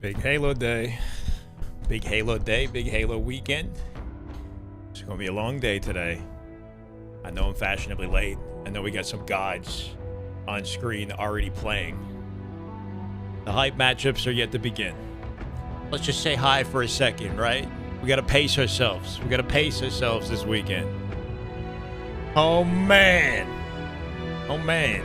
Big Halo day. Big Halo day, big Halo weekend. It's gonna be a long day today. I know I'm fashionably late. I know we got some gods on screen already playing. The hype matchups are yet to begin. Let's just say hi for a second, right? We gotta pace ourselves. We gotta pace ourselves this weekend. Oh man. Oh man.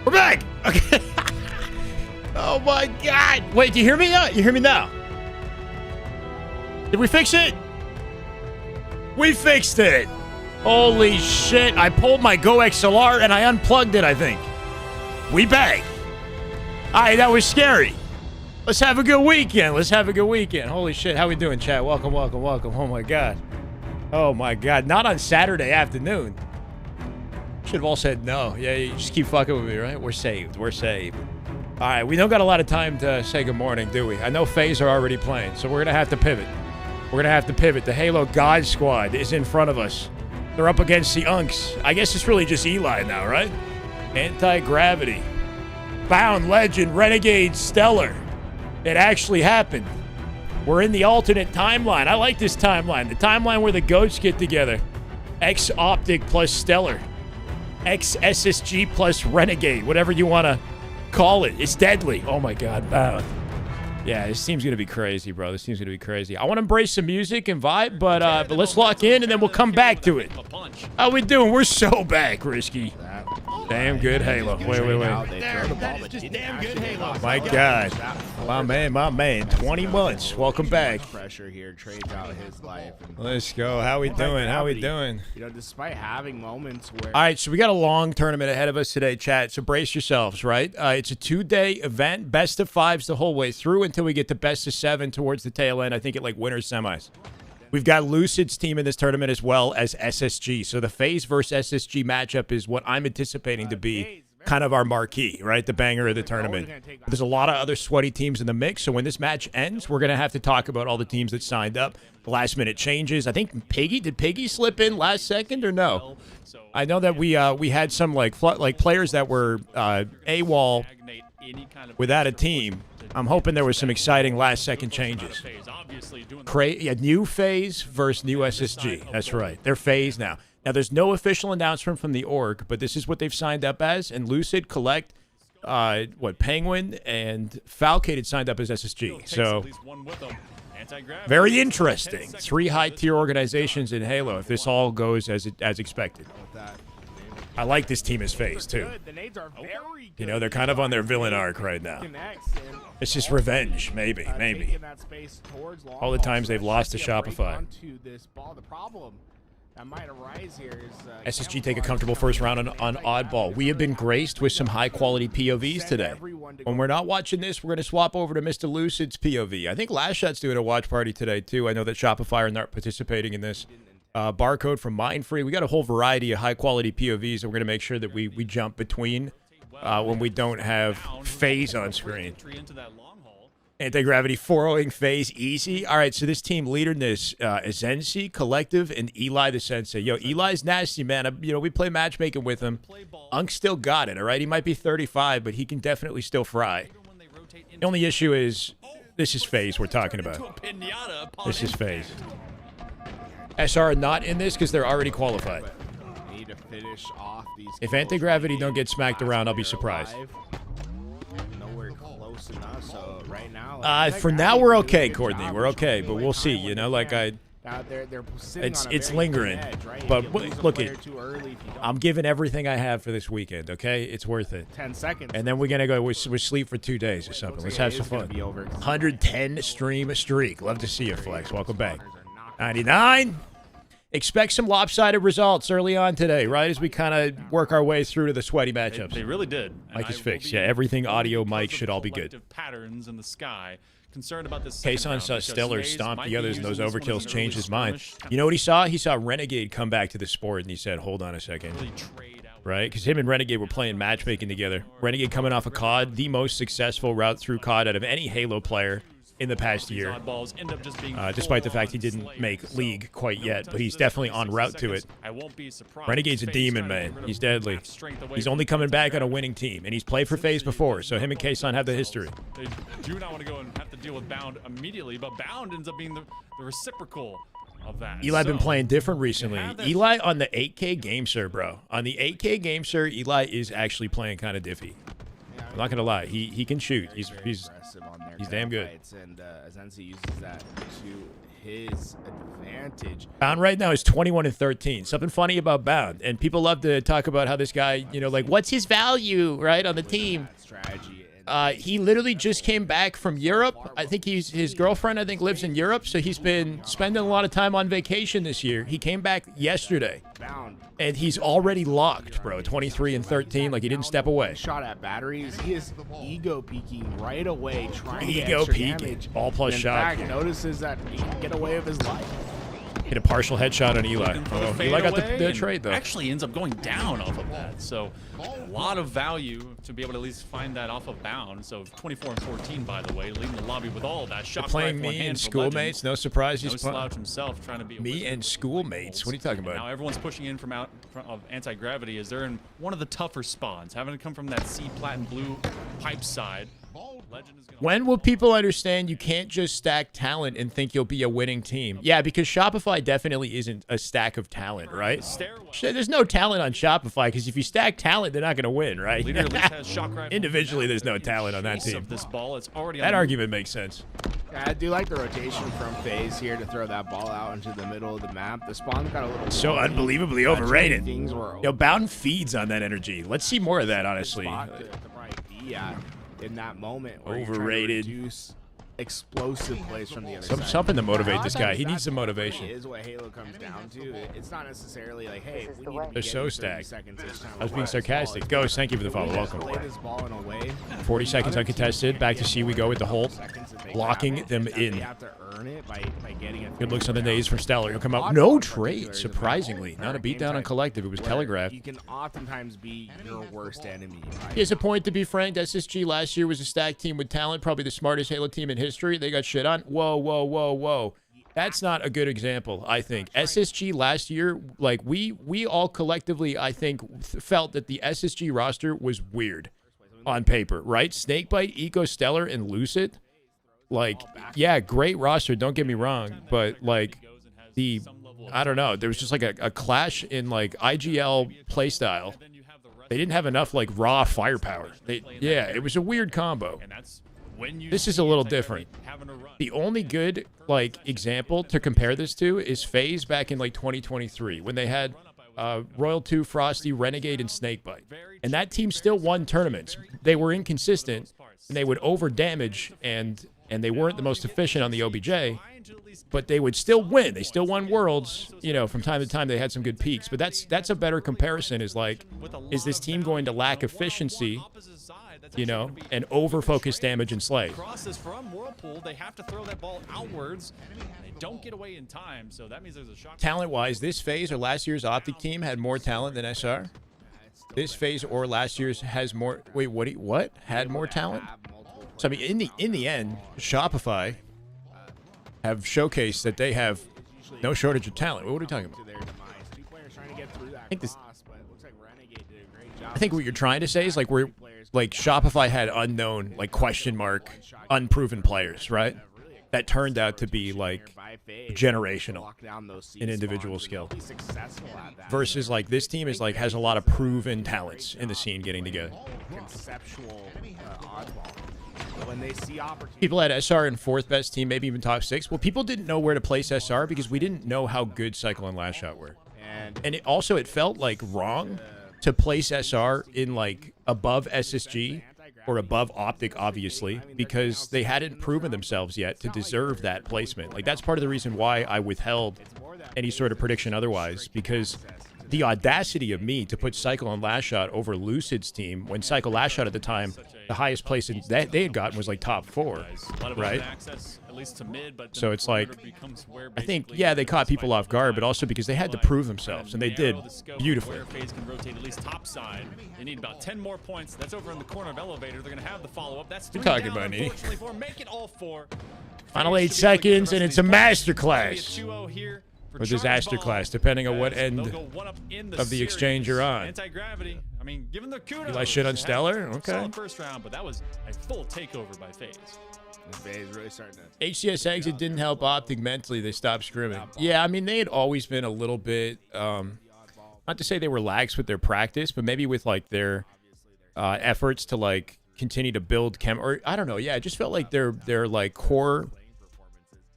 We're back! Okay. Oh my god! Wait, do you hear me? You hear me now? Did we fix it? We fixed it! Holy shit, I pulled my Go XLR and I unplugged it, I think. We back. Alright, that was scary. Let's have a good weekend. Let's have a good weekend. Holy shit, how we doing, chat? Welcome, welcome, welcome. Oh my god. Oh my god. Not on Saturday afternoon. Should have all said no. Yeah, you just keep fucking with me, right? We're saved. We're saved. All right, we don't got a lot of time to say good morning, do we? I know FaZe are already playing, so we're going to have to pivot. We're going to have to pivot. The Halo God Squad is in front of us. They're up against the Unks. I guess it's really just Eli now, right? Anti-Gravity. Bound, Legend, Renegade, Stellar. It actually happened. We're in the alternate timeline. I like this timeline. The timeline where the goats get together. X-Optic plus Stellar. X-SSG plus Renegade, whatever you want to call it. It's deadly. Oh my god, Bound. Yeah, this team's going to be crazy, bro. This team's going to be crazy. I want to embrace some music and vibe, but let's lock in and then we'll come back to it. How we doing? We're so back, Risky. Damn good Halo. Wait. Damn good Halo. My god. My man. 20 months. Welcome back. Pressure here trades out his life. Let's go. How we doing? How we doing? You know, despite having moments where... All right, so we got a long tournament ahead of us today, chat. So brace yourselves, right? It's a 2-day event, best of fives the whole way through until we get to best of 7 towards the tail end. I think at like winner semis. We've got Lucid's team in this tournament as well as SSG. So the FaZe versus SSG matchup is what I'm anticipating to be kind of our marquee, right? The banger of the tournament. There's a lot of other sweaty teams in the mix. So when this match ends, we're going to have to talk about all the teams that signed up. The last minute changes. I think did Piggy slip in last second or no? I know that we had some like players that were AWOL without a team. I'm hoping there was some exciting last-second changes. New FaZe versus new SSG. That's right. They're FaZe now. Now, there's no official announcement from the org, but this is what they've signed up as. And Lucid, Collect, Penguin, and Falcade had signed up as SSG. So, very interesting. 3 high-tier organizations in Halo, if this all goes as expected. I like this team as FaZe, too. You know, they're kind of on their villain arc right now. It's just revenge, maybe. All the times they've lost to Shopify. SSG take a comfortable first round on Oddball. We have been graced with some high-quality POVs today. When we're not watching this, we're going to swap over to Mr. Lucid's POV. I think Last Shot's doing a watch party today, too. I know that Shopify are not participating in this. Barcode from Mindfree. We got a whole variety of high-quality POVs, and we're going to make sure that we jump between when we don't have FaZe on screen. Anti-Gravity 4-0ing FaZe easy. All right, so this team leader in this is Zensi, Collective, and Eli the Sensei. Yo, Eli's nasty, man. You know, we play matchmaking with him. Unk still got it, all right? He might be 35, but he can definitely still fry. The only issue is this is FaZe we're talking about. This is FaZe. SR are not in this because they're already qualified. If Anti-Gravity don't get smacked around, I'll be surprised. For now, we're okay, Courtney. We're okay, but we'll see. You know, like Now they're sitting on a It's very lingering, thin edge, right? but If you lose a look, player too early, if you don't, I'm giving everything I have for this weekend. Okay, it's worth it. 10 seconds. And then we're gonna go. We're sleep for 2 days or something. Let's have some fun. 110 stream streak. Love to see you, Flex. Welcome back. 99. Expect some lopsided results early on today, right? As we kind of work our way through to the sweaty matchups. They really did. Mic is fixed. Yeah, everything audio, mic should all be good. Patterns in the sky. Concerned about this. Kason saw Stellar stomp the others, and those overkills changed his mind. You know what he saw? He saw Renegade come back to the sport, and he said, hold on a second. Right? Because him and Renegade were playing matchmaking together. Renegade coming off of COD, the most successful route through COD out of any Halo player in the past year. Despite the fact he didn't make League quite yet, but he's definitely en route to it. Renegade's a demon, man. He's deadly. He's only coming back on a winning team, and he's played for FaZe before, so him and Kason have the history. They do not want to go and have to deal with Bound immediately, but Bound ends up being the reciprocal of that. Eli been playing different recently. Eli on the 8K game, sir, bro. On the 8K game, sir, Eli is actually playing kind of diffy. I'm not gonna lie. He can shoot. He's damn good. And Azensi uses that to his advantage. Bound right now is 21-13. Something funny about Bound, and people love to talk about how this guy, you know, like what's his value, right, on the team. Strategy. He literally just came back from Europe. I think his girlfriend, I think, lives in Europe, so he's been spending a lot of time on vacation this year. He came back yesterday, and he's already locked, bro. 23-13, like he didn't step away. Shot at batteries. He is ego peeking right away, trying to get Ego extra peeking. damage. All plus in shot. fact, notices that he can get away with his life. Hit a partial headshot on Eli. Oh, Eli got the trade, though. Actually ends up going down off of that. So a lot of value to be able to at least find that off of Bound. So 24-14, by the way, leading the lobby with all of that. Shot playing me and schoolmates. No surprise he's playing. himself trying to be me and schoolmates. What are you talking about? Now everyone's pushing in from out of anti-gravity as they're in one of the tougher spawns, having to come from that C plat and blue pipe side. When will people understand you can't just stack talent and think you'll be a winning team? Yeah, because Shopify definitely isn't a stack of talent, right? There's no talent on Shopify because if you stack talent, they're not going to win, right? Individually, there's no talent on that team. That argument makes sense. Yeah, I do like the rotation from FaZe here to throw that ball out into the middle of the map. The spawn got a little so unbelievably overrated. Yo, Bound feeds on that energy. Let's see more of that, honestly. In that moment, overrated. Explosive plays from the other side. Something to motivate this guy. He needs some motivation. Is what Halo comes down to. It's not necessarily like, hey, we need to they're so stacked. I was being sarcastic. Ghost, thank you for the follow. Welcome. 40 seconds uncontested. Back to C we go with the hold. Blocking them in. Good looks on the nades from Stellar. He'll come out. No trade, surprisingly. Not a beatdown on Collective. It was telegraphed. You can oftentimes be your worst enemy. He has a point, to be frank. SSG last year was a stacked team with talent. Probably the smartest Halo team in history. They got shit on. Whoa, whoa, whoa, whoa. That's not a good example, I think. SSG last year, like, we all collectively, I think, felt that the SSG roster was weird on paper, right? Snakebite, Eco, Stellar, and Lucid. Like, yeah, great roster, don't get me wrong. But, like, I don't know. There was just, like, a clash in, like, IGL playstyle. They didn't have enough, like, raw firepower. Yeah, it was a weird combo. This is a little different. The only good, like, example to compare this to is FaZe back in, like, 2023 when they had Royal 2, Frosty, Renegade, and Snakebite. And that team still won tournaments. They were inconsistent, and they would over-damage, and they weren't the most efficient on the OBJ, but they would still win. They still won Worlds. You know, from time to time, they had some good peaks. But that's a better comparison is, like, is this team going to lack efficiency, you know, and over-focus damage and slay? Crosses from Whirlpool, they have to throw that ball outwards. They don't get away in time, so that means there's a shot. Talent-wise, this FaZe or last year's Optic team had more talent than SR. This FaZe or last year's has more. Wait, what? Had more talent? So I mean, in the end, Shopify have showcased that they have no shortage of talent. What are we talking about? I think what you're trying to say is like Shopify had unknown, like, question mark, unproven players, right? that turned out to be like generational in individual skill. Versus like this team is like has a lot of proven talents in the scene getting together. Conceptual oddball. When they see opportunity, People had SR in 4th best team, maybe even top 6. Well, people didn't know where to place SR because we didn't know how good Cycle and Last Shot were. And it felt like wrong to place SR in like above SSG or above Optic, obviously, because they hadn't proven themselves yet to deserve that placement. Like that's part of the reason why I withheld any sort of prediction otherwise, because the audacity of me to put Cycle and Last Shot over Lucid's team when Cycle Last Shot at the time, the highest place that they had gotten was like top 4, right? So it's like, I think, yeah, they caught people off guard, but also because they had to prove themselves, and they did beautifully. They need about 10 more points. That's over in the corner of Elevator. They're going to have the follow-up. That's 3 You're talking down, about me. unfortunately, make it all 4. Final 8 seconds, and it's a masterclass. Or Or disaster class, depending on what end of the exchange you're on. Anti-gravity. I mean, given the kudos. You like shit on Stellar? Okay. Solid first round, but that was a full takeover by FaZe. FaZe really starting to. HCS exit didn't help Optic mentally. They stopped scrimming. Yeah, I mean, they had always been a little bit, not to say they were lax with their practice, but maybe with like their efforts to like continue to build or I don't know. Yeah, it just felt like their like core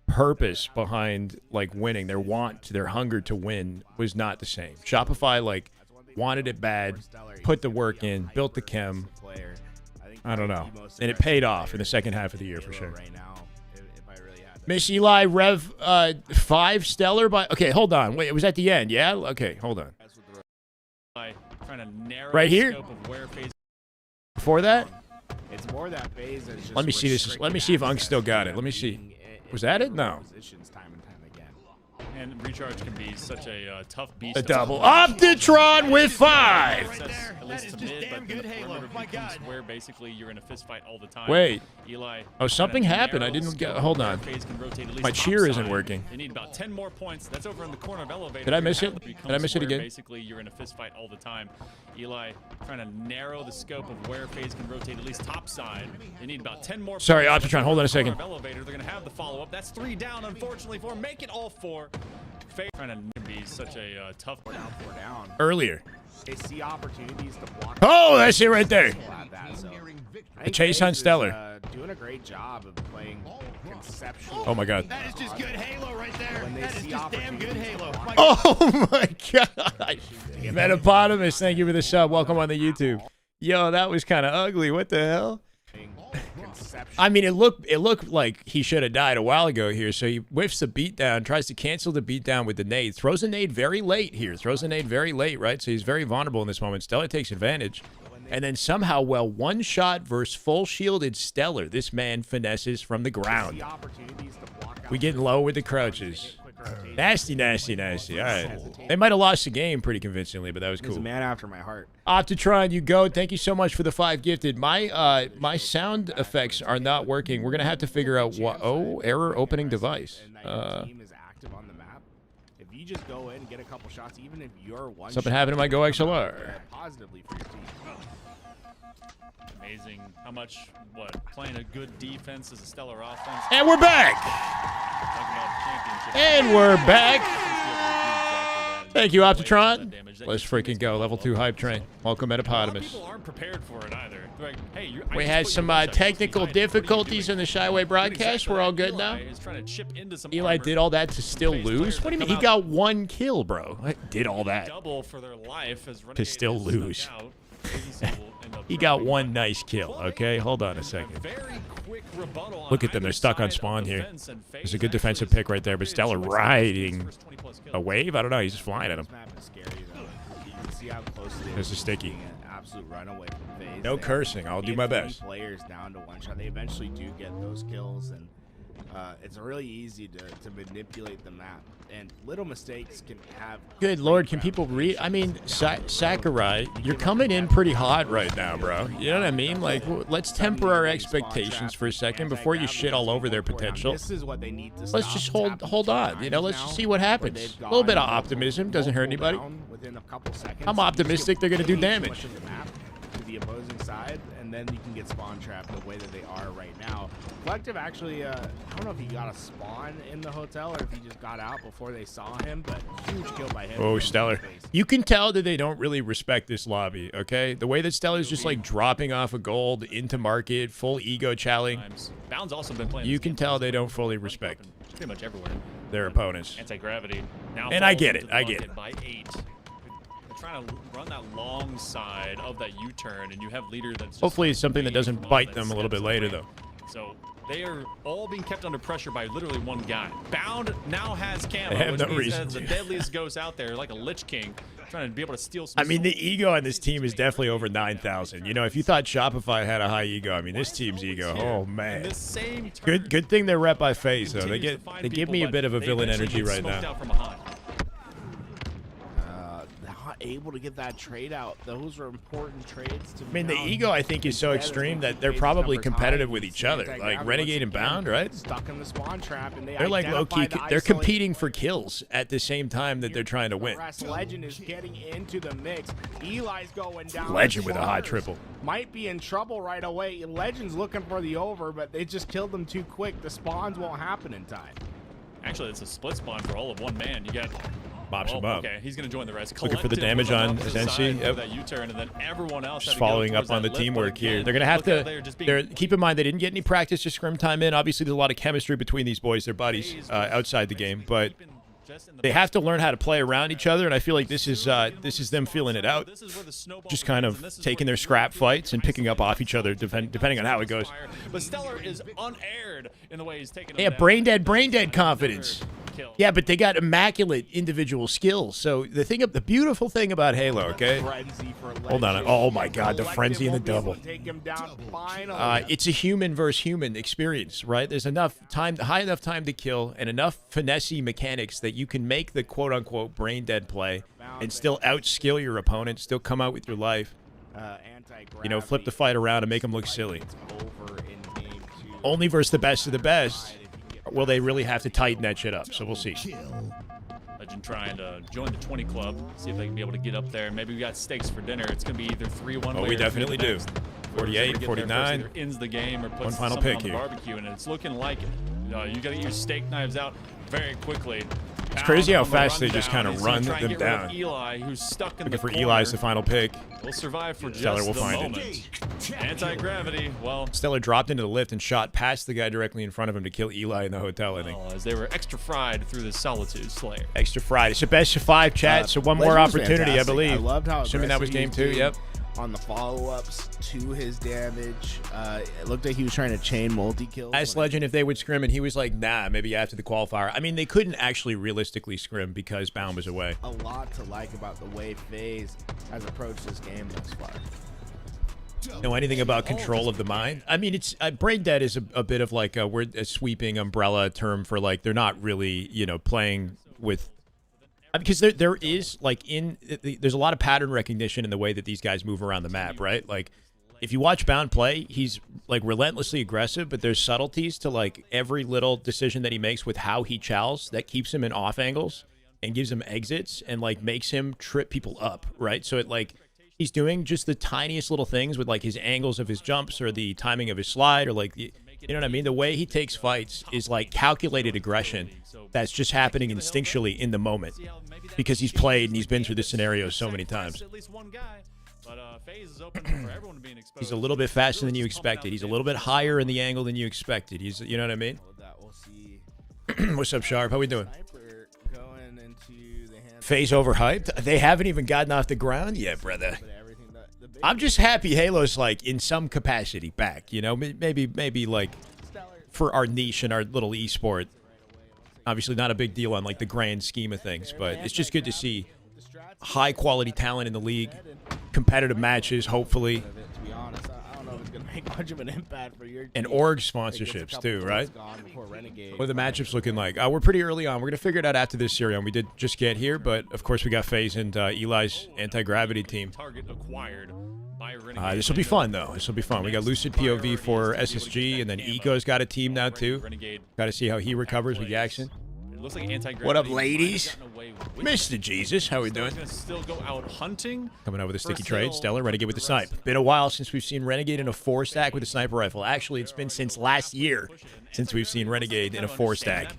purpose behind like winning, their hunger to win was not the same. Shopify like wanted it bad, put the work in, built the chem. I don't know, and it paid off in the second half of the year for sure. Miss Eli Rev 5 Stellar by okay, hold on, wait, it was at the end, yeah? Okay, hold on. Right here. Before that, it's more that FaZe is just let me see this. Let me see if Unk still got it. Let me see. Was that it? No. And recharge can be such a tough beast. A double. Optitron with 5. At least to mid, but the perimeter becomes where basically you're in a fist fight all the time. Wait. Eli. Oh, something happened. I didn't get. Hold on. My cheer isn't working. They need about 10 more points. That's over in the corner of Elevator. Did I miss it? Did I miss it again? Basically, you're in a fist fight all the time. Eli trying to narrow the scope of where FaZe can rotate at least top side. They need about 10 more. Sorry, Optitron. Hold on a second. Elevator. They're going to have the follow-up. That's 3 down, unfortunately, for make it all 4. FaZe trying to be such a tough. 4 down. Earlier. They see opportunities to block. Oh, that's it right there. The chase on Stellar. Doing a great job of playing conceptual. Oh my God. That is just good Halo right there. That is just damn good Halo. Oh my God. Metapotamus, thank you for the sub. Welcome on the YouTube. Yo, that was kind of ugly. What the hell? I mean, it looked like he should have died a while ago here. So he whiffs the beatdown, tries to cancel the beatdown with the nade, throws a nade very late here. Throws a nade very late, right? So he's very vulnerable in this moment. Stellar takes advantage. And then somehow, well, one shot versus full shielded Stellar. This man finesses from the ground. We getting low with the crouches. Nasty, nasty, nasty. All right. They might have lost the game pretty convincingly, but that was cool. He's a man after my heart. Optitron, you go. Thank you so much for the 5 gifted. My my sound effects are not working. We're going to have to figure out what... Oh, error opening device. Team is active on the map. If you just go in and get a couple shots, even if you're one something happened to my Go XLR. Positively for your team. Amazing how much, playing a good defense as a Stellar offense. And we're back. And we're back. Thank you, Optitron. Let's freaking go. Level 2 hype train. Welcome, Metapotamus. People aren't prepared for it either. They're like, hey, we had some technical difficulties in the Shyway broadcast. We're all good now. Eli did all that to still lose? What do you mean? He got 1 kill, bro. Did all that to still lose. He got 1 nice kill, okay? Hold on a second. Look at them. They're stuck on spawn here. There's a good defensive pick right there, but Stellar riding a wave? I don't know. He's just flying at him. This is sticky. No cursing. I'll do my best. Players down to 1 shot. They eventually do get those kills, and it's really easy to manipulate the map. And little mistakes can have... Good Lord, can people read? I mean, Sakurai, you're coming in pretty hot right now, bro. You know what I mean? Like, let's temper our expectations for a second before you shit all over their potential. Let's just hold on. You know, let's just see what happens. A little bit of optimism doesn't hurt anybody. I'm optimistic they're going to do damage. the opposing side, and then you can get spawn trapped the way that they are right now. Collective actually, I don't know if he got a spawn in the hotel or if he just got out before they saw him, but huge kill by him. Oh, Stellar. You can tell that they don't really respect this lobby, okay? The way that Stellar's just like dropping off of gold into market, full ego challenge. Bound's also been playing. You can tell they don't fully respect pretty much everywhere their opponents. Anti-gravity. Now and I get it. I get it. By 8. They're trying to run that long side of that U-turn, and you have leader that's just hopefully it's something that doesn't bite them a little bit later, though. So they are all being kept under pressure by literally one guy. Bound now has camo, They have which no means reason that the deadliest ghost out there, like a Lich King, trying to be able to steal some. I mean, the ego on this team is definitely over 9,000. You know, if you thought Shopify had a high ego, I mean, this team's ego, oh man. Good thing they're rep by FaZe though. They give me a bit of a villain energy right now. Not able to get that trade out. Those are important trades to. I mean, the ego I think is so extreme that they're probably competitive with each other. Like Renegade and Bound, right? Stuck in the spawn trap, and they're like low key. They're competing for kills at the same time that they're trying to win. Legend is getting into the mix. Eli's going down. Legend with a hot triple. Might be in trouble right away. Legend's looking for the over, but they just killed them too quick. The spawns won't happen in time. Actually, it's a split spawn for all of one man. You got. Mops him up. Okay, he's going to join the rest. Looking for the damage on Zensi. Yep. That U-turn, and then everyone else just following up on the teamwork here. They're going to have to. Keep in mind they didn't get any practice or scrim time in. Obviously, there's a lot of chemistry between these boys. They're buddies outside the game, but they have to learn how to play around each other. And I feel like this is them feeling it out, just kind of taking their scrap fights and picking up off each other, depending on how it goes. But Stellar is unaired in the way he's taking. They have brain dead confidence. Yeah, but they got immaculate individual skills. So the beautiful thing about Halo, okay? Hold on. Oh my God, the frenzy and the double. It's a human versus human experience, right? There's enough time, high enough time to kill, and enough finessey mechanics that you can make the quote-unquote brain dead play and still outskill your opponent, still come out with your life. You know, flip the fight around and make them look silly. Only versus the best of the best. Will they really have to tighten that shit up? So we'll see. Legend trying to join the 20 club, see if they can be able to get up there. Maybe we got steaks for dinner. It's going to be either 3-1. Oh, we definitely do. 48, 49. Either ends the game or puts one final something pick on the here. Barbecue, and it's looking like you got to get your steak knives out very quickly. It's crazy how fast they just kind of run them down. Eli, who's stuck in Looking for corner. Eli's the final pick. Will survive for Stellar just will the find moment. Anti-gravity, well. Stellar dropped into the lift and shot past the guy directly in front of him to kill Eli in the hotel, I think. As they were extra fried through the Solitude Slayer. Extra fried. It's a best of 5 chat, so one more opportunity, I believe. I loved how assuming that was game 2, yep. On the follow-ups to his damage. It looked like he was trying to chain multi-kills. Asked Legend if they would scrim, and he was like, nah, maybe after the qualifier. I mean, they couldn't actually realistically scrim because Bound was away. A lot to like about the way FaZe has approached this game thus far. Know anything about control of the mind? I mean, it's brain dead is a bit of like a sweeping umbrella term for like they're not really, you know, playing with. Because there is like there's a lot of pattern recognition in the way that these guys move around the map, right? Like if you watch Bound play, he's like relentlessly aggressive, but there's subtleties to like every little decision that he makes with how he chows that keeps him in off angles and gives him exits and like makes him trip people up, right? So it like he's doing just the tiniest little things with like his angles of his jumps or the timing of his slide or like you know what I mean? The way he takes fights is like calculated aggression that's just happening instinctually in the moment because he's played and he's been through this scenario so many times. He's a little bit faster than you expected. He's a little bit higher in the angle than you expected. He's, you know what I mean? What's up, Sharp? How we doing? FaZe overhyped? They haven't even gotten off the ground yet, brother. I'm just happy Halo's like in some capacity back, you know, maybe like for our niche and our little esport. Obviously not a big deal on like the grand scheme of things, but it's just good to see high quality talent in the league, competitive matches, hopefully. To be honest, I don't know if it's going to make much of an impact for your team. And org sponsorships too, right? What are the matchups looking like? We're pretty early on. We're going to figure it out after this series. We did just get here, but of course we got FaZe and Eli's anti-gravity team. Target acquired. This will be fun, though. This will be fun. We got Lucid POV for SSG, and then Eco's got a team now, too. Got to see how he recovers with Jackson. looks like anti-gravity. What up, might have ladies? gotten away with Mr. Jesus, how we Stellar's doing? gonna still go out hunting. Coming out with a sticky First trade. hill Stellar, Renegade with the for snipe. rest. Been a while since we've seen Renegade in a 4-stack with a sniper rifle. Actually, it's been since last year since we've seen Renegade in a 4-stack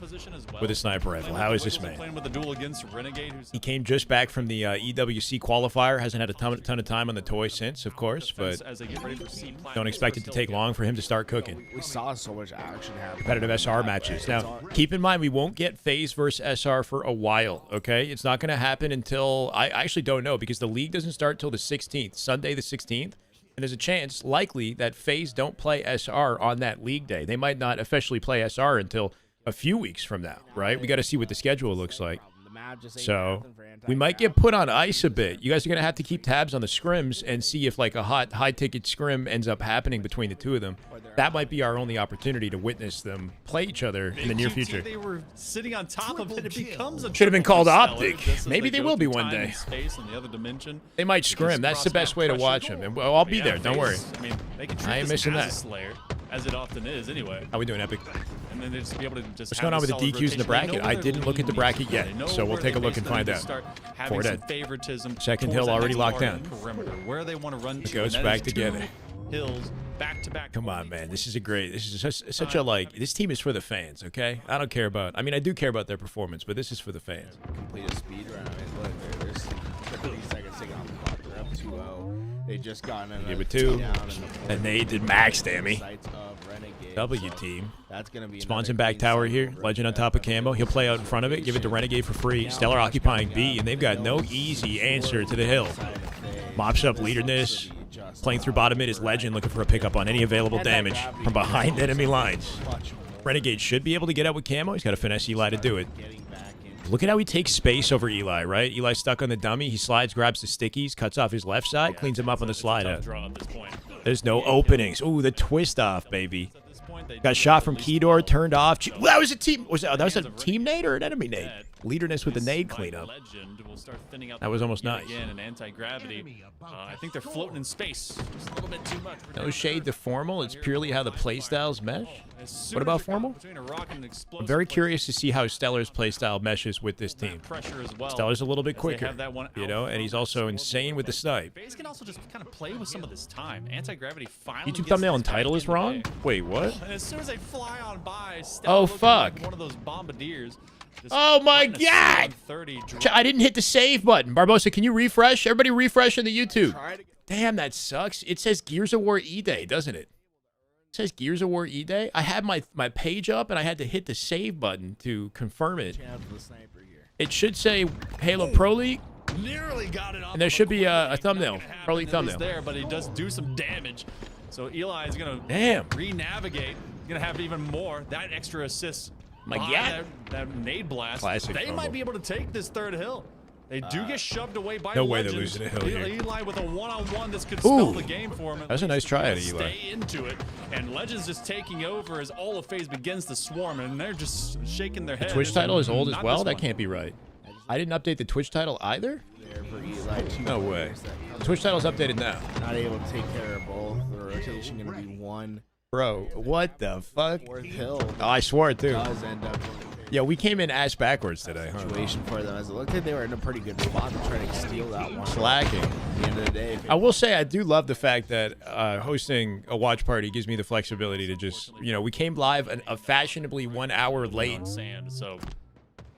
with a sniper rifle. How is this man? Playing with the duel against Renegade, who's He came just back from the EWC qualifier. Hasn't had a ton of time on the toy since, of course, but as they get ready for C Platinum. don't expect it to take long for him to start cooking. We saw so much action happen. Competitive SR matches. Now, keep in mind, we won't get FaZe versus SR for a while, okay? It's not going to happen until, I actually don't know, because the league doesn't start till the 16th, Sunday the 16th, and there's a chance, likely, that FaZe don't play SR on that league day. They might not officially play SR until a few weeks from now, right? We got to see what the schedule looks like. So we might get put on ice a bit. You guys are going to have to keep tabs on the scrims and see if like a high-ticket scrim ends up happening between the two of them. That might be our only opportunity to witness them play each other in the near future. They were sitting on top of it. It becomes a Should have been triple called for Optic. Stellar, just as Maybe they go will be through one time day. and space in the other dimension. They might Because scrim. That's the best way to cross-map watch pressure. them. And I'll be Yeah, there. Don't worry. FaZe, I mean, they can treat I ain't this missing as that. a Slayer, as it often is anyway. How we doing, Epic? And then they just be able to just What's have going on with the solid DQs in the rotation. They bracket? know I where didn't their look at the lead bracket needs to yet, go. They know so we'll where take a they look and base them find to out. start having For some that. favoritism Second towards hill that already next locked part of down. the perimeter, where they want to run to. goes and that back is together. 2 hills back to back. Come on, man. This is a great. This is such a like. This team is for the fans, okay? I don't care about. I mean, I do care about their performance, but this is for the fans. Complete a speed run. I mean, look, there's 30 seconds taking off the clock. They're up 2-0. They just gotten in Give a it two. down in the And they did max, dammy. sights of Renegade. W So team. That's gonna be Spawns another in back clean tower cycle here. for Legend on Renegade. top of camo. He'll play out in front of it. Give it to Renegade for free. Stellar occupying B, and they've got no easy answer to the hill. Mops up leaderness. Playing through bottom mid is Legend, looking for a pickup on any available damage from behind enemy lines. Renegade should be able to get out with camo. He's got to finesse Eli to do it. Look at how he takes space over Eli, right? Eli's stuck on the dummy. He slides, grabs the stickies, cuts off his left side, cleans him up on the slide out. Draw at this point. There's no openings. Ooh, the twist off, baby. At this point, they Got do shot at from least Keydor, 12. turned off. That was a team. That was a team nade or an enemy nade? Leaderness with the nade By cleanup. Legend will start thinning out That was the almost field nice. Again, and anti-gravity. I think they're floating in space. Just a little bit too much. No shade to formal. It's purely how the playstyles mesh. As soon What as about you're caught formal? between a rock and an I'm explosive very place, curious to see how Stellar's playstyle meshes with this team. pressure as well. Stellar's a little bit as they quicker, have that one you out know, and he's also insane with the snipe. FaZe can also just kind of play with some of this time. Anti-gravity finally YouTube gets thumbnail this and back title is in the wrong? day. Wait, what? And as soon as they fly on by, Oh, Stellar looking fuck. like one of those bombardiers. Just Oh, my letting a God. 30 I didn't hit the save button. Barbosa, can you refresh? Everybody refresh in the YouTube. Try to get Damn, that sucks. It says Gears of War E-Day, doesn't it? It says Gears of War E-Day. I had my page up, and I had to hit the save button to confirm it. chance for the sniper here. It should say Halo Pro League, nearly got it off and there of should be a quick. thumbnail, Not gonna happen, Pro League at thumbnail. least there, but he does do some damage. So Eli is gonna Damn. re-navigate. Gonna have even more. That extra assist. My behind God. that nade blast. Classic They Rumble. might be able to take this third hill. They do get shoved away by no way they're Legend. losing a hill here. Eli with a one-on-one this could Ooh. spell the game for him. That was a nice try out of Eli. Stay into it, and Legend's just taking over as all of FaZe begins to swarm, and they're just shaking their The heads. Twitch title is old as Not well? this That one. can't be right. I didn't update the Twitch title either? There for Eli, two No way. players that come The Twitch title's updated now. not able to take care of both. The rotation going to be one. Bro, what the fuck? Fourth hill Oh, I swore it too. does end up Yeah, we came in ass backwards today, huh? situation for them as it looked like they were in a pretty good spot to try to steal that one. Slacking. At the end of the day, I will say I do love the fact that hosting a watch party gives me the flexibility to just, you know, we came live a fashionably 1 hour late, On sand, so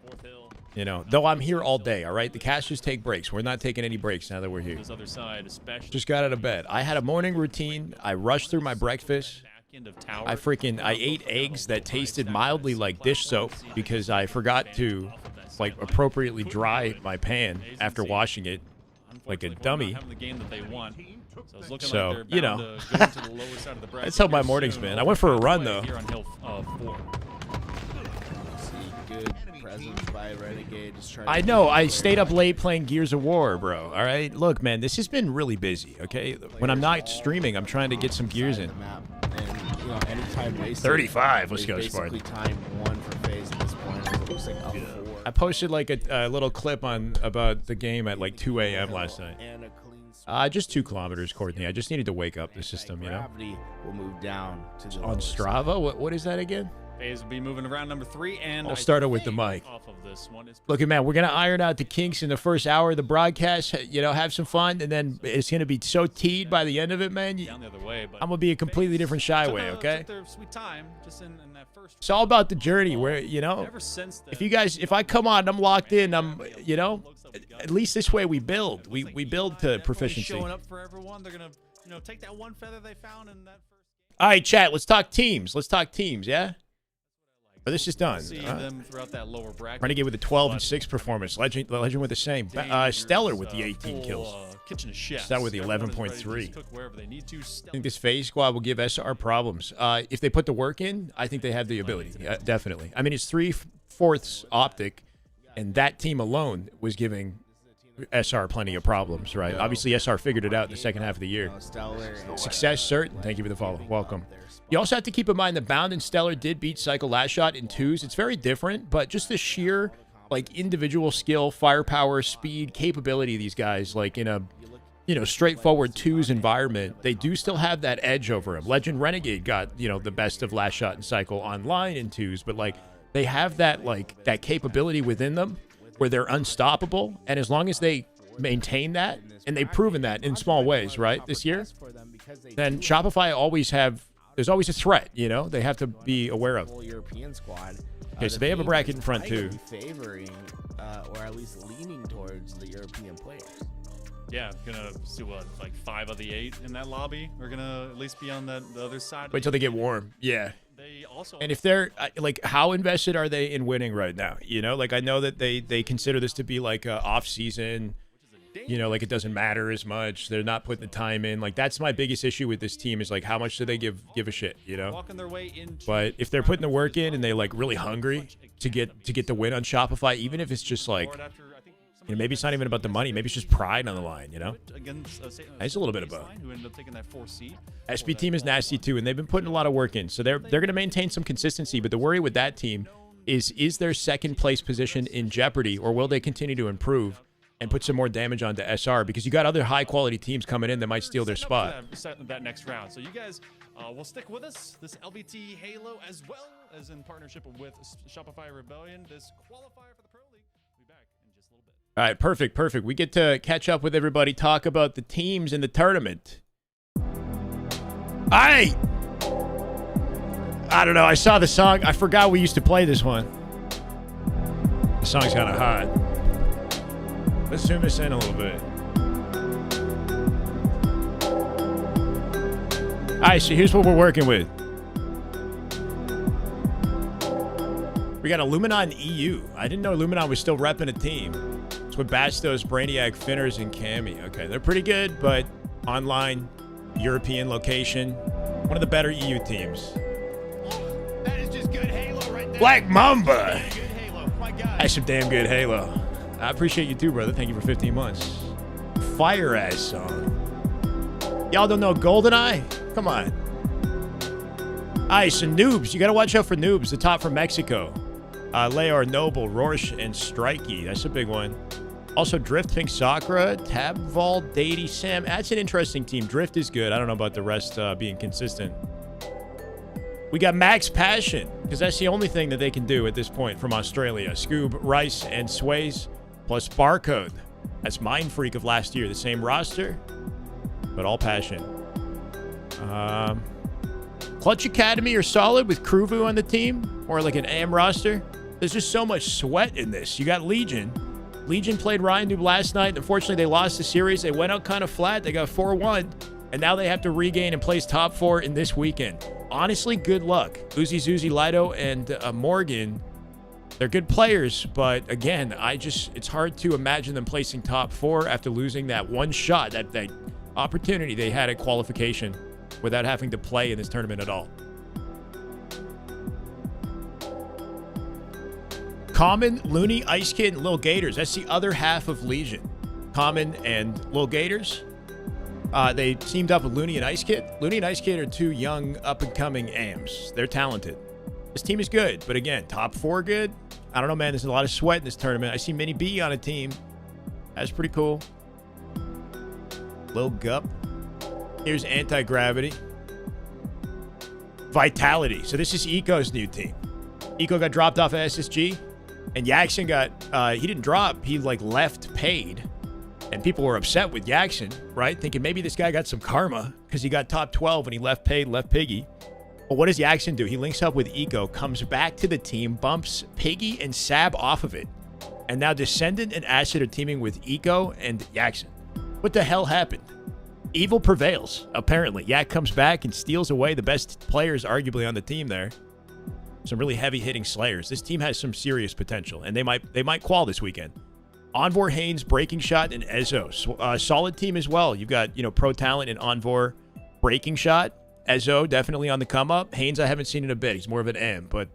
fourth hill, you know, though I'm here all day, all right? The casters take breaks. We're not taking any breaks now that we're here. this other side, especially Just got out of bed. I had a morning routine. I rushed through my breakfast. back end of tower. I ate eggs that tasted mildly like dish soap because I forgot to, like, appropriately dry my pan after washing it like a Unfortunately, we're not dummy. having the game that they want. So, it's looking So, like they're you bound know. to go into the lower side of the bracket That's how my here morning's soon. been. I went for a run, Halfway though. Here on hill 4. see good presence by Renegade. Just trying I to know. keep I it stayed up late playing Gears of War, bro. All right? Look, man, this has been really busy, okay? When I'm not streaming, I'm trying to get some Gears in. the map. And, you know, any time wasted 35. Let's is go, basically Spartan. time one for FaZe at this point. It looks like a 4. I posted, like, a little clip about the game at, like, 2 a.m. last night. And a clean Just 2 kilometers, Courtney. I just needed to wake up the system, you know? Gravity will move down to the On lower side. Strava? What is that again? FaZe will be moving around number 3, and I'll start it with the mic. Off of this one. Look, man, we're going to iron out the kinks in the first hour of the broadcast, you know, have some fun, and then it's going to be so teed by the end of it, man. Down the other way, but I'm going to be a completely different Shyway, okay? Took their sweet time just in that first. It's all about the journey where, you know, if I come on, I'm locked in, you know, at least this way we build. We build to proficiency. Showing up for everyone. They're going to, you know, take that one feather they found in that first. All right, chat, let's talk teams. Let's talk teams, yeah? But this is done. See them throughout that lower bracket. Trying to get with the 12-6 performance. Legend with the same. Stellar with the 18 kills. Kitchen chef. Stellar with the 11.3. I think this FaZe squad will give SR problems. If they put the work in, I think they have the ability. Definitely. I mean, it's 3/4 optic, and that team alone was giving SR plenty of problems, right? Obviously, SR figured it out in the second half of the year. Success certain. Thank you for the follow. Welcome. You also have to keep in mind that Bound and Stellar did beat Cycle last shot in 2s. It's very different, but just the sheer, like, individual skill, firepower, speed, capability of these guys, like, in a, you know, straightforward 2s environment, they do still have that edge over him. Legend Renegade got, you know, the best of last shot and Cycle online in 2s, but, like, they have that, like, that capability within them where they're unstoppable, and as long as they maintain that, and they've proven that in small ways, right, this year, then Shopify there's always a threat, you know, they have to be aware of. European squad. Okay, so they have a bracket in front, too. Favoring, or at least leaning towards the European players. Yeah, gonna see what, like 5 of the 8 in that lobby are gonna at least be on the other side. Wait till they get warm. Yeah. They also, and if they're like, how invested are they in winning right now? You know, like, I know that they consider this to be like a off season. You know, like, it doesn't matter as much. They're not putting the time in. Like, that's my biggest issue with this team is, like, how much do they give a shit, you know? But if they're putting the work in and they, like, really hungry to get the win on Shopify, even if it's just, like, you know, maybe it's not even about the money. Maybe it's just pride on the line, you know? It's a little bit of both. SB team is nasty, too, and they've been putting a lot of work in. So they're going to maintain some consistency. But the worry with that team is their second place position in jeopardy, or will they continue to improve and put some more damage onto SR, because you got other high-quality teams coming in that might steal their spot. That next round. So you guys will stick with us. This LBT Halo, as well as in partnership with Shopify Rebellion, this qualifier for the Pro League. We'll be back in just a little bit. All right, perfect. We get to catch up with everybody, talk about the teams in the tournament. I don't know. I saw the song. I forgot we used to play this one. The song's kind of hot. Let's zoom this in a little bit. All right, so here's what we're working with. We got Illuminon EU. I didn't know Illuminon was still repping a team. It's with Bastos, Brainiac, Finners, and Cammy. Okay, they're pretty good, but online, European location, one of the better EU teams. That is just good Halo right there. Black Mamba. Good Halo. My God. That's some damn good Halo. I appreciate you too, brother. Thank you for 15 months. Fire ass song. Y'all don't know GoldenEye? Come on. All right, so noobs. You got to watch out for noobs. The top from Mexico. Leor, Noble, Rorsch, and Strikey. That's a big one. Also, Drift, Pink Sakura, Tabval, Dady, Sam. That's an interesting team. Drift is good. I don't know about the rest being consistent. We got Max Passion, because that's the only thing that they can do at this point from Australia. Scoob, Rice, and Sways, plus Barcode. That's Mind Freak of last year. The same roster, but all Passion. Clutch Academy are solid with Kruvu on the team, or like an AM roster. There's just so much sweat in this. You got Legion. Legion played Ryan Noob last night. Unfortunately, they lost the series. They went out kind of flat. They got 4-1, and now they have to regain and place top 4 in this weekend. Honestly, good luck. Uzi, Zuzi, Lido, and Morgan, they're good players, but again, it's hard to imagine them placing top 4 after losing that one shot, that opportunity they had at qualification without having to play in this tournament at all. Common, Looney, Ice Kid, and Lil Gators. That's the other half of Legion. Common and Lil Gators. They teamed up with Looney and Ice Kid. Looney and Ice Kid are 2 young, up-and-coming AMs. They're talented. This team is good, but again, top 4 good. I don't know, man. There's a lot of sweat in this tournament. I see Mini B on a team. That's pretty cool. Lil Gup. Here's Anti-Gravity. Vitality. So this is Eco's new team. Eco got dropped off at SSG, and Yaxon got, he didn't drop, he like left paid. And people were upset with Yaxon, right? Thinking maybe this guy got some karma because he got top 12 and he left paid, left Piggy. But what does Yaxon do? He links up with Eco, comes back to the team, bumps Piggy and Sab off of it. And now Descendant and Acid are teaming with Eco and Yaxon. What the hell happened? Evil prevails, apparently. Yak comes back and steals away the best players arguably on the team there. Some really heavy-hitting Slayers. This team has some serious potential, and they might qual this weekend. Envor, Haynes, Breaking Shot, and Ezo. Solid team as well. You've got, Pro Talent and Envor, Breaking Shot. Ezo, definitely on the come-up. Haynes, I haven't seen in a bit. He's more of an M, but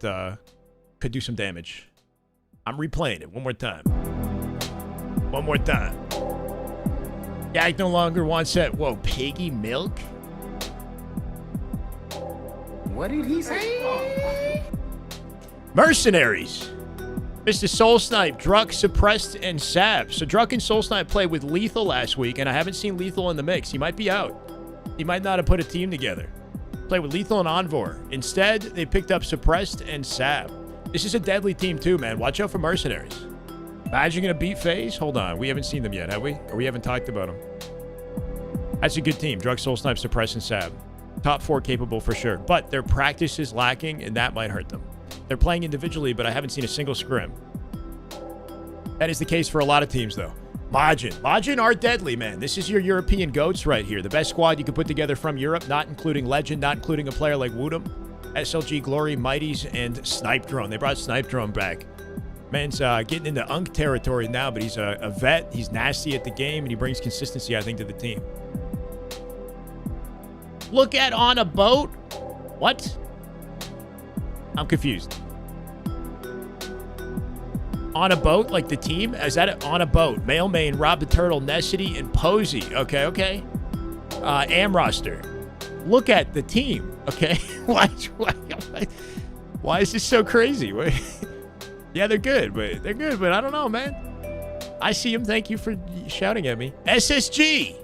could do some damage. I'm replaying it one more time. One more time. Yak no longer wants that. Whoa, Piggy Milk? What did he say? Mercenaries. Mr. Soul Snipe, Druck, Suppressed, and Sab. So Druck and Soul Snipe played with Lethal last week, and I haven't seen Lethal in the mix. He might be out. He might not have put a team together. Played with Lethal and Envor. Instead, they picked up Suppressed and Sab. This is a deadly team too, man. Watch out for Mercenaries. Imagine gonna beat FaZe? Hold on. We haven't seen them yet, have we? Or we haven't talked about them. That's a good team. Druck, Soul Snipe, Suppressed, and Sab. Top 4 capable for sure. But their practice is lacking, and that might hurt them. They're playing individually, but I haven't seen a single scrim. That is the case for a lot of teams, though. Majin are deadly, man. This is your European GOATs right here. The best squad you could put together from Europe, not including Legend, not including a player like Woodham, SLG, Glory, Mighties, and Snipe Drone. They brought Snipe Drone back. Man's getting into Unk territory now, but he's a vet. He's nasty at the game, and he brings consistency, I think, to the team. Look at on a boat? What? I'm confused. On a boat, like the team? Is that on a boat? Male Main, Rob the Turtle, Nessity, and Posey. Okay. Am roster. Look at the team. Okay. Why is this so crazy? Yeah, they're good, but I don't know, man. I see him. Thank you for shouting at me. SSG.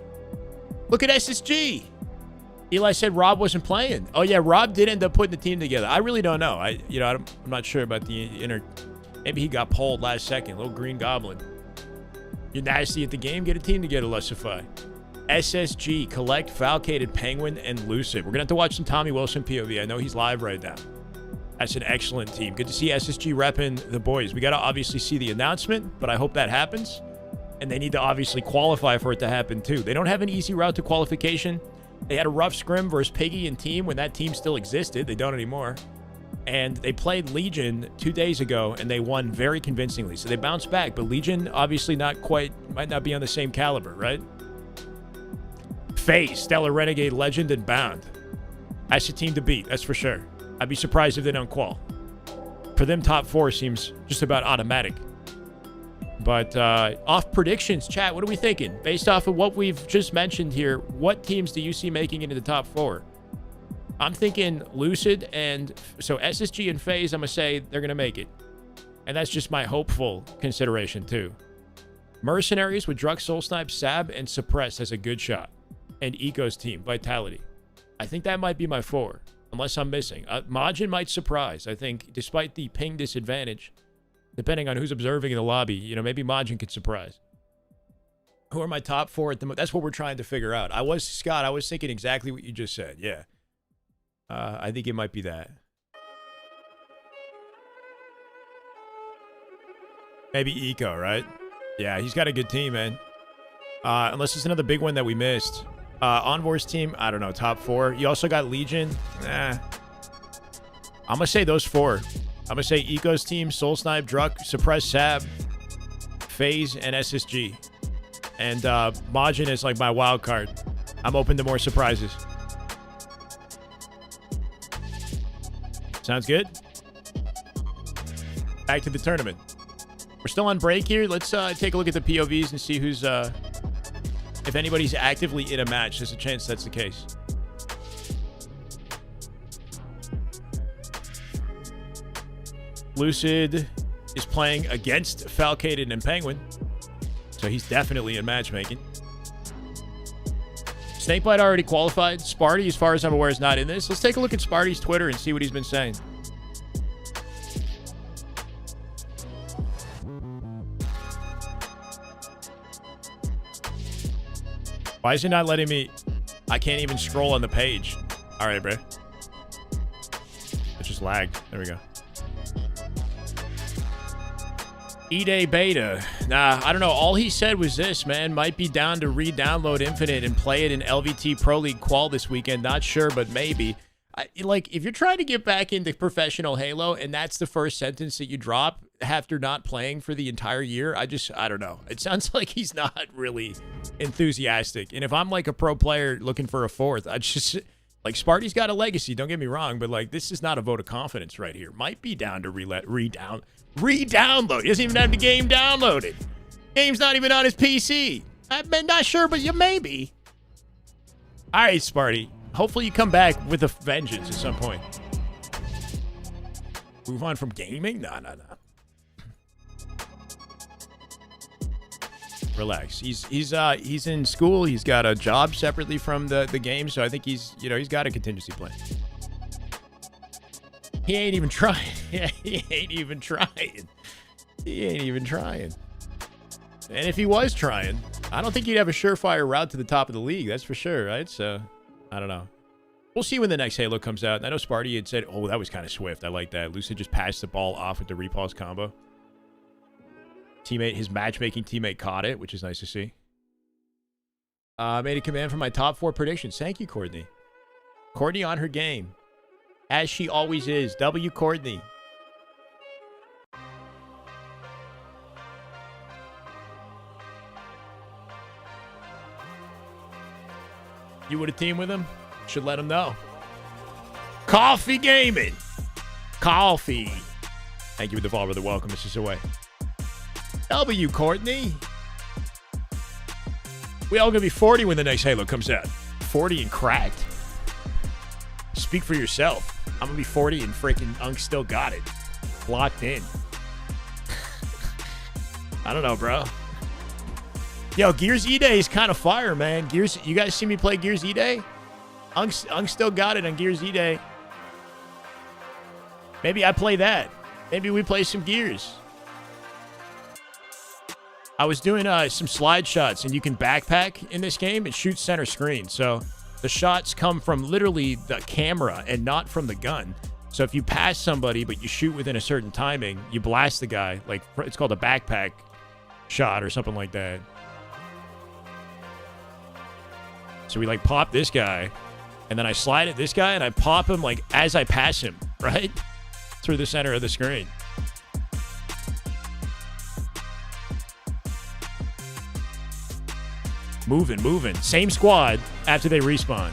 Look at SSG. Eli said Rob wasn't playing. Oh yeah, Rob did end up putting the team together. I really don't know. I'm not sure about the inner. Maybe he got pulled last second. Little green goblin. You're nasty at the game. Get a team together, Lusify. SSG, Collect, Falcated, Penguin, and Lucid. We're gonna have to watch some Tommy Wilson POV. I know he's live right now. That's an excellent team. Good to see SSG repping the boys. We got to obviously see the announcement, but I hope that happens. And they need to obviously qualify for it to happen too. They don't have an easy route to qualification. They had a rough scrim versus Piggy and team when that team still existed. They don't anymore. And they played Legion 2 days ago, and they won very convincingly. So they bounced back, but Legion obviously not quite, might not be on the same caliber, right? FaZe, Stellar, Renegade, Legend, and Bound. That's a team to beat, that's for sure. I'd be surprised if they don't qual. For them, top 4 seems just about automatic. But off predictions, chat, what are we thinking? Based off of what we've just mentioned here, what teams do you see making it into the top 4? I'm thinking Lucid, and so SSG and FaZe, I'm going to say they're going to make it. And that's just my hopeful consideration, too. Mercenaries with Druck, Soul Snipe, Sab, and Suppress has a good shot. And Eco's team, Vitality. I think that might be my 4, unless I'm missing. Majin might surprise. I think, despite the ping disadvantage, depending on who's observing in the lobby, maybe Majin could surprise. Who are my top 4 at the moment? That's what we're trying to figure out. Scott, I was thinking exactly what you just said. Yeah. I think it might be that. Maybe Eco, right? Yeah, he's got a good team, man. Unless it's another big one that we missed. Envor's team, I don't know, top 4. You also got Legion. I'm going to say those 4. I'm going to say Eco's team, Soul Snipe, Druck, Suppress, Sab, FaZe, and SSG. And Majin is like my wild card. I'm open to more surprises. Sounds good. Back to the tournament. We're still on break here. Let's take a look at the POVs and see who's, if anybody's actively in a match. There's a chance that's the case. Lucid is playing against Falcated and Penguin, so he's definitely in matchmaking. Snakebite already qualified. Sparty, as far as I'm aware, is not in this. Let's take a look at Sparty's Twitter and see what he's been saying. Why is it not letting me? I can't even scroll on the page. All right, bro. It just lagged. There we go. E-Day Beta. Nah, I don't know. All he said was this, man. Might be down to re-download Infinite and play it in LVT Pro League Qual this weekend. Not sure, but maybe. Like, if you're trying to get back into professional Halo and that's the first sentence that you drop after not playing for the entire year, I don't know. It sounds like he's not really enthusiastic. And if I'm like a pro player looking for a fourth, I just, like, Sparty's got a legacy, don't get me wrong, but like, this is not a vote of confidence right here. Might be down to re-download. He doesn't even have the game downloaded. Game's not even on his PC. I'm not sure, but you maybe. All right, Sparty. Hopefully you come back with a vengeance at some point. Move on from gaming? No. Relax. He's in school. He's got a job separately from the game, so I think he's got a contingency plan. He ain't even trying. He ain't even trying. And if he was trying, I don't think he'd have a surefire route to the top of the league. That's for sure, right? So, I don't know. We'll see when the next Halo comes out. I know Sparty had said, oh, that was kind of swift. I like that. Lucid just passed the ball off with the repulse combo. His matchmaking teammate caught it, which is nice to see. Made a command for my top 4 predictions. Thank you, Courtney. Courtney on her game. As she always is. W. Courtney. You would have teamed with him? Should let him know. Coffee Gaming. Coffee. Thank you for the follow, brother. Welcome, Mr. Shyway. W. Courtney. We all gonna be 40 when the next Halo comes out. 40 and cracked. Speak for yourself. I'm gonna be 40 and freaking Unk still got it. Locked in. I don't know, bro. Yo, Gears E-Day is kind of fire, man. Gears, you guys see me play Gears E-Day? Unk still got it on Gears E-Day. Maybe I play that. Maybe we play some Gears. I was doing some slide shots, and you can backpack in this game and shoot center screen. So the shots come from literally the camera and not from the gun. So if you pass somebody, but you shoot within a certain timing, you blast the guy. Like, it's called a backpack shot or something like that. So we like pop this guy, and then I slide at this guy, and I pop him like as I pass him, right? Through the center of the screen. Moving. Same squad after they respawn.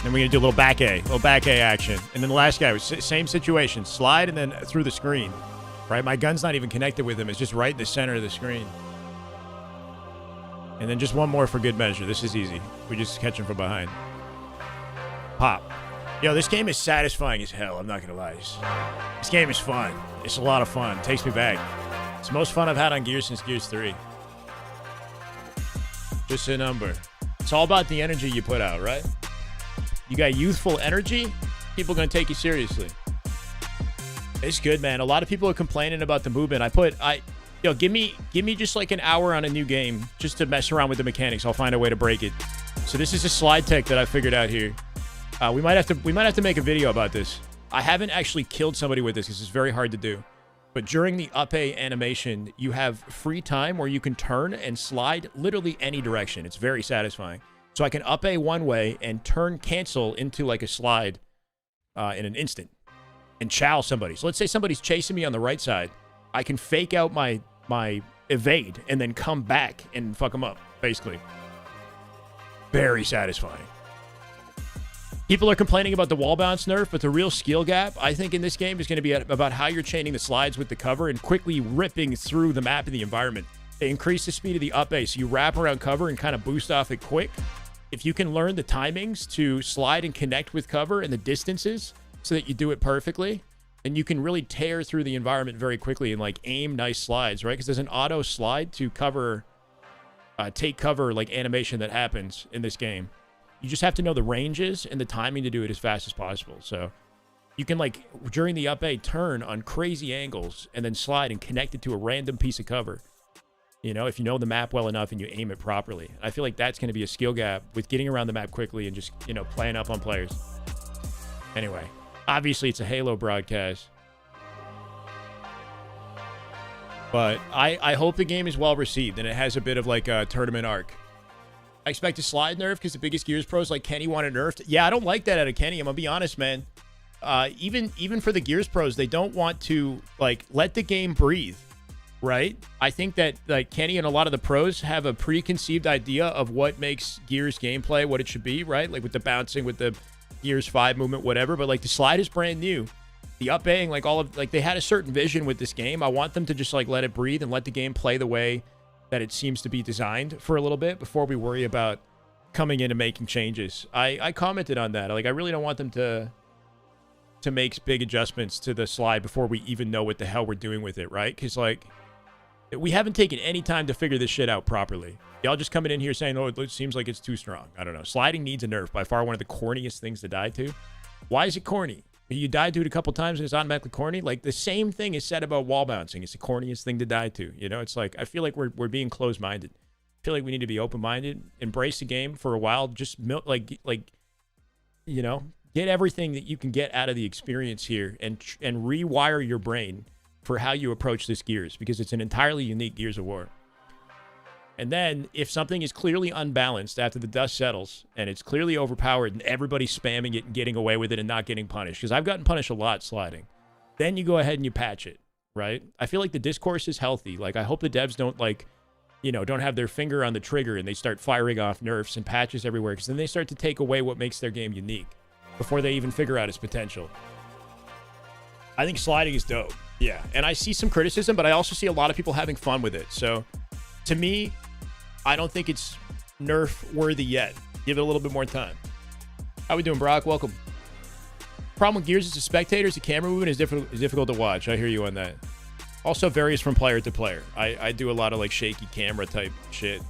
Then we're going to do a little back A action. And then the last guy was same situation. Slide and then through the screen. Right? My gun's not even connected with him. It's just right in the center of the screen. And then just one more for good measure. This is easy. We just catch him from behind. Pop. Yo, this game is satisfying as hell. I'm not going to lie. This game is fun. It's a lot of fun. It takes me back. It's the most fun I've had on Gears since Gears 3. Just a number. It's all about the energy you put out, right? You got youthful energy, people are going to take you seriously. It's good, man. A lot of people are complaining about the movement. Yo, give me just like an hour on a new game just to mess around with the mechanics. I'll find a way to break it. So this is a slide tech that I figured out here. We might have to make a video about this. I haven't actually killed somebody with this because it's very hard to do. But during the up A animation, you have free time where you can turn and slide literally any direction. It's very satisfying. So I can up A one way and turn cancel into like a slide in an instant and chow somebody. So let's say somebody's chasing me on the right side. I can fake out my evade and then come back and fuck them up, basically. Very satisfying. People are complaining about the wall bounce nerf, but the real skill gap, I think, in this game is going to be about how you're chaining the slides with the cover and quickly ripping through the map and the environment. They increase the speed of the up A, so you wrap around cover and kind of boost off it quick. If you can learn the timings to slide and connect with cover and the distances so that you do it perfectly, then you can really tear through the environment very quickly and like aim nice slides, right? Because there's an auto slide to cover, take cover like animation that happens in this game. You just have to know the ranges and the timing to do it as fast as possible. So You can, like, during the up A, turn on crazy angles and then slide and connect it to a random piece of cover. You know, if you know the map well enough and you aim it properly. I feel like that's going to be a skill gap with getting around the map quickly and just, you know, playing up on players. Anyway, obviously it's a Halo broadcast. But I hope the game is well received and it has a bit of like a tournament arc. I expect a slide nerf because the biggest Gears pros like Kenny want it nerfed. Yeah, I don't like that out of Kenny. I'm going to be honest, man. Even for the Gears pros, they don't want to like let the game breathe. Right? I think that like Kenny and a lot of the pros have a preconceived idea of what makes Gears gameplay, what it should be, right? Like with the bouncing, with the Gears 5 movement, whatever. But like the slide is brand new. The up-Aing, like all of, like they had a certain vision with this game. I want them to just like let it breathe and let the game play the way that it seems to be designed for a little bit before we worry about coming in and making changes. I commented on that. Like I really don't want them to make big adjustments to the slide before we even know what the hell we're doing with it, right? Because like we haven't taken any time to figure this shit out properly. Y'all just coming in here saying, oh, it seems like it's too strong. I don't know. Sliding needs a nerf. By far one of the corniest things to die to. Why is it corny? You die to it a couple times and it's automatically corny. Like the same thing is said about wall bouncing. It's the corniest thing to die to. You know, it's like, I feel like we're being closed-minded. I feel like we need to be open-minded, embrace the game for a while, just like, you know, get everything that you can get out of the experience here and rewire your brain for how you approach this Gears, because it's an entirely unique Gears of War. And then if something is clearly unbalanced after the dust settles and it's clearly overpowered and everybody's spamming it and getting away with it and not getting punished, because I've gotten punished a lot sliding, then you go ahead and you patch it, right? I feel like the discourse is healthy. Like I hope the devs don't like, you know, don't have their finger on the trigger and they start firing off nerfs and patches everywhere, because then they start to take away what makes their game unique before they even figure out its potential. I think sliding is dope. Yeah, and I see some criticism, but I also see a lot of people having fun with it. So, to me, I don't think it's nerf-worthy yet. Give it a little bit more time. How we doing, Brock? Welcome. Problem with Gears is the spectators. The camera movement is difficult to watch. I hear you on that. Also varies from player to player. I do a lot of, like, shaky camera type shit.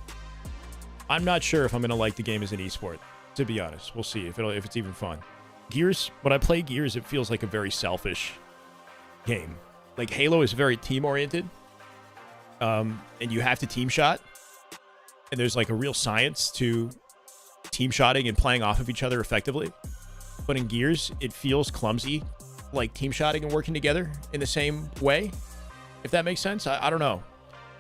I'm not sure if I'm going to like the game as an esport, to be honest. We'll see if it's even fun. Gears, when I play Gears, it feels like a very selfish game. Like Halo is very team-oriented, and you have to team shot, and there's like a real science to team shotting and playing off of each other effectively. But in Gears, it feels clumsy, like team shotting and working together in the same way, if that makes sense. I don't know.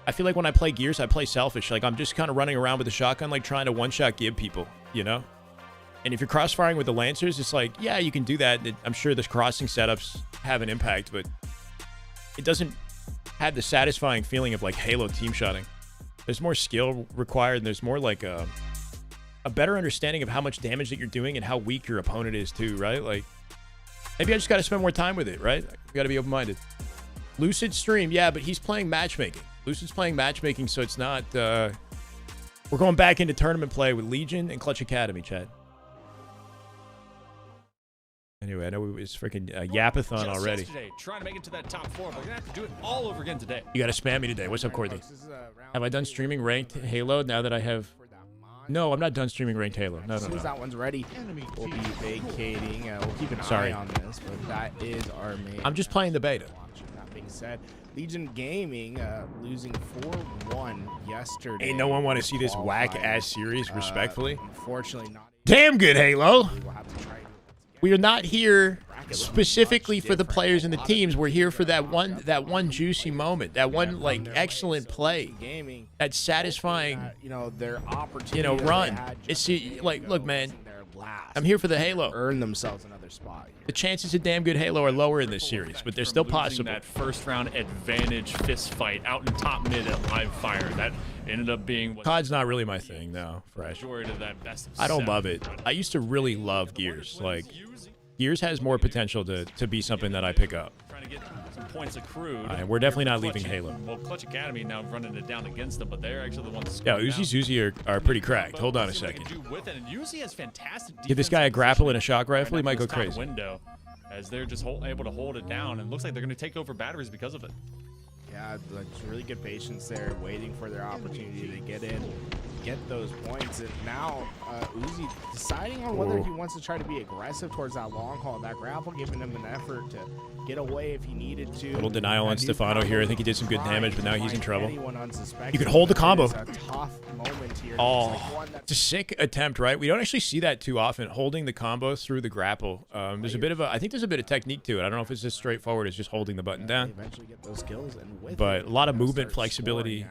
I feel like when I play Gears, I play selfish. Like I'm just kind of running around with a shotgun, like trying to one-shot give people, you know? And if you're cross-firing with the Lancers, it's like, yeah, you can do that. I'm sure the crossing setups have an impact, but it doesn't have the satisfying feeling of like Halo team shotting. There's more skill required, and there's more like a better understanding of how much damage that you're doing and how weak your opponent is too, right? Like, maybe I just got to spend more time with it, right? You got to be open-minded. Lucid stream, yeah, but he's playing matchmaking. Lucid's playing matchmaking, so it's not... we're going back into tournament play with Legion and Clutch Academy, Chad. Anyway, I know it was freaking Yapathon already. Yesterday, trying to make it to that top 4, but we're gonna have to do it all over again today. You gotta spam me today. What's up, Courtney? Have I done streaming ranked Halo now that I have... No, I'm not done streaming ranked Halo. No. As soon as that one's ready, we'll be vacating. We'll keep an eye on this, but that is our main... I'm just playing the beta. That being said, Legion Gaming losing 4-1 yesterday. Ain't no one want to see this whack-ass series, respectfully. Unfortunately, not... Damn good, Halo! We'll have to try. We are not here specifically for the players and the teams. We're here for that one juicy moment, that one like excellent play, that satisfying, their opportunity, run. It's like, look, man, I'm here for the Halo. Earn themselves another spot. The chances of damn good Halo are lower in this series, but they're still possible. That first round advantage fist fight out in top mid at live fire, that ended up being COD's not really my thing, no. Fresh. I don't love it. I used to really love Gears. Like, Gears has more potential to be something that I pick up. Trying to get some points accrued. We're definitely not leaving Halo. Well, Clutch Academy now running it down against them, but they're actually the ones. Yeah, Uzi are pretty cracked. Hold on a second. Uzi has fantastic. Give this guy a grapple and a shock rifle, he might go crazy. Window, as they're just able to hold it down, and looks like they're going to take over batteries because of it. Yeah, like really good patience there, waiting for their opportunity to get in. get those points. And now Uzi deciding on whether he wants to try to be aggressive towards that long haul. That grapple giving him an effort to get away if he needed to. Little denial on Stefano here. I think he did some good damage, but now he's in trouble. You could hold the combo. A tough moment here. Oh, it's a sick attempt, right? We don't actually see that too often, holding the combo through the grapple. There's a bit of I think there's a bit of technique to it. I don't know if it's as straightforward as just holding the button down. Eventually get those kills, and with but a lot of movement flexibility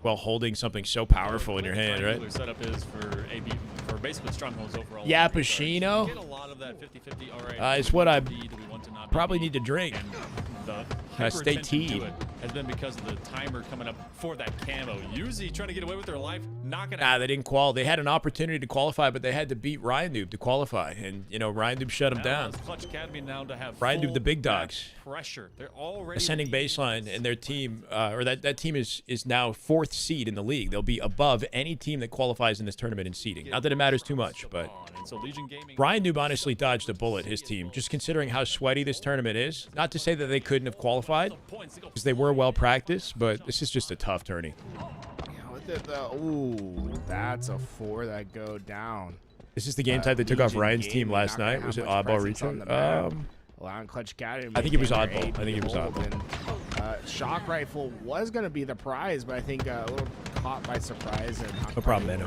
while holding something so powerful in your hand, right? Setup is for AB for basically strongholds overall. Yeah, Pacino. Get a lot of that 50-50. All right. It's what I do we want to not probably be? need to drink. The Stay hyper-attention teed. to it has been because of the timer coming up for that camo. Uzi trying to get away with their life, not gonna. Nah, they didn't qualify. They had an opportunity to qualify, but they had to beat Ryan Noob to qualify, and you know Ryan Noob shut him down. Clutch Academy now to have Ryan Noob, full the big dogs. Pressure. They're already Ascending leading. baseline, and their team, or that team is now 4th seed in the league. They'll be above any team that qualifies in this tournament in seeding. Not that it matters too much, but And so Legion Gaming. Ryan Noob honestly dodged a bullet. His team, just considering how sweaty this tournament is. Not to say that they couldn't have qualified, because they were well practiced, but this is just a tough tourney. Ooh, that's a 4 that go down. This is the game type they took off Legion Ryan's team Gaming last not gonna night. Was have it much oddball presence on reach? the map. Allowing Clutch Academy. I think it was to oddball. gain I think it was hold, oddball. and, shock rifle was going to be the prize, but I think a little caught by surprise. And No problem, man.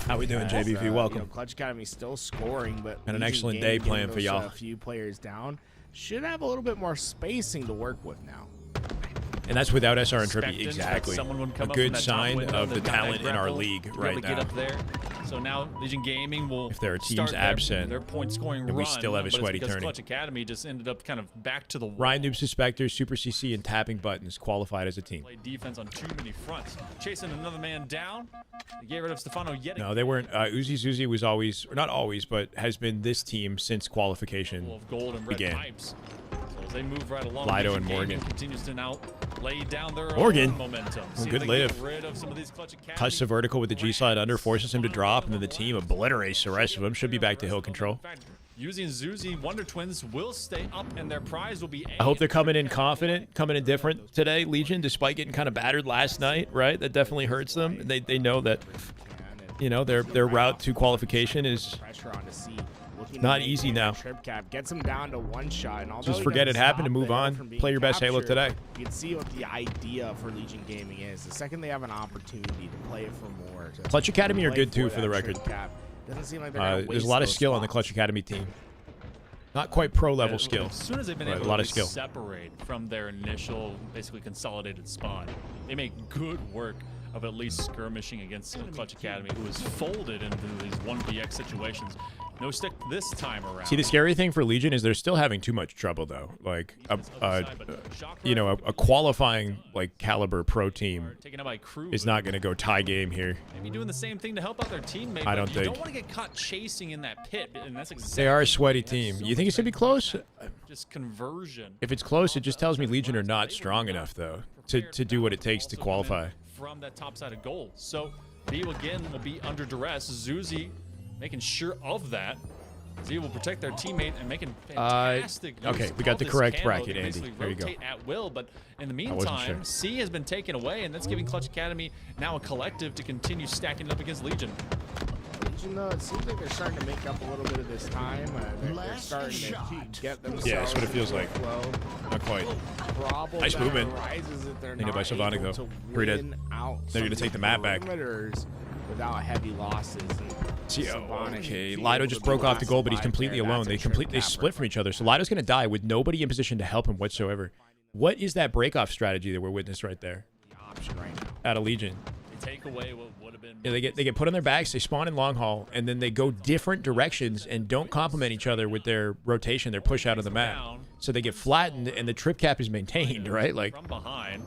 How we doing, JBV? Welcome. You know, Clutch Academy still scoring, but And an Legion excellent Gaming day playing getting for y'all. A few players down. Should have a little bit more spacing to work with now. And that's without SR and Trippy. Expectant Exactly. someone would come A up good from that top sign window, of the they've got that talent in our grapple, league be able right to get now. up there. So now Legion Gaming will If there are teams start absent, their point scoring and run, we still have a but it's sweaty because tourney. Clutch Academy just ended up kind of back to the wall. Ryan Noob Suspectors, Super CC, and tapping buttons qualified as a team. Played defense on too many fronts. Chasing another man down. They get rid of Stefano yet again. No, they weren't. Uzi was always, or not always, but has been this team since qualification Full of gold and red began. pipes. So as they move right along, Lido Legion and Gaming Morgan. continues to now lay down their Morgan. own momentum. Well, See if good they can live. get rid of some of these Clutch Academy Touch the vertical with the G slide under, forces him to drop, and then the team obliterates the rest of them. Should be back to hill control. In fact, Uzi and Zuzi, Wonder Twins, will stay up, and their prize will be I hope they're coming in confident, coming in different today, Legion, despite getting kind of battered last night, right? That definitely hurts them. They know that, you know, their route to qualification is Pressure on to C. not easy now. Trip cap gets him down to 1 shot, and although Just he forget doesn't it happened and stop move the on. hill from being Play your best Halo captured, today. You can see what the idea for Legion Gaming is. The second they have an opportunity to play it for more. To Clutch Academy are play good too, for the that record. trip cap, doesn't seem like they're gonna There's a waste lot of those skill on the spots. Clutch Academy team. Not quite pro level As skill. soon as they've been but able a lot to of skill. separate from their initial, basically consolidated spawn, they make good work of at least skirmishing against Clutch Academy, who is folded into these 1vx situations. No stick this time around. See, the scary thing for Legion is they're still having too much trouble, though. Like, you know, a qualifying, like, caliber pro team taken out by Crew is not going to go tie game here. maybe doing the same thing to help out their teammate. I but don't you think. don't want to get caught chasing in that pit, and that's exactly. They are a sweaty team. You think it's going to be close? Just conversion. If it's close, it just tells me Legion are not strong enough, though, to do what it takes to qualify. From that top side of goal. So B again will be under duress. Zuzi making sure of that. Z will protect their teammate and making fantastic use okay, we got of the this correct camo bracket, to Andy. basically There you go. rotate at will, but in the wasn't meantime, sure. C has been taken away, and that's giving Clutch Academy now a collective to continue stacking it up against Legion. Legion, though, it seems like they're starting to make up a little bit of this time. They're starting to get themselves. Yeah, that's what it feels into like. a flow. Not quite. Problem Nice that movement. arises if they're Think it by not Sylvanic, able though. to Pretty dead. win out They're gonna some take the map back. perimeters without heavy losses. Okay, Lido just broke off the goal, but he's completely alone. They split from each other, so Lido's going to die with nobody in position to help him whatsoever. What is that break-off strategy that we're witnessing right there? Option right now. Out of Legion. They take away what would have been. Yeah, they get put on their backs, they spawn in long haul, and then they go different directions and don't complement each other with their rotation, their push out of the map. So they get flattened, and the trip cap is maintained, right? Like, From behind.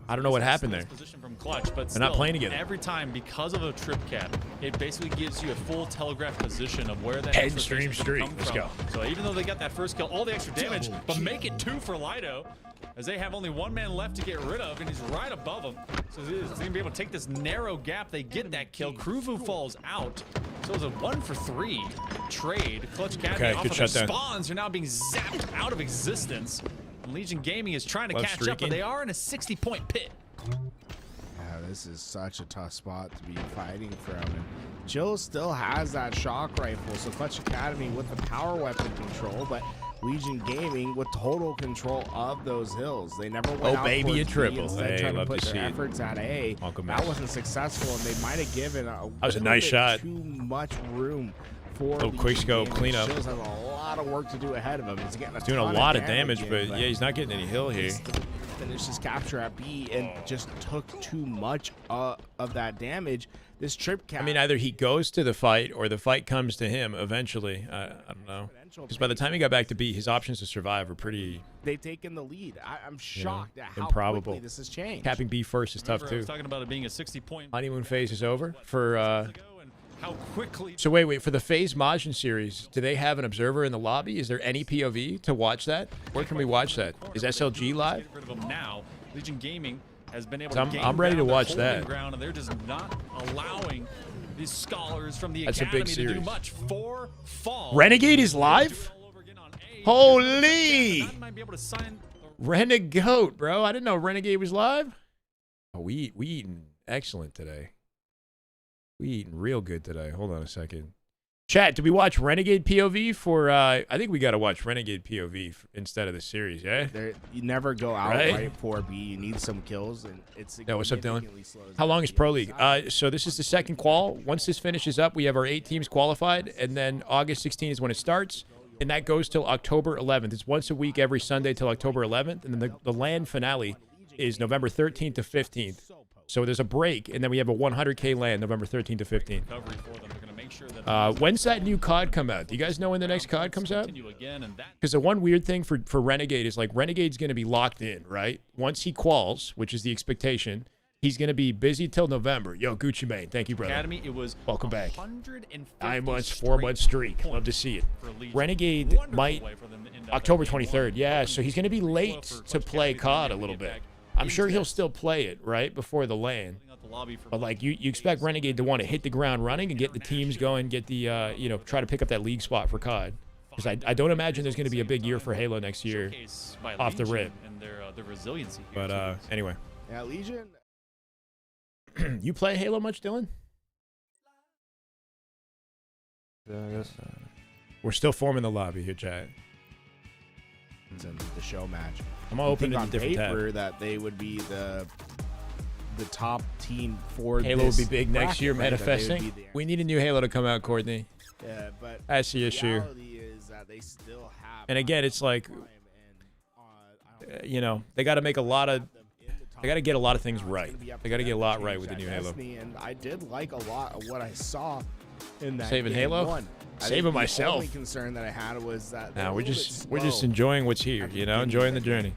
I don't know what happened there. Position from Clutch, but They're not still, playing together. Every time, because of a trip cap, it basically gives you a full telegraph position of where that Head extra stream space is streak. gonna come Let's from. go. So even though they got that first kill, all the extra damage, but make it 2 for Lido, as they have only 1 man left to get rid of, and he's right above him. So he's going to be able to take this narrow gap. They get that kill. Kruvu falls out. So it's a 1 for 3 trade. Clutch Academy Okay, off good of their shutdown. spawns are now being zapped out of existence. And Legion Gaming is trying to Love catch up, streaking. but they are in a 60-point pit. this is such a tough spot to be fighting from. And Jill still has that shock rifle, so Clutch Academy with the power weapon control, but Legion Gaming with total control of those hills. They never went out baby, towards a B, triple. instead Hey, trying to love put to see their it. efforts at A. Welcome That back. wasn't successful, and they might have given that was a nice shot. Too much room for Little quick Legion scope Gaming. cleanup. Shills has a lot of work to do ahead of him. He's getting Doing a ton lot of damage, in, but yeah, he's not getting any hill here. Finished his capture at B and just took too much of that damage. This trip cap. I mean, either he goes to the fight or the fight comes to him eventually. I don't know. Because by the time he got back to B, his options to survive are pretty They've taken the lead. I'm shocked at how improbable. quickly this has changed. Capping B first is tough I too. was talking about it being a 60-point Honeymoon phase is over for. how quickly. So wait, for the Phase Majin series, do they have an observer in the lobby? Is there any POV to watch that? Where can we watch that? Is SLG live? Get rid of them now. Legion Gaming has been able So to gain I'm ready to ground. They're watch holding that. ground, and they're just not allowing these scholars from the That's a academy big to do series. much. 4 fall. Renegade is live? All over again on A. Holy! None might be able to sign the Renegade, bro. I didn't know Renegade was live. Oh, we eating excellent today. We eating real good today. Hold on a second. Chat, did we watch Renegade POV for, I think we got to watch Renegade POV instead of the series, yeah? You never go out Right? right for B. You need some kills, and it's Yeah, what's up, Dylan? significantly slows How down long is the Pro other League? side. So this is the second qual. Once this finishes up, we have our 8 teams qualified, and then August 16th is when it starts, and that goes till October 11th. It's once a week every Sunday till October 11th, and then the LAN finale is November 13th to 15th. So there's a break, and then we have a 100K LAN November 13th to 15th. recovery for them. They're going to make sure that When's that new COD come out? Do you guys know when the next COD comes out? continue again, and that Because the one weird thing for Renegade is, like, Renegade's going to be locked in, right? Once he quals, which is the expectation, he's going to be busy till November. Yo, Gucci Mane, thank you, brother. Academy, it was Welcome back. 150 9 months, 4 month streak. Love to see it. for Legion. Renegade Wonderful might way for them to end up October at game 23rd. one. Yeah, so he's going to be late For to Clutch play Academy COD a to little get bit. back I'm sure into he'll that. still play it right before the LAN. Out the lobby for But like you expect Renegade to want to hit the ground running and get the teams going, get the try to pick up that league spot for COD. Because I don't imagine there's going to be a big year for Halo next year. Showcase by off the Legion rip. and their resiliency here, But too. anyway, Yeah, Legion. you play Halo much, Dylan? Yeah, I guess. We're still forming the lobby here, chat. In the show match. I'm gonna open think it in on a different paper tab. that they would be the top team for Halo will this be big next bracket, year, right? That they would manifesting. be there. We need a new Halo to come out, Courtney. Yeah, but That's the issue. reality is that they still have. And again, it's like, time, and, I they got to make a lot of, don't have them in the top they got to get a lot of things now. It's right. gonna be up They to got to them get a lot right change with the that new Halo. destiny, and I did like a lot of what I saw in that. Saving game Halo? one. I Saving think myself. The only concern that I had was that Now we're we're just just enjoying what's here, at the you know, beginning enjoying the of the game. journey.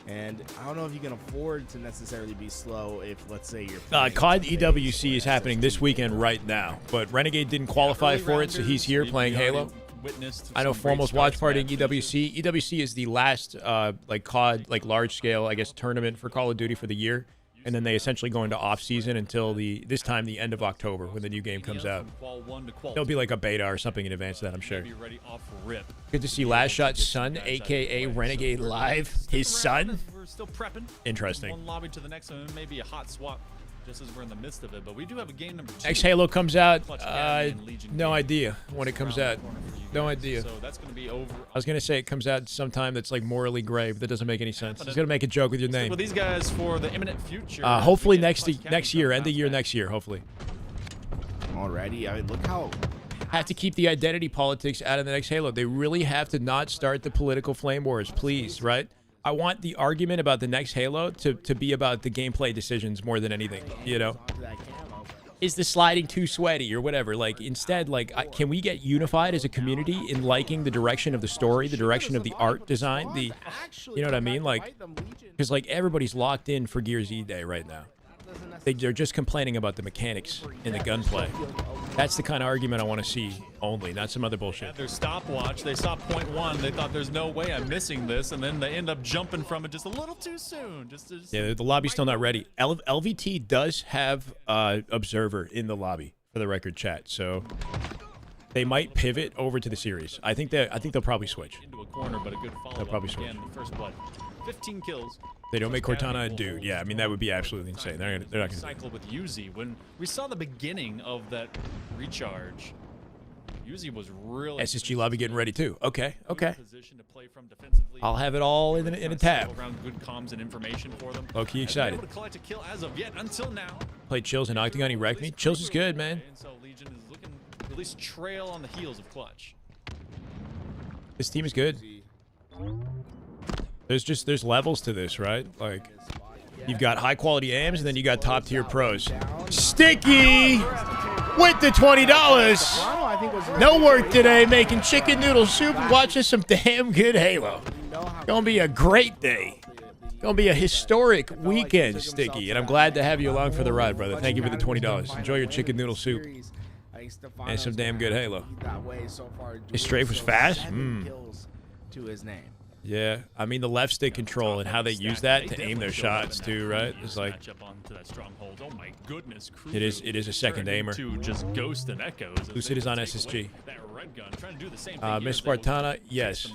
And I don't know if you can afford to necessarily be slow if, let's say, you're. COD playing EWC something is happening this weekend right now, but Renegade didn't qualify Early for it, so he's rounders, here we playing already Halo. witnessed I know some great Formal's watch starts, party in bad EWC. EWC is the last COD large scale, I guess, tournament for Call of Duty for the year, and then they essentially go into off season until the end of October when the new game comes out. From qual 1 to qual There'll be 2. like a beta or something in advance of that, I'm sure. Be ready off rip. Good to see Last Shot's son, aka Renegade Live. His son. We're still prepping. Interesting. One lobby to the next one, maybe a hot swap, just as we're in the midst of it. But we do have a game number 2. Next Halo comes out. Clutch Academy and Legion No Gaming. idea when it It's comes around out. the corner for you No guys. idea. So that's going to be over. I was gonna say it comes out sometime that's like morally gray, but that doesn't make any sense. I was gonna make a joke with your name. With these guys for the imminent future. Hopefully we get next Clutch Academy next year, coming end of out year back. next year, hopefully. Already, I mean, look how. Have to keep the identity politics out of the next Halo. They really have to not start the political flame wars, please, right? I want the argument about the next Halo to be about the gameplay decisions more than anything, you know? onto that camo. Is the sliding too sweaty or whatever? Like, instead, can we get unified as a community in liking the direction of the story, the direction of the art design, you know what I mean? Like, because like everybody's locked in for Gears E Day right now. They're just complaining about the mechanics and the gunplay. That's the kind of argument I want to see only, not some other bullshit. Their stopwatch, they saw point 1. They thought there's no way I'm missing this, and then they end up jumping from it just a little too soon. Just Yeah, the lobby's still not ready. LVT does have observer in the lobby for the record, chat. So they might pivot over to the series. I think they'll probably switch. into a corner, but a good follow-up. probably switch. Again, the first blood. 15 kills. They don't make Cortana a dude. Yeah, I mean, that would be absolutely insane. They're not going to cycle with Yuzi. When we saw the beginning of that recharge, Yuzi was really SSG lobby getting ready too. Okay, okay. Position to play from defensively. I'll have it all in a tab. Around good comms and information for them. Low key excited. Able to collect a kill as of yet until now. Played Chills and Octagon. He wrecked me. Chills is good, man. And so Legion is looking to at least trail on the heels of Clutch. This team is good. There's levels to this, right? Like, you've got high quality AIMs and then you got top tier pros. Sticky with the $20. No work today, making chicken noodle soup and watching some damn good Halo. Gonna be a great day. Gonna be a historic weekend, Sticky, and I'm glad to have you along for the ride, brother. Thank you for the $20. Enjoy your chicken noodle soup and some damn good Halo. His strafe was fast. To his name. Yeah, I mean the left stick control and how they use that to aim their shots too, right? It's like Oh my goodness, it is a second aimer. To just ghost and echoes. Lucid is on SSG. That red gun trying to do the same thing. Miss Spartana, yes.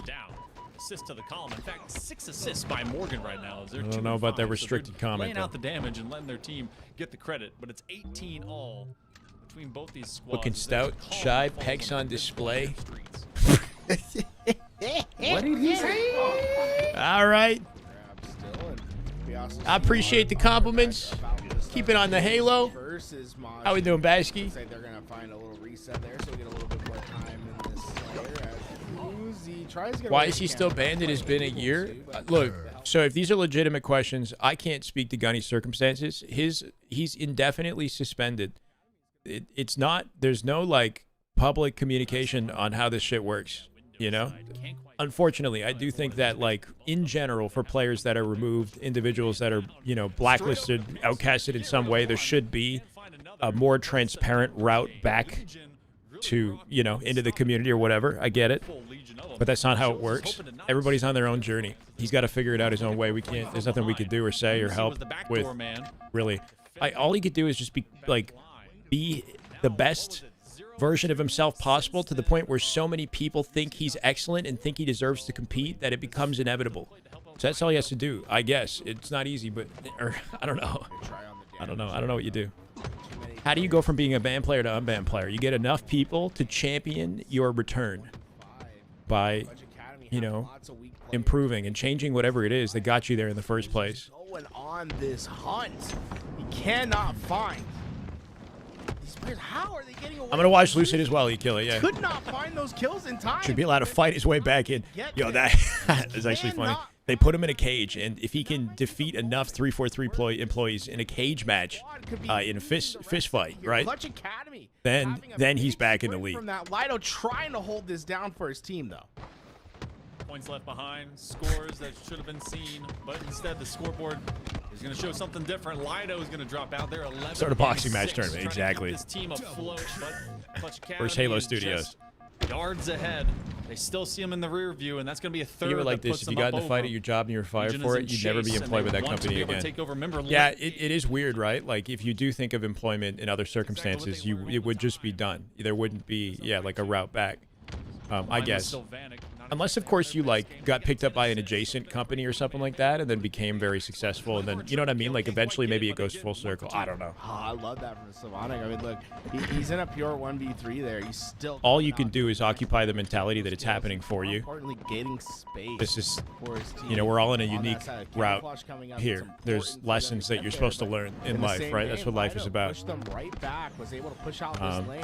Assist to the column. In fact, 6 assists by Morgan right now. I don't know about that restricted comment. Laying though. out the damage and letting their team get the credit, but it's 18 all between both these squads. Looking stout, shy, pecs on display. What did he say? All right. I appreciate the compliments. Keep it on the Halo. How we doing, Basky? They're gonna find a little reset there, so we get a little bit more time in this player. Why is he still banned? It has been a year. Look, so if these are legitimate questions, I can't speak to Gunny's circumstances. He's indefinitely suspended. It's not. There's no like public communication on how this shit works. You know, unfortunately, I do think that, like, in general, for players that are removed, individuals that are, you know, blacklisted, outcasted in some way, there should be a more transparent route back to, you know, into the community or whatever. I get it, but that's not how it works. Everybody's on their own journey. He's got to figure it out his own way. We can't. There's nothing we could do or say or help with. Really, all he could do is just be the best version of himself possible, to the point where so many people think he's excellent and think he deserves to compete that it becomes inevitable. So that's all he has to do, I guess. It's not easy, but I don't know. I don't know what you do. How do you go from being a banned player to unbanned player? You get enough people to champion your return by, you know, improving and changing whatever it is that got you there in the first place. Going on this hunt, he cannot find. How are they getting away? I'm gonna watch Lucid as well. He kill it, yeah. Could not find those kills in time. Should be allowed to fight his way back in. Yo, that is actually funny. They put him in a cage, and if he can defeat enough 343 employees in a cage match, in a fist fight, right? Then he's back in the league. From that, Lido trying to hold this down for his team, though. Points left behind, scores that should have been seen, but instead the scoreboard is going to show something different. Lido is going to drop out there. 11 Start a boxing match tournament, exactly. This team afloat, but Where's Halo Studios? Yards ahead. They still see him in the rear view, and that's going to be a third. Think of it like this: if you got in a fight at your job and you were fired for it, you'd never be employed with that company again. Yeah, it is weird, right? Like, if you do think of employment in other circumstances, it would just be done. There wouldn't be, like a route back. I guess. Unless, of course, you, like, got picked up by an adjacent company or something like that and then became very successful. And then, you know what I mean? Like, eventually, maybe it goes full circle. I don't know. Oh, I love that from Slavonic. I mean, look, he's in a pure 1v3 there. He's still... All you can do is occupy the mentality that it's happening for you. Getting space. This is, you know, we're all in a unique route here. There's lessons that you're supposed to learn in life, right? That's what life is about.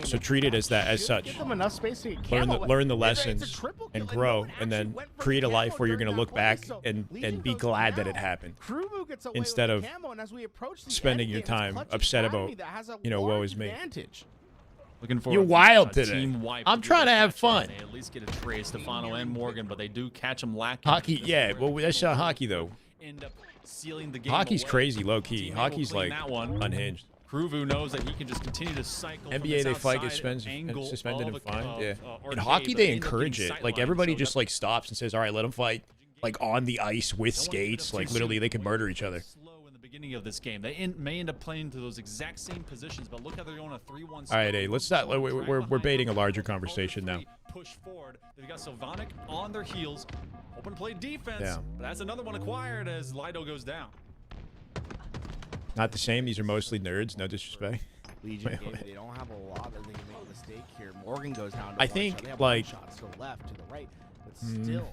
So treat it as that, as such. Learn the lessons and grow, and then create a life where you're going to look back and be glad that it happened, instead of spending your time upset about, you know, woe is me. Looking forward. You're wild today. I'm trying to have fun. They at least get a tray, Stefano and Morgan, but they do catch them lacking. Hockey, yeah. Well, that's not hockey though. End up sealing the game Hockey's away. crazy, low key. Hockey's like unhinged. Kruvu knows that he can just continue to cycle. NBA, they fight, get suspended and fined. Yeah. In hockey, they encourage it. Like, everybody just like stops and says, "All right, let them fight." Like, on the ice with skates. Like, literally, they could murder each other. In the beginning of this game, they may end up playing to those exact same positions, but look how they're going a 3-1. All right, hey, let's not. We're baiting a larger conversation now. Push forward. They've got Sylvanic on their heels. Open play defense. Yeah. But that's another one acquired as Lido goes down. Not the same. These are mostly nerds. No disrespect. Legion Wait, game, wait. they don't have a lot that they can make a mistake here. Morgan goes down to I one think, shot. They have like- one shot to the left, to the right, but still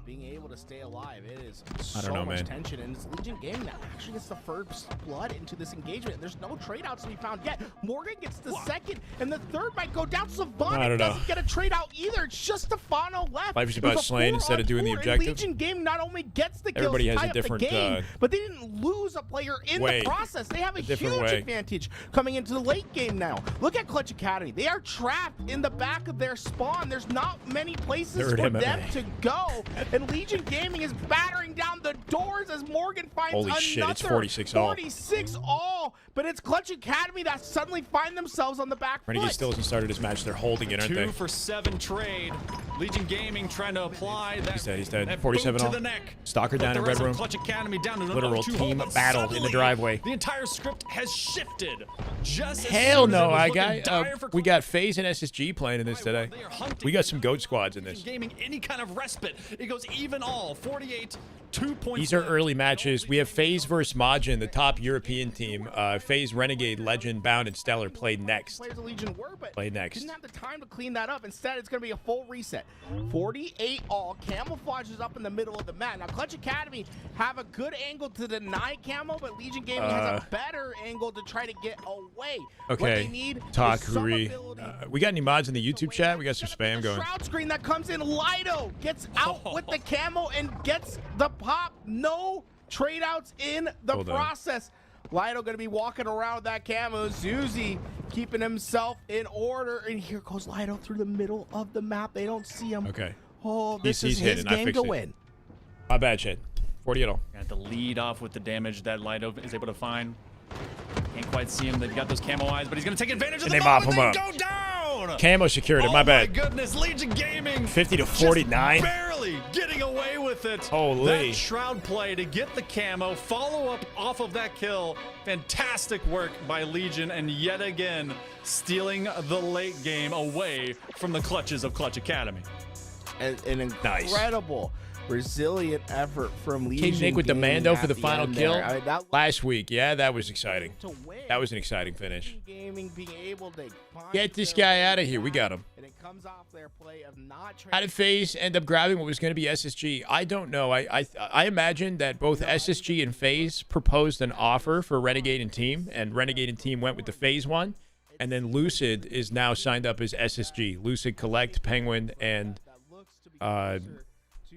being able to stay alive. It is I so don't know, much man. tension, and it's Legion game that actually gets the first blood into this engagement. There's no trade outs to be found yet. Morgan gets the second, and the third might go down. I Savannah don't know. doesn't get a trade out either. It's just Stefano left. Life is It was about a slaying instead of doing the 4-on-4, and objective. Legion game not only gets the kills Everybody to has tie a up the different, game, but they didn't lose a player in way. the process. They have a different huge way. advantage coming into the late game now. Look at Clutch Academy. They are trapped in the back of their spawn. There's not many places Third for MMA. them to go. And Legion Gaming is battering down the doors as Morgan finds Holy another shit, it's 46 all. 46 all. But it's Clutch Academy that suddenly find themselves on the back Renegade foot. still hasn't started his match. They're holding it, aren't 2 they? for 7 trade. Legion Gaming trying to apply that. He's dead, he's dead. that 47 boot all. to the neck. Stalker Put down the in rest red of room. Clutch Academy down to an Literal 0-2 team hold, but battle in the suddenly driveway. The entire script has shifted. Just as Hell soon as it no, was I looking got dire for we got FaZe and SSG playing in this today. They are hunting We got some goat squads in this. Legion Gaming any kind of respite. It goes even all 48, 2 points. These are left. early matches. We have FaZe versus Majin, the top European team. FaZe, Renegade, Legend, Bound, and Stellar played next. Players of Legion were, but Play next. didn't have the time to clean that up. Instead, it's going to be a full reset. 48 all. Camouflage is up in the middle of the map. Now, Clutch Academy have a good angle to deny camo, but Legion Gaming has a better angle to try to get away. What they Okay, need is talk, some Rui. ability. We got any mods in the YouTube chat? We got some spam going. Shroud screen that comes in. Lido gets out with the camo and gets the pop. No trade outs in the Hold on. process. Lido going to be walking around with that camo. Zuzi keeping himself in order. And here goes Lido through the middle of the map. They don't see him. Okay. Oh, this He's is his hidden. I game fixed to it. win. My bad, shit. 48 all. Got to lead off with the damage that Lido is able to find. Can't quite see him. They've got those camo eyes, but he's going to take advantage of And the they mop moment. him They up. go down. Camo secured it. Oh My bad. goodness, Legion Gaming 50 to just 49. barely getting away with it. Holy. That shroud play to get the camo, follow up off of that kill. Fantastic work by Legion, and yet again stealing the late game away from the clutches of Clutch Academy. An Nice. incredible, resilient effort from Legion King Nick with the Gaming Mando at for the final end kill there. I mean, that last week. Yeah, that was exciting. to win. That was an exciting finish. Legion Gaming being able to find Get this their guy way out of here. We got him. and it comes off their play of not How did FaZe end up grabbing what was going to be SSG? I don't know. I imagine that both SSG and FaZe proposed an offer for Renegade and Team, and Renegade and Team went with the FaZe one, and then Lucid is now signed up as SSG. Lucid, Collect, Penguin, and that looks to be uh, closer to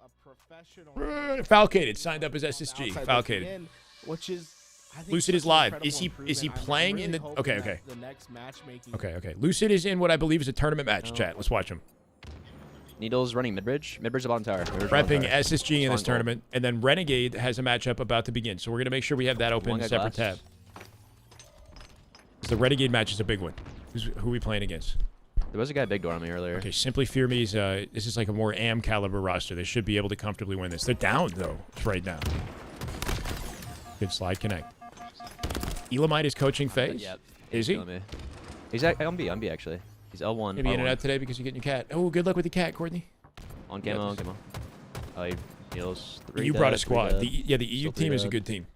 a professional Falcated signed up as SSG. outside Falcated. looking in, which is I think Lucid is such an live. incredible Is he improvement. playing I'm in really the? hoping Okay, that okay, the next matchmaking okay. Lucid is in what I believe is a tournament match. Chat. Let's watch him. Needles running mid-bridge. Mid-bridge bottom tower. Prepping SSG in this Strong goal. tournament, and then Renegade has a matchup about to begin. So we're gonna make sure we have that open One in a guy separate glass. tab. The Renegade match is a big one. Who are we playing against? There was a guy big door on me earlier. Okay, Simply Fear Me's. This is like a more AM caliber roster. They should be able to comfortably win this. They're down though right now. Good slide connect. Elamite is coaching FaZe. Yep. Is he? Killing me. He's on B actually. He's L1. Maybe in and R1. out today because you're getting your cat. Oh, good luck with the cat, Courtney. On camo, on camo. Oh, he Needles. You brought a squad. The EU team is a good team.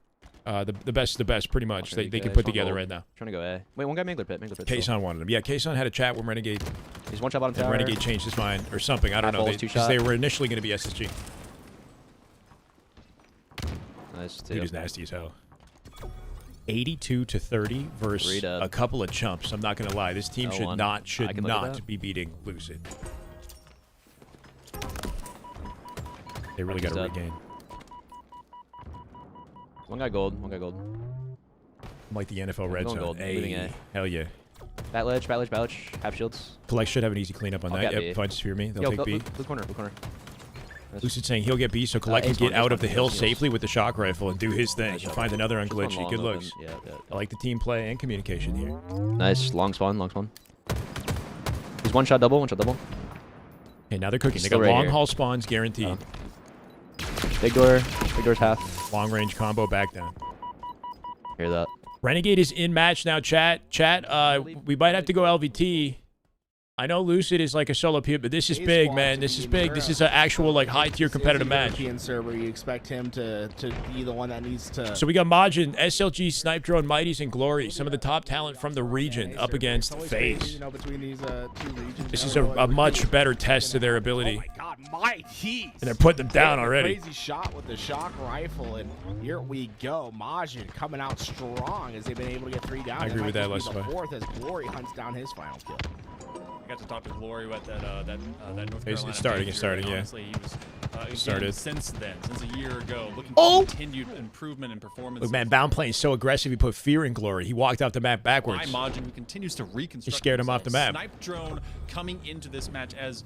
The best, pretty much. They can put together right now. Trying to go A. Wait, one guy Mangler pit. Still. Kason wanted him. Yeah, Kason had a chat with Renegade. He's one shot bottom And tower. Renegade changed his mind or something. I don't know. Apples, Because two they shot. were initially going to be SSG. Nice Dude too. is nasty as hell. 82 to 30 versus Read up. a couple of chumps. I'm not going to lie. This team should L1. not I can look at that. be beating Lucid. They really got to He's up. regain. One guy gold. One guy gold. I'm like the NFL red going zone. gold, moving Hey, A. hell yeah. Bat ledge. Half shields. Collect should have an easy cleanup on I'll that. get Yep, B. find Sphere me. They'll Yo, take B. blue corner. Blue corner. Nice. Lucid saying he'll get B, so Collect can Ace get one, out ace of the one, hill ace one. safely with the shock rifle and do his thing. Nice shot. Find another on Just one glitchy. long Good open. looks. Yeah. I like the team play and communication here. Nice. Long spawn. He's one shot double. Okay, now they're cooking. They Still got right long here. haul spawns guaranteed. Oh. Big door's half. Long range combo back down. Hear that. Renegade is in match now, chat. We might have to go LVT. I know Lucid is like a solo pew, but this is big, man. This is big. This is an actual like high-tier competitive match. European server, you expect him to be the one that needs to. So we got Majin, SLG, Snipe Drone, Mighties, and Glory. Some of the top talent from the region up against FaZe. You know, between these two regions. This is a much better test to their ability. Oh my God, Mighties! And they're putting them down already. Crazy shot with the shock rifle, and here we go. Majin coming out strong as they've been able to get 3 down. I agree with that, Let's Leslie. the 4th as Glory hunts down his final kill. I got to talk to Glory about that North Carolina. It's starting, yeah. Honestly, he was Started. since then, since a year ago, looking Oh! for continued improvement in performance. Look, man, Bound playing so aggressive, he put fear in Glory. He walked off the map backwards. Majin, who continues to reconstruct. He scared him off the map. Snipe Drone coming into this match as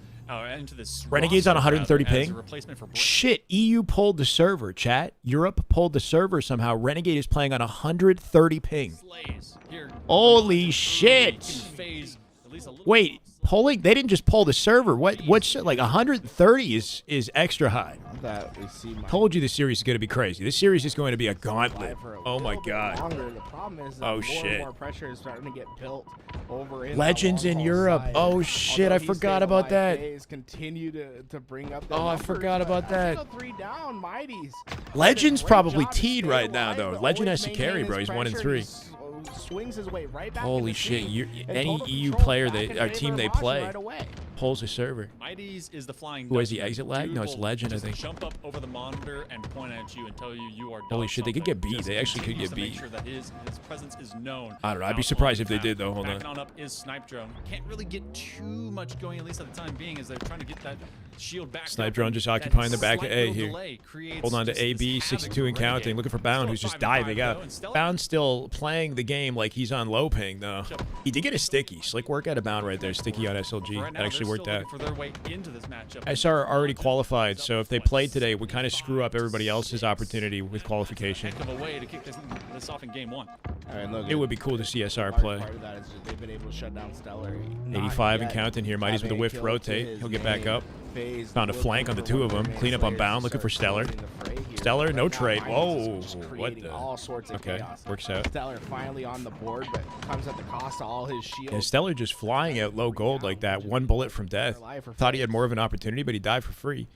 into this. Renegade's on 130 roster, as ping. a replacement for Shit, EU pulled the server, chat. Europe pulled the server somehow. Renegade is playing on 130 ping. Slays. Here, Holy shit. phase, at least a little Wait, polling? They didn't just pull the server. What's like 130 is extra high. That we see. Told you this series is going to be crazy. This series is going to be a gauntlet. For a Oh my little bit god. longer. The problem is that Oh, more shit. and more pressure is starting to get built over in Legends that in long-haul Europe. side. Oh shit, I Although he forgot stayed about alive, that. FaZe continue to bring up. Oh, I forgot about that. 3 down, Mighties. Legends Great probably job to teed stay right now alive, though. but Legend has always to carry, maintain bro. his He's 1 and pressure 3. Swings his way right back. Holy into shit, scene. you- And any total EU control player back that in our favor team of they Majin play right away. pulls the server. Mighties is the flying. Who has the Dutchman. exit lag? Dude No, it's will Legend, I just think. Jump up over the monitor and point at you and tell you are. Holy done shit, they could something. get beat. Just They actually could continues get to make beat. Sure that his presence is known. I don't know. I'd be out surprised on if they the did, though. map. Hold on. Backing on up is Snipe Drone. Can't really get too much going, at least at the time being, as they're trying to get that shield back. Snipe up, Drone and just that occupying the back of slight A little here. delay creates Hold on to just AB, this 62 and havoc counting. Renegade. Looking for Bound, Still who's just 5-5 diving though, out. and Stella- Bound still playing the game like he's on low ping, though. He did get a sticky. Slick work out of Bound right there. Sticky on SLG. Right now, That actually they're worked still out. looking for their way into this matchup. SR already qualified, so if they played today, it would kind of screw up everybody else's opportunity with qualification. Heck of a way to kick this off in game 1. All right, look, It would be cool to see SR large play. part of that is just they've been able to shut down Stellar. 85 and counting here. Mighty's with a whiff rotate. He'll get back up. Found a flank on the 2 of them. Clean up on Bound, looking for Stellar. Stellar, no trade. Whoa, what the? All sorts of Okay, chaos. works out. Stellar finally on the board, but comes at the cost of all his shields. Yeah, Stellar just flying out low gold like that. 1 bullet from death. Thought he had more of an opportunity, but he died for free.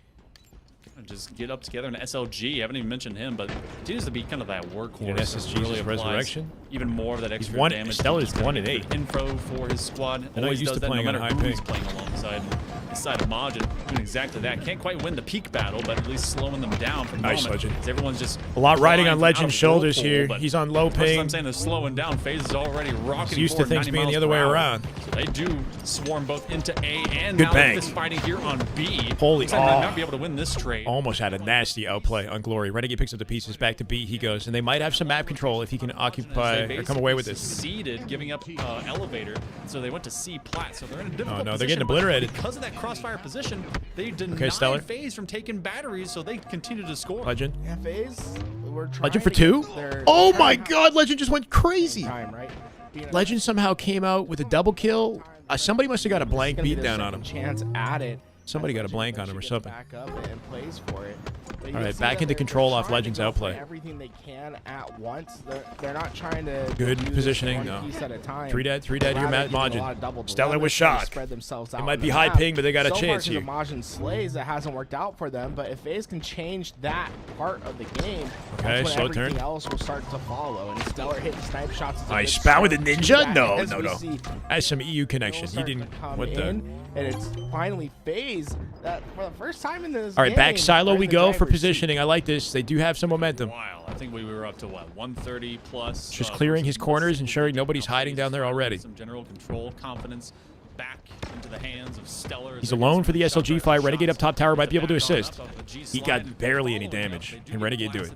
Just get up together in SLG. I haven't even mentioned him, but continues to be kind of that workhorse. Need an SSG really as applies Resurrection? Even more of that extra one- damage. Stellar's Just 1 and good 8. Info for his squad. I know Always he's used does to that playing no on matter high who he's ping. playing alongside. This side of Majin doing exactly that. Can't quite win the peak battle, but at least slowing them down for the Nice, moment. Legend. As everyone's just A lot riding flying on from Legend's out of shoulders whirlpool, here. but He's on low the person ping. I'm saying is slowing down. FaZe is already rocking. He's used to forward things 90 being the miles other per way hour. around. So they do swarm both into A and Good now bang. this fighting here on B. Holy- Looks like they might oh. not be able to win this trade. Almost had a nasty outplay on Glory. Renegade picks up the pieces. Back to B he goes. And they might have some map control if he can occupy They or come away with basically this. Succeeded giving up elevator, so they went to C plat. So they're in a difficult Oh, no, they're position, getting but obliterated. because of that crossfire position. They denied Okay, Stellar. FaZe from taking batteries, so they continue to score. Legend. Yeah, FaZe, we're trying Legend for to 2? get their- Oh my god, Legend just went crazy. Time, right? Being a- Legend somehow came out with a double kill. Somebody must have got a blank It's gonna be beat their down on him. second chance at it. Somebody got a Legend blank on him or eventually something. gets Back up and plays for it. But you All can right, see back that into they're control off trying to Legend's go for outplay. Everything they can at once. They're not trying to Good do this positioning, one no. piece at a time. 3 dead, 3 dead. You're Rather Matt using a lot of Majin. double Stellar was dilemmas, trying to shot. Spread themselves It out might on be the high map. ping, but they got a so chance far here. to the Majin slays, that hasn't worked out for them. But if FaZe can change that part of the game, Okay, that's when slow everything turn. else will start to follow. And Stellar hitting snipe shots. is a Nice. good Bound with a start to ninja? that No, as no, we no. see Has some EU connection. He starting didn't. to come What the? in, and it's finally FaZe that for the first time in this All right, back game, silo they're we in the go for driver's seat. positioning. I like this. They do have some momentum. Wow, I think we were up to what, 130 plus. Just clearing his corners, ensuring nobody's hiding down there already. Some general control, confidence back into the hands of Stellar. He's alone for the SLG fight. Renegade up top tower might be able to assist. He got barely any damage. Can Renegade do it?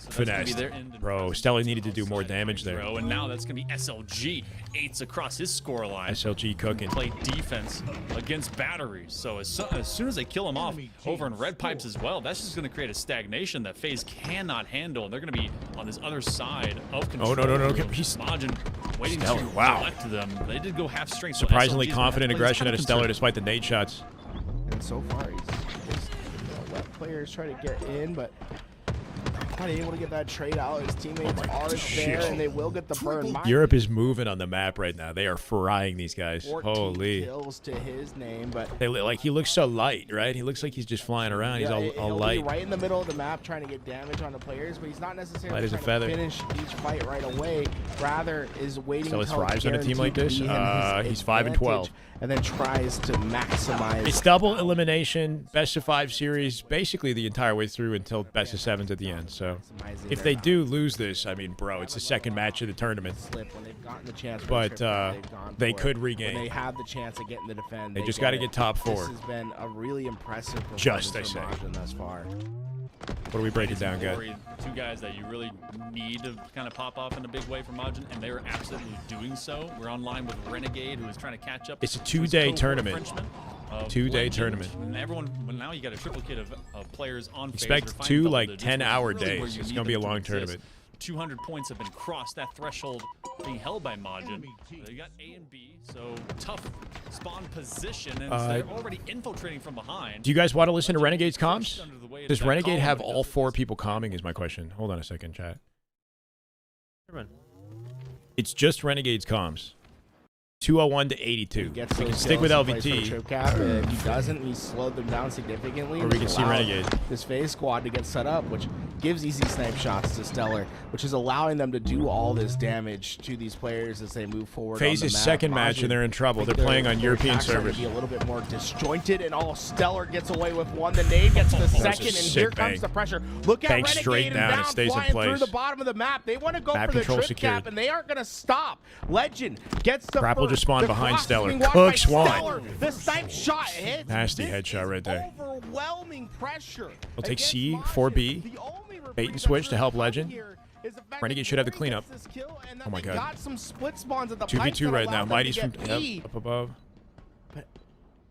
Finessed. Bro, Stellar needed to do more damage there. And now that's going to be SLG. 8s across his score line. SLG cooking. Play defense against batteries. So as soon as they kill him off over in red pipes as well, that's just going to create a stagnation that FaZe cannot handle. And they're going to be on this other side of control. Oh, no. room. He's- Majin waiting Stellar, to wow. collect them. They did go half strength. so Surprisingly SLG 's gonna have to confident play this aggression kind out of of Stellar conservative. despite the nade shots. And so far, he's just let players try to get in, but not able to get that trade out. His teammates are there, and they will get the burn. Europe is moving on the map right now. They are frying these guys. 14 Holy. kills to his name, but They look like he looks so light, right? He looks like he's just flying around. He's all he'll light. be right in the middle of the map trying to get damage on the players, but he's not necessarily Light as a trying feather. to finish each fight right away. Rather, is waiting So it until thrives on a team like this? guaranteed to be in his He's 5 and 12. advantage, and then tries to maximize. It's double elimination, best of 5 series, basically the entire way through until best of 7s at the end. So if they do lose this, I mean, bro, it's the second match of the tournament. Slip when they've gotten the chance for But the trip, they've gone they for could it. regain. When they have the chance of getting the defend, They just got to it. get top 4. This has been a really impressive performance Just, I from say. Majin thus far. What do we break it down, guys? Two guys that you really need to kind of pop off in a big way for Majin, and they were absolutely doing so. We're online with Renegade, who is trying to catch up. It's a to his 2-day cohort tournament. Frenchman, 2-day Legend. tournament. And everyone, well, now you got a triplicate of players on phase. Expect They're finding 2 double like digits, 10-hour which is really where days. you It's need gonna be a them to long exist. tournament. 200 points have been crossed. That threshold being held by Majin. They got A and B, so tough spawn position, and they're already infiltrating from behind. Do you guys want to listen to Renegade's comms? Under the weight of Does that Renegade column, have it all doesn't 4 people calming is my question. Hold on a second, chat. It's just Renegade's comms. 201 to 82. We can stick with LVT. If he doesn't, he slowed them down significantly. Or we can see allows Renegade. This phase squad to get set up, which gives easy snipe shots to Stellar, which is allowing them to do all this damage to these players as they move forward. FaZe's second match, and they're in trouble. They're playing on European servers. Be a little bit more disjointed, and all Stellar gets away with one. The nade gets the second, and here comes the pressure. Look at Bang Renegade straight and down, it Bound stays in flying place. through the bottom of the map. They want to go Map for the control trip secured. cap, and they aren't going to stop. Legend gets the Grapple first. just spawned The behind cross Stellar. being walked Cooks by one. Stellar. The snipe shot hits. Nasty This headshot is right there. Overwhelming pressure. We'll take against C, Majin. 4B. The only Bait and reprieve switch that's to help really Legend. come here is the fact Renegade that should have the Corey cleanup. gets this kill, and that Oh my they God. got some split spawns at the 2v2 right now. Mighty's from E. up above. But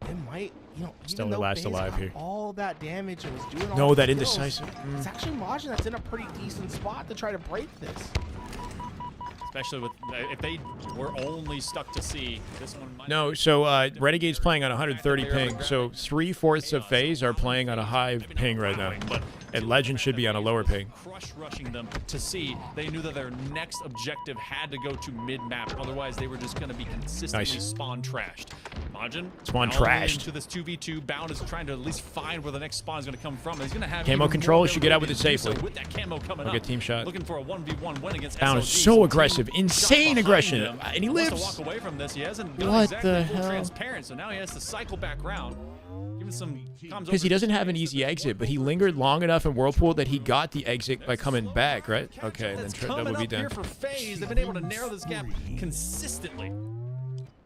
it might, even Stellar though last FaZe alive got here. all that damage and was doing all No, the that kills, indecisive. It's actually Majin that's in a pretty decent spot to try to break this. Especially with if they were only stuck to C, this one might. No, so Renegade's playing on 130 ping. So 3/4 of FaZe are playing on a high ping right now. And Legend should be on a lower ping. Crush rushing them to C. They knew that their next objective had to go to mid-map. Otherwise, they were just going to be consistently Nice. spawn trashed. Majin Spawn now moving trashed. into this 2v2. Bound is trying to at least find where the next spawn is going to come from. He's going to have Camo even control, more should get out with it ability to do so safely. with that camo coming Look up. at team shot. Looking for a 1v1 win against Bound is SLG. so Some aggressive, team insane shot aggression, behind him. and he Wants to lives. walk away from this. He hasn't been What exactly the full hell? transparent, so now he has to cycle back around. Giving some comms Because he over doesn't to have an space easy at the exit, but point. he lingered long enough in Whirlpool that he got the exit by coming back, right? Okay, and then That's double coming beat up down. here for FaZe. They've been able to narrow this gap consistently.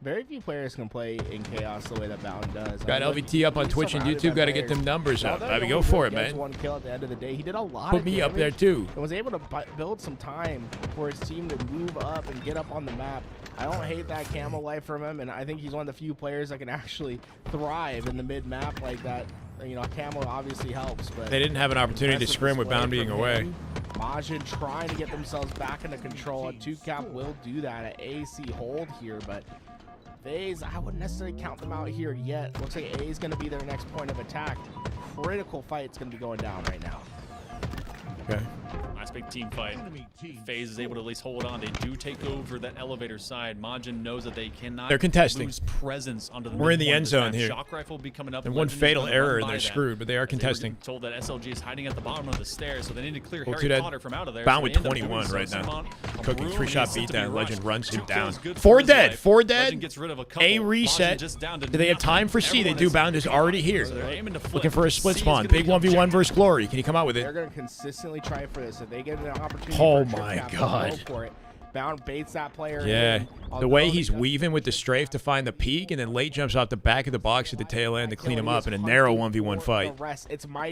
Very few players can play in chaos the way that Bound does. Got I mean, LVT up on he's Twitch and surrounded YouTube. by Got to get players. them numbers up. Although I he mean, go only for it, gets man. one kill at the end of the day. He did a lot Put of me up there damage too. and was able to build some time for his team to move up and get up on the map. I don't hate that camo life from him, and I think he's one of the few players that can actually thrive in the mid-map like that. You know, camo obviously helps, but They didn't have an opportunity to impressive scrim with display Bound being from away. him. Majin trying to get themselves back into control. A 2-cap will do that at AC hold here, but FaZe, I wouldn't necessarily count them out here yet. Looks like A is going to be their next point of attack. Critical fight's going to be going down right now. Okay. Last big team fight. FaZe is able to at least hold on. They do take over that elevator side. Majin knows that they cannot They're contesting. lose presence onto the We're in the midpoint end of this zone map. here. Shock rifle will be coming up. And one Legend is fatal gonna error run and by they're that. screwed, but they are As they were contesting. getting told that SLG is hiding at the bottom of the stairs, so they need to clear Well, Harry dude, that Potter from out of there. Bound so with they end up doing 21 so. right now. Simon, a Cooking broom, 3-shot and he's set to be beatdown. Legend rushed. runs him 2 down. kills, good 4 for his dead. life. 4 dead. Legend gets rid of a couple. A Majin reset. just down to Do they have nothing. time for C? They Everyone do. is Bound is already here. So they're aiming to flip. Looking for a split C is spawn. gonna Big be 1v1 objective. versus Glory. Can he come out with They're it? going to consistently try for this. If they get an opportunity Oh for a my trip cap, God. they'll go for it. Bound baits that player. Yeah. in. The way Although he's they- weaving with the strafe to find the peak, and then late jumps off the back of the box at the tail end to clean him up in a narrow 1v1 fight.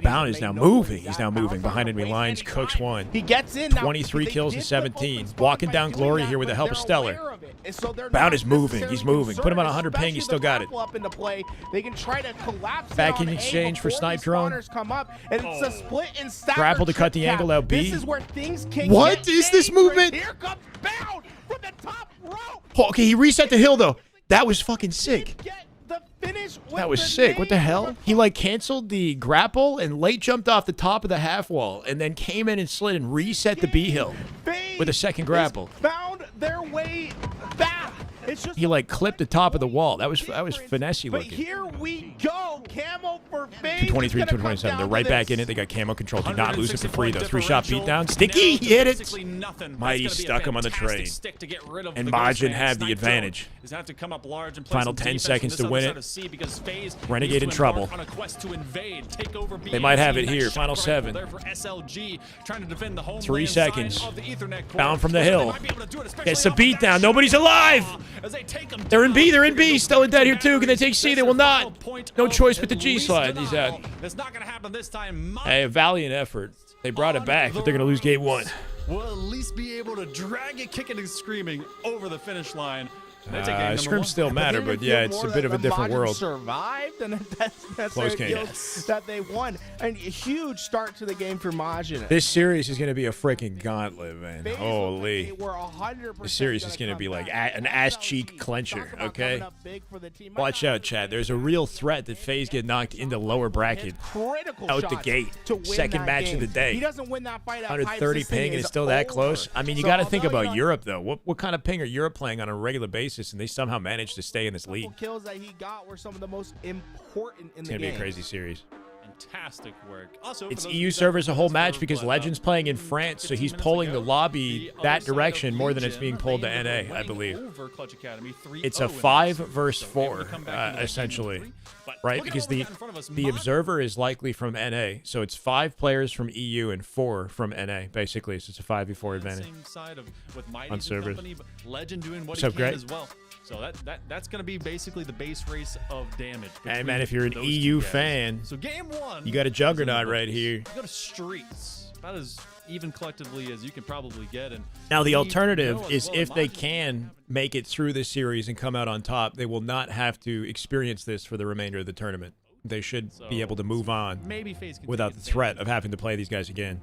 Bound is now moving. He's now moving behind enemy lines. Cooks one. He gets in. Now, 23 they kills did to flip open 17. spawn Walking by down doing Glory that, here with the but help of they're Stellar. aware of it. And so they're Bound not is moving. necessarily He's moving. Put him on concerned, 100 ping. He still especially got it. with the grapple up into play. They can try to collapse it Back on in A exchange for before snipe the drone. spawners come up, and it's a split and stagger Grapple to cut the trip angle cap. out B. This is where things can What get is this dangerous. movement? Here comes Bound from the top rope. Oh, okay, he reset the hill though. That was fucking sick. Get the finish with That was the sick. What the nade hell? over- He like canceled the grapple and late jumped off the top of the half wall and then came in and slid and reset the B hill FaZe with a second grapple. found their way back. It's just He like clipped the top of the wall. That was finessey But looking. here we go. Camo for FaZe. 223, It's gonna come 227. down They're to right back this. in it. They got camo control. Do not lose it for 160 free though. point 3-shot differential. beatdown. Sticky Now to hit it. basically nothing. That's Mighty gonna be a stuck him on the fantastic train. stick to get rid of And the Majin Ghost Man. had the Snipe advantage. Zone is gonna have to come up large and play Final some 10 defense seconds from to this win other it. side of C because FaZe Renegade needs to in embark trouble. on a quest to invade, take over They might have it BNC. here. Nice Final shot 7. there for SLG, trying to defend the home 3 lane seconds. side of the Ethernet core. Bound from the Looks like hill. they might be able to do it, especially Gets a off of that beatdown. shot. Nobody's alive. As they take him They're in B. down. They're in B. Still in dead here too. Can they take C? That's They will their not. final point No of choice but the at G least slide. He's denial. out. That's not going to happen this time. Hey, a valiant effort. They brought it back, but they're gonna lose game 1. We'll at least be able to drag it, kicking and screaming over the finish line. They take game number Scrims 1. still matter, Even but yeah, feel it's more a bit that of a the different Majin world. survived, and that's Close their game. deals that they won. And a huge start to the game for Majin. This series is gonna be a freaking gauntlet, man. FaZe looked like Holy. they were 100% This series is gonna gonna be come like back. an ass cheek clencher, Talk about okay? coming up big for the team. Watch out, Chad. There's a real threat that FaZe get knocked into lower bracket Critical out the shots gate. to win Second that match game. of the day. He doesn't win that fight at 130 pipes, this thing ping and it's is still that over. close. I mean, you So got to think although, about you know, Europe though. What kind of ping are Europe playing on a regular basis, and they somehow managed to stay in this league? couple kills that he got were some of the most important in It's the gonna game. be a crazy series. Fantastic work. Also, It's for those EU of you servers that a whole missed match the because blood, Legend's playing in France, so 15 he's minutes pulling ago, the lobby the that other side direction of more than it's Legion, being pulled to they ended NA, up I believe. winning over Clutch Academy 3-0 It's a in that 5 series. versus So maybe 4, we come back into that game essentially, number 3. But right? look at Because what we got in front of us. the observer is likely from NA, so it's 5 players from EU and 4 from NA, basically. So it's a 5v4 advantage. Same side of with Mighty on servers. company, but Legend doing what What's he up, can Greg? as well. So that's going to be basically the base race of damage. Hey between man, if you're an those EU two guys. fan, So game 1, you got a is juggernaut in the right books. here. You go to streets, about as even collectively as you can probably get. And Now, the we alternative know as is well if that they Majin can make it through this series and come out on top, they will not have to experience this for the remainder of the tournament. They should be able to move on maybe FaZe can without take the threat advantage of having to play these guys again.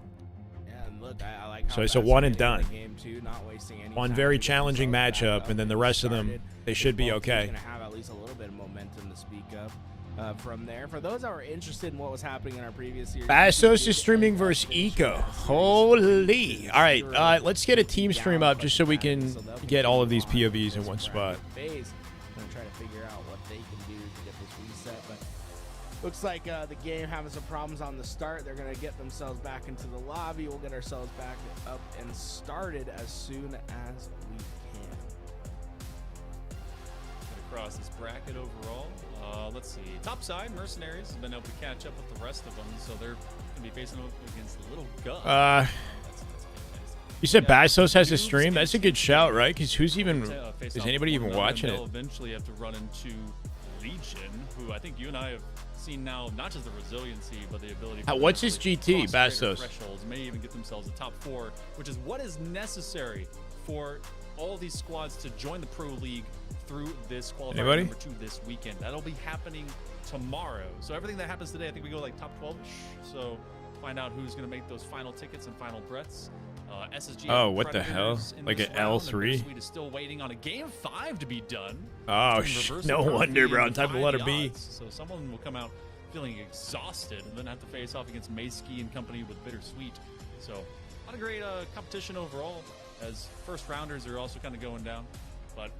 Yeah, and look, I like how So it's a fast one they're and getting in done. the game too, not wasting any One time very to get challenging themselves back matchup, up and then the rest of them, started. they should be Both teams okay. gonna have at least a little bit of momentum to speak of. From there, for those that were interested in what was happening in our previous series, Bastos is streaming versus Eco. Holy. All right, let's get a team stream up just so we can get all of these POVs in one spot. FaZe gonna try to figure out what they can do to get this reset, but looks like the game having some problems on the start. They're gonna get themselves back into the lobby. We'll get ourselves back up and started as soon as we can. across this bracket overall. Let's see. Top side, Mercenaries has been able to catch up with the rest of them, so they're going to be facing up against the Little Gun. That's You said Bastos has a stream? That's a good shout, right? Because who's even... face Is off anybody with even one watching another, it? and they'll eventually have to run into Legion, who I think you and I have seen now, not just the resiliency, but the ability for What's them his to really GT, cross greater Bastos? thresholds, may even get themselves a top 4, which is what is necessary for all these squads to join the Pro League through this qualifier Anybody? number 2 this weekend. That'll be happening tomorrow. So everything that happens today, I think we go like top 12-ish. So find out who's going to make those final tickets and final breaths. SSG. Oh, what the hell? Predators in Like this an round, and Bittersweet Bittersweet is still waiting on a game 5 to be done. Oh, Between Reverse no and wonder, Murphy bro. and Time to defy let her the be. odds. So someone will come out feeling exhausted and then have to face off against Mayski and company with Bittersweet. So not a great competition overall, as first rounders are also kind of going down. But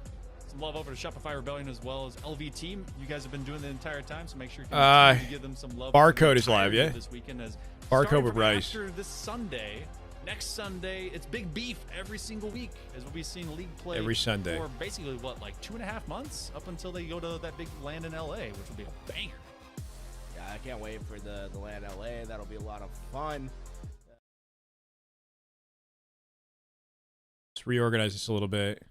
some love over to Shopify Rebellion as well as LV Team. You guys have been doing the entire time, so make sure you continue to give them some love. Barcode is live, yeah? This weekend as Barcode starting with from Rice. after this Sunday. Next Sunday, it's big beef every single week as we'll be seeing League play Every Sunday. for basically, what, like 2.5 months up until they go to that big land in LA, which will be a banger. Yeah, I can't wait for the land LA. That'll be a lot of fun. Let's reorganize this a little bit.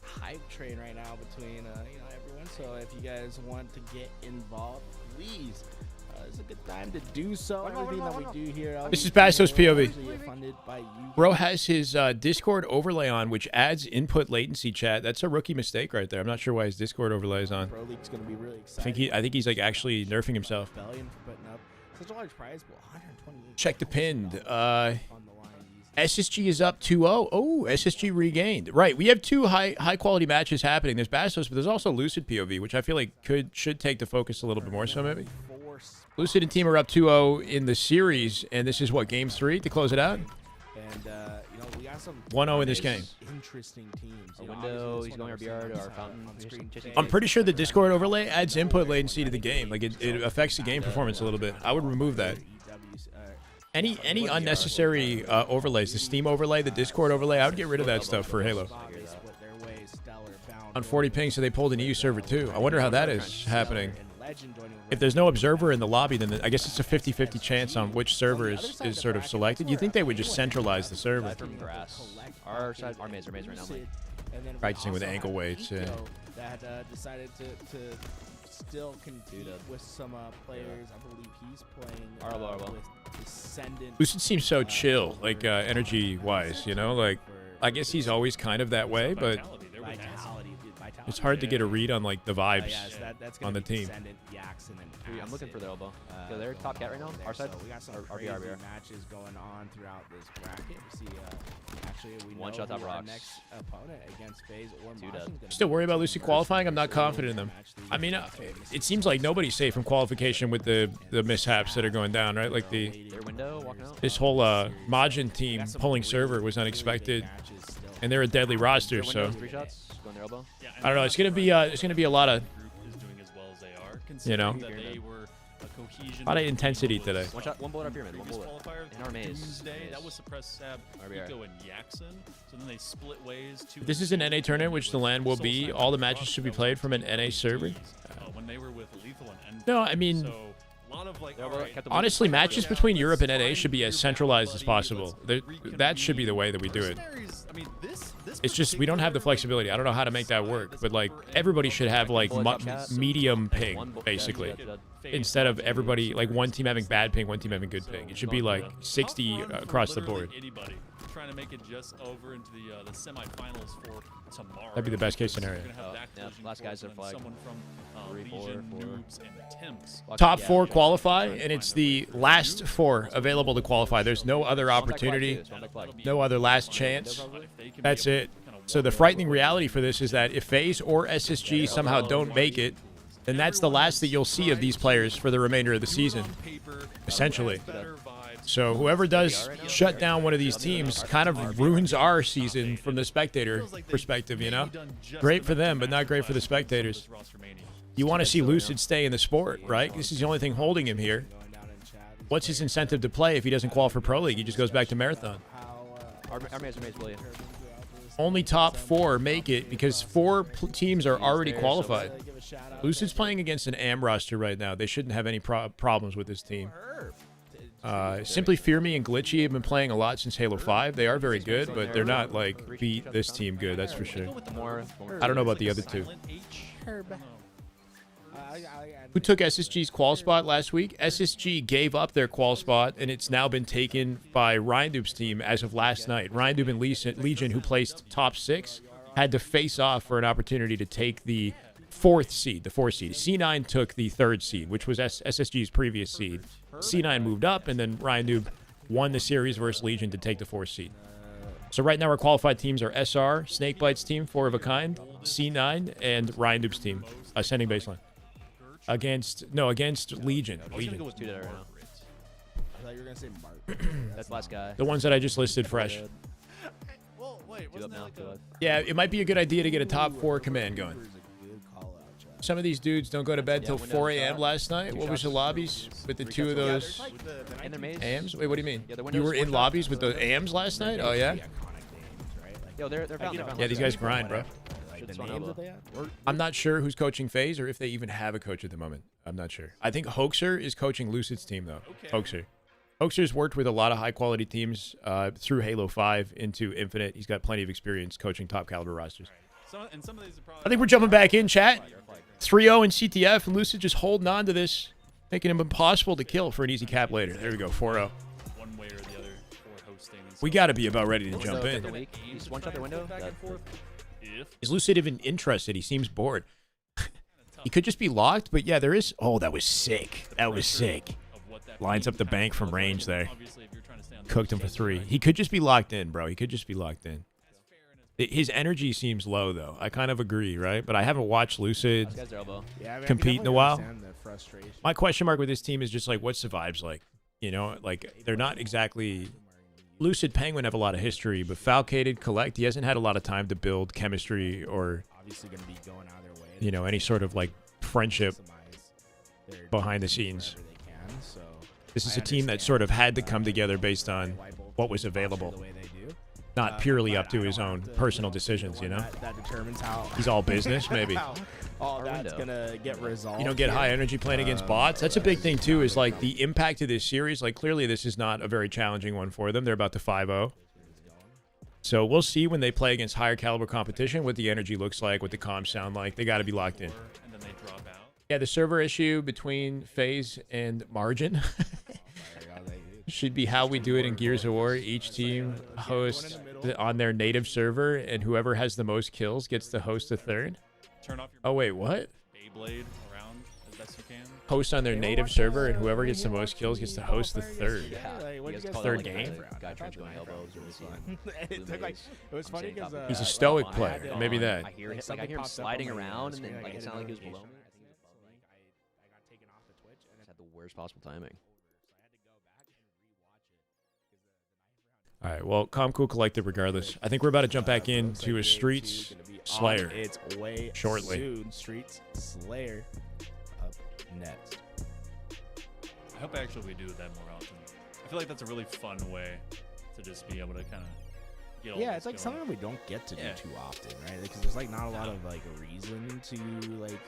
Hype train right now between everyone. So if you guys want to get involved, please. It's a good time to do so. Everything that we do here. This is Bastos POV. Funded by you. Bro has his Discord overlay on, which adds input latency, chat. That's a rookie mistake right there. I'm not sure why his Discord overlay is on. Pro League's gonna be really exciting. I think he's like actually nerfing himself. Rebellion for putting up such a large prize pool, 128. Check the pinned. on the line these SSG is up 2-0. Oh, SSG regained. Right, we have two high quality matches happening. There's Bastos, but there's also Lucid POV, which I feel like should take the focus a little bit more. So maybe Lucid and team are up 2-0 in the series, and this is what, game 3 to close it out. And you know, we got some 1-0 in this game. interesting teams. A window. He's going RBR to our fountain. I'm pretty sure the Discord overlay adds input latency to the game. Like it affects the game performance a little bit. I would remove that. Any unnecessary overlays, the Steam overlay, the Discord overlay, I would get rid of that stuff for Halo. On 40 ping, so they pulled an EU server too. I wonder how that is happening. If there's no observer in the lobby, then I guess it's a 50-50 chance on which server is sort of selected. You think they would just centralize the server? Our side, our maze right now. Practicing with ankle weights. Yeah. That decided to still continue with some players. I believe he's playing with Descendant. Lucid seems so chill, like energy-wise, you know? Like, I guess he's always kind of that way, but it's hard to get a read on like the vibes on the team. I'm looking for the elbow. So they're top cat right now. Our side. We got some crazy matches going on throughout this bracket. We see, actually, we one know shot top who our rocks. next opponent against FaZe or Still worry about Lucid qualifying? I'm not confident in them. I mean, it seems like nobody's safe from qualification with the mishaps that are going down, right? Like Their window walking out. this whole Majin team pulling server was unexpected, and they're a deadly roster. So 3 shots. Going their elbow. I don't know. It's gonna be a lot of, you know, a lot of intensity today. One shot, one bullet up here, man. One bullet. In our maze. Tuesday, that was suppressed Sab, Rico, and Jackson. So then they split ways. If this is an NA tournament, which the LAN will be, all the matches should be played from an NA server. When they were with Lethal and No, I mean, honestly, matches between Europe and NA should be as centralized as possible. That should be the way that we do it. It's just we don't have the flexibility. I don't know how to make that work, but like everybody should have like medium ping basically, instead of everybody like one team having bad ping, one team having good ping. It should be like 60 across the board. Trying to make it just over into the semifinals for tomorrow. That'd be the best case scenario. Last guys are flagged. Someone from Legion, Noobs, and Timps. Top 4 qualify, and it's the last 4 available to qualify. There's no other opportunity, no other last chance. That's it. So the frightening reality for this is that if FaZe or SSG somehow don't make it, then that's the last that you'll see of these players for the remainder of the season, essentially. So whoever does shut down one of these teams kind of ruins our season from the spectator perspective, you know? Great for them, but not great for the spectators. You want to see Lucid stay in the sport, right? This is the only thing holding him here. What's his incentive to play if he doesn't qualify for Pro League? He just goes back to Marathon. Only top 4 make it because 4 teams are already qualified. Lucid's playing against an AM roster right now. They shouldn't have any problems with this team. Simply Fear Me and Glitchy have been playing a lot since Halo 5. They are very good, but they're not like beat this team good, that's for sure. I don't know about the other 2. Who took SSG's qual spot last week? SSG gave up their qual spot, and it's now been taken by Ryandoob's team as of last night. Ryandoob and Legion, who placed top 6, had to face off for an opportunity to take the 4th seed, the 4th seed. C9 took the 3rd seed, which was SSG's previous seed. C9 moved up, and then Ryandoob won the series versus Legion to take the 4th seed. So right now our qualified teams are SR, Snakebite's team, 4 of a kind, C9, and Ryandoob's team, Ascending Baseline. Against Legion. I thought you were gonna say Mark. That's the last guy. The ones that I just listed fresh. Well, wait, Yeah, it might be a good idea to get a top 4 command going. Some of these dudes don't go to bed till 4 a.m. last night. What was the lobbies with the 2 of those AMs? Wait, what do you mean? You were in lobbies with the AMs last night? Oh, yeah? Yo, they're found. Yeah, these guys grind, bro. I'm not sure who's coaching FaZe or if they even have a coach at the moment. I'm not sure. I think Hoaxer is coaching Lucid's team, though. Hoaxer. Hoaxer's worked with a lot of high-quality teams through Halo 5 into Infinite. He's got plenty of experience coaching top-caliber rosters. I think we're jumping back in, chat. 3-0 in CTF, and Lucid just holding on to this, making him impossible to kill for an easy cap later. There we go, 4-0. We got to be about ready to jump in. One shot their window. Is Lucid even interested? He seems bored. He could just be locked, but yeah, there is. Oh, that was sick. That was sick. Lines up the bank from range there. cooked him for 3. He could just be locked in, bro. He could just be locked in. His energy seems low, though. I kind of agree, right? But I haven't watched Lucid compete in a while. My question mark with this team is just like, what's the vibes like? You know, like they're not exactly... Lucid Penguin have a lot of history, but Falcated Collect, he hasn't had a lot of time to build chemistry or, you know, any sort of like friendship behind the scenes. This is a team that sort of had to come together based on what was available, not purely up to his own personal decisions, you know? That determines how he's all business, maybe. All that's gonna get resolved. You don't get high energy playing against bots. That's a big thing too, is like the impact of this series. Like clearly this is not a very challenging one for them. They're about to 5-0. So we'll see when they play against higher caliber competition what the energy looks like, what the comms sound like. They got to be locked in. And then they drop out. Yeah, the server issue between FaZe and Margin should be how we do it in Gears of War. Each team hosts on their native server, and whoever has the most kills gets to host a third. Turn off your Oh, wait, what? Beyblade around as best you can. Host on their native server, and whoever gets the most kills gets to host the third. Third game? It was funny because He's a stoic player. Maybe that. I hear him sliding around, and then like it sounded like he was below me. I got taken off the Twitch, and Just had the worst possible timing. All right, well, Calm Cool Collective regardless. I think we're about to jump back into a Streets Slayer it's way shortly. Soon. Streets Slayer up next. I hope actually we do that more often. I feel like that's a really fun way to just be able to kind of get all Yeah, this it's like going. something we don't get to do Yeah. too often, right? Because there's like not a lot of like a reason to like.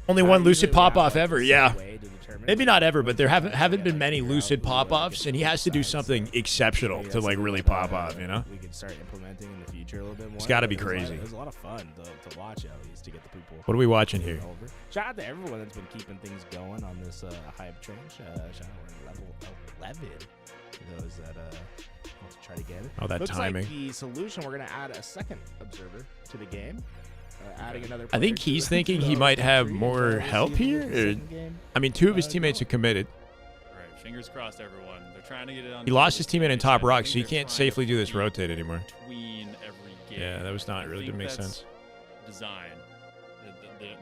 Only one Lucid usually we have, pop-off like, ever, a set yeah. way to determine Maybe it. not ever, but there haven't been many Lucid pop-offs, and he has to do something exceptional to like really pop off, you know? We can start implementing in the future a little bit more. It's gotta be It was a lot- crazy. It was a lot of fun to watch at least to get the people. What are we watching here? Over. Shout out to everyone that's been keeping things going on this hype train. Shout out, we're at level 11. For those that want to try to get it. Oh, that Looks timing. Like the solution, we're gonna add a second observer to the game. Adding another. I think player to he's the- thinking he so might have 3, more we'll help see here, in the or- second game. I mean, 2 of his teammates are committed. Right, fingers crossed, everyone. They're trying to get it on. He lost his teammate in top I rock, think so you they're can't trying safely to do this compete rotate anymore. Between every game. Yeah, that was not I really think didn't make that's sense. Design,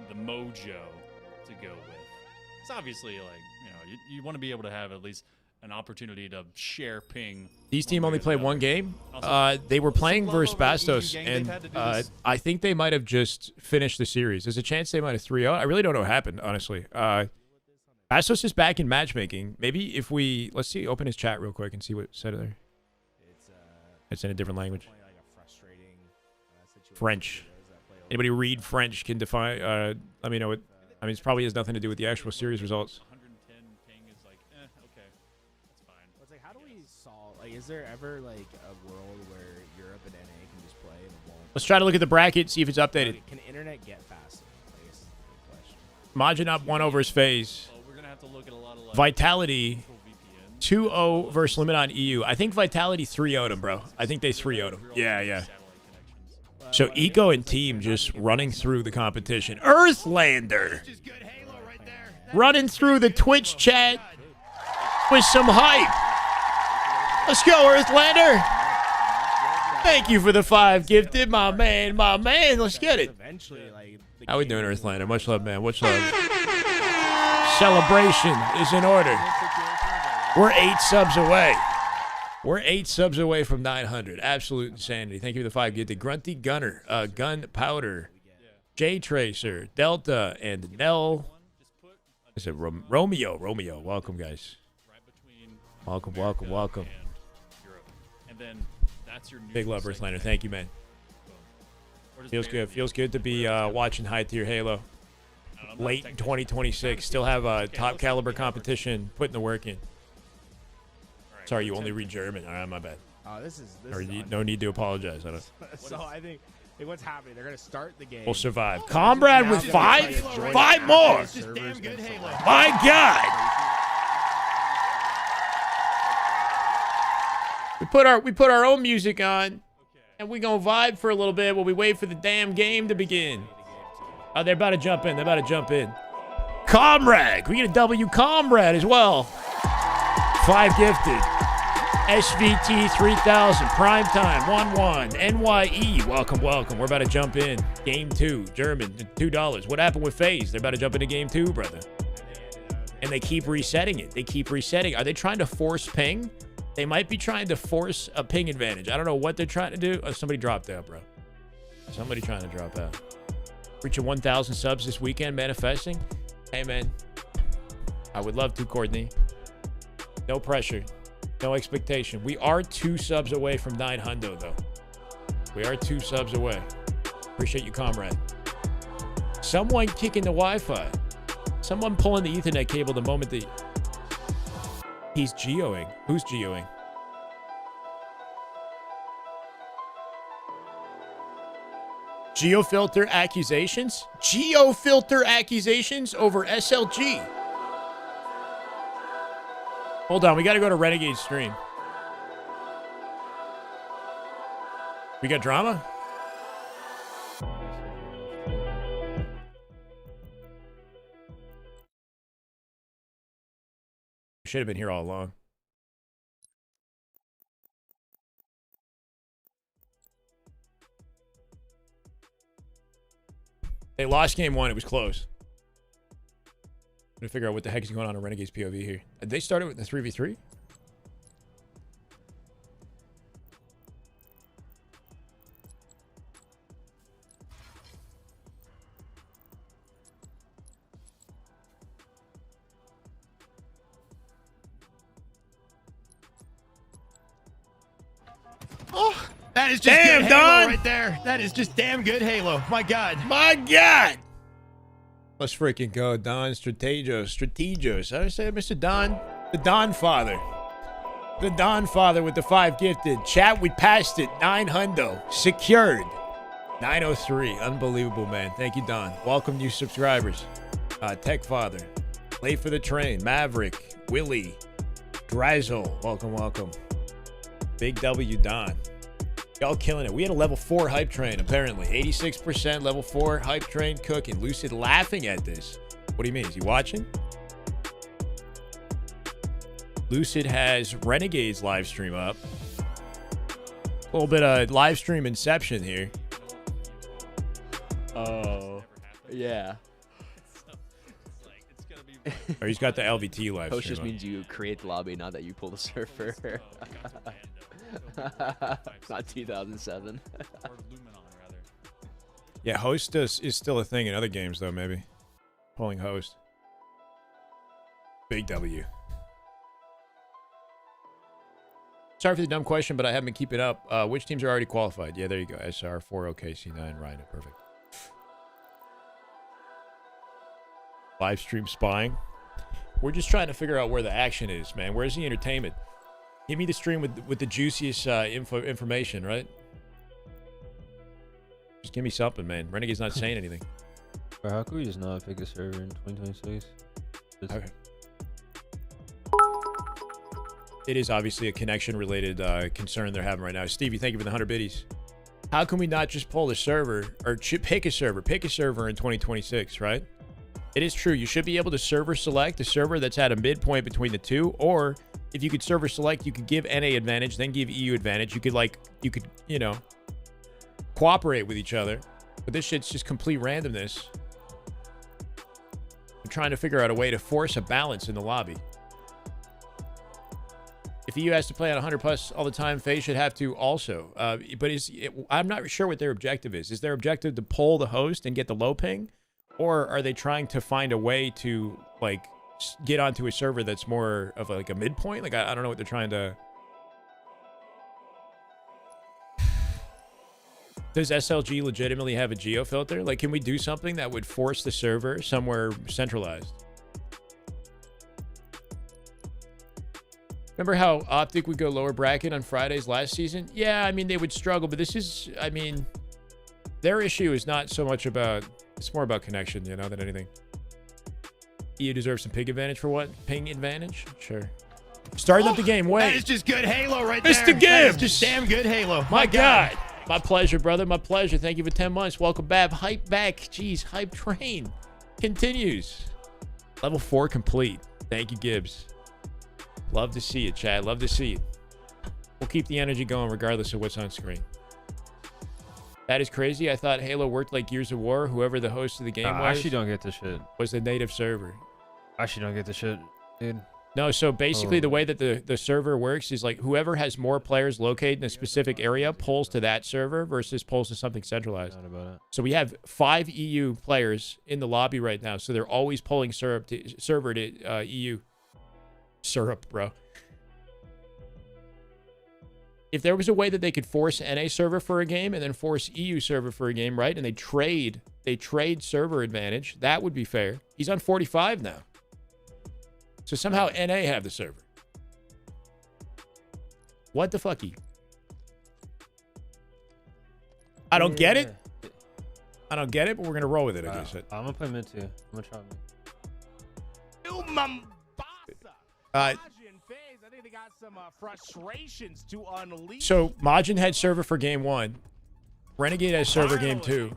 the mojo to go with. It's obviously like you want to be able to have at least an opportunity to share ping. These team only played one game. Also, They were playing level versus of EU Bastos, gang and they've had to do this. I think they might have just finished the series. There's a chance they might have 3-0. I really don't know what happened, honestly. Bastos is back in matchmaking. Maybe if we let's see, open his chat real quick and see what said there. It's in a different language. French. Anybody read French can define. Let me know what. I mean, it probably has nothing to do with the actual series results. 110 ping is like, okay, that's fine. It's like, how do we solve? Like, is there ever like a world where Europe and NA can just play and it won't? Let's try to look at the bracket, see if it's updated. Can internet get faster? I guess is the question. Majin up 1 over his FaZe. Well, we're gonna have to look at a lot of like, Vitality VPN. 2-0 versus Limit on EU. I think Vitality 3-0'd him, bro. I think they 3-0'd him. Yeah, yeah. Satellite connections. So Eco and Team just running through the competition. Earthlander running through the Twitch chat with some hype. Let's go, Earthlander. Thank you for the 5 gifted, my man, my man. Let's get it. Eventually, like. the How we game doing, is Earthlander? like- Much love, man. Much love. Celebration is in order. We're 8 subs away. We're 8 subs away from 900. Absolute insanity. Thank you for the 5 gifted. Grunty Gunner, Gunpowder, J Tracer, Delta, and Nell. I said Romeo. Welcome, guys. Right between Welcome. and Europe. And then that's your Big love, neutral Earthlander. segment. Thank you, man. Where does Feels Bayer good. Feels good to be watching high tier Halo. I don't know, Late in 2026. Still have top caliber competition. Putting the work in. Alright, Sorry, you so only read German. All right, my bad. Oh, this is. Or no need to apologize. I don't. So I think what's happening? They're gonna start the game. We'll survive. Comrade with 5? 5 more. It's just damn good Halo. My God. We put our own music on, and we gonna vibe for a little bit while we wait for the damn game to begin. Oh, they're about to jump in. Comrade. Can we get a W Comrade as well? 5 gifted. SVT 3000, Primetime 1-1, NYE, welcome, welcome. We're about to jump in. Game 2, German, $2. What happened with FaZe? They're about to jump into Game 2, brother. And they keep resetting it. They keep resetting. Are they trying to force ping? They might be trying to force a ping advantage. I don't know what they're trying to do. Oh, somebody dropped out, bro. Somebody trying to drop out. Reaching 1,000 subs this weekend, manifesting. Hey, man. I would love to, Courtney. No pressure. No expectation. We are 2 subs away from 900, though. We are 2 subs away. Appreciate you, comrade. Someone kicking the Wi-Fi. Someone pulling the Ethernet cable the moment that he's geoing. Who's geoing? Geofilter accusations? Geofilter accusations over SLG. Hold on, we gotta go to Renegade stream. We got drama? Should have been here all along. They lost game 1. It was close. I'm gonna figure out what the heck is going on in Renegade's POV here. They started with the 3v3? Oh, that is just damn, good Don. Halo right there. That is just damn good Halo. My God. My God! Let's freaking go, Don Strategos. I say Mr. Don, the Don Father. The Don Father with the 5 gifted. Chat, we passed it. 900. Secured. 903. Unbelievable, man. Thank you, Don. Welcome, new subscribers. Tech Father. Late for the train. Maverick. Willie. Drizzle. Welcome, welcome. Big W, Don. Y'all killing it. We had a level 4 hype train, apparently. 86% level 4 hype train cooking. Lucid laughing at this. What do you mean? Is he watching? Lucid has Renegade's live stream up. A little bit of live stream inception here. Oh, yeah. Or he's got the LVT live Host stream just up. means you create the lobby, not that you pull the server. Not 2007. Yeah, host is still a thing in other games, though, maybe. Pulling host. Big W. Sorry for the dumb question, but I haven't been keeping up. Which teams are already qualified? Yeah, there you go. SR, 4, OKC9, Rhino. Perfect. Live stream spying. We're just trying to figure out where the action is, man. Where's the entertainment? Give me the stream with the juiciest information, right? Just give me something, man. Renegade's not saying anything. Bro, how could we just not pick a server in 2026? Okay. It is obviously a connection-related concern they're having right now. Stevie, thank you for the 100 biddies. How can we not just pull the server or pick a server? Pick a server in 2026, right? It is true. You should be able to server select the server that's at a midpoint between the two, or if you could server select, you could give NA advantage, then give EU advantage. You could, you know, cooperate with each other. But this shit's just complete randomness. I'm trying to figure out a way to force a balance in the lobby. If EU has to play on 100 plus all the time, FaZe should have to also. But I'm not sure what their objective is. Is their objective to pull the host and get the low ping? Or are they trying to find a way to, like, get onto a server that's more of like a midpoint? Like, I don't know what they're trying to... Does SLG legitimately have a geo filter? Like, can we do something that would force the server somewhere centralized? Remember how Optic would go lower bracket on Fridays last season? Yeah, I mean, they would struggle, but this is, I mean, their issue is not so much about... It's more about connection, you know, than anything. EU deserves some ping advantage for what? Ping advantage? Sure. Starting up the game. Wait. That is just good Halo right Mr. there. That is Gibbs. just damn good Halo. My God. My pleasure, brother. My pleasure. Thank you for 10 months. Welcome back. Hype back. Jeez, hype train continues. Level 4 complete. Thank you, Gibbs. Love to see it, Chad. Love to see it. We'll keep the energy going regardless of what's on screen. That is crazy. I thought Halo worked like Gears of War. Whoever the host of the game I actually don't get this shit. was the native server. I actually don't get this shit, dude. No, so basically the way that the server works is like whoever has more players located in a specific area pulls to that server versus pulls to something centralized. Not about it. So we have 5 EU players in the lobby right now. So they're always pulling server to EU. Syrup, bro. If there was a way that they could force NA server for a game and then force EU server for a game, right? And they trade server advantage, that would be fair. He's on 45 now. So somehow NA have the server. What the fucky? I don't get it. I don't get it, but we're gonna roll with it. I guess. I'm gonna play mid too. I'm gonna try mid. I think they got some frustrations to unleash. So Majin had server for game 1. Renegade has server game 2.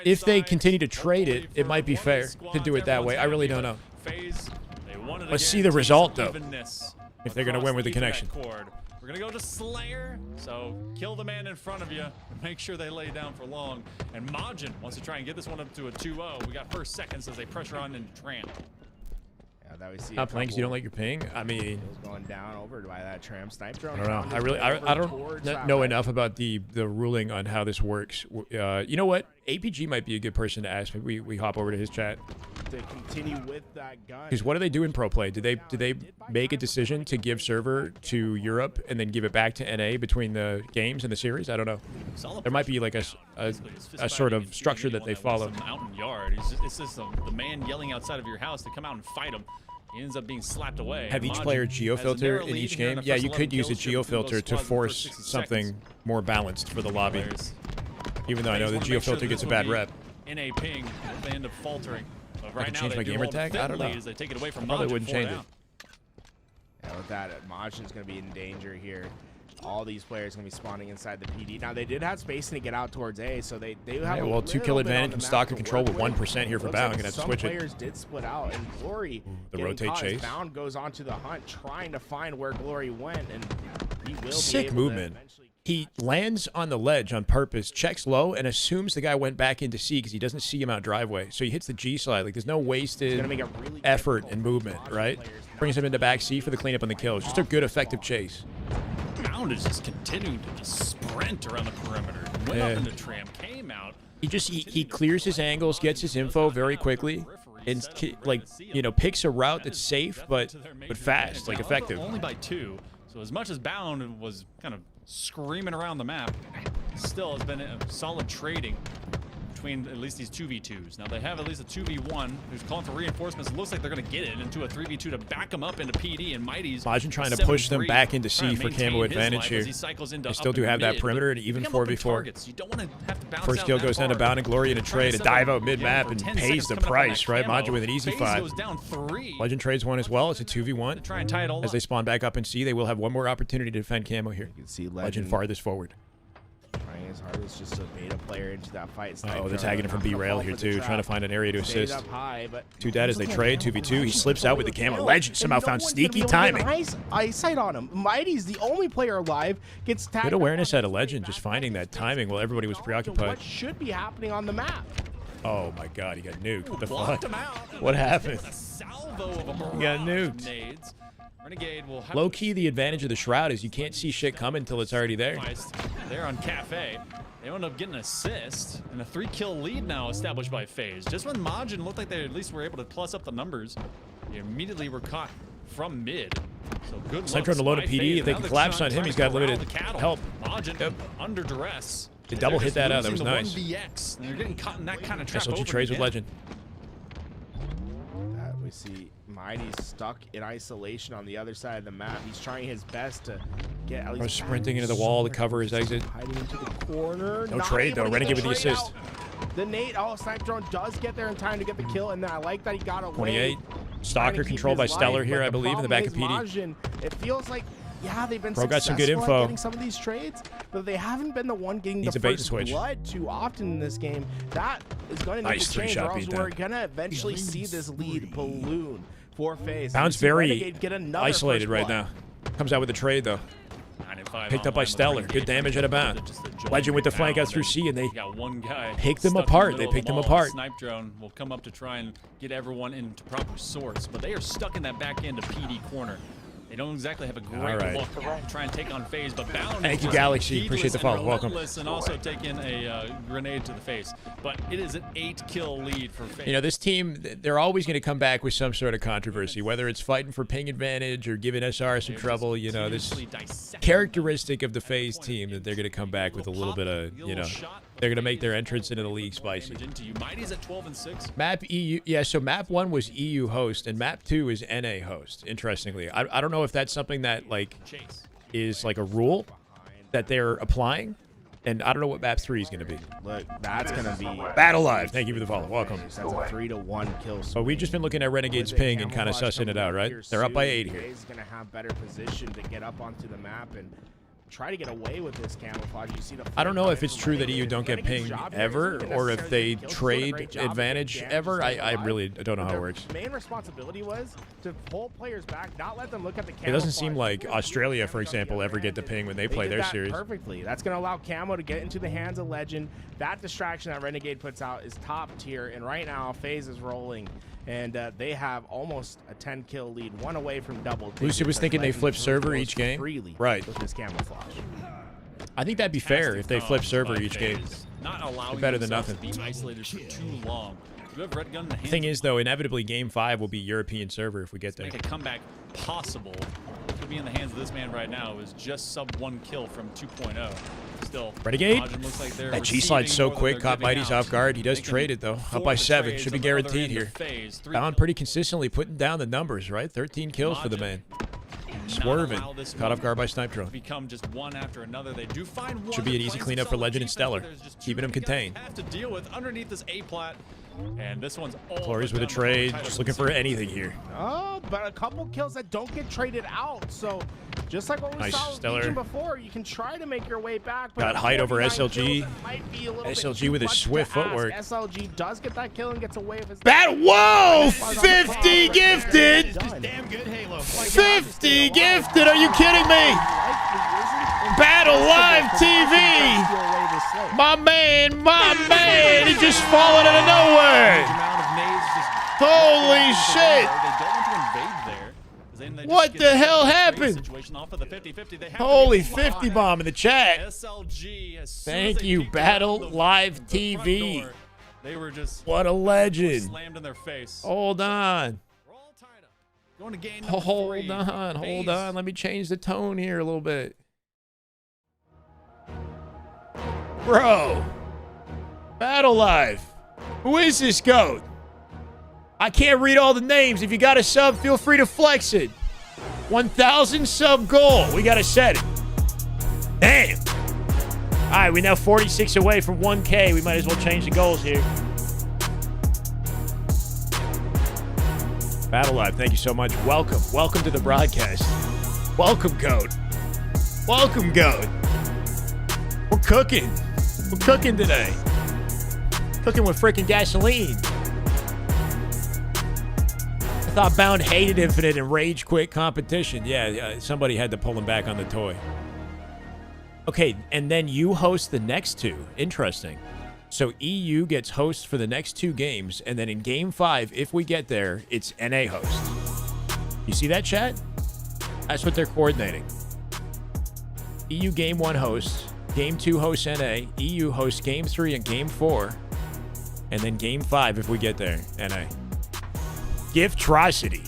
If they continue to trade it, it might be fair to do it that way. I really don't know. Let's see the result, though, if they're going to win with the connection. We're going to go to Slayer, so kill the man in front of you and make sure they lay down for long. And Majin wants to try and get this one up to a 2-0. We got first seconds as they pressure on into Tramp. Yeah, that we see Not playing because you don't like your ping? I mean, going down over by that Tramp snipe drone. I don't know. I don't know enough about the ruling on how this works. You know what? APG might be a good person to ask. Maybe we hop over to his chat. To continue with that gun. Because what do they do in pro play? Did they make a decision to give server to Europe and then give it back to NA between the games and the series? I don't know. There might be like a sort of structure that they follow. Out in yard, it's just the man yelling outside of your house to come out and fight him. He ends up being slapped away. Have each player geofilter in each game? Yeah, you could use a geofilter to force something more balanced for the lobby. Even though I know the geofilter gets a bad rep. NA ping, they end up faltering. But right I can now change my gamer tag? I don't know. As they take it away from I probably wouldn't change it. Yeah, with that, Majin's going to be in danger here. All these players going to be spawning inside the PD. Now, they did have spacing to get out towards A, so they have yeah, well, 2-kill advantage and stock and control with 1% here for Bound. Going to have to switch it. Some players did split out, and Glory the rotate chase. Bound goes onto the hunt, trying to find where Glory went, and he will Sick be able movement. He lands on the ledge on purpose, checks low, and assumes the guy went back into C because he doesn't see him out driveway. So he hits the G slide. Like, there's no wasted effort and movement, right? Brings him into back C for the cleanup and the kill. It's just a good, effective chase. Bound is just continuing to just sprint around the perimeter. Went up into Tramp, came out. He clears his angles, gets his info very quickly, and like, you know, picks a route that's safe but fast, like effective. Only by 2. So as much as Bound was kind of screaming around the map, still has been a solid trading between at least these 2v2s. Now they have at least a 2v1 who's calling for reinforcements. It looks like they're going to get it into a 3v2 to back them up into PD, and Mighty's Majin trying to push them back into C for camo advantage here. They still do have that perimeter and even 4v4. You don't want to have to bounce First kill goes down to Bound and Glory in a trade, a dive out mid-map, and pays the price, right? Majin with an easy 5. Legend trades one as well. It's a 2v1. Try and tie it all as they spawn back up in C, they will have one more opportunity to defend camo here. You can see Legend farthest forward. Trying his hardest just to bait a player into that fight. Oh, they're tagging it from B-rail here too, trying to find an area to assist. High, Two dead as they trade, 2v2. He slips out with the camo. Legend somehow found sneaky timing. Nice eyesight on him. Mighty's the only player alive. Gets tagged. Good awareness out of Legend, just finding that timing while everybody was preoccupied. What should be happening on the map? Oh my God, he got nuked. What the fuck? What happened? He got nuked. Low-key, the advantage of the Shroud is you can't see shit coming until it's already there. They're on Cafe. They end up getting an assist, and a 3-kill lead now established by FaZe. Just when Majin looked like they at least were able to plus up the numbers, they immediately were caught from mid. So good luck. Trying to load a PD. If they can collapse on him, he's got limited help. Majin under duress. They double hit that out. That was nice. They're getting caught in that kind of trap. SLG trades with Legend. We see Mighty's stuck in isolation on the other side of the map. He's trying his best to get at least sprinting into the wall to cover his exit. Hiding into the corner. No trade though. Renegade with the assist. The nade, sniper drone does get there in time to get the kill, and I like that he got away. 28. Stalker controlled by Stellar here, I believe, in the back of PD. Majin, it feels like, yeah, they've been got some good successful info. at getting some of these trades, but they haven't been the one getting the first blood too often in this game. That is going to need to change, or else we're going to eventually see this lead balloon for FaZe. Bound's very isolated right now. Comes out with a trade, though. 9 and 5 Picked up by online with Stellar. Renegade Good damage at a bound. just a joint Legend with the flank out rebound, through and C, and they you got one guy picked them stuck in the apart. middle They of picked them all. apart. Snipe drone will come up to try and get everyone into proper sorts, but they are stuck in that back end of PD corner. They don't exactly have a great right. look to try and take on FaZe, but Balor Thank is you, just Galaxy. Appreciate the heedless follow. and Welcome. relentless, and also taking a grenade to the face. But it is an 8-kill lead for FaZe. You know, this team, they're always going to come back with some sort of controversy, whether it's fighting for ping advantage or giving SR some trouble. You know, this characteristic of the FaZe team that they're going to come back with a little bit of, you know, they're going to make their entrance into the league spicy. Mighty's at 12 and 6. Map EU, yeah, so map 1 was EU host, and map 2 is NA host, interestingly. I don't know if that's something that, like, is like a rule that they're applying, and I don't know what map 3 is going to be. Look, that's going to be Battle Live. Thank you for the follow. Welcome. That's a 3-to-1 kill. But we've just been looking at Renegade's ping and kind of sussing it out, right? They're up by 8 here. He's going to have better position to get up onto the map and try to get away with this camouflage. You see the I don't know if it's true that EU don't get ping ever, or if they trade advantage ever. I really don't know how it works. Main responsibility was to pull players back, not let them look at the camouflage. It doesn't seem like Australia, for example, ever get the ping when they play did their that series. perfectly. That's going to allow Camo to get into the hands of Legend. That distraction that Renegade puts out is top tier, and right now FaZe is rolling, and they have almost a 10-kill lead, one away from double. Lucy was thinking they flip server each game. Right. With this camouflage. I think that'd be fair if they flip server each game. Not allowing Better than themselves nothing. to be isolated for too long. You have Red Gun in the The hands. thing is, though, inevitably Game 5 will be European server if we get there. Make a comeback possible. Could be in the hands of this man right now. It was just sub 1 kill from 2.0. Still, Renegade? Majin looks like they're That G-slide's so receiving more than quick, they're caught giving Mighty's out. off guard. He does Making trade it, though. Up 4 by of the 7. trades Should be on the other guaranteed end here. of FaZe. 3 Bound pretty consistently putting down the numbers, right? 13 kills for the man. Swerving. Caught off guard by Snipe Drone. Become just one after another. They do find one. Should be an that easy plays cleanup some for solid Legend and defense, Stellar. but there's just Keeping two him guys contained. Have to deal with underneath this A plat, and this one's all. Flores but with a down the trade. title Just looking for conceded. anything here. Oh, but a couple kills that don't get traded out. So just like what we Nice, saw with Stellar. Legion before, you can try to make your way back. But Got height over 49 SLG. kills, that might be a little bit SLG too with his much to swift ask. footwork. SLG does get that kill and gets away with his. Whoa! 50 gifted! It's just damn good, Halo. 50 gifted! Are you kidding me? Battle Live TV! My man! He just fallen out of nowhere! Amount of nades just Holy shit! They don't want to invade there, 'cause then they just What get the a hell trade happened? situation off of the 50-50. They have to Holy get 50 five. bomb in the chat. SLG, as soon Thank as they you, peeked Battle around Live the front TV. door, they were just What a legend. slammed in their face. Hold on. We're all tied up. Going to game number Hold 3. on. Hold on. Let me change the tone here a little bit. Bro. Battle Live. Who is this goat? I can't read all the names. If you got a sub, feel free to flex it. 1,000 sub goal. We got to set it. Damn. All right, we're now 46 away from 1K. We might as well change the goals here. Battle Live, thank you so much. Welcome. Welcome to the broadcast. Welcome, Goat. Welcome, Goat. We're cooking. We're cooking today. Cooking with freaking gasoline. I thought Bound hated Infinite and rage quit competition. Yeah, somebody had to pull him back on the toy. Okay, and then you host the next two. Interesting. So EU gets host for the next 2 games, and then in Game 5, if we get there, it's NA host. You see that, chat? That's what they're coordinating. EU Game 1 hosts, Game 2 hosts NA, EU hosts Game 3 and Game 4, and then Game 5 if we get there, NA. Giftrosity.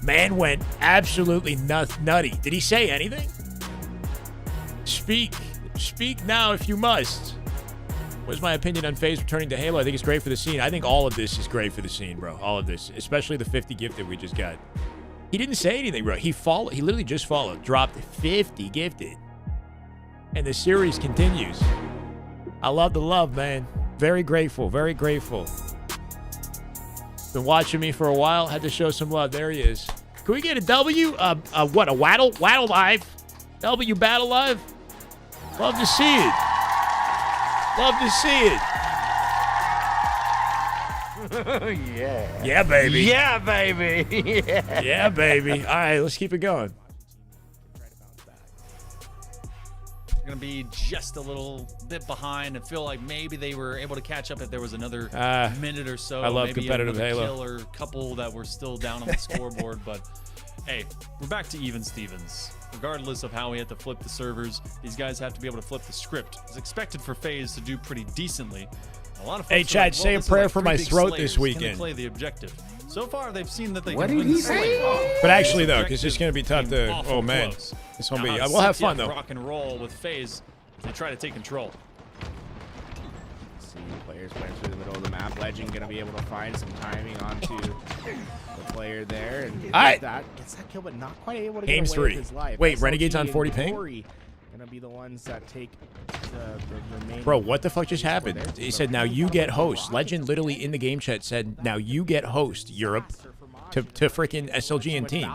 Man went absolutely nutty. Did he say anything? Speak now if you must. What's my opinion on FaZe returning to Halo? I think it's great for the scene. I think all of this is great for the scene, bro. All of this, especially the 50 gifted we just got. He didn't say anything, bro. He literally just followed, dropped 50 gifted, and the series continues. I love the love, man. Very grateful, very grateful. Been watching me for a while. Had to show some love. There he is. Can we get a W? What, a Waddle Live? W Battle Live? Love to see it. Love to see it. Yeah. Yeah, baby. Yeah, baby. Yeah. Yeah, baby. All right, let's keep it going. be just a little bit behind and feel like maybe they were able to catch up if there was another minute or so. I love maybe competitive another Halo. kill or couple that were still down on the scoreboard. But hey, we're back to even Stevens. Regardless of how we have to flip the servers, these guys have to be able to flip the script. It's expected for FaZe to do pretty decently. A lot of Hey, folks are Chad, like, well, say a this is prayer like for 3 my big throat slayers. this Can they weekend. play the objective? So far, they've seen that they What can did win he the say? Slay. But actually, though, This because it's going to be tough objective to. came awful Oh man, close. it's going to Now be. how We'll have CTF fun though. Rock and roll with FaZe. They try to take control. See players playing through the middle of the map. Legend gonna be able to find some timing onto the player there, and gets that kill, but not quite able to Games get away 3. with his life. Wait, SLG Renegade's on and 40 ping? Glory gonna be the ones that take the remaining. Bro, what the fuck just happened? He said, now you get host. Legend literally in the game chat said, now you get host, Europe, to freaking SLG and team.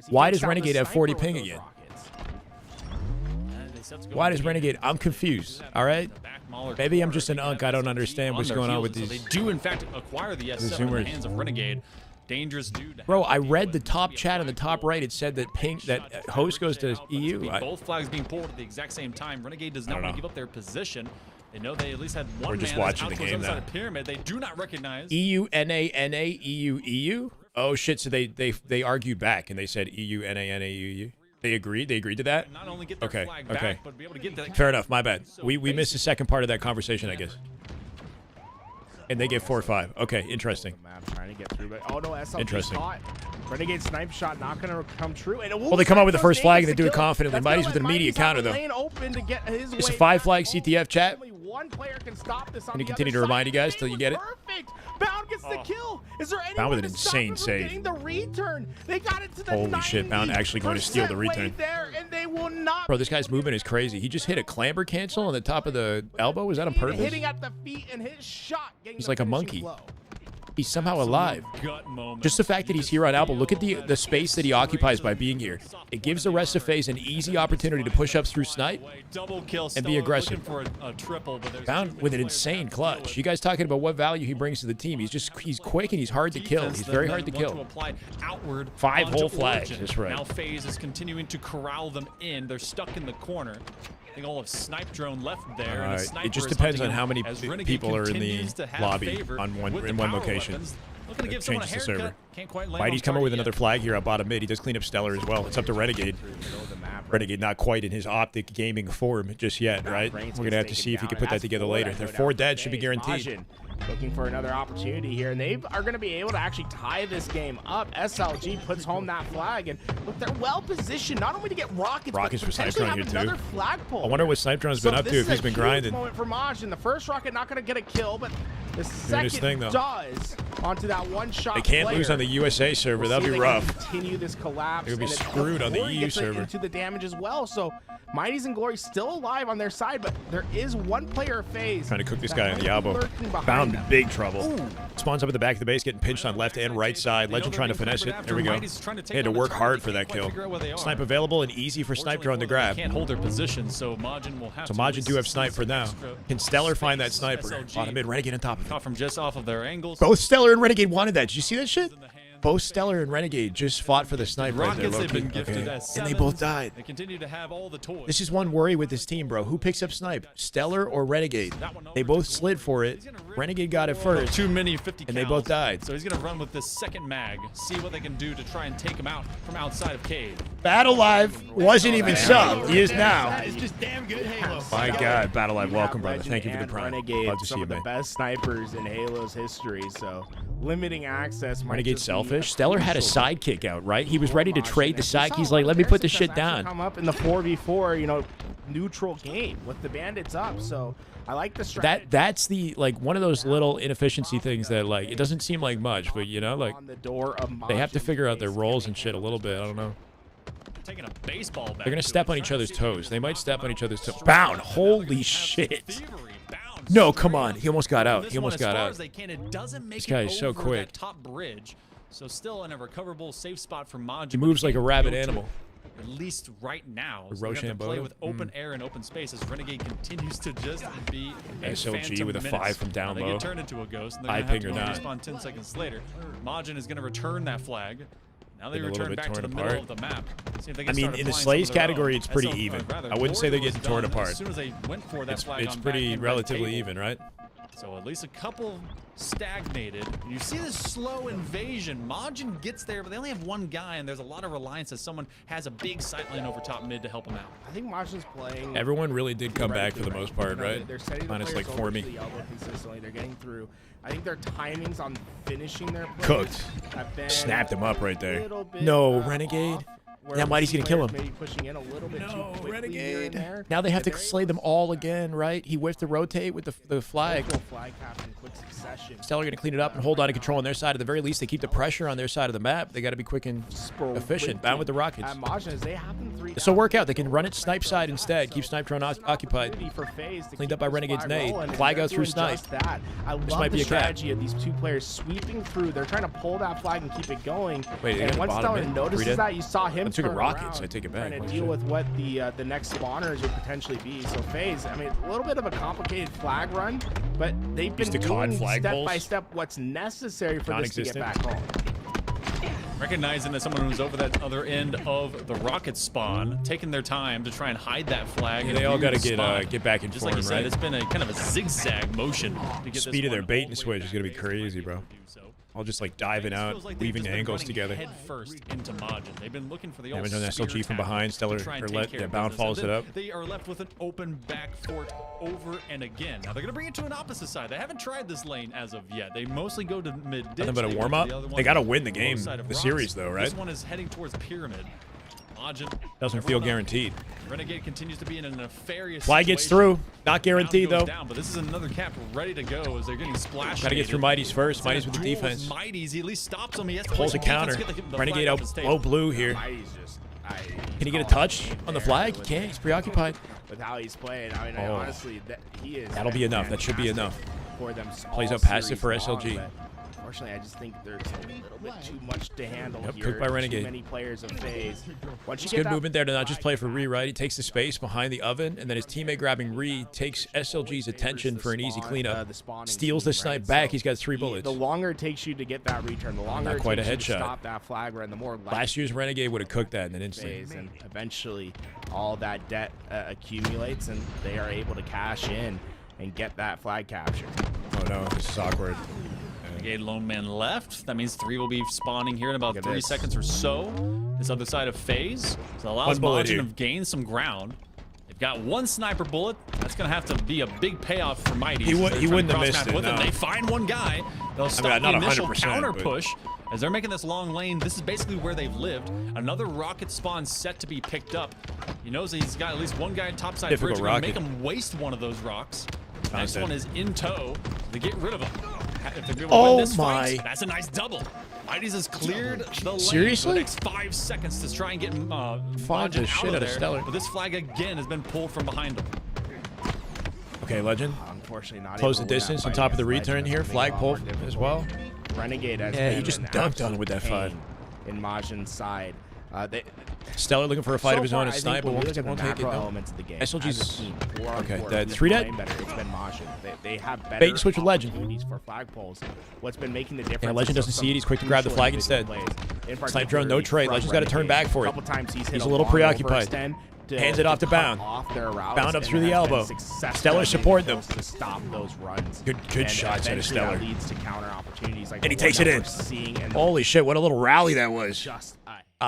Why does Renegade have 40 ping again? Why does Renegade? I'm confused, all right? Maybe I'm just an unk. I don't understand what's going on with So these. they do, in fact, acquire the S7 in the hands of Renegade. Dangerous dude. Bro, I read the top chat on the top right. It said that host goes to EU. Both flags being pulled at the exact same time. Renegade does not want to give up their position. They know they at least had one We're just man that's watching out the towards game the other now. side of pyramid. They do not recognize. EU, NA, NA, EU, EU? Oh, shit. So they argued back and they said EU, NA, NA, EU. They agreed? They agreed to that? Not only get their flag back, but be able to get that. Fair enough. My bad. We missed the second part of that conversation, I guess. And they get 4-5. Okay, interesting. Trying to get through, but oh no, SLG Interesting. caught. Renegade snipe shot not going to come true. And Well, they come out with the first flag and they do it kill. confidently. That's Mighty's gonna with an let immediate Mighty's have counter, a though. lane open to get his It's a way 5-flag back. CTF chat. Only one player can stop this on Gonna the continue other to remind side. you guys till you get it. Perfect. Bound gets the kill. Is there anyone with an to stop insane him from save. getting the return? They got it to the Holy shit, Bound actually going to steal the 90% return. way there, and they will not Bro, this guy's movement is crazy. He just hit a clamber cancel on the top of the elbow. Was that on purpose? hitting at the feet, and his shot getting He's the like a finishing monkey. blow. He's somehow alive. Gut moment. Just the fact that he's here on Elbow, look at the space that he occupies by being here. It gives the rest of FaZe an easy opportunity to push up through snipe Double kill and be aggressive. For a triple, but there's Bound with an insane clutch. You guys talking about what value he brings to the team. He's quick and he's hard to kill. He's very hard to kill. Outward 5 onto whole flags. Origin. That's right. Now FaZe is continuing to corral them in. They're stuck in the corner. I think all of Snipe Drone left there. And the Sniper It just is depends on hunting how him many as Renegade people are in the continues to have lobby favor on with the in one power location. weapons. Looking to That give someone a changes the haircut. server. Can't quite land Mighty's on coming with target another yet. flag here on bottom mid. He does clean up Stellar as well. It's up to Renegade. Renegade not quite in his optic gaming form just yet, right? We're going to have to see if he can put that together later. Their 4 dead should be guaranteed. Looking for another opportunity here, and they are going to be able to actually tie this game up. SLG puts home that flag, and look, they're well positioned not only to get rockets, Rockets but for Snipe potentially Drone have here, too. another flagpole. I wonder what Snipe Drone's been up to if he's been grinding. Moment for Majin. The first rocket not going to get a kill, but the his second thing, though. does onto that one-shot. They can't lose player. on the USA server. We'll That'd see be if they can rough. Continue this collapse. They would be and screwed on the Glory EU gets server. into the damage as well. So Mighty's and Glory still alive on their side, but there is one player FaZe Trying to cook this that guy on might the be elbow. lurking behind Bound in them. big trouble. Ooh. Spawns up at the back of the base, getting pinched on left and right side. Legend trying to finesse it. There we go. He had to work hard for that kill. Snipe available and easy for Snipe Drone to grab. They can't hold their position, so Majin will have So to Majin do have snipe for now. Can Stellar find that space. sniper? SLG Bottom mid, Renegade on top of it. caught from just off of their angles. Both Stellar and Renegade wanted that. Did you see that shit? Both Stellar and Renegade just fought for the snipe right there, Rockets low have been key. gifted Okay. as And they sevens. both died. They continue to have all the toys. This is one worry with this team, bro. Who picks up snipe? Stellar or Renegade? They both slid for it. Renegade got it first. Too many 50 And they cals. both died. So he's going to run with this second mag, see what they can do to try and take him out from outside of Cade. Battle Live wasn't even subbed. He is now. That is just damn good Halo. My God, Battle Live, welcome, brother. Legend Thank you for the and prime. Renegade, Love to see some you, of the man. best snipers in Halo's history, so limiting access. might Renegade just be selfish. Stellar had a crucial sidekick out, right? He was ready to for trade the Majin. side. We He's saw like, let me their put the success shit actually down. Come up in the 4v4, neutral game with the bandits up. So I like the strategy. That's the one of those little inefficiency things that it doesn't seem like much, but on the door of they have to Majin figure out their face. roles and shit a little bit. I don't know. Taking a baseball bat. They're gonna step on each other's toes. They might step on each other's toes. Bound. Holy shit. No, come on. He almost got out. He almost got out. This guy is so quick. Top bridge, so still in a recoverable safe spot for Majin. He moves like a rabid animal. At least right now, The so we have to Roshan play Boda? with open air and open space as Renegade continues to just be a SLG phantom with a menace. 5 from down Now they low. get turned into a ghost, and they're Eye gonna have ping to or not. respawn 10 seconds later. Majin is going to return that flag. Now they Getting a little return bit back to torn the middle apart. of the map. See if they I can mean, start in the applying Slays some of their category, own. it's pretty SL even. rather, I wouldn't say they're Warrior getting was torn done apart. As soon as they went for that flag It's on pretty back in relatively red even, right? So at least a couple stagnated. You see this slow invasion. Majin gets there, but they only have one guy, and there's a lot of reliance as someone has a big sight line over top mid to help him out. I think Majin's playing. Everyone really did come back for the most part, You know, right? They're setting the Minus players like over 40. to the elbow consistently. They're getting through. I think their timings on finishing their plays Cooked. have been Snapped him up right a there. little bit, No, Renegade. off, where Yeah, we Mighty's see gonna kill players him. Maybe pushing in a little bit too No, quickly here and Renegade. there. Now they have to They're slay them all again, right? He whiffed the rotate with the flag. Multiple flag caps in quick succession. Stellar going to clean it up and hold on to control on their side. At the very least, they keep the pressure on their side of the map. They got to be quick and efficient. Bound with the rockets. At Majin, as they have them 3 This will down. work out. They can run it snipe side instead. Keep snipe drone occupied. For FaZe to Cleaned keep up by this Renegade's flag nade. rolling, and Flag they're goes through doing snipe. just that. I love might the be a cap. strategy of these two players sweeping through. They're trying to pull that flag and keep it going. Wait, they and got once bottom Stellar mid? notices Three dead? that, you saw him I took a turn rocket, around, so I take it back. trying to Holy deal shit. with what the next spawners would potentially be. So FaZe, I mean, a little bit of a complicated flag run, but they've been Used to COD doing flag step polls? by step what's necessary for this to get Non-existent. back home. Recognizing that someone who's over that other end of the rocket spawn, taking their time to try and hide that flag. Yeah, in a they all weird got to spot. get back in Just form, like you said, right? it's been a kind of a zigzag motion to get Speed this of their one bait all and the way switch is back gonna be to the way crazy, they bro. do so. All just like diving out, Feels like they've weaving just been angles running together. Head first into Majin. They've been looking for the old Damage on the spear SLG from attack behind. to Stellar try and or take let care yeah, of Bound business. follows And it then up. They are left with an open back fort over and again. Now they're gonna bring it to an opposite side. They haven't tried this lane as of yet. They mostly go to mid ditch. Nothing but a They warm went up. to the other They one got to on win the both game, side of the rocks. series though, right? This one is heading towards pyramid. Majin Doesn't feel everyone up. guaranteed. Renegade continues to be in a nefarious Flag gets situation. through. Not guaranteed Down goes though. down, but this is another cap ready to go as they're getting splashed. Got to get through Mighty's first. Mighty's with the Duel defense. Mighty's, he at least stops him. He has to Pulls play a some counter. defense to get the Renegade flag out off his low table. blue here. Mighty's just, Can he get a touch on the flag? He can't. He's preoccupied. With how he's playing, I mean, Oh. honestly, he is. That'll be enough. That should be fantastic enough. For them Plays all up passive series for long, SLG. but unfortunately, I just think there's a little bit too much to handle Yep, here. cooked by Renegade. Too many players of FaZe. Once you It's get good that movement there to not just play for flag Ree, right? He takes the space behind the oven, and then his teammate grabbing Ree takes SLG's attention for an easy cleanup. Steals the snipe back. He's got 3 bullets. The longer it takes you to get that return, the longer Not it quite a takes you to headshot. stop that flag run, the more likely Last year's Renegade would have cooked that in an instant. FaZe, and eventually all that debt accumulates, and they are able to cash in and get that flag capture. Oh no, this is awkward. Renegade lone man left. That means 3 will be spawning here in about Look at 3 this. seconds or so. This other side of FaZe. So it allows One bullet Majin here. to gain some ground. They've got 1 sniper bullet. That's going to have to be a big payoff for Mighty. He wouldn't have missed it, With no. They find one guy. They'll stop not the initial 100%, counter but- push. As they're making this long lane, this is basically where they've lived. Another rocket spawn set to be picked up. He knows he's got at least one guy topside Difficult bridge. They're gonna make rocket. him waste one of those rocks. Next Concept. one is in tow to get rid of him. If they're able to Oh win this fight, my. that's a nice double. Mighty's has cleared the lane Seriously? for the next 5 seconds to try and get Finds the Majin shit out out of there. Stellar. But this flag again has been pulled from behind him. Okay, Legend. Unfortunately, not Close able the to win that distance on fight top of the against return Legend. here. It's Flag making it a pull lot more as difficult. well. Renegade has Yeah, he been just an dunked on him with that absolute five. pain in Majin's side. Stellar looking for a fight so of his far, own I at think snipe, but when we look at won't the take it. macro No. elements of the game, SLG's as a team, 4-on-4, okay, who's dead. been 3 dead? playing better, it's been Majin. They have better Bait and switch with Legend. opportunities for flag pulls. What's been making the difference? Yeah, Legend is doesn't some see it. He's quick to grab the crucial flag individual instead. plays. In Snipe drone, no particular, trade. from Legend's got to turn Renegade. back for it. A couple times he's hit a little long preoccupied. overextend to- Hands it off to cut Bound. off their routes, Bound up and through the has been elbow. successful Stellar in support being them. able to stop those runs. Good And shots out of eventually that Stellar. leads to counter opportunities like And he the one takes it that in. we're seeing, and Holy shit, what a little rally that was. just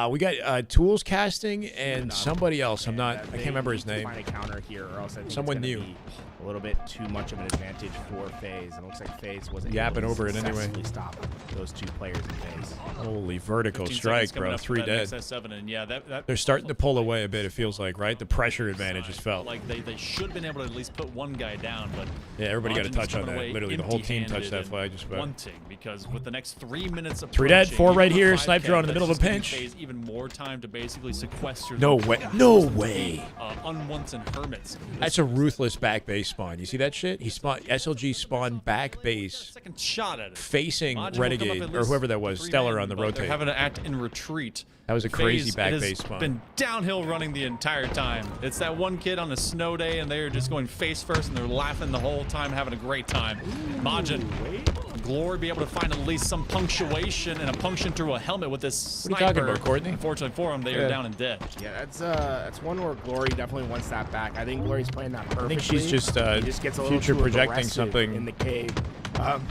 We got Tools casting and somebody else. I can't remember his name. Find a counter here, or else I think Someone it's gonna new. be a little bit too much of an advantage for FaZe. And it looks like FaZe was Yapping over it anyway. successfully stop those 2 players in FaZe. Holy vertical 15 strike, seconds coming bro. up for 3 that dead. next S7, and yeah, that They're starting to pull away a bit, it feels like, right? The pressure advantage is felt. like they should have been able to at least put one guy down, but Yeah, everybody got a Majin's touch on coming that. away Literally, the whole team touched empty-handed that flag just and about. wanting, because with the next 3 minutes of 3 dead, 4 right even here, with snipe 5K, drone in the middle of a that's just pinch. gonna give FaZe even more time to basically sequester No the way. No way. unwants and hermits. That's a ruthless back base spawn. You see that shit? He spawned. SLG spawned back base. Second shot at it. Facing Majin will come up Renegade, at or least whoever that was, 3 Stellar men, on the but they're rotate. having to act in retreat. That was a crazy FaZe, back it base has spawn. been downhill running the entire time. It's that one kid on a snow day, and they're just going face first, and they're laughing the whole time, having a great time. Majin, Glory be able to find at least some punctuation and a punction through a helmet with this sniper. What are you talking about, Courtney? Unfortunately for him, they are down and dead. Yeah, that's one where Glory definitely wants that back. I think Glory's playing that perfectly. I think she's just, He just gets a little future too projecting aggressive something. in the cave.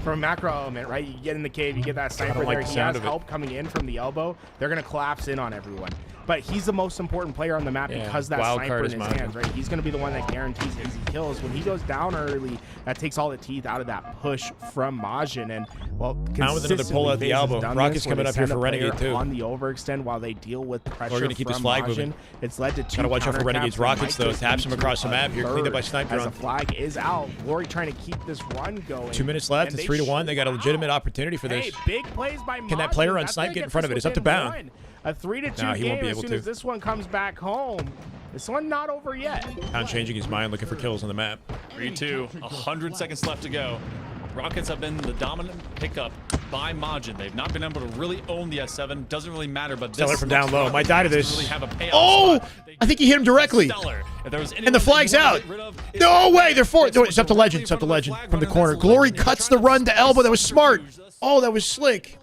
From a macro element, right? You get in the cave, you get that sniper like there. the He sound has of it. help coming in from the elbow. They're gonna collapse in on everyone. But he's the most important player on the map because that wild sniper card in is his mine. hands, right? He's gonna be the one that guarantees easy kills. When he goes down early, that takes all the teeth out of that push from Majin. And well, Now with another pull consistently at the FaZe has elbow. done Rocket's this, where coming they up here send for a player Renegade, too. on the overextend while they deal with pressure We're gonna keep from this flag Majin. moving. It's led to 2 Gotta watch out for counter Renegade's caps from rockets, though. Mike Taps him across the map here. Cleaned up by Sniper as Drone. the flag is out. Glory trying to keep this run going. 2 minutes left. And It's 3-1. They got a shoot legitimate out. opportunity for this. Hey, big plays by Can that Majin. player on That's Snipe gonna get in front of it? this It's up to within Bound. one. A 3-2 Nah, he game won't be as able soon to. as this one comes back home. This one not over yet. Bound changing his mind, looking for kills on the map. 3-2, 100 seconds left to go. Rockets have been the dominant pickup by Majin. They've not been able to really own the S7. Doesn't really matter, but Stellar this from down looks low. like Might die to Rockets this. really have a payoff Oh! spot. They I think he hit him directly. Stellar. If there was And the flag's out. No way! They're for it. It's up to Legend. It's up to Legend from the corner. Glory cuts the run to elbow. That was smart. Oh, that was slick.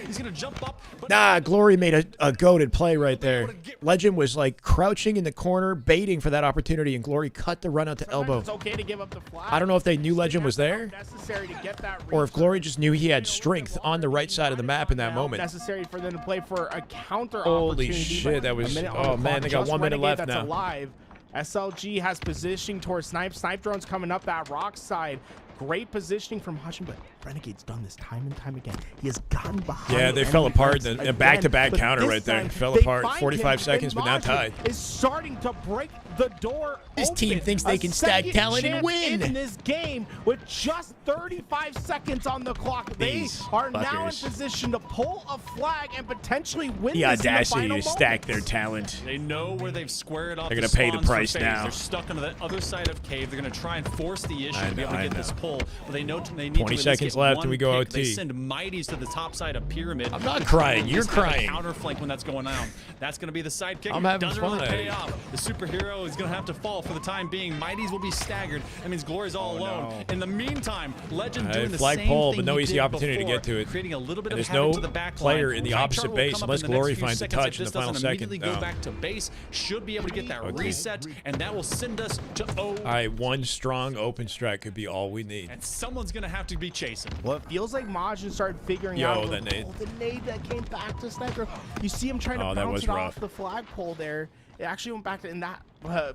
He's gonna jump up. But Nah, Glory made a goated play right there. Legend was like crouching in the corner, baiting for that opportunity, and Glory cut the run out to elbow. It's okay to give up the flag. I don't know if they knew Legend was there, Necessary to get that or if Glory just knew he had strength on the right side of the map in that moment. Necessary for them to play for a counter Holy opportunity. shit, but that was- a minute on oh, the man, clock. they got Just 1 minute Renegade left that's now. alive. SLG has positioning towards Snipe. Snipe drone's coming up that rock side. Great positioning from Hushin, but Renegade's done this time and time again. He has gotten behind. Yeah, they enemy fell apart. flanks A back-to-back again, counter but right there. this Fell time apart. they find 45 him, seconds, and but now Majin tied. is starting to break the door This team open. thinks they A can stack second talent and chance win. in this game with just 35 seconds on the clock. They These are now in fuckers. position to pull a flag and potentially win The this in audacity the final to stack their moments. talent. they know where they've squared off. They're gonna pay the spawns for price FaZe. now. They're stuck on the other side of cave. They're gonna try and force the issue I to be able know, to I get this know. pull. But they know they need 20 to at least seconds get left one and we go pick. They OT. send Mighties to the top side of Pyramid. I'm not crying. You're Just have a crying. Counter flank when that's going on. That's going to be the sidekick. I'm having Doesn't fun. really pay off. The superhero is going to have to fall for the time being. Mighties will be staggered. That means Glory's all alone. no. In the meantime, Legend Hey, doing the flag same pull, thing but no he easy did opportunity to before, get to it. creating a little bit And of there's havoc no to the back player line. in the Tight opposite Chart will base come up unless in the next Glory few finds a seconds. touch If in this the final doesn't immediately second. go No. back to base, should be able to get that Okay. reset, and that will send us to 0. All right, one strong open strike could be all we need. And someone's going to have to be chasing. Well, it feels like Majin started figuring Yo, out that nade. the nade that came back to Sniper. You see him trying to Oh, that bounce was it rough. off the flagpole there. It actually went back to, and that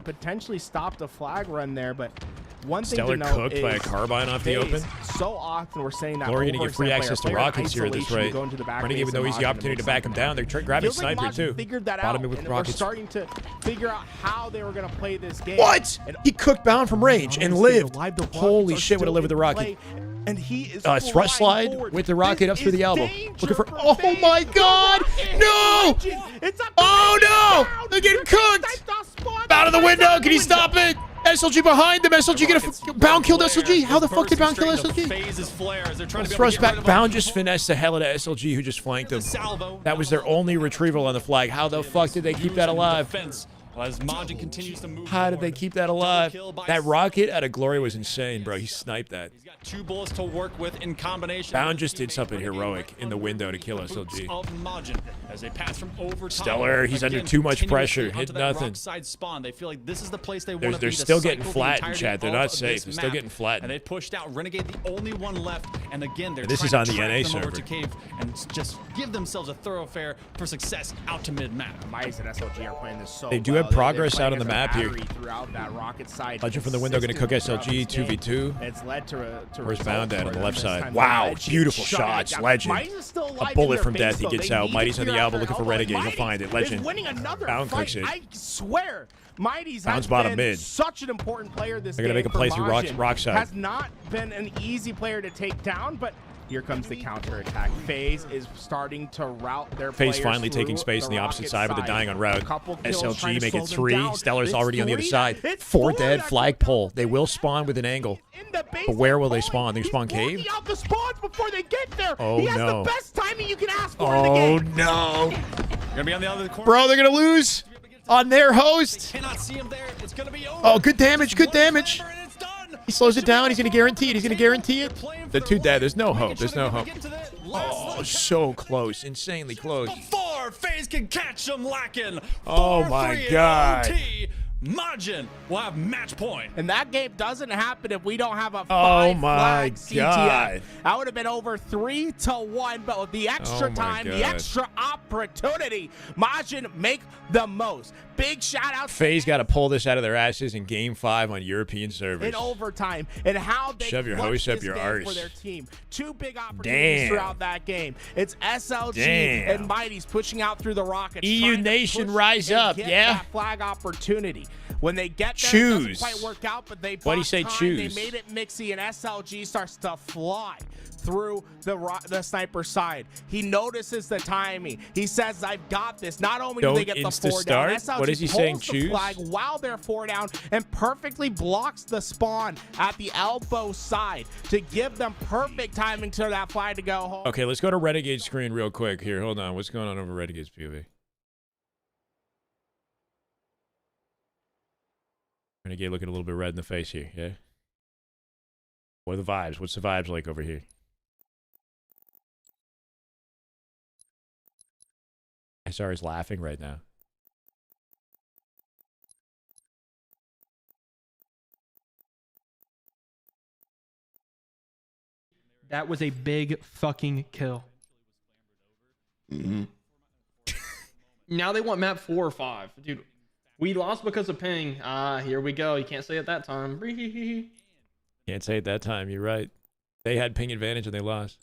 potentially stopped a flag run there. But one thing Stellar to note cooked by a is carbine off the FaZe, open. So often we're saying that Glory gonna get free overextend access to player in rockets here at this isolation rate. go into the back Renegade base with no and easy Majin opportunity to makes back him something down. They're grabbing Feels like Sniper Majin too. figured that Bottom out, with and rockets. we're starting to figure out how they were going to play this game. What? And He cooked Bound from range and honestly, lived. the live, the Holy rockets are shit, would have still lived with the in rocket. play, and he is Thrust flying slide forward. with the rocket up This through the is elbow. danger Looking for. for Oh FaZe. my God! The No! rocket is Majin. It's up to Oh Majin. no! Bound. They're getting cooked! Sniped off spawn. Out of the Sniped window! out the Can he window. stop it? SLG behind them. SLG gonna Bound killed SLG. How the fuck did Bound kill SLG? Thrust back. Bound just finessed the hell out of SLG, who just flanked him. That was their only retrieval on the flag. How the fuck did they keep that alive? As Majin continues to move How did they forward. keep that alive? Double kill by That rocket out of Glory was insane, bro. He sniped that. He's got 2 bullets to work with in combination. Bound just did something heroic in the window to kill SLG. Of Majin as they pass from over top. Stellar, he's under Again, too much continuously pressure, onto hit that nothing. rock side spawn. They feel like this is the place they want to be. They're to still getting cycle the flattened, entirety chat. They're of not this safe. They're still map. getting flattened. And they pushed out Renegade, the only one left. And again, they're This trying is to on the track NA them over server. to cave and just give themselves a thoroughfare for success out to mid-map. Mice and SLG are playing this so They do well. have progress They're out on the playing as map a here. battery throughout that rocket side Legend from the window gonna cook consistently SLG throughout this game. 2v2. It's led to Where's results Bound at for on the them left this side? time. Wow, Legend beautiful shut it shots, down. Legend. Mice is still alive A in bullet their from base, death. He though. gets They out. need Mighty's to on the figure out elbow their looking for elbow. Renegade. He'll Mighty find it. is Legend. winning another Bound fight. cooks it. I swear, Mighty's Bound's has bottom been mid. such an important player this They're gonna game make a for play through Majin. rock side. Has not been an easy player to take down, but Here comes the counterattack. FaZe is starting to route their FaZe players finally taking through space on the opposite side, but they're dying on route. Couple kills trying SLG to make slow it them 3. down. Stellar's It's already on the other 3. side. It's 4 4 dead, that flag took pull. out They will spawn with an angle. in the base. But where will they spawn? They spawn He's cave? blocking out the spawns before they get there. Oh, he has no. the best timing you can ask for in the Oh, game. no. Gonna be on the other corner. Bro, they're going to lose on their host. Cannot see him there. It's gonna be over. Oh, good damage, good One damage. sniper and it's done. He slows it down. He's going to guarantee it. He's going to guarantee it. They're too dead. There's no hope. There's no hope. Oh, so close. Insanely close. Before FaZe can catch them lacking. Oh, my 4-3 God. OT. Majin will have match point. And that game doesn't happen if we don't have a Oh, 5 my flag CTF. God. That would have been over 3-1, but with the extra Oh, my time, the God. extra opportunity, Majin make the most. Big shout out FaZe got to pull this out of their asses in Game 5 on European servers. in overtime and how they Shove your clutched host up this your game arse. for their team. 2 big opportunities Damn. throughout that game. It's SLG Damn. and Mighty's pushing out through the rockets. EU trying to Nation, push rise and up, get yeah? that flag opportunity. When they get there, it Choose. doesn't quite work out, but they Why do you bought say time. choose? They made it mixy, and SLG starts to fly through the sniper side. He notices the timing. He says, "I've got this." Not only do Don't they get the 4 down, insta-start? SLG What is he saying, pulls the choose? flag while they're 4 down and perfectly blocks the spawn at the elbow side to give them perfect timing to that flag to go home. Okay, let's go to Renegade screen real quick. Here, hold on. What's going on over Renegade's POV? Renegade looking a little bit red in the face here, yeah? What are the vibes? What's the vibes like over here? SR is laughing right now. That was a big fucking kill. Now they want map 4 or 5. Dude, we lost because of ping. Here we go. You can't say it that time. Can't say it that time. You're right. They had ping advantage and they lost.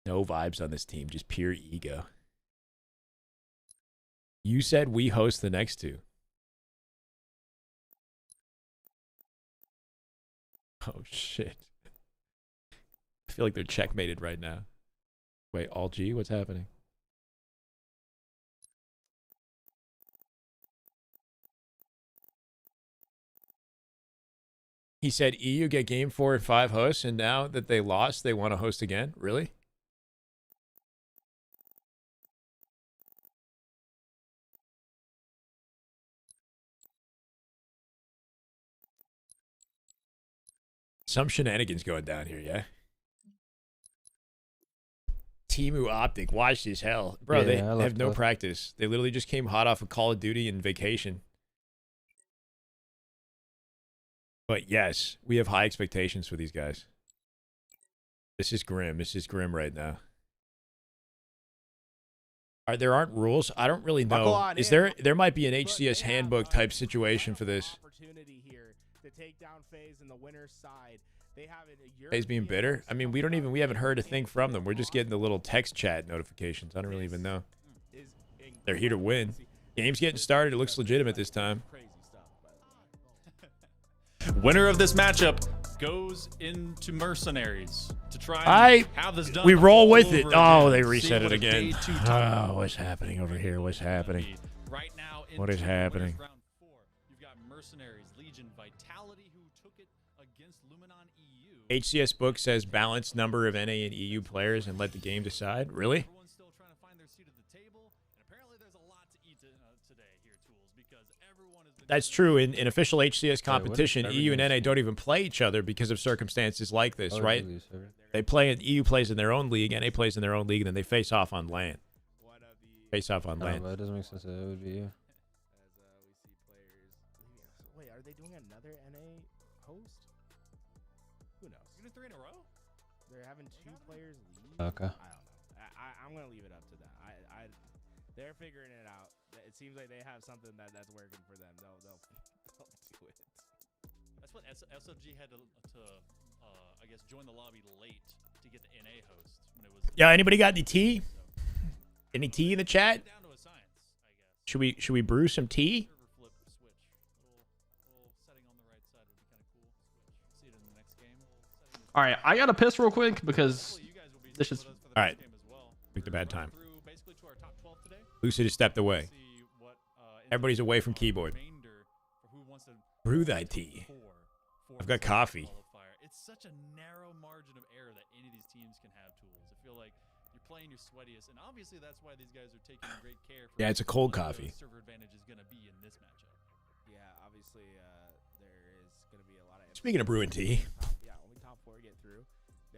No vibes on this team. Just pure ego. You said we host the next 2. Oh, shit. I feel like they're checkmated right now. Wait, all G? What's happening? He said EU get game 4 and 5 hosts, and now that they lost, they want to host again? Really? Some shenanigans going down here, yeah? Timu Optic, watch this hell. Bro, Yeah, they I love have no that. practice. They literally just came hot off of Call of Duty and vacation. But yes, we have high expectations for these guys. This is grim. This is grim right now. There aren't rules? I don't really know. Is there might be an HCS handbook type situation for this. Opportunity here to take down FaZe in the winner's side. They have FaZe being bitter? I mean, we haven't heard a thing from them. We're just getting the little text chat notifications. I don't really even know. They're here to win. Game's getting started. It looks legitimate this time. Winner of this matchup goes into Mercenaries to try and have this done. We roll all with it. over Oh, again. they See reset what it a again. day 2 top Oh, what's happening over here? What's happening? right now What is into happening? round 4. You've got Mercenaries, Legion, Vitality, who took it against Luminon EU. HCS book says balanced number of NA and EU players and let the game decide. Really? Everyone's still trying to find their seat at the table, and apparently there's a lot to eat today here, Tools, because everyone has been. That's true. In official HCS what? competition, EU and NA Everyone's- don't even play each other because of circumstances like this, Oh, right? really, sir? They play in EU plays in their own league, NA plays in their own league, and then they face off on LAN. Face off on No, LAN. but it doesn't make sense that it would be you. Wait, are they doing another NA host? Who knows? You're 3 in a row? They're having 2 players leave. Okay. I don't know. I'm gonna leave it up to them. They're figuring it out. It seems like they have something that's working for them. They'll do it. That's what SLG had to I guess, join the lobby late to get the NA host when it was. Yeah. Anybody got any tea? Any tea in the chat? Down to a science, I guess. Should we brew some tea? Server flip switch. Little setting on the right side would be kind of cool. Switch. See it in the next game. Little setting All right, I gotta piss real quick because this is. All right. Picked a bad time. Lucid has stepped away. Everybody's away from keyboard. Brew that tea. I've got coffee. It's such a narrow margin of error that any of these teams can have tools. I feel like you're playing your sweatiest, and obviously that's why these guys are taking great care. Yeah, it's a cold coffee. Server advantage is going to be in this matchup. Yeah, obviously there is going to be a lot of. Speaking of brewing tea, Yeah, only top 4 get through.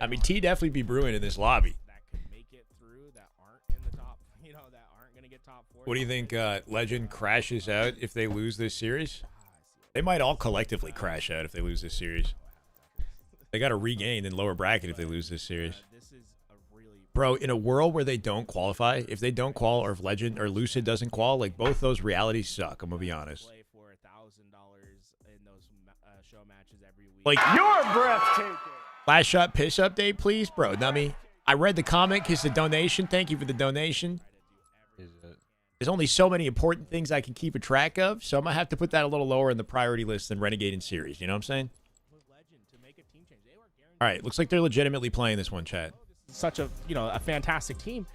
I mean, tea definitely be brewing in this lobby. That could make it through that aren't in the top, that aren't going to get top 4. What do you think Legend crashes out if they lose this series? They might all collectively crash out if they lose this series. They got to regain in lower bracket if they lose this series. Bro, in a world where they don't qualify, if they don't qual or if Legend or Lucid doesn't qual, like both those realities suck, I'm going to be honest. Like, You're breathtaking. last shot piss update, please? Bro, Nummy, I read the comment because the donation. Thank you for the donation. There's only so many important things I can keep a track of, so I'm going to have to put that a little lower in the priority list than Renegade and Series. You know what I'm saying? All right, looks like they're legitimately playing this one, chat. Such a, a fantastic team.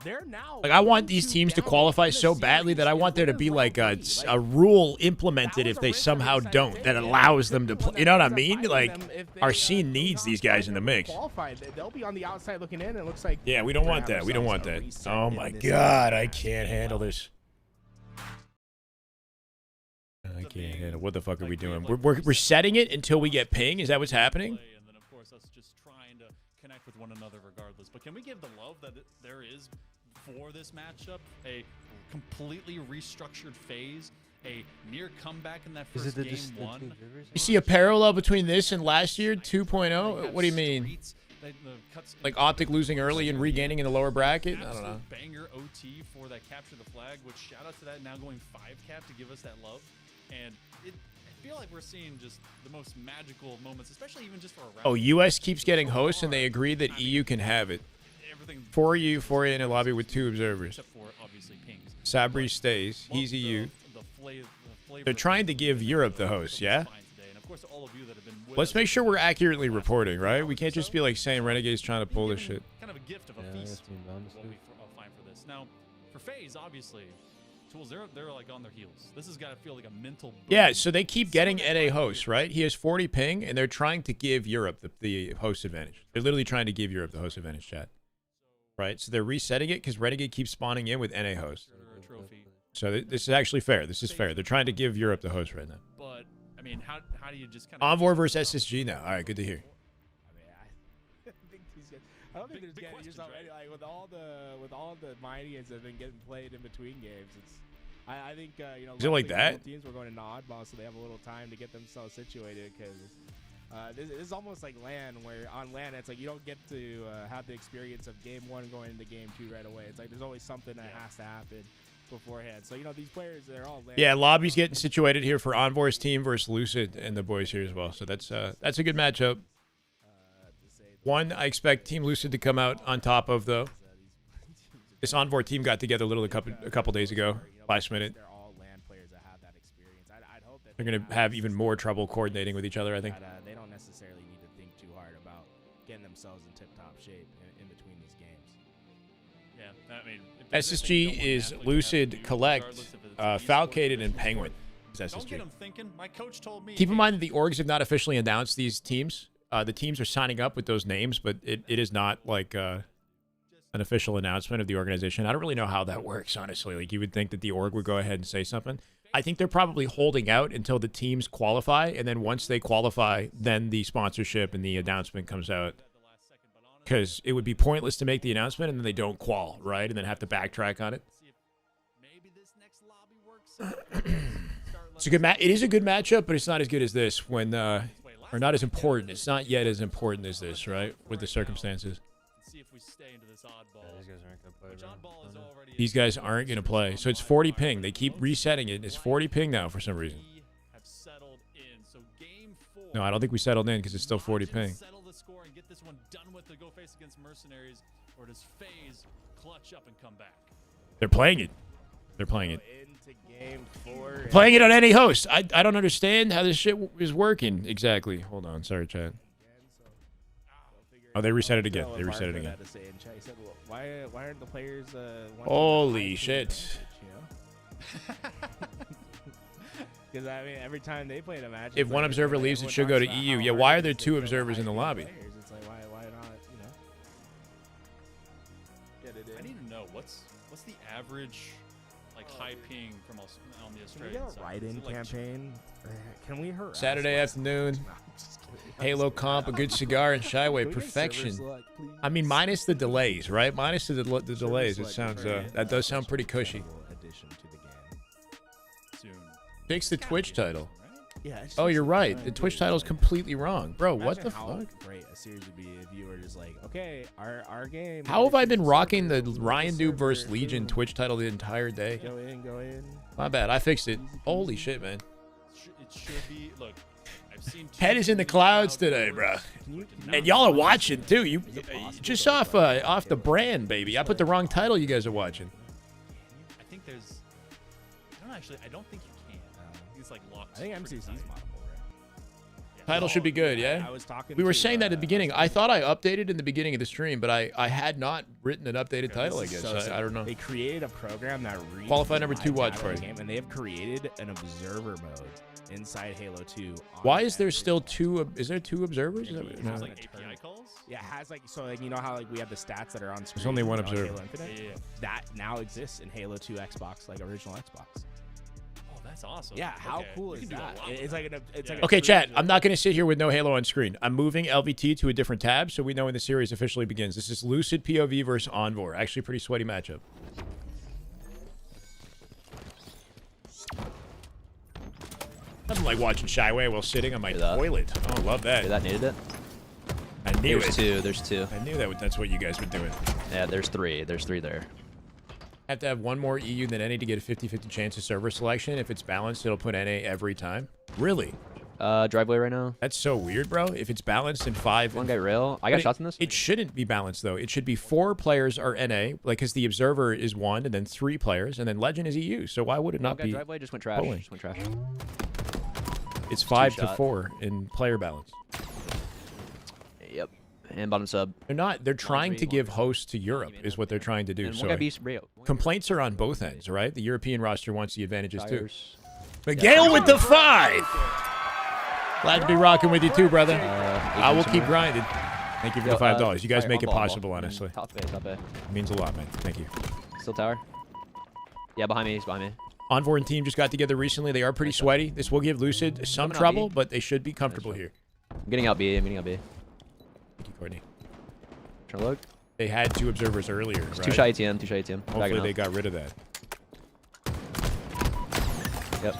They're now Like, I want these teams to qualify so badly that I want there to be like a rule implemented if they somehow don't that allows them to play. You know what I mean? Like, our scene needs these guys in the mix. They'll be on the outside looking in, and it looks like Yeah, we don't want that. We don't want that. Oh my God, I can't handle this. I can't handle. What the fuck are we doing? We're setting it until we get ping. Is that what's happening? And then of course us just trying to connect with one another regardless. But can we give the love that there is for this matchup? A completely restructured phase, a near comeback in that first game one. You see a parallel between this and last year 2.0? What do you mean? Like Optic losing early and regaining in the lower bracket? I don't know. Banger OT for that capture the flag, which shout out to that now going 5 cap to give us that love. And I feel like we're seeing just the most magical moments, especially even just for a round. Oh, US keeps getting hosts and they agree that EU can have it. 4 EU, 4 in a lobby with 2 observers. Except for obviously pings. Sabri stays. He's EU. They're trying to give Europe the host, yeah? Let's make sure we're accurately reporting, right? We can't just be like saying Renegade's trying to pull this shit. Kind of a gift of a feast. What we find for this. Now, for FaZe, obviously, tools they're like on their heels. This has got to feel like a mental. Yeah, so they keep getting NA hosts, right? He has 40 ping, and they're trying to give Europe the host advantage. They're literally trying to give Europe the host advantage, chat. Right? So they're resetting it because Renegade keeps spawning in with NA hosts. So this is actually fair. This is fair. They're trying to give Europe the host right now. But I mean, how do you just kind of Envoy versus SSG now? All right, good to hear. I don't think there's getting yourself like with all the mighties that have been getting played in between games. It's I think is it like that? Teams were going to oddball, so they have a little time to get themselves situated because. This is almost like LAN, where on LAN it's like you don't get to have the experience of game 1 going into game 2 right away. It's like there's always something that has to happen beforehand. So these players, they're all LAN. Yeah, lobby's getting situated here for Envoy's team versus Lucid and the boys here as well. So that's a good matchup. One I expect Team Lucid to come out on top of though. This Envoy team got together a couple days ago, last minute. They're going to have even more trouble coordinating with each other, I think. They don't necessarily need to think too hard about getting themselves in tip-top shape in between these games. Yeah, I mean, SSG is Lucid, Collect, Falcated, and Penguin. Is SSG. Keep in mind that the orgs have not officially announced these teams. The teams are signing up with those names, but it is not like an official announcement of the organization. I don't really know how that works, honestly. Like, you would think that the org would go ahead and say something. I think they're probably holding out until the teams qualify, and then once they qualify, then the sponsorship and the announcement comes out. Because it would be pointless to make the announcement and then they don't qual, right? And then have to backtrack on it. It's a good it is a good matchup, but it's not as good as this when or not as important. It's not yet as important as this, right? With the circumstances. These guys aren't going to play. So it's 40 ping. They keep resetting it. It's 40 ping now for some reason. No, I don't think we settled in because it's still 40 ping. They're playing it. They're playing it. Playing it on any host. I don't understand how this shit is working exactly. Hold on. Sorry, chat. Oh, they reset it again. What They reset it Barker again. had to say in chat. He said, well, why aren't the players? wanting Holy high shit. team advantage, Because I mean, every time they play a match, If it's one like, observer everyone leaves, it talks should go to about EU. how Yeah, hard why it are there is to two get observers in the high-team lobby? players. It's like why not? Get it I in. need to know what's the average like high ping from on the Can we Australian get a side? write-in Is it, like, campaign? Can we harass? Saturday like- afternoon. No, I'm just kidding. Halo comp, a good cigar, and Shyway. Can we get Perfection. server select, please? I mean, minus the delays, right? Minus the delays. It Server sounds select that does sound pretty cushy. Addition to the game. soon? Fix the Twitch title. Right? Yeah. it's Oh, just you're like right. trying The to Twitch do, title's like- completely wrong, bro. What Imagine the how fuck? great a series would be if you were just like, okay, our game. How have I been server, rocking the select Ryan Doob versus server, Legion boom. Twitch title the entire day? Go in. My bad. I fixed it. Holy shit, man. It should be. Look, I've seen. Head is in the clouds today, bro. And y'all are watching too. You just off the brand, baby. I put the wrong title. You guys are watching. I think there's. I don't think you can. It's like locked. I think pretty MCC's tight. moddable, right? Title should be good, yeah. I was talking. We were to, saying that at the beginning. I thought I updated in the beginning of the stream, but I had not written an updated title. I guess I don't know. They created a program that reads Qualifier the number live 2 watch data of the party. game, and they have created an observer mode inside Halo 2. Why is there still two? Is there two observers? Is that- It no. has like API calls. Yeah, it has like so like you know how like we have the stats that are on screen. only one on observer. Halo Infinite? Yeah. That now exists in Halo 2 Xbox, like original Xbox. Oh, that's awesome. Yeah, how Okay. cool You is can do a that? lot with It's that. like it's like Yeah. a Okay, true chat. I'm observer. not going to sit here with no Halo on screen. I'm moving LVT to a different tab so we know when the series officially begins. This is Lucid POV versus Envor. Actually, pretty sweaty matchup. Nothing like watching Shyway while sitting on my Hear that? toilet. Oh, love that. That needed it. I knew There's it. two. There's two. I knew that's what you guys were doing. Yeah, there's three. There's three there. Have to have one more EU than NA to get a 50-50 chance of server selection. If it's balanced, it'll put NA every time. Really? Driveway right now. That's so weird, bro. If it's balanced in 5... One guy rail. I got But shots in this. It shouldn't be balanced, though. It should be 4 players are NA, like, because the Observer is 1, and then 3 players, and then Legend is EU. So why would it One not guy be... driveway just went trash. bowling? Just went trash. It's 5 to two-shot. 4 in player balance. Yep. And bottom sub. They're trying to three, give one. hosts to Europe, is what they're trying to do. And So one guy beats Rio. complaints are on both ends, right? The European roster wants the advantages, too. Tires. Miguel with the 5! Glad to be rocking with you, too, brother. I will keep grinding. Thank you for the $5. You guys make it possible, honestly. Top A, top A. It means a lot, man. Thank you. Still tower. Yeah, behind me. He's behind me. Envor and team just got together recently. They are pretty sweaty. This will give Lucid some Coming out trouble, B. but they should be comfortable here. I'm getting out B. I'm getting out B. Thank you, Courtney. Trying to look. They had 2 observers earlier, right? Two shot ATM. Two shot ATM. Hopefully Backing they out. got rid of that. Yep.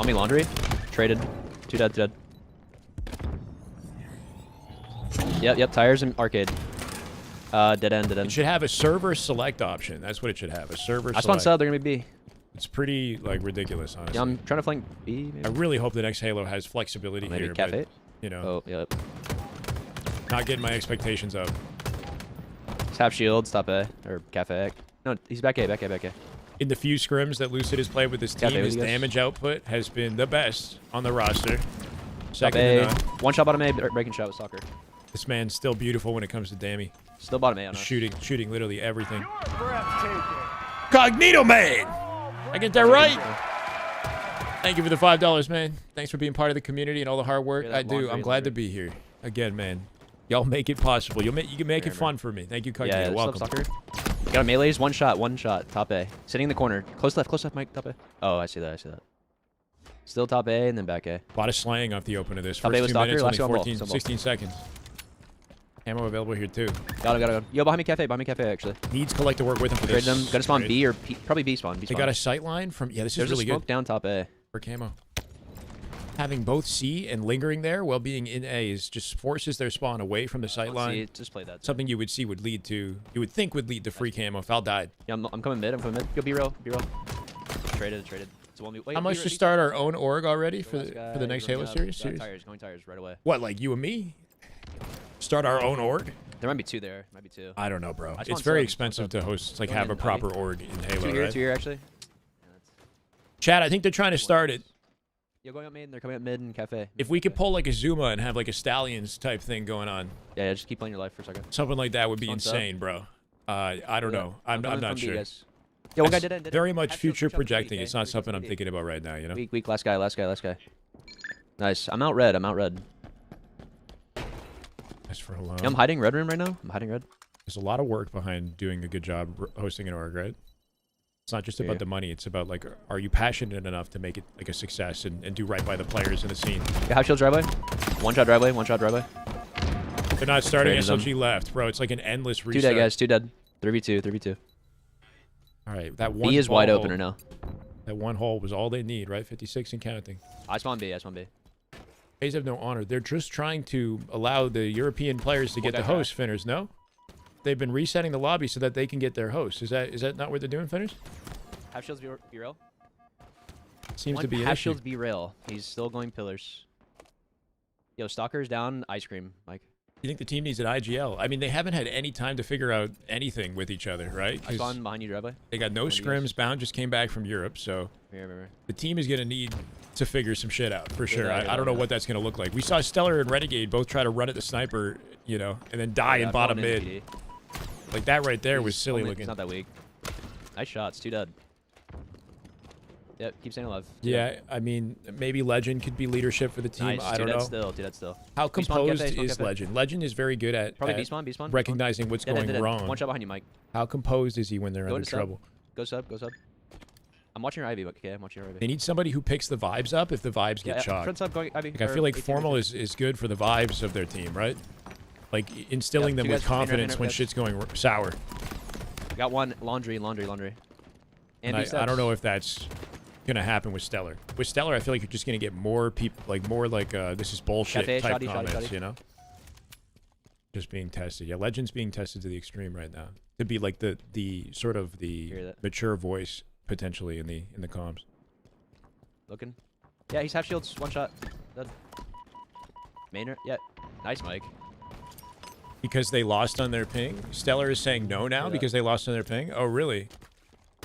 On me laundry. Traded. Two dead. Two dead. Yep. Tires and arcade. Dead end. Dead It end. should have a server select option. That's what it should have. A server I spawned select. sub. They're gonna be B. It's pretty like ridiculous, honestly. Yeah, I'm trying to flank B. I Maybe. really hope the next Halo has flexibility Maybe here, cafe. but you know, Oh, yep. not getting my expectations up. Tap shield. Stop A or cafe. No, he's back A. Back A. Back A. In the few scrims that Lucid has played with this team, Cafe with his you guys? damage output has been the best on the roster. Stop Second A. to none. One shot bottom A. Breaking shot with soccer. This man's still beautiful when it comes to Dammy. Still bottom A on us. Shooting literally everything. Cognito Man! I get that right? Thank you for the $5, man. Thanks for being part of the community and all the hard work. Yeah, that I do. laundry, I'm glad to laundry. be here. Again, man. Y'all make it possible. You can make it fun for me. Thank you, Cognito. Yeah, Welcome. soccer. Got a melee's. One shot. Top A. Sitting in the corner. Close left, Mike. Top A. Oh, I see that. Still top A and then back A. A lot of slang off the open of this. Top First A was 2 Stalker, minutes, last only one ball, 14, some ball. 16 seconds. Ammo available here, too. Gotta go. Yo, behind me cafe, actually. Needs Collect to work with him for Trade this. them. Gonna spawn trade. B or P, probably B spawn. They got a sight line from... Yeah, this There's is really a smoke good down top A. for camo. Having both C and lingering there while being in A is just forces their spawn away from the sight Let's line. see, just play that. Something you would see would lead to... You would think would lead to free camo. Foul died. Yeah, I'm coming mid. Go B roll. Traded. It's one. Wait, How much to start our own org already for the next Halo series? Going tires right away. What, like you and me? Start our own org? There might be 2 there. Might be 2. I don't know, bro. I It's spawned very sub, expensive to host, like Going have a in proper org in Halo, 2 here, right? 2 here actually. Chad, I think they're trying to start it. You're going up mid, and they're coming up mid and cafe. If we could pull like a Zuma and have like a Stallions type thing going on, Yeah, just keep playing your life for a second. something like that would be Someone's up. insane, bro. I don't know. I'm coming not from B, sure. guys. Yeah, one guy That's did it. very much Half shield, future 3 shots, projecting. okay? It's not 3 something shots, I'm 3. thinking about right now, you know? Weak, last guy. Nice. I'm out red. As for alone. Yeah, I'm hiding red room right now. I'm hiding red. There's a lot of work behind doing a good job hosting an org, right? It's not just about the money. It's about, like, are you passionate enough to make it, like, a success and do right by the players in the scene? Yeah, half shield driveway. One shot driveway. They're not starting Traded them. SLG left, bro. It's like an endless 2 restart. dead, guys. 2 dead. 3v2. All right, that one B is ball wide hole- open right now. That one hole was all they need, right? 56 and counting. I spawn B. A's have no honor. They're just trying to allow the European players to get guy the host, Finners, no? They've been resetting the lobby so that they can get their host. Is that not what they're doing, Finners? Half shields be rail. Seems to be an half issue. shields be rail. He's still going pillars. Yo, stalker's down. Ice cream, Mike. You think the team needs an IGL? I mean, they haven't had any time to figure out anything with each other, right? I 'Cause spawn behind you driveway. they got no scrims. Bound just came back from Europe, so Here. the team is going to need to figure some shit out for sure. eye, I don't know what that's going to look like. We saw Stellar and Renegade both try to run at the sniper, you know, and then die in I'm bottom going in mid. PD. Like that right there was He's silly only- looking. It's not that weak. Nice shots. 2 dead. Yep, keep staying alive. Yeah, I mean, maybe Legend could be leadership for the team. Nice. I 2 don't dead know. still. 2 dead still. How B spawn, composed cafe, is cafe. Legend? Legend is very good at, Probably at B spawn. recognizing what's going Dead. wrong. One shot behind you, Mike. How composed is he when they're Go under into sub. trouble? Go sub. I'm watching your Ivy, okay? I'm watching your Ivy. They need somebody who picks the vibes up if the vibes get chalked. Front sub going Ivy. Like, I feel like Formal is good for the vibes of their team, right? Like instilling Yeah, them two with guys, main confidence right, when guys. shit's going sour. Got one. Laundry. And I don't know if that's gonna happen with Stellar. With Stellar, I feel like you're just gonna get more people, like more like this is bullshit Cafe, type shoddy, comments, shoddy. you know? Just being tested. Yeah, Legend's being tested to the extreme right now. To be like the sort of the Hear that. mature voice potentially in the comms. Looking. Yeah, he's half shields. One shot. Dead. Mainer. Yeah. Nice, Mike. Because they lost on their ping. Stellar is saying no now Yeah. because they lost on their ping. Oh really?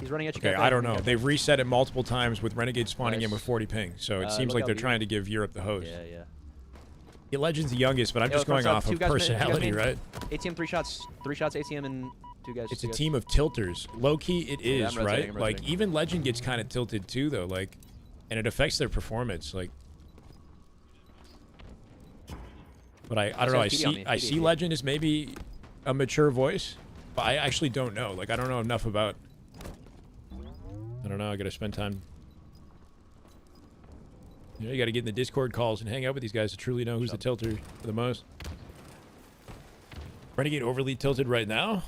He's running at you. Okay, Cafe, I don't running know. cafe. They've reset it multiple times with Renegade spawning in Nice. with 40 ping, so it seems look like out, they're B. trying to give Europe the host. Yeah. Yeah, Legend's the youngest, but I'm Yo, just going front off sub, of two guys mid, two guys personality, mid. right? ATM 3 shots. 3 shots ATM and 2 guys. It's two a guys. team of tilters. Low key, it Yeah, is, I'm right? rotating, I'm Like rotating. even Legend gets kind of tilted too, though. Like, and it affects their performance. Like, but I don't know. I see Legend as maybe a mature voice, but I actually don't know. Like, I don't know enough about. I don't know. I gotta spend time. You know, you gotta get in the Discord calls and hang out with these guys to truly know who's the tilter the most. Renegade overly tilted right now.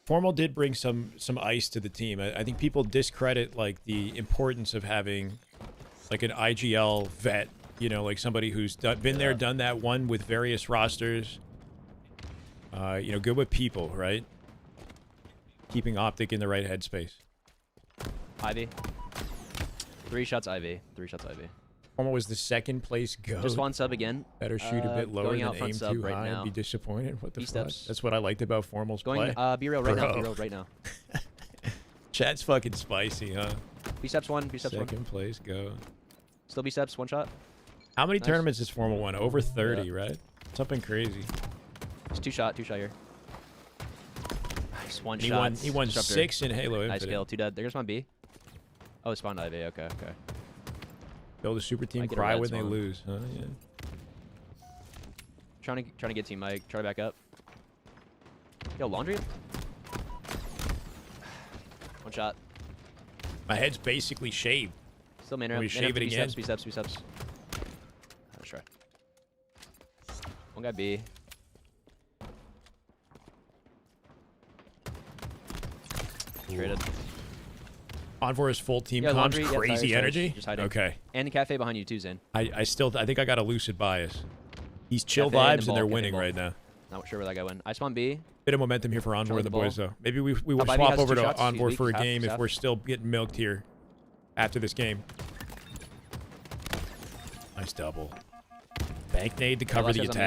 Formal did bring some ice to the team. I think people discredit like the importance of having like an IGL vet, you know, like somebody who's been there, done that, one with various rosters. You know, good with people, right? Keeping Optic in the right headspace. Ivy. 3 shots Ivy. 3 shots Ivy. Formal was the second place go. Just one sub again. Better shoot a bit lower going than out front aim sub too right high now. and be disappointed. What the B fuck? steps. That's what I liked about Formal's Going play. B real right now. Bro. B real right now. Chat's fucking spicy, huh? B steps 1. B steps 1. Second place go. Still B steps. 1 shot. How many Nice. tournaments has Formal won? Over 30, right? Something crazy. It's 2 shot. 2 shot here. Nice. 1 He shot. won. He won Disruptor. 6 in Halo Nice Infinite. kill. 2 dead. There's one B. Oh, it spawned Ivy. Okay. Build a super team. Might get a Cry red when they spawn. lose. Huh? Yeah. Trying to get team Mike. Try to back up. Yo, laundry. 1 shot. My head's basically shaved. Still main Can round. we shave it again? B steps. Let's try. One guy B. Traded. Envor is full team Yeah, comms. laundry, yeah, Crazy tires, energy. just hiding. Okay. And the cafe behind you too, Zane. I think I got a lucid bias. He's chill Cafe and vibes the and they're ball, cafe winning ball. right now. Not sure where that guy went. I spawn B. Bit of momentum here for Envor Charlie and the ball. boys, though. Maybe we will Bobby swap has over 2 to shots. He's Envor weak. for a Half, game if half. we're still getting milked here after this game. Nice double. Bank nade to cover last the guy's on me.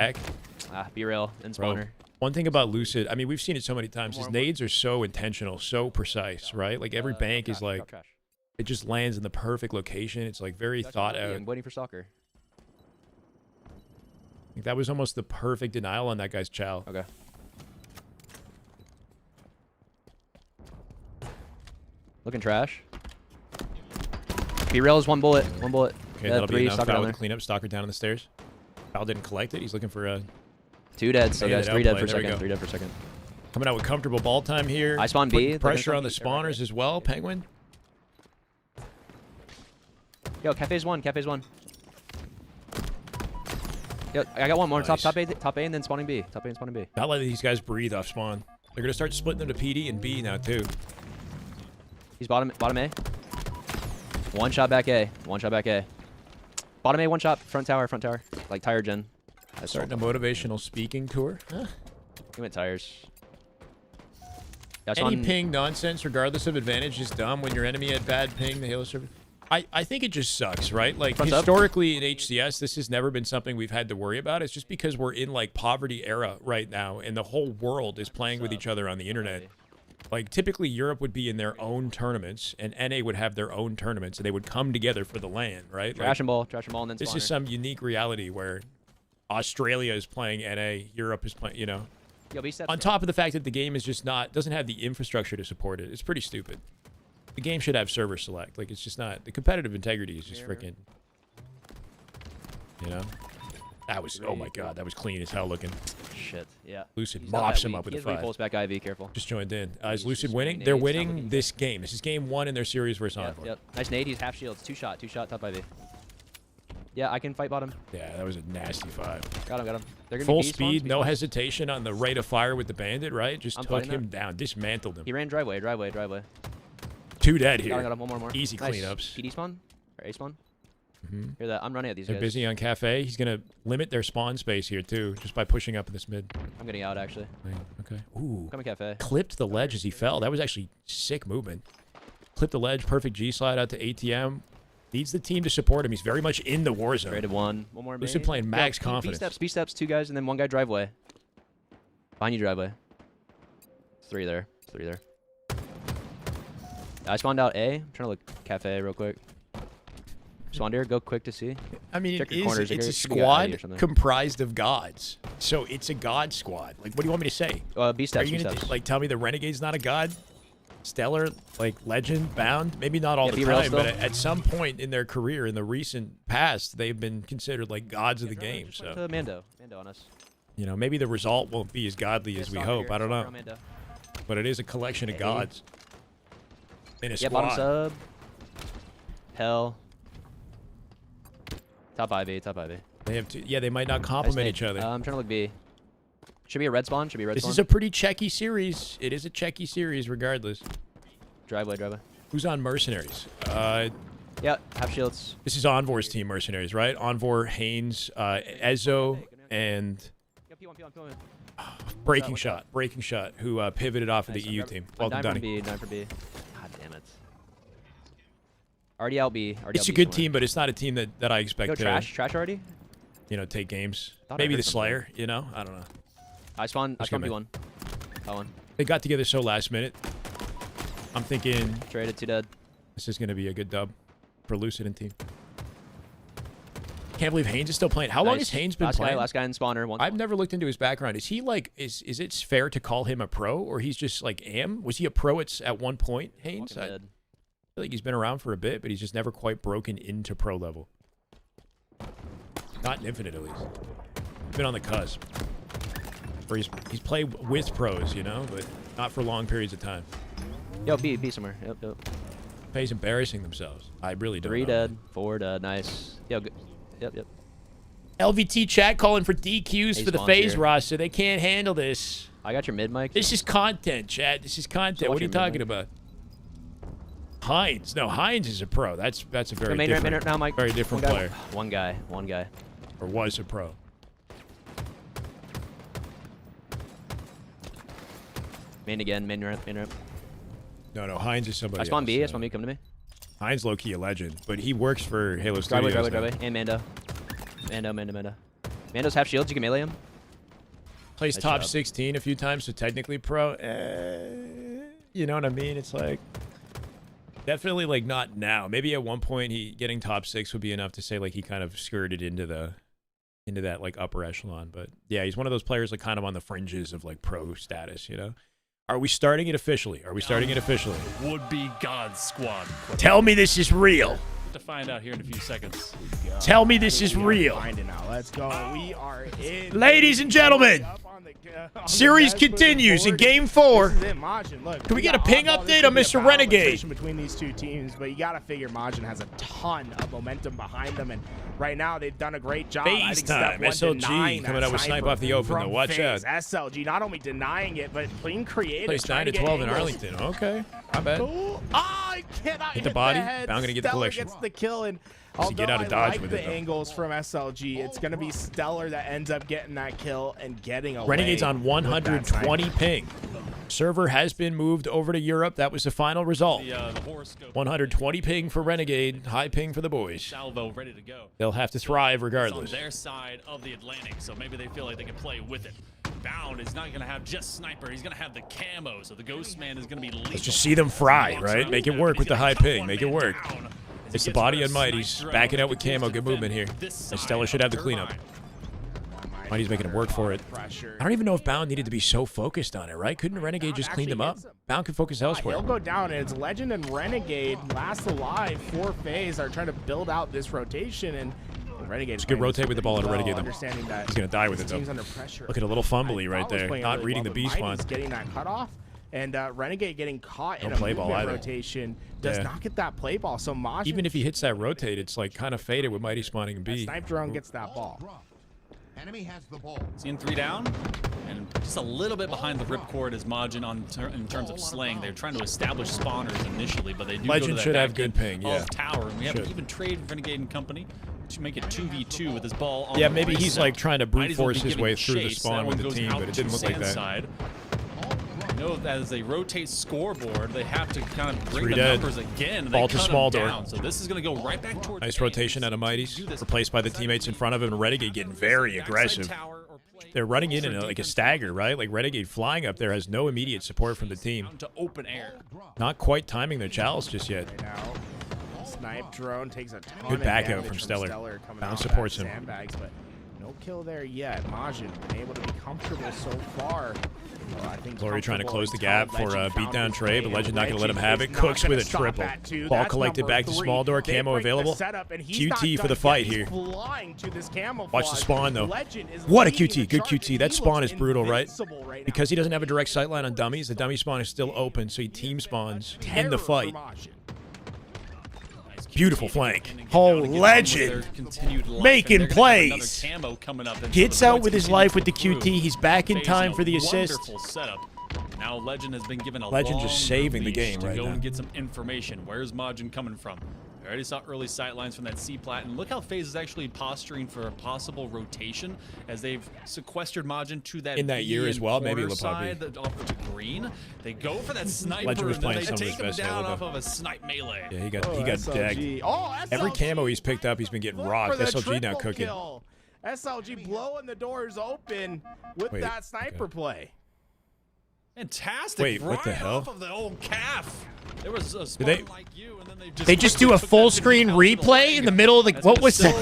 attack. B rail and Bro, spawner. one thing about Lucid, I mean, we've seen it so many times. His More. nades are so intentional, so precise, right? Like every bank is like, Trash. It just lands in the perfect location. It's like very thought out. I'm waiting for soccer. I think that was almost the perfect denial on that guy's chow. Okay. Looking trash. B-rail is 1 bullet. 1 bullet. Okay, Dead, that'll 3, be enough. soccer Foul down with there. the cleanup. Stalker down on the stairs. Foul didn't collect it. He's looking for a... 2 dead, so Yeah, guys. that 3 dead outplay. for There we second. go. 3 dead for second. Coming out with comfortable ball time here. I spawn B. Putting They're pressure gonna on the come B. spawners as well, Penguin. Yo, cafe's 1. Cafe's 1. Yo, I got one more. Nice. Top A, and then spawning B. Top A and spawning B. Not letting these guys breathe off spawn. They're going to start splitting them to PD and B now, too. He's bottom A. 1 shot back A. 1 shot back A. Bottom A, 1 shot. Front tower. Like tire gen. That's Starting a motivational speaking tour. Huh? He went tires. Yeah, Any ping nonsense, regardless of advantage, is dumb. When your enemy had bad ping, the Halo server. I think it just sucks, right? Like, Front up. historically in HCS, this has never been something we've had to worry about. It's just because we're in, like, poverty era right now, and the whole world is playing with each other on the internet. Like, typically, Europe would be in their own tournaments, and NA would have their own tournaments, and they would come together for the LAN, right? Trash and ball, and then This spawner. is some unique reality where Australia is playing NA, Europe is playing, you know. Yo, B steps. On top of the fact that the game is just doesn't have the infrastructure to support it. It's pretty stupid. The game should have server select. Like, it's just not. The competitive integrity is just freaking. You know? That was, oh my god, that was clean as hell looking. Shit, yeah. Lucid He's not mops that him weak. up with He a has weak 5. pulls back IV, careful. Just joined in. Is He's Lucid just winning? winning They're nades, not winning looking this game. This is game 1 in their series versus Envoy. Yep. Nice nade. He's half shields. 2 shot, top IV. Yeah, I can fight bottom. Yeah, that was a nasty 5. Got him. They're gonna Full be B spawns, speed, B no spawns. hesitation on the rate of fire with the bandit, right? Just I'm took fighting him that. down, dismantled him. He ran driveway. 2 dead here. Got him. One more. Easy Nice. cleanups. PD spawn? Or A spawn? Mhm. Hear that? I'm running at these They're guys. busy on cafe. He's gonna limit their spawn space here too, just by pushing up in this mid. I'm getting out, actually. Okay. Ooh. Coming cafe. Clipped the ledge as he fell. That was actually sick movement. Clipped the ledge. Perfect G slide out to ATM. Needs the team to support him. He's very much in the war zone. Rated 1. One more. Lucid main. playing max Yo, confidence. B steps. 2 guys, and then 1 guy driveway. Behind you, driveway. 3 there. I spawned out A. I'm trying to look cafe real quick. Spawned here. Go quick to see. I mean, Check it your corners. is. It's a Should be got ID or squad something. comprised of gods. So it's a god squad. Like, what do you want me to say? B Are steps. you B gonna steps. like tell me the Renegade's not a god? Stellar, like legend, bound? Maybe not all Yeah, the B-rail time, but still. at some point in their career, in the recent past, they've been considered like gods of the game. Just So went to Mando on us. you know, maybe the result won't be as godly as we Soccer hope. here, I don't soccer know, on Mando. but it is a collection of Hey. gods in a Yeah, bottom squad. sub. Hell. Top IV. They have to, yeah, they might not Nice complement nade. each other. I'm trying to look B. Should be a red spawn. This is a pretty checky series. It is a checky series, regardless. driveway. Who's on Mercenaries? Yeah, half shields. This is Envor's team, Mercenaries, right? Envor, Haynes, Ezo, and Yo, P1. Breaking Shot, who pivoted off of the EU team. Well done, Donnie. 9 for B. God damn it. Already out B. It's a good team, but it's not a team that I expect Yo, to, trash already? take games. Thought I Maybe heard the something. Slayer, you know? I don't know. I spawned good, man. B1. That one. They got together so last minute. I'm thinking Traded 2 dead. this is going to be a good dub for Lucid and team. Can't believe Haynes is still playing. How long has Haynes been playing? Last guy in spawner. I've never looked into his background. Is he like, is it fair to call him a pro, or he's just like Was he a pro at one point, Haynes? I feel like he's been around for a bit, but he's just never quite broken into pro level. Not in Infinite, at least. He's been on the cusp. Where he's played with pros, you know, but not for long periods of time. Yo, B somewhere. Yep. He's embarrassing themselves. I really don't 3 know. dead. 4 dead. Nice. Yo, good. Yep. LVT chat calling for DQs for the spawns phase here. roster. They can't handle this. I got your mid mic. This is content, chat. This is content. So What are you what's your talking mid-mic? about? Hines. No, Hines is a pro. That's a very main different, ramp now, Mike. very different One player. guy. One guy. Or was a pro. Main again. Main ramp. No, Hines is somebody I spawn else. B. I spawn B. Come to me. Hines low-key a legend, but he works for Halo Driveway. Studios now. And Mando. Mando's half shields. You can melee him. Plays Nice top job. 16 a few times, so technically pro. You know what I mean? It's like Definitely like not now. Maybe at one point getting top 6 would be enough to say like he kind of skirted into that like upper echelon. But yeah, he's one of those players like kind of on the fringes of like pro status, you know? Are we starting it officially? Are we starting it officially? Would be God Squad. Tell me this is real. To find out here in a few seconds. Tell me this is real. Find it now. Let's go. We are in. Ladies and gentlemen, series continues in Game 4. This is it, Majin. Look, Can we get a ping oddball. update This on could be a Mr. battle Renegade? position between these two teams, but you gotta figure Majin has a ton of momentum behind them, and right now they've done a great job. I Phase think step time. one, SLG denying coming that out with snipe sniper off the open, from though. Watch phase. out. SLG not only denying it, but being creative. Place 9 trying to get 12 in angles. Arlington. Okay, not bad. Oh, I cannot Hit the body. head. Bound gonna get the Stellar collection. gets the kill, and Does he get out of dodge like with the it, though? angles from SLG, it's gonna be Stellar that ends up getting that kill and getting away. Renegade's on with that 120 sniper. ping. Server has been moved over to Europe. That was the final result. The horoscope. 120 ping for Renegade. High ping for the boys. Salvo ready to go. They'll have to thrive It's regardless. on their side of the Atlantic, so maybe they feel like they can play with it. Bound is not going to have just sniper. He's going to have the camo, so the Ghost Man is going to be lethal. Let's just see them fry, right? Make it work with the high ping. Make it work. It's the body on Mighty's. Backing out with camo. Good movement here. And Stellar should have the cleanup. Mighty's making him work for it. I don't even know if Bound needed to be so focused on it, right? Couldn't Renegade just clean them up? Bound could focus elsewhere. He'll go down, and it's Legend and Renegade last alive for phase are trying to build out this rotation, and Renegade. Just good rotate with the ball at a Renegade, though. Understanding that He's gonna die with it, though. team's under pressure. Look at a little fumbly right Thought was there. playing Not really reading well, the but B spawn. Mighty's getting that cutoff, and Renegade getting caught in No a play ball movement either. rotation does Yeah. not get that play ball. So Majin, Even if he hits that rotate, it's like kind of faded with Mighty spawning in that B. snipe drone gets that ball. Enemy has the ball. Seeing 3 down, and just a little bit behind the ripcord is Majin in terms of slaying. They're trying to establish spawners initially, but they do Legend go to that should have back good end ping, yeah. of tower. And we have Should. an even trade Renegade and company to make it 2v2 with his ball on Yeah, the maybe right he's side. like trying to brute Mighty's will force be his giving way through the chase. spawn That with one the goes team, out but it to didn't look like that. Sandside. I know that as they rotate scoreboard, they have to kind of bring 3 the dead. numbers again. And Ball they to cut small them door. down. So this is going to go right back towards Nice A. rotation out of Mighty's. Do this. Replaced by the teammates in front of him, and Renegade getting very Backside aggressive. tower or play They're running in for like a defense. stagger, right? Like Renegade flying up there has no immediate support from the team. Out to open air. Not quite timing their chalice just yet. Right now, snipe drone takes a ton Good of back out damage from Stellar. coming Bound out of supports that him. Sandbags, but no kill there yet. Majin been able to be comfortable so far. Well, I think Glory trying to comfortable close the until gap for a Legend found beatdown his trade, way, but Legend not going to let him Legend have is it. not Cooks gonna with a stop triple. that too. Ball That's collected number back to 3. small door. They Camo break the available. setup, and he's QT not for the done fight yet. here. He's flying to this camouflage. Watch the spawn, though. Legend is What a leading QT. the Good charge, QT. and That he spawn looks is brutal, right? invincible right now. Because he doesn't have a direct sight line on dummies, the dummy spawn is still open, so he team spawns in the Terror fight. for Majin. Nice QT Beautiful to flank. get in and get Oh, down and get on with Legend. their continued life, Making and they're gonna have another plays. camo coming up, and so Gets the out points with his continue life to with the accrue. QT. He's back in Phase time a for the assist. wonderful setup. Now Legend has been given a Legend just longer saving the leash game to right go now. and get some information. Where's Majin coming from? We already saw early sight lines from that C plat, and look how FaZe is actually posturing for a possible rotation as they've sequestered Majin to that In that B year as and well, maybe corner Le Puppy. side that off to green. They go for that sniper, Legend was and then playing they some of take his him best down Halo, off though. of a snipe melee. Yeah, he got SLG. jagged. Oh, Every SLG. camo he's picked up, he's been getting Look rocked. for the SLG now triple cooking. kill. SLG blowing the doors open with Wait, that sniper okay. play. Fantastic! Wait, what the right hell? Off of the old calf. There was a they- Spartan like you, and then They just do a full screen replay in the middle of the. What was that?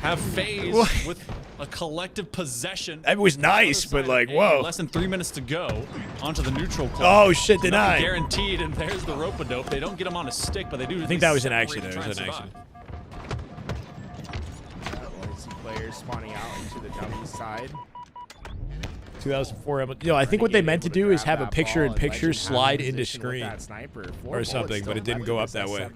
Have FaZe What? with a collective possession. That was On the nice, other but side like, of A, whoa. Less than 3 minutes to go onto the neutral clock. Oh shit! Nothing Denied. guaranteed, and there's the rope-a-dope. They don't get him on a stick, but they do. I think that was an accident. It was an accident. Some players spawning out into the dummy side. 2004. I think what they meant to do is have a picture-in-picture slide into screen. Or something, but it didn't go up that way.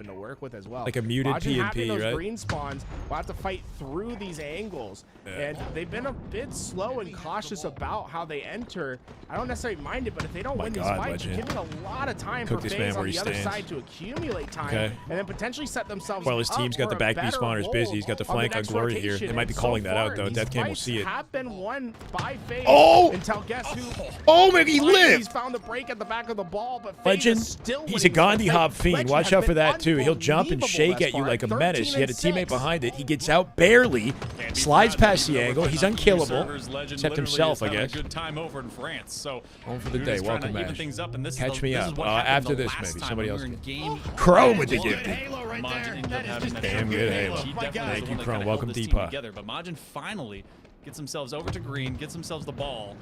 Like a muted PNP, those right? green spawns will have to fight through these angles, and they've been a bit slow and cautious about how they enter. I don't necessarily mind it, but if they don't win these God, fights, you're Legend. giving a lot of time Cook for this man FaZe where on he the other stands. side to accumulate time, Okay. and then potentially set themselves Well, his up team's got for the a back B better spawners busy. He's got the role on flank on next Glory here. rotation. They might be And calling so that out, far, though. these Death Cam will fights see it. have been won by FaZe. Oh! until guess who? Oh, man, he Finally, lived. He's found the break at the back of the ball, but FaZe Legend, is still he's a winning this Gandhi fight. Hop fiend. Legend Watch has out for been that, too. He'll jump and unbelievable shake thus at you far, like a menace. He had a 13-6. teammate behind it. He gets out barely, slides past the angle. He's unkillable, except himself, I guess. Good time over in France. So Home for the Luna's day. trying Welcome to even back. things up, and this Catch is me this up. is what happened After the this, last maybe. time Somebody we else were in can. game. Chrome with the Look at gifted. Halo right Majin there. ended That up is having just that damn good Halo. He My definitely God. was Thank the you, one that Chrome. kinda Welcome, held this Deepa. team together, but Majin finally gets themselves over to green, gets themselves the ball.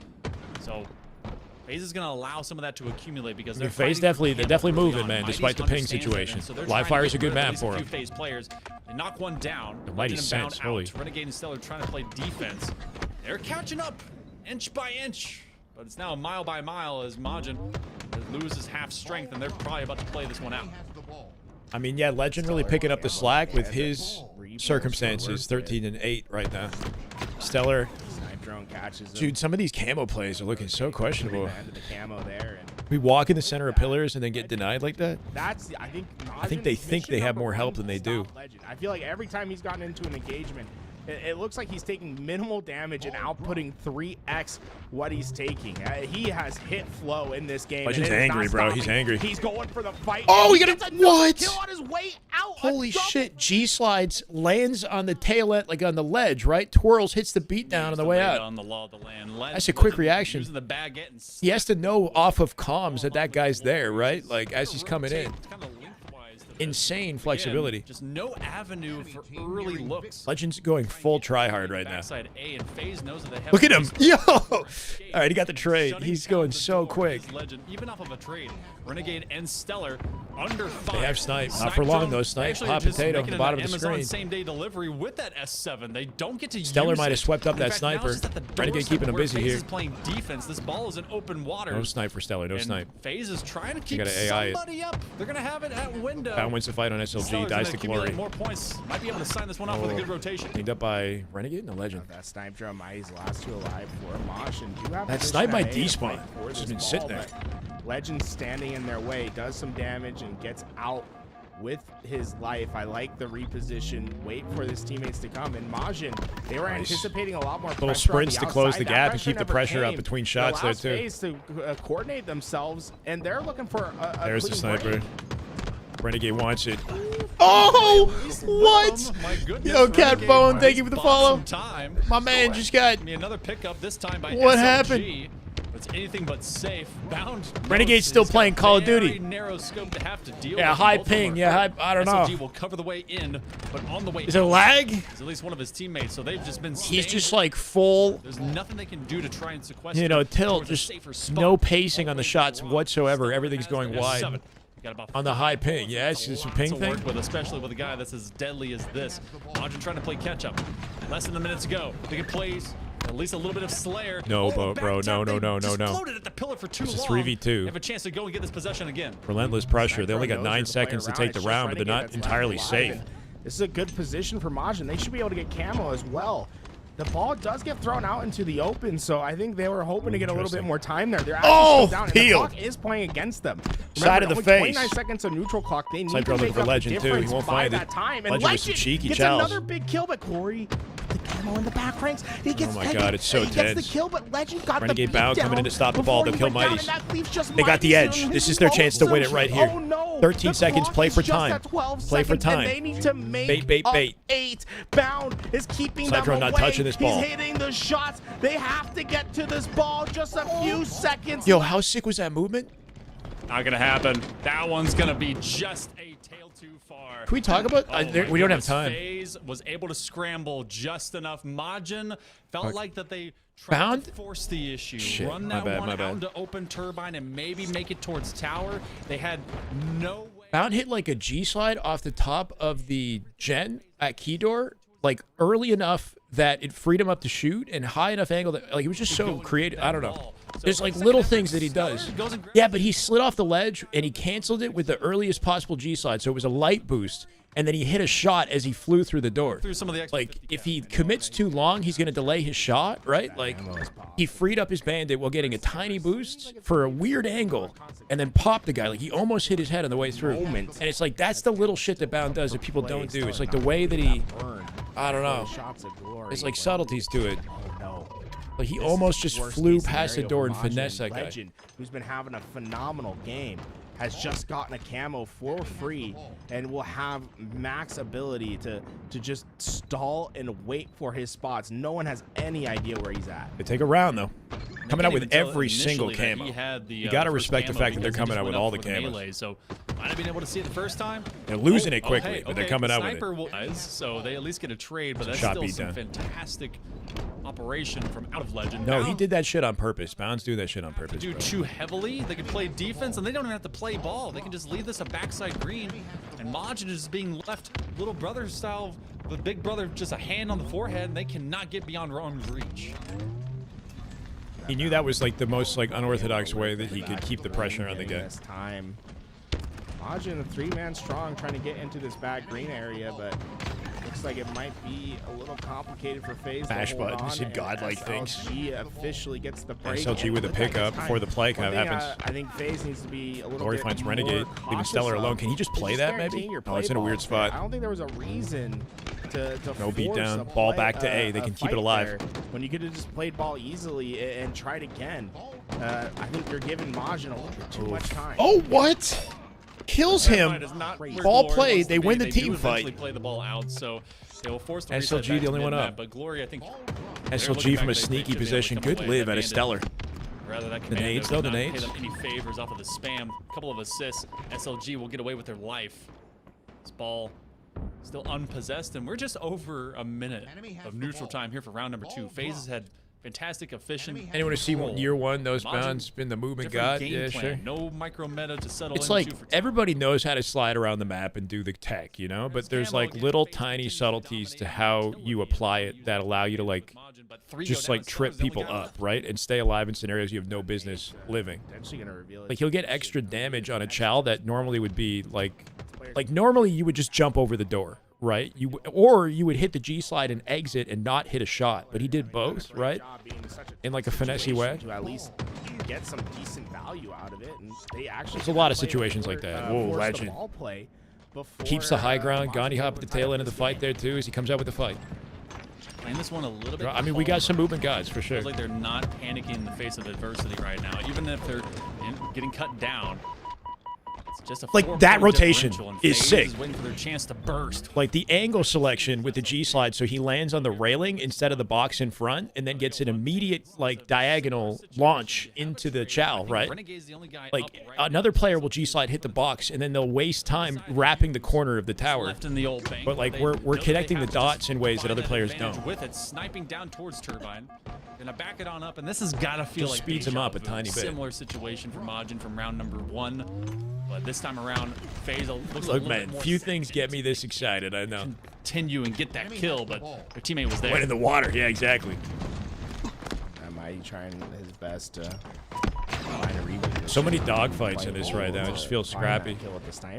So FaZe is going to allow some of that to accumulate because they're FaZe fighting they're for definitely Camo moving, early man, on. despite the Mighty's ping understands that, situation. so they're Live trying to Fire's get a good rid of map at least for a few him. FaZe players. They knock one down. The Mighty Legend and sense, Bound holy. out. Renegade and Stellar trying to play defense. They're catching up inch by inch, but it's now a mile by mile as Majin loses half strength, and they're probably about to play this one out. I mean, yeah, Legend really picking up the slack with his circumstances. 13-8 right now. Stellar. Snipe drone catches him. Dude, some of these camo plays are looking so questionable. End of the camo there, and We walk in the center of pillars and then get denied like that. that's I think they think they have mission more number help one than they is do. stop Legend. I feel like every time he's gotten into an engagement, it looks like he's taking minimal damage and outputting 3x what he's taking. He has hit flow in this game. Legend's and it is not angry, bro. He's stopping. angry. He's going for the fight. Oh, and he got gets a- another what? kill on his way out. Holy A double shit. G slides, lands on the tail end, like on the ledge, right? Twirls, hits the beat down on the way out. On the law of the land. That's a quick reaction. Using the baguette and He has to know off of comms that that guy's there, right? Like, as he's coming in. It's kinda lengthwise to this. Insane flexibility. Again, just no avenue for early looks. Legend's going full try hard right now. Backside A, and FaZe knows that they have Look at him. a Yo! All right, he got the trade. Shutting He's down going the so door quick. is Legend, even off of a trade. Renegade and Stellar under fire. They have Snipe. Not for long, drone though. Snipe, actually hot just potato, making the an bottom of the Amazon screen. same-day delivery with that S7. They don't get to Stellar use might have it. swept up In that fact, now sniper. it's just at the Renegade doorstep keeping him where busy FaZe here. is playing defense. This ball is in open water. No snipe for Stellar. No and snipe. FaZe is trying to keep gotta AI it. somebody up. They're going to have it at window. Bound wins the fight on SLG. Stellar's Dies gonna to accumulate glory. more points. Might be able to sign this one off with a good rotation. Cleaned up by Renegade and a Legend. That snipe drone, Mighty's last two alive for Mosh, and do have That position snipe might at A to despawn. fight for It's this been ball, sitting there. but Legend standing in their way, does some damage and gets out with his life. I like the reposition, wait for his teammates to come. And Majin, they were Nice. anticipating a lot more Little pressure on sprints the to close outside. the That gap and keep the never pressure up came. between It shots there, allows too. FaZe to coordinate themselves, and they're looking for a There's the clean sniper. break. Renegade wants it. Oh! What? My goodness, Yo, Cat Renegade Bone, thank you for the bought follow. some time. My man just got... Give me another pickup this time by What SLG. happened? It's anything but safe. Bound. Renegade's still He's got playing Call of very Duty. Narrow scope to have to deal Yeah, with. high Both of them ping. are Yeah, hurt. I don't know. SLG will cover the way in, but on the way Is it out lag? is at least one of his teammates. So they've just been. He's staying. just like full, There's nothing they can do to try and sequester. you know, Tilt, towards a just safer spot. no pacing on the shots whatsoever. Everything's going There's wide. 7. Got about On the high ping. Yeah, it's just a ping to work thing. with, especially with a guy that's as deadly as this. Majin trying to play catch up. Less than a minute to go. They can play at least a little bit of Slayer. No, bro, back no, tap. no, They no, no, just no. floated at the pillar for too This is long. 3v2. They have a chance to go and get this possession again. Relentless pressure. They only got Knows 9 who to play seconds to around. take It's the just round, but they're Renegade not that's left entirely alive, safe. and This is a good position for Majin. They should be able to get camo as well. The ball does get thrown out into the open, so I think they were hoping to get a little bit Interesting. more time there. They're actually Oh, still down, and the peeled. clock is playing against them. Side of the only face. 29 seconds of neutral clock. They need Sniper to looking make for up Legend, the too. He difference won't by find it. that time. And Legend with some Legend cheeky gets chows. another big kill, but Corey, the camo in the back ranks. He gets Oh my taken. God, it's so He gets tense. the kill, but Legend got Renegade the bound beat coming in down to stop the ball. before They'll he kill went down, Mighty's. and that leaves just They got the Mighty's edge. on This his is their chance to own. win it right here. Oh no. 13 The seconds, clock play is for just time. at 12 Play for seconds, and time. they need to make Bait, bait, up bait. 8. Bound is keeping Sniper them not away. touching this ball. He's hitting the shots. They have to get to this ball. Just a few seconds. Yo, how sick was that movement? Not gonna happen. That one's gonna be just a tail too far. Can we talk about? Oh my We don't have goodness. time. FaZe was able to scramble just enough. Majin felt like that they tried Bound? to force the issue. Shit, Run my that bad, one my out bad. into open turbine and maybe make it towards tower. They had no way. Bound hit like a G slide off the top of the gen at key door, like early enough that it freed him up to shoot, and high enough angle that like it was just so creative. I don't know. There's like little things that he does. Yeah, but he slid off the ledge and he canceled it with the earliest possible G slide, so it was a light boost, and then he hit a shot as he flew through the door. Through some of the extra Like if he commits too long, he's gonna delay his shot, right? Like he freed up his bandit while getting a tiny boost for a weird angle, and then popped the guy. Like he almost hit his head on the way through. And it's like that's the little shit that Bound does that people don't do. It's like the way that he, I don't know. Shots of glory. It's like subtleties to it. No. Like he This almost is just worst flew case past the scenario door for and Majin. finessed that guy. Legend, who's been having a phenomenal game, has just gotten a camo for free and will have max ability to just stall and wait for his spots. No one has any idea where he's at. They take a round though. Coming out with every initially single that camo. he had the, You got to first respect the camo fact that they're because he coming just out with went all up the for the camos. melee, so might have been able to see it the first time. They're losing it Oh, quickly, hey, but they're okay, coming the out with it. sniper will, so they at least get a trade, but that's Shot still beat some down. fantastic operation from out of Legend. No, Now, he did that shit on purpose. Bounds do that shit on purpose. do bro. too heavily. They can play defense, and they don't even have to play ball. They can just leave this a backside green, and Majin is being left little brother style with big brother just a hand on the forehead, and they cannot get beyond arm's reach. He knew that was like the most like unorthodox way that he could keep the pressure on the guy. This time, Majin, a 3-man strong, trying to get into this back green area, but looks like it might be a little complicated for FaZe. Bash to hold buttons on, and godlike things. SLG officially gets the break. SLG and with a look at pickup this before the play One thing, happens. I think FaZe needs to be a little Glory bit finds more Renegade, leaving cautious Stellar of alone. Can he just is play that, guaranteeing maybe? your No, it's in a play weird balls. spot. I don't think there was a reason to No beat force down. a Ball play- back to A. They can keep it fight alive. there when you could have just played ball easily and tried again. I think you're giving Majin a little bit too much time. Oh, what? Kills him. Ball played. They win the team do eventually fight. play the ball out, so they will force the SLG, reset back the to only one mid-map, up. But Glory, I think SLG from a sneaky position. Good live at a Stellar. Rather that The nades, though, the nades. Pay them any favors off of the spam. A couple of assists. SLG will get away with their life. This ball still unpossessed, and we're just over a minute of neutral time here for round number 2. FaZe has had fantastic, efficient. Anyone who see control. year one, those Majin, bounds, been the movement different god. game Yeah, plan. sure. No micro meta to settle It's into like for everybody knows how to slide around the map and do the tech, you know? But there's like little tiny subtleties to how you apply it that allow you to like just like trip people up, right? And stay alive in scenarios you have no business living. Potentially gonna reveal it. Like he'll get extra damage on a chow that normally would be like normally you would just jump over the door, right? Or you would hit the G slide and exit and not hit a shot, but he did both, right? In like a finessey way. To at least get some decent value out of it, and they actually. There's a lot of situations like that. Whoa, force the Legend. ball play before, Keeps the high ground. Majin Gandhi able hop to at the tie tail up end of the this fight game. there too as he comes out with the fight. Playing this one a little bit. I mean, we got some movement guys for sure. Feels like they're not panicking in the face of adversity right now, even if they're getting cut down. It's just a Like, 4-point that rotation differential, and is FaZe sick. Is waiting for their chance to burst. Like the angle selection with the G slide, so he lands on the railing instead of the box in front, and then gets an immediate like diagonal launch into the chow, right? Renegade's the only guy Like up right another player will G slide hit the box, and then they'll waste time wrapping the corner of the tower. left in the old bank. But like They we're know connecting they the have to just dots in ways that find other players advantage don't. With it, sniping down towards Turbine, gonna back it on up, and this has got to feel Just like speeds him deja up a vu. tiny bit. Similar situation for Majin from round number 1, but this time around, FaZe looks a Look, little man, bit more few set things to get me this excited. I know. continue and get that kill, but their teammate was there. Went in the water. Yeah, exactly. Mighty trying his best to find a rebound. So many dogfights in this right now. It just feels scrappy.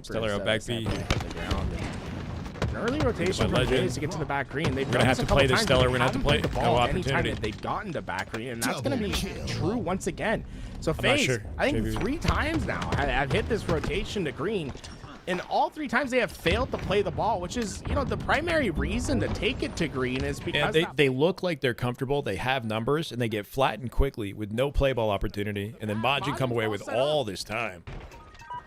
Stellar out back B. An early rotation by from Legend. FaZe to get to the back green. They've We're gonna done have this to a play couple this times, Stellar. but We're gonna have to they play haven't it. played the No ball opportunity. anytime that they've gotten to back green, and that's going to be true once again. So not FaZe, sure. I think JV. 3 times now have hit this rotation to green. And all 3 times they have failed to play the ball, which is, you know, the primary reason to take it to green is Yeah, because they look like they're comfortable. They have numbers, and they get flattened quickly with no play ball opportunity. And then Majin come away with all this time.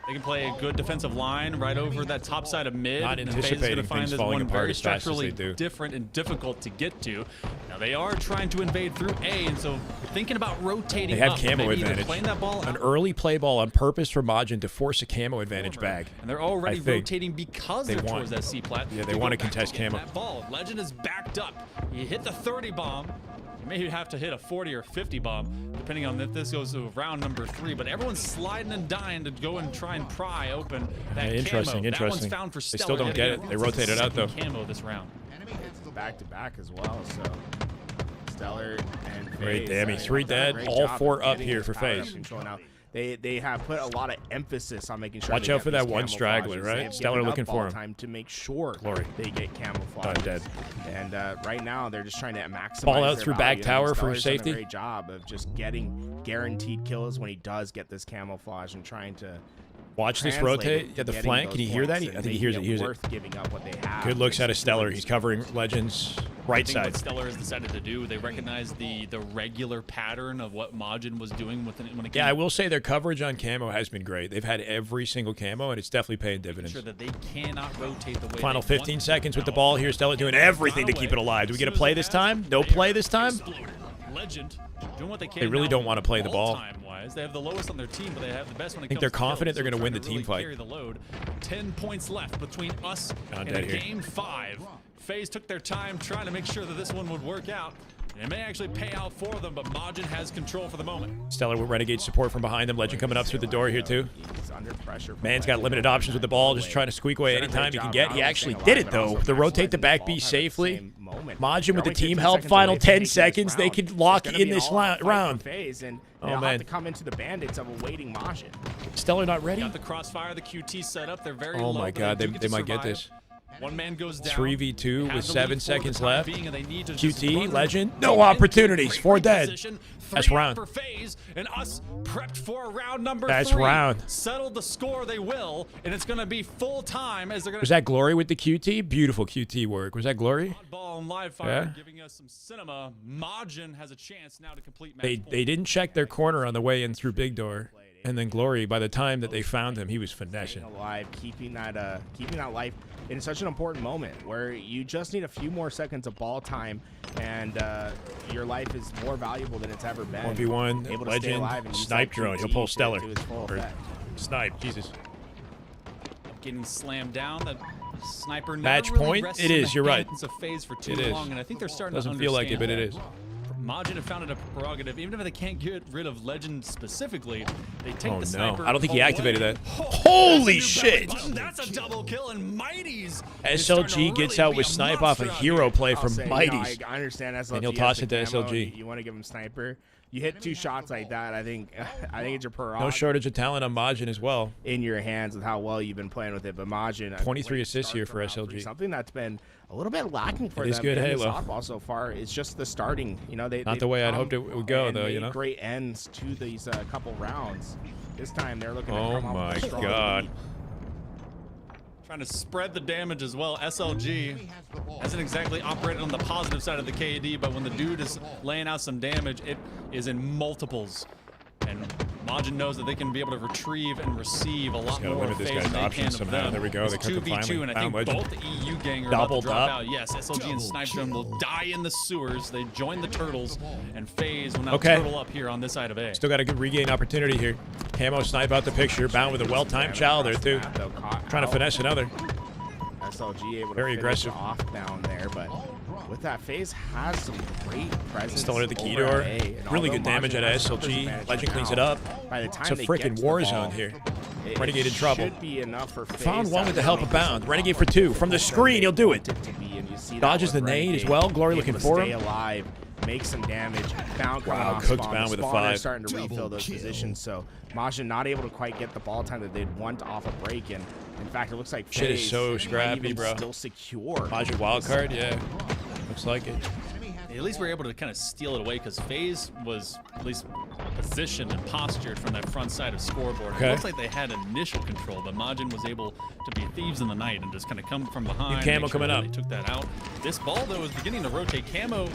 They can play a good defensive line right over that top side of mid. Not and FaZe is anticipating gonna find things this falling one apart very as fast as structurally they do. different and difficult to get to. Now they are trying to invade through A, and so thinking about rotating. They have up, camo maybe either advantage. Playing that ball An out early play ball on purpose for Majin to force a camo advantage back. and they're already I think rotating because they they're want- towards that C plat. Yeah, they go want to back contest get camo. That ball. Legend is backed up. You hit the 30 bomb. You may have to hit a 40 or 50 bomb, depending on if this goes to round number 3. But everyone's sliding and dying to go and try and pry open that Yeah, interesting, camo. That one's interesting. found for They Stellar still don't yet get again. it. They rotate it out, though. Second Camo this round. back to back as well. So Stellar and Great, FaZe, Dammy. they've 3 done a dead. great All job 4 of up getting here this for power up FaZe. control. Now, they have put a lot of emphasis on making sure. Watch they out get for that these one straggler, camouflages. right? They've Stellar given up looking for ball him. time to make sure Glory. they get camouflage. Dead. And right now they're just trying to maximize Ball out their through value. back tower for Stellar's done safety. a great job of just getting guaranteed kills when he does get this camouflage and trying to Watch this translate rotate it to at the getting flank. those Can you hear that? points I and think he hears it. making Hears it. worth giving up what they have. Good looks out of versus Stellar. doing He's covering Legends. Right I think side. what Stellar has decided to do, they recognize the regular pattern of what Majin was doing when it came Yeah, I will say their coverage on camo has been great. They've had every single camo, and it's definitely paying dividends. sure that they cannot rotate the way Final they 15 want seconds to. with the ball here. Stellar doing everything to keep it alive. Do we get a play this time? No play this time? Legend doing what they can. They really now don't want to play the ball. Time-wise, they have the lowest on their team, but they have the best when it I think comes they're to confident kills, they're so going to win the trying team fight. carry the load. 10 points left between us Not and dead here. game 5. FaZe took their time trying to make sure that this one would work out. It may actually pay out for them, but Majin has control for the moment. Stellar with Renegade support from behind them. Legend coming up through the door here, too. He's under pressure. Man's got limited options with the ball, just trying to squeak away anytime he can get. He actually did it, though. The rotate the back B safely. Majin with the team help. Final 10 seconds. They could lock in this round. Oh, man. To come into the bandits of awaiting Majin. Stellar not ready? Got the crossfire, the QT set up. They're very Oh low, my but God, do they get to might get survive. this. One man goes down. 3v2 They with have the 7 lead for the seconds time left. being, and they need to just QT, run Legend, deep no into opportunities. great 4 dead. position. That's 3 round. for FaZe, and us prepped for round number That's 3. round. Settled the score, they will, and it's going to be full time as they're going to. Was that Glory with the QT? Beautiful QT work. Was that Glory? Ball and live fire, Yeah. giving us some cinema. Majin has a chance now to complete match They point. didn't check their corner on the way in through Big Door. And then Glory, by the time that they found him, he was finessing. Alive, keeping that life in such an important moment where you just need a few more seconds of ball time, and your life is more valuable than it's ever been. 1v1, Able to stay Legend, alive and use snipe that drone. He'll QT pull to Stellar. its full Or effect. snipe, Jesus. Getting slammed down. That sniper never Match really point? rests It in is, the you're right. hands of FaZe for too It is. long, and I think they're starting Doesn't to feel like it, but it understand is. Majin have found it a prerogative. Even if they can't get rid of Legend specifically, they take Oh, the no. sniper. I don't think he away. activated that. Oh, Holy that's a shit. new button. That's a double kill, and Mighty's SLG gets out with snipe off a hero play I'll from say, Mighty's. I understand SLG. And he'll has toss the it to camo, SLG. You want to give him sniper. You hit 2 shots like that, I think it's your prerogative. No shortage of talent on Majin as well. In your hands with how well you've been playing with it, but Majin 23 assists here for SLG. Something that's been a little bit lacking for It is them good in this Halo. oddball so far. It's just the starting. You know, Not the way I'd hoped it would go, and though, you made know? great ends to these couple rounds. This time they're looking. Oh to come out my with a strong God. lead. Trying to spread the damage as well. SLG hasn't exactly operated on the positive side of the KD, but when the dude is laying out some damage, it is in multiples. And Majin knows that they can be able to retrieve and receive a lot gotta more limit this FaZe guy's than they options can of somehow. them. There we go. It's They cooked him 2v2, finally. and I Found think Legend. both the EU gang are Doubled about to drop up. out. Yes, SLG and Snipedrone will die in the sewers. They join the Turtles, and FaZe will now Okay. turtle up here on this side of A. Still got a good regain opportunity here. Camo snipe out the picture. Bound with a well-timed chow there, too. Trying to finesse another. SLG able to Very finish aggressive. off down there, but with that, FaZe has some great presence. Still under the key over door. A, and Really although good damage Majin out of has some SLG. advantage Legend cleans now, it up. By the time It's a they freaking get to war the zone ball, here. it Renegade in trouble. should be enough for FaZe Found one to with the help make of this Bound. a Renegade lot for 2. From the than screen, he'll do it. they want it to be, and you see that Dodges with the nade as Renegade, well. Glory able looking to for stay him. alive, make some damage. Bound coming Wow, off cooked spawn. Bound The with a spawner 5. starting to refill those positions, so Majin not able to quite get the ball time that they'd want off a break, and in fact, it looks like Shit is FaZe so might scrappy, even bro. Still secure. Majin wildcard, yeah. Looks like it. At least we're able to kind of steal it away because FaZe was at least positioned and postured from that front side of scoreboard. Okay. It looks like they had initial control, but Majin was able to be thieves in the night and just kind of come from behind. New camo make sure coming that up. They took that out. This ball, though, is beginning to rotate. Camo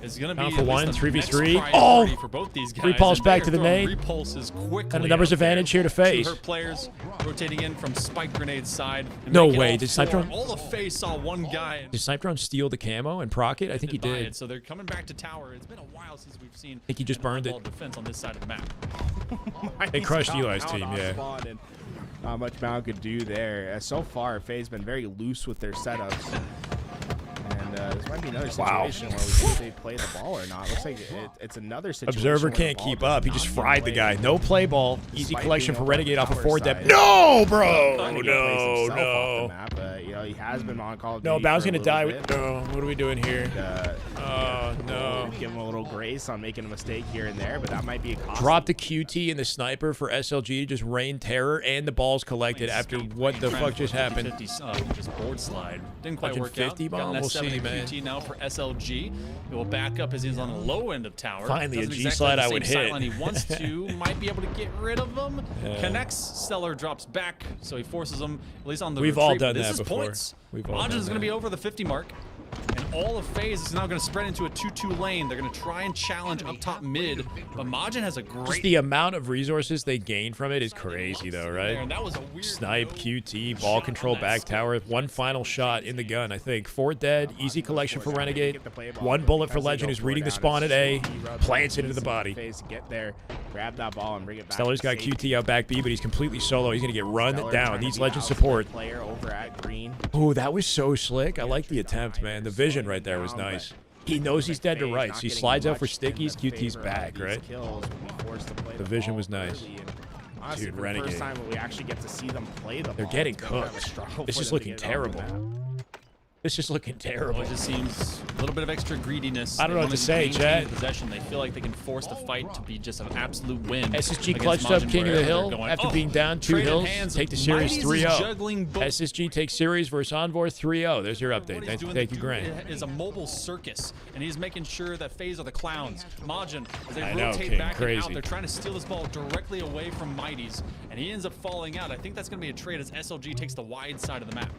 is going to be Down for at least one, the 3v3. next Oh! priority for both these guys. Repulse and back they to are the throwing nade. Repulses quickly. And a numbers out there. advantage here to Two FaZe. hurt players rotating in from Spike Grenade's side. and No making way. all Did four. Snipedrone- All of FaZe saw one guy. Did Snipedrone steal the camo and proc it? I think he Buy did. it, so they're coming back to tower. It's been a while since we've seen. Think he just burned it. Defense on this side of the map. They crushed Bound Eli's out team, on yeah. spawn, and not much Bound could do there. So far, FaZe been very loose with their setups. And this might be another Wow. situation where we see if they play the ball or not. Looks like it's another situation. Observer where the can't ball keep does up. He not just get fried the away. guy. No play ball. Easy Despite collection being for over Renegade the off of tower 4 side. depth. No, bro. Trying to get No, FaZe himself off the no. map, but, you know, he has been on Call of No, Duty Bound's for a going to die. little With, bit. no, what are we doing here? Oh, no. Give him a little grace on making a mistake here and there, but that might be a cost. Drop the QT and the sniper for SLG to just rain terror, and the balls collected after what the fuck just happened. 50, just board slide. Didn't quite Legend work 50 out. bomb? Got an We'll S7 see, and man. QT now for SLG. He will back up as he's on the low end of tower. Finally, a Doesn't G exactly slide have the I same would hit. sightline he wants to. Might be able to get rid of him. Yeah. Connects. Stellar drops back, so he forces him at least on the We've all retreat. done This that is before. Points. We've all Majin done is going to that. be over the 50 mark. And all of FaZe is now going to spread into a 2-2 lane. They're going to try and challenge up top mid, but Majin has a Just great... the amount of resources they gain from it is crazy, though, right? And that was a weird Snipe, QT, ball control, back tower. One final shot in the gun, I think. 4 dead, easy collection for Renegade. 1 bullet for Legend, who's reading the spawn at A. Plants it into the body. Get there, grab that ball and bring it back. Stellar's got QT out back B, but he's completely solo. He's going to get run Stellar down. trying to Needs be Legend out support. Player over at green. Ooh, that was so slick. I like the attempt, man. The vision right there was nice. He knows he's dead to rights. He slides out for stickies. QT's back, right? The vision was nice. Honestly, Dude, for the Renegade. first time we actually get to see them play the They're ball, getting it's been kind of a cooked. struggle It's for just them to looking get it on the terrible. map. It's just looking terrible. It just seems a little bit of extra greediness. I don't know They what to wanna say, maintain Chad. Possession. They feel like they can force the fight to be just an absolute win. SSG against clutched up Majin King of the wherever Hill they're going. after Oh, being down 2 traded hills. hands. Take the series Mighty's is 3-0. juggling both. SSG takes series versus Envor 3-0. There's your update. What he's doing Thank the you, Grant. dude is a mobile circus, and he's making sure that FaZe are the clowns. Majin, as they I know, rotate King, back and out, crazy. they're trying to steal this ball directly away from Mighty's, and he ends up falling out. I think that's going to be a trade as SLG takes the wide side of the map.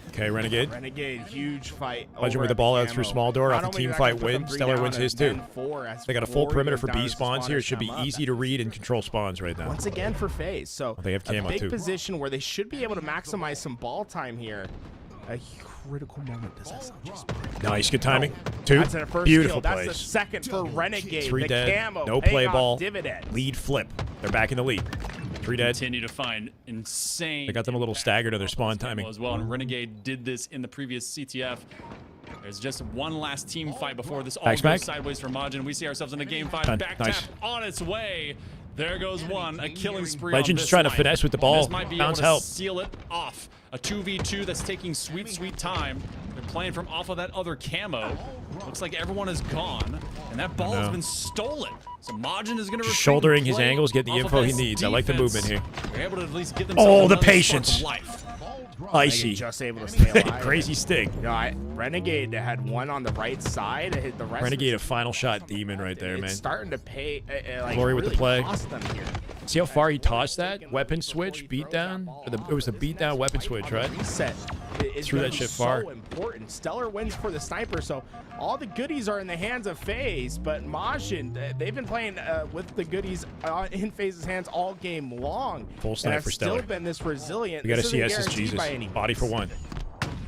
Okay, Renegade. Renegade, huge fight. Legend over with the at ball out camo. through small door Not off the only team did I fight put them win. 3 Stellar down wins and his then too. 4 as They got a full 4 perimeter goes for down B as spawns here. It should be come up. easy to read and control spawns right now. Once again for FaZe. So They have camo a big too. position where they should be able to maximize some ball time here. A critical moment. Does SLG spawn? Nice, good timing. 2. That's their first Beautiful kill. That's plays. the second for Renegade. 3 the dead. camo No paying play off ball. dividends. Lead flip. They're back in the lead. 3 dead. Continue to find insane. They got them a little staggered on their spawn camo timing. as well, and Renegade did this in the previous CTF. There's just one last team fight before this all Back goes smack. sideways for Majin. We see ourselves in a game 5. Done. Back Nice. tap on its way. There goes one. A killing spree. Legend's on this trying to life. finesse with the And ball. This might be Bounce able to help. seal it off. A 2v2 that's taking sweet, sweet time. They're playing from off of that other camo. Looks like everyone is gone, and that ball has been stolen. So Majin is going to Shouldering his angles, get the info he needs. I like the movement here. They're able to at least give Oh, themselves the another spark of patience. life. Icy. Just able to stay alive. Crazy sting. You know, Renegade had one on the right side. The rest Renegade a final shot demon right there, it's man. starting to pay. Like, Glory with the really play. cost them here. See how far he tossed that? Weapon switch, beatdown? It was the beatdown weapon switch, right? Reset. It's Threw that gonna shit be far. So important. Stellar wins for the sniper, so all the goodies are in the hands of FaZe. But Majin, they've been playing with the goodies in FaZe's hands all game long. Full and snipe have for Stellar. still been this resilient. We got to This see isn't SSG's guaranteed by any body for means. 1.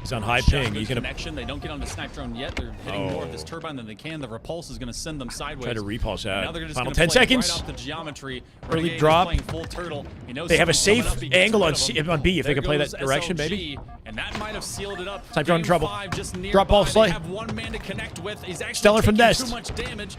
He's on high Shot, ping. good He's gonna connection. They don't get on the snipe drone yet. They're hitting more of this Oh. turbine than they can. The repulse is going to send them sideways. try to repulse And now out. they're just Final gonna 10 play seconds. Right off the geometry. Early Renegade is drop. playing full turtle. He knows They have a someone's coming safe up. He gets angle rid on of C- them. on B if they There can play that goes direction, SLG, maybe. And that might have sealed it up. Snipe drone in Game trouble. 5 just Drop ball, nearby. Slay. They have one man to connect with. He's actually Stellar from taking Nest. too much damage.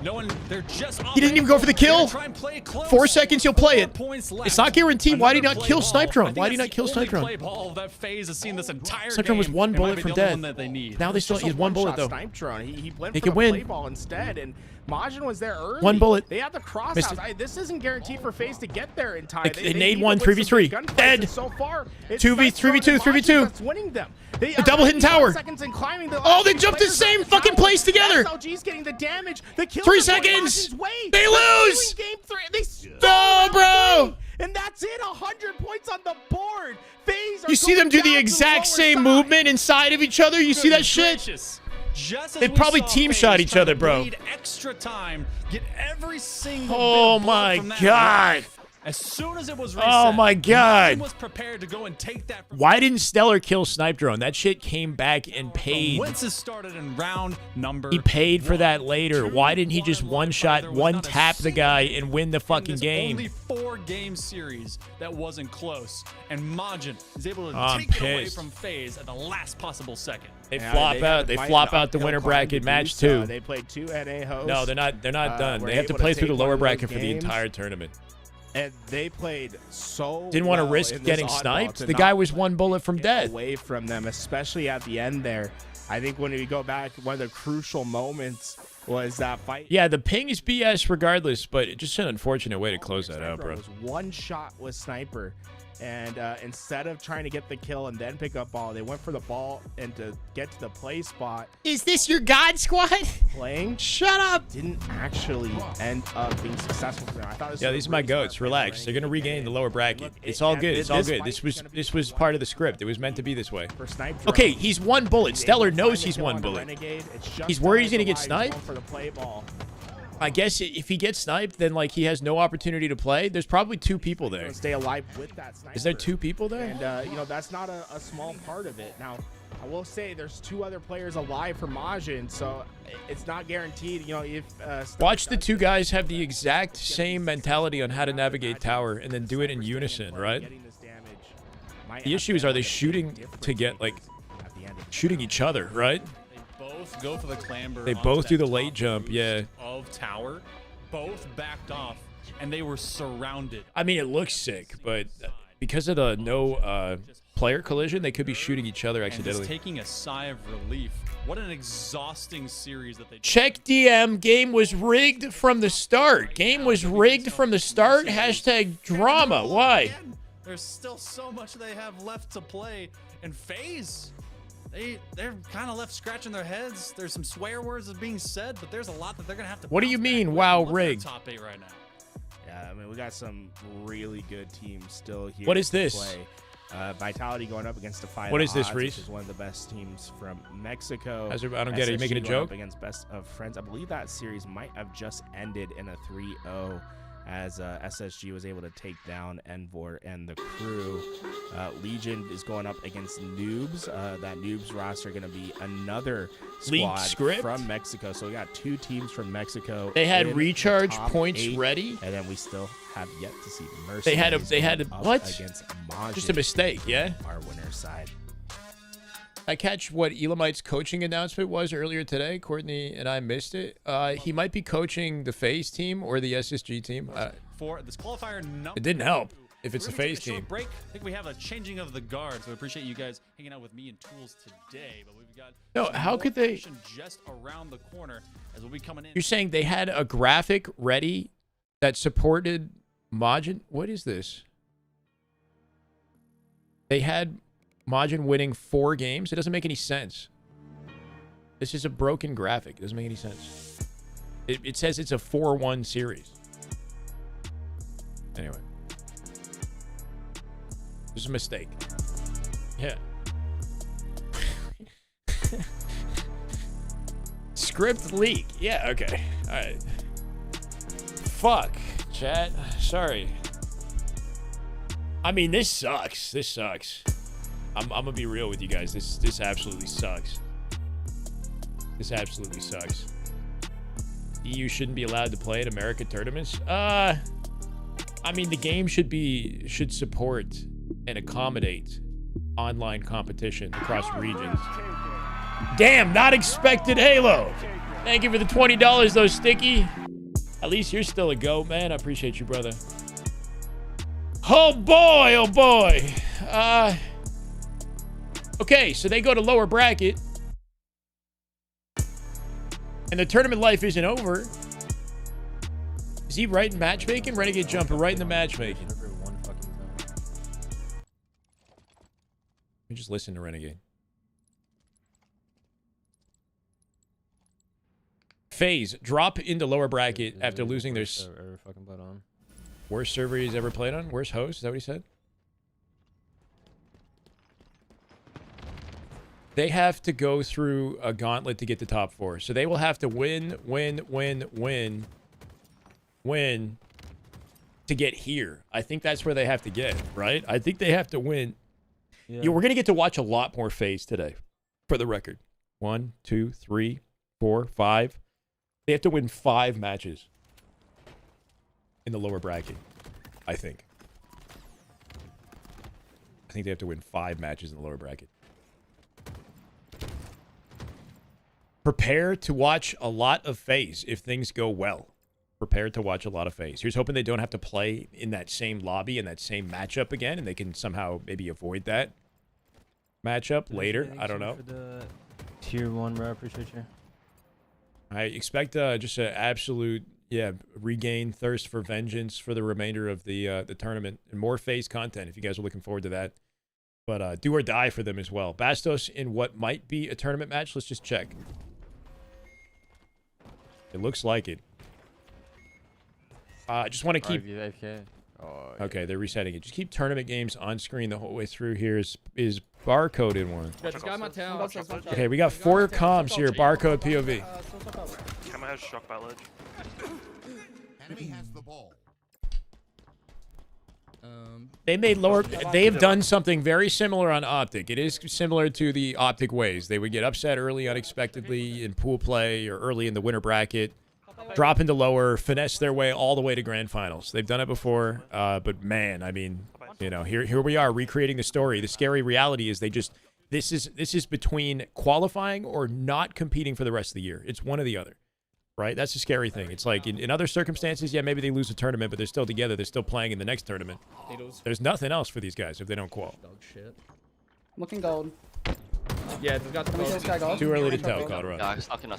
Knowing they're just He didn't even go for the They're gonna kill. try and play it close. 4 seconds, he'll play 4 it. points left. It's not guaranteed. Why did he Another not kill play Snipe ball. Drone? I think Why did he that's not kill the Snipe only Drone? play ball that FaZe has seen this entire Snipe Drone was game, 1 and bullet might be from the only dead. one that they need. Now they still Just a he's 1 bullet though. Snipe drone. He went They for could the win. play ball instead, and Majin was there early. 1 bullet. They had the Missed crosshouse. it. This isn't guaranteed for FaZe to get there in time. They nade need to one, win some 3v3. big gunfights, Dead. and so far, it's 2v, Snipe Drone 3v2, and Majin 3v2. that's winning them. They double hitting tower. Seconds and climbing the Oh, they jumped the same fucking place together. SLG's getting the damage. The kill 3 is going seconds. Majin's way. They They're lose. doing Game 3. They stole No, bro. and that's it. 100 points on the board. FaZe are You see them do going the down to exact lower same side. movement inside of each other? You see that shit? Gracious. Just as They we probably saw team FaZe shot each try other, to bro. bleed extra time, get every single Oh bit of blood my from that God. knife. As soon as it was reset, Oh my God. Majin was prepared to go and take that. From Why didn't Stellar kill Snipe Drone? That shit came back and paid. Winces started in round number. He paid for that later. 2. Why didn't he just one shot, There was one not a tap the guy and win the in fucking this game? Only 4-game series that wasn't close, and Majin is able to I'm take it away pissed. from FaZe at the last possible second. They Yeah, flop had out. to They fight flop an out the uphill winner climb bracket to do match so. 2. They played 2 NA hosts. No, they're not. They're not done. were They have to able to play through the take lower one of bracket those for the games. entire tournament. And they played so Didn't want to well risk in this getting oddball sniped. to The not guy was 1 bullet from get death. away from them, especially at the end there. I think when we go back, one of the crucial moments was that fight. Yeah, the ping is BS regardless, but it's just an unfortunate way to close that out, bro. It was one shot with Sniper, And instead of trying to get the kill and then pick up ball, they went for the ball and to get to the play spot. Is this your God squad? Playing Shut up. didn't actually end up being successful for them. I thought this Yeah, was these a are my really smart goats. play Relax. by They're gonna Ranking. regain the lower bracket. Look, It's all good. It's all good. fight This is gonna be this was part of the script. It was meant to be this way. for snipe Okay, drone. he's one bullet. He's Stellar able to find knows the he's kill one on the bullet. Renegade. It's just He's worried he's gonna alive. get sniped? Going for the play ball. I guess if he gets sniped, then like he has no opportunity to play. There's probably 2 people there. Stay alive with that sniper. Is there 2 people there? And you know, that's not a small part of it. Now, I will say there's 2 other players alive for Majin, so it's not guaranteed. You know, if Watch the 2 guys have the exact same mentality on how to navigate tower and then do it in unison, right? The issue is, are they shooting to get like shooting each other, right? They both go for the clamber. They onto both do that the late top jump, boost yeah. Of tower, both backed off, and they were surrounded. I mean, it looks sick, but because of the no player collision, they could be shooting each other And just accidentally. taking a sigh of relief. What an exhausting series that they. Check DM. Game was rigged from the start. Game was rigged from the start. Hashtag drama. Why? There's still so much they have left to play. And FaZe, they're kind of left scratching their heads. There's some swear words that's being said, but there's a lot that they're gonna have to. What do you bounce back mean, with. wow, Look at their rigged? Top 8 right now. Yeah, I mean, we got some really good teams still here. What is to this? play. Vitality going up against Defy What the is this, Odds, Reese? which is one of the best teams from Mexico. I don't get it. You making a SSG going joke? up against Best of Friends. I believe that series might have just ended in a 3-0 as SSG was able to take down Envor and the crew. Legion is going up against Noobs. That Noobs roster going to be another League squad script? from Mexico. So we got 2 teams from Mexico. They had in the recharge top points 8, ready. and then we still have yet to see the Mercenaries. They had a going up what? against Majin, Just a mistake, yeah. our winner's side. I catch what Elamite's coaching announcement was earlier today. Courtney and I missed it. He might be coaching the FaZe team or the SSG team. For this qualifier number. It didn't help if it's We're the gonna take FaZe a short team. break. I think we have a changing of the guard, so I appreciate you guys hanging out with me and Tools today. But we've got No, some how more could they- action just around the corner as we'll be coming in. You're saying they had a graphic ready that supported Majin? What is this? They had Majin winning 4 games? It doesn't make any sense. This is a broken graphic. It doesn't make any sense. It says it's a 4-1 series. Anyway. There's a mistake. Yeah. Script leak. Yeah, okay. All right. Fuck, chat. Sorry. I mean, this sucks. This sucks. I'm gonna be real with you guys. This absolutely sucks. This absolutely sucks. EU shouldn't be allowed to play at America tournaments. I mean, the game should support and accommodate online competition across regions. Damn, not expected Halo. Thank you for the $20 though, Sticky. At least you're still a goat, man. I appreciate you, brother. Oh boy, oh boy. Okay, so they go to lower bracket. And the tournament life isn't over. Is he right in matchmaking? Renegade Jumper right in the matchmaking. Never one fucking time. Let me just listen to Renegade. FaZe drop into lower bracket after losing their Ever fucking put on. worst server he's ever played on. Worst host. Is that what he said? They have to go through a gauntlet to get to top 4. So they will have to win to get here. I think that's where they have to get, right? I think they have to win. Yeah, we're going to get to watch a lot more FaZe today, for the record. 1, 2, 3, 4, 5. They have to win 5 matches in the lower bracket, I think. I think they have to win 5 matches in the lower bracket. Prepare to watch a lot of FaZe if things go well. Prepare to watch a lot of FaZe. Here's hoping they don't have to play in that same lobby and that same matchup again, and they can somehow maybe avoid that matchup later. I don't know. For the tier 1, bro. I appreciate you. I expect just an absolute, Yeah, regain thirst for vengeance for the remainder of the tournament and more FaZe content if you guys are looking forward to that. But do or die for them as well. Bastos in what might be a tournament match. Let's just check. It looks like it. I just want to keep... Okay, they're resetting it. Just keep tournament games on screen the whole way through here. Is Barcode in one? Okay, we got 4 comms here. Barcode POV. Camera has shock battle. Enemy has the ball. They made lower... They have done something very similar on Optic. It is similar to the Optic ways. They would get upset early unexpectedly in pool play or early in the winter bracket. Drop into lower, finesse their way all the way to grand finals. They've done it before, but man, I mean, you know, here we are recreating the story. The scary reality is they just this is between qualifying or not competing for the rest of the year. It's one or the other, right? That's the scary thing. It's like in other circumstances, yeah, maybe they lose a tournament, but they're still together. They're still playing in the next tournament. There's nothing else for these guys if they don't qual. Looking gold. Yeah, there's got the gold. Too early to tell, Colorado. Yeah, stuck in.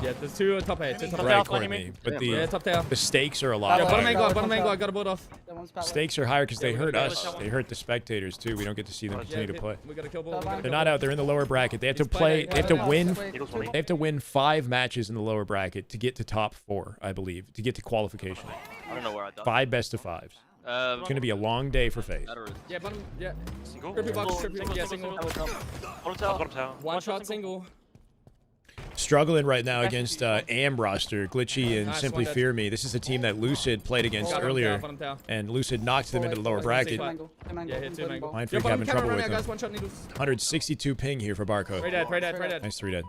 Yeah, there's 2 top A. 2 top Right, Courtney. But top tail. the stakes are a lot Bottom higher. angle, bottom angle. I got a board off. Stakes are higher because they hurt us. They hurt the spectators too. We don't get to see them continue to play. We got a kill ball. They're not out. They're in the lower bracket. They have to play. They have to win. They have to win 5 matches in the lower bracket to get to top 4, I believe, to get to qualification. I don't know where I died. 5 best of 5s. It's going to be a long day for FaZe. Yeah, bottom. Yeah. Single? Trippy box, trippy. Yeah, single. Bottom tower. One shot single. Struggling right now against AM roster, Glitchy and Nice, Simply one dead. Fear Me. This is a team that Lucid played against earlier, and Lucid knocked them into the lower bracket. Yeah, hit 2 mango. Mind Freak having trouble with them. Guys, one shot needles. 162 ping here for Barcode. Right dead. Nice 3 dead.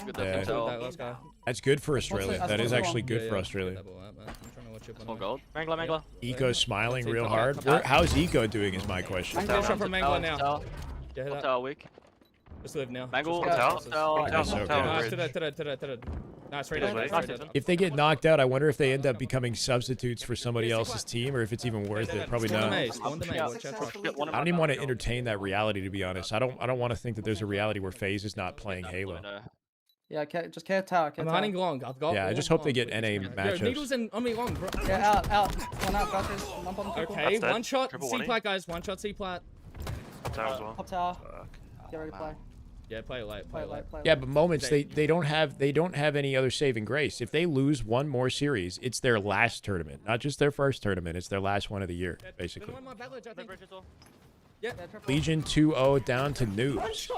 Good Yeah. left Guy. That's good for Australia. That is actually good for Australia. Small gold. Mangler. Eco's smiling real hard. How's Eco doing is my question. Mango shot from Mango now. Yeah, hit that. Tower weak. Just live now. Mangle. That's okay. Nice, to Nice, right dead. If they get knocked out, I wonder if they end up becoming substitutes for somebody else's team or if it's even worth it. Probably not. I don't even want to entertain that reality, to be honest. I don't want to think that there's a reality where FaZe is not playing Halo. Yeah, just care tower. I'm hiding long. I've got. Yeah, I just hope they get NA Yo, matchups. needles and on me long, bro. Yeah, out. One out, guys. One bottom. Okay, That's one shot Triple C 1E. plat, guys. One shot C plat. Tower as well. Top tower. Get ready to play. Yeah, play it late. Play it late. Play Yeah, but moments they don't have any other saving grace. If they lose one more series, it's their last tournament, not just their first tournament. It's their last one of the year, basically. Yeah. Legion 2-0 down to Noobs.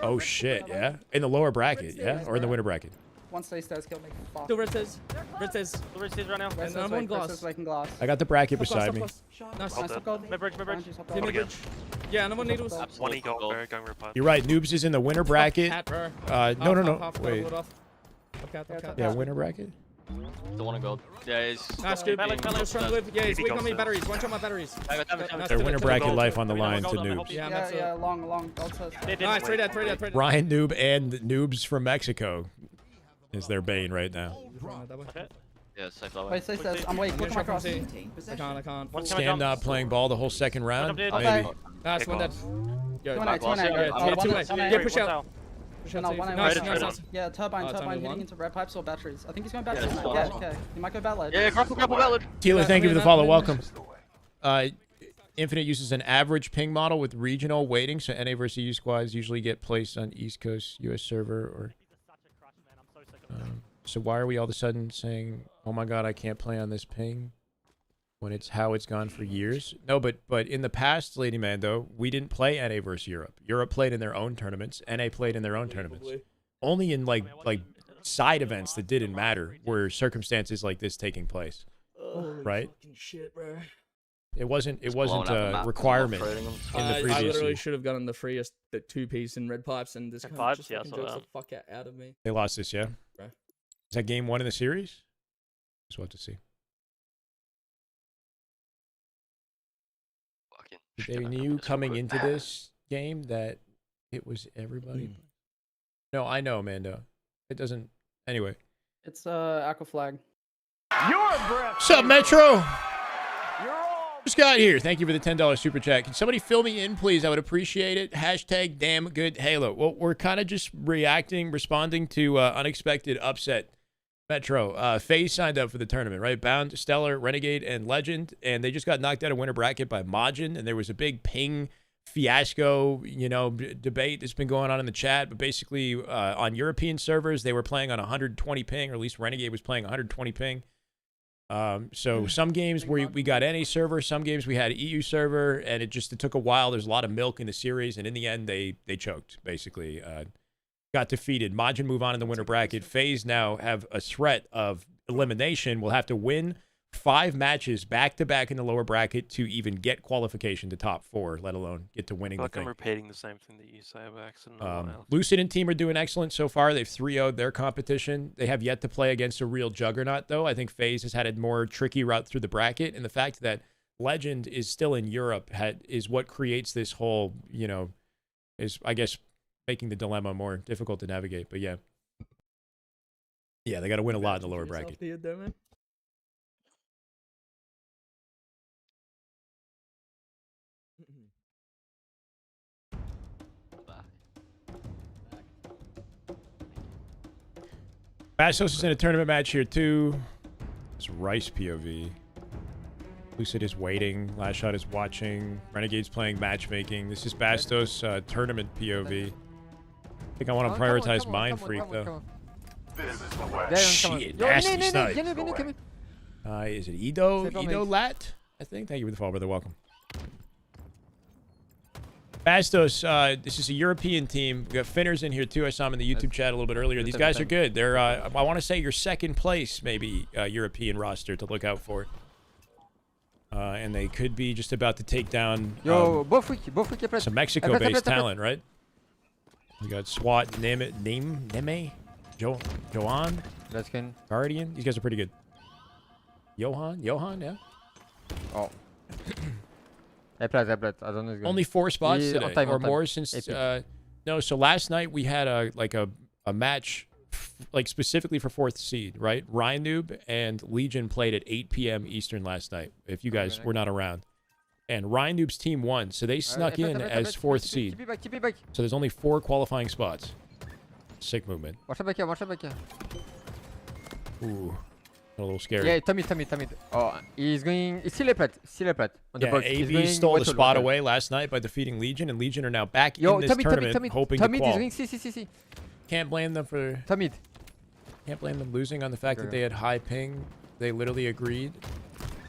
Oh shit, yeah. In the lower bracket, yeah, or in the winter bracket. One stairs killed me. Fuck. Still red says. Red says. Right now. Rest And I'm is on wake, glass. rest is waking glass. I got the bracket beside me. Nice. Nice, top gold. Mid bridge. Orange is top Give me gold. bridge. Yeah, and I'm on needles. One E gold. Going reply. You're right. Noobs is in the winter bracket. Hat, bro. No. Wait. Top cat. Yeah, winter bracket. The one in gold. Yeah, it's. Nice, good. Belly, Just trying to live. Yeah, he's weak on me batteries. One shot my batteries. Their winter bracket life on the line to Noobs. Yeah, long. Gold says. Nice, three dead. Ryan Noob and Noobs from Mexico is their bane right now. Yeah, safe that way. Wait, stay stairs. I'm weak. Look at my cross. I can't. Scam not playing ball the whole second round. Okay. Maybe. Nice, one dead. Yo, 2-8, 2-8. Yeah, 2-8. Yeah, push out. No, 1-8. Nice. Yeah, turbine turbine hitting one. into red pipes or batteries. I think he's going batteries. Yeah, Yeah, okay. He might go bat led. Yeah, grapple ballad. Taylor, thank you for the follow. Welcome. Infinite uses an average ping model with regional weighting, so NA versus EU squads usually get placed on East Coast US server. Or so why are we all of a sudden saying, "Oh my God, I can't play on this ping," when it's how it's gone for years? No, but in the past, Lady Mando, we didn't play NA versus Europe. Europe played in their own tournaments. NA played in their own tournaments. Only in like side events that didn't matter were circumstances like this taking place. Right? Shit, bro. It wasn't a requirement in the previous I literally season. should have gotten the freest 2-piece in red pipes, and this kind of just Yeah, fucking I saw jokes that. the fuck out of me. They lost this, yeah? Right. Is that game 1 in the series? Just we'll have to see. They knew coming into this game that it was everybody. No, I know, Mando. It doesn't. Anyway. It's aqua flag. What's up, Metro? Just got here. Thank you for the $10 super chat. Can somebody fill me in, please? I would appreciate it. Hashtag damn good Halo. Well, we're kind of just responding to unexpected upset Metro, FaZe signed up for the tournament, right? Bound, Stellar, Renegade, and Legend, and they just got knocked out of winter bracket by Majin, and there was a big ping fiasco, debate that's been going on in the chat. But basically, on European servers, they were playing on 120 ping, or at least Renegade was playing 120 ping. So some games we got NA server, some games we had EU server, and it took a while. There's a lot of milk in the series, and in the end, they choked, basically. Got defeated. Majin move on in the winter bracket. FaZe now have a threat of elimination. Will have to win 5 matches back-to-back in the lower bracket to even get qualification to top 4, let alone get to winning the thing. I'm repeating the same thing that you say by accident. Lucid and team are doing excellent so far. They've 3-0'd their competition. They have yet to play against a real juggernaut, though. I think FaZe has had a more tricky route through the bracket, and the fact that Legend is still in Europe is what creates this whole, is, I guess, making the dilemma more difficult to navigate. But yeah, they got to win a lot in the lower bracket. Bastos is in a tournament match here too. It's Rice POV. Lucid is waiting. Last Shot is watching. Renegade's playing matchmaking. This is Bastos tournament POV. I think I want to prioritize Mind Freak though. Shit, nasty snipe. Is it Edo Lat? I think. Thank you for the follow, brother. Welcome. Bastos, this is a European team. We got Finners in here too. I saw him in the YouTube chat a little bit earlier. These guys are good. They're, I want to say, your second place, maybe, European roster to look out for. And they could be just about to take down some Mexico-based talent, right? We got SWAT, Neme, Johan, Guardian. These guys are pretty good. Johan, yeah. Oh. Only 4 spots today, or more since. No, so last night we had a match, like specifically for 4th seed, right? Rynoob and Legion played at 8 p.m. Eastern last night. If you guys were not around, and Rynoob's team won, so they snuck in as 4th seed. So there's only 4 qualifying spots. Sick movement. Ooh. A little scary. Yeah, Tommy. Oh, he's going. It's still a plat. On the box. AB stole the spot away last night by defeating Legion, and Legion are now back in this tournament, hoping to qual. See. Can't blame them for. Can't blame them losing on the fact that they had high ping. They literally agreed.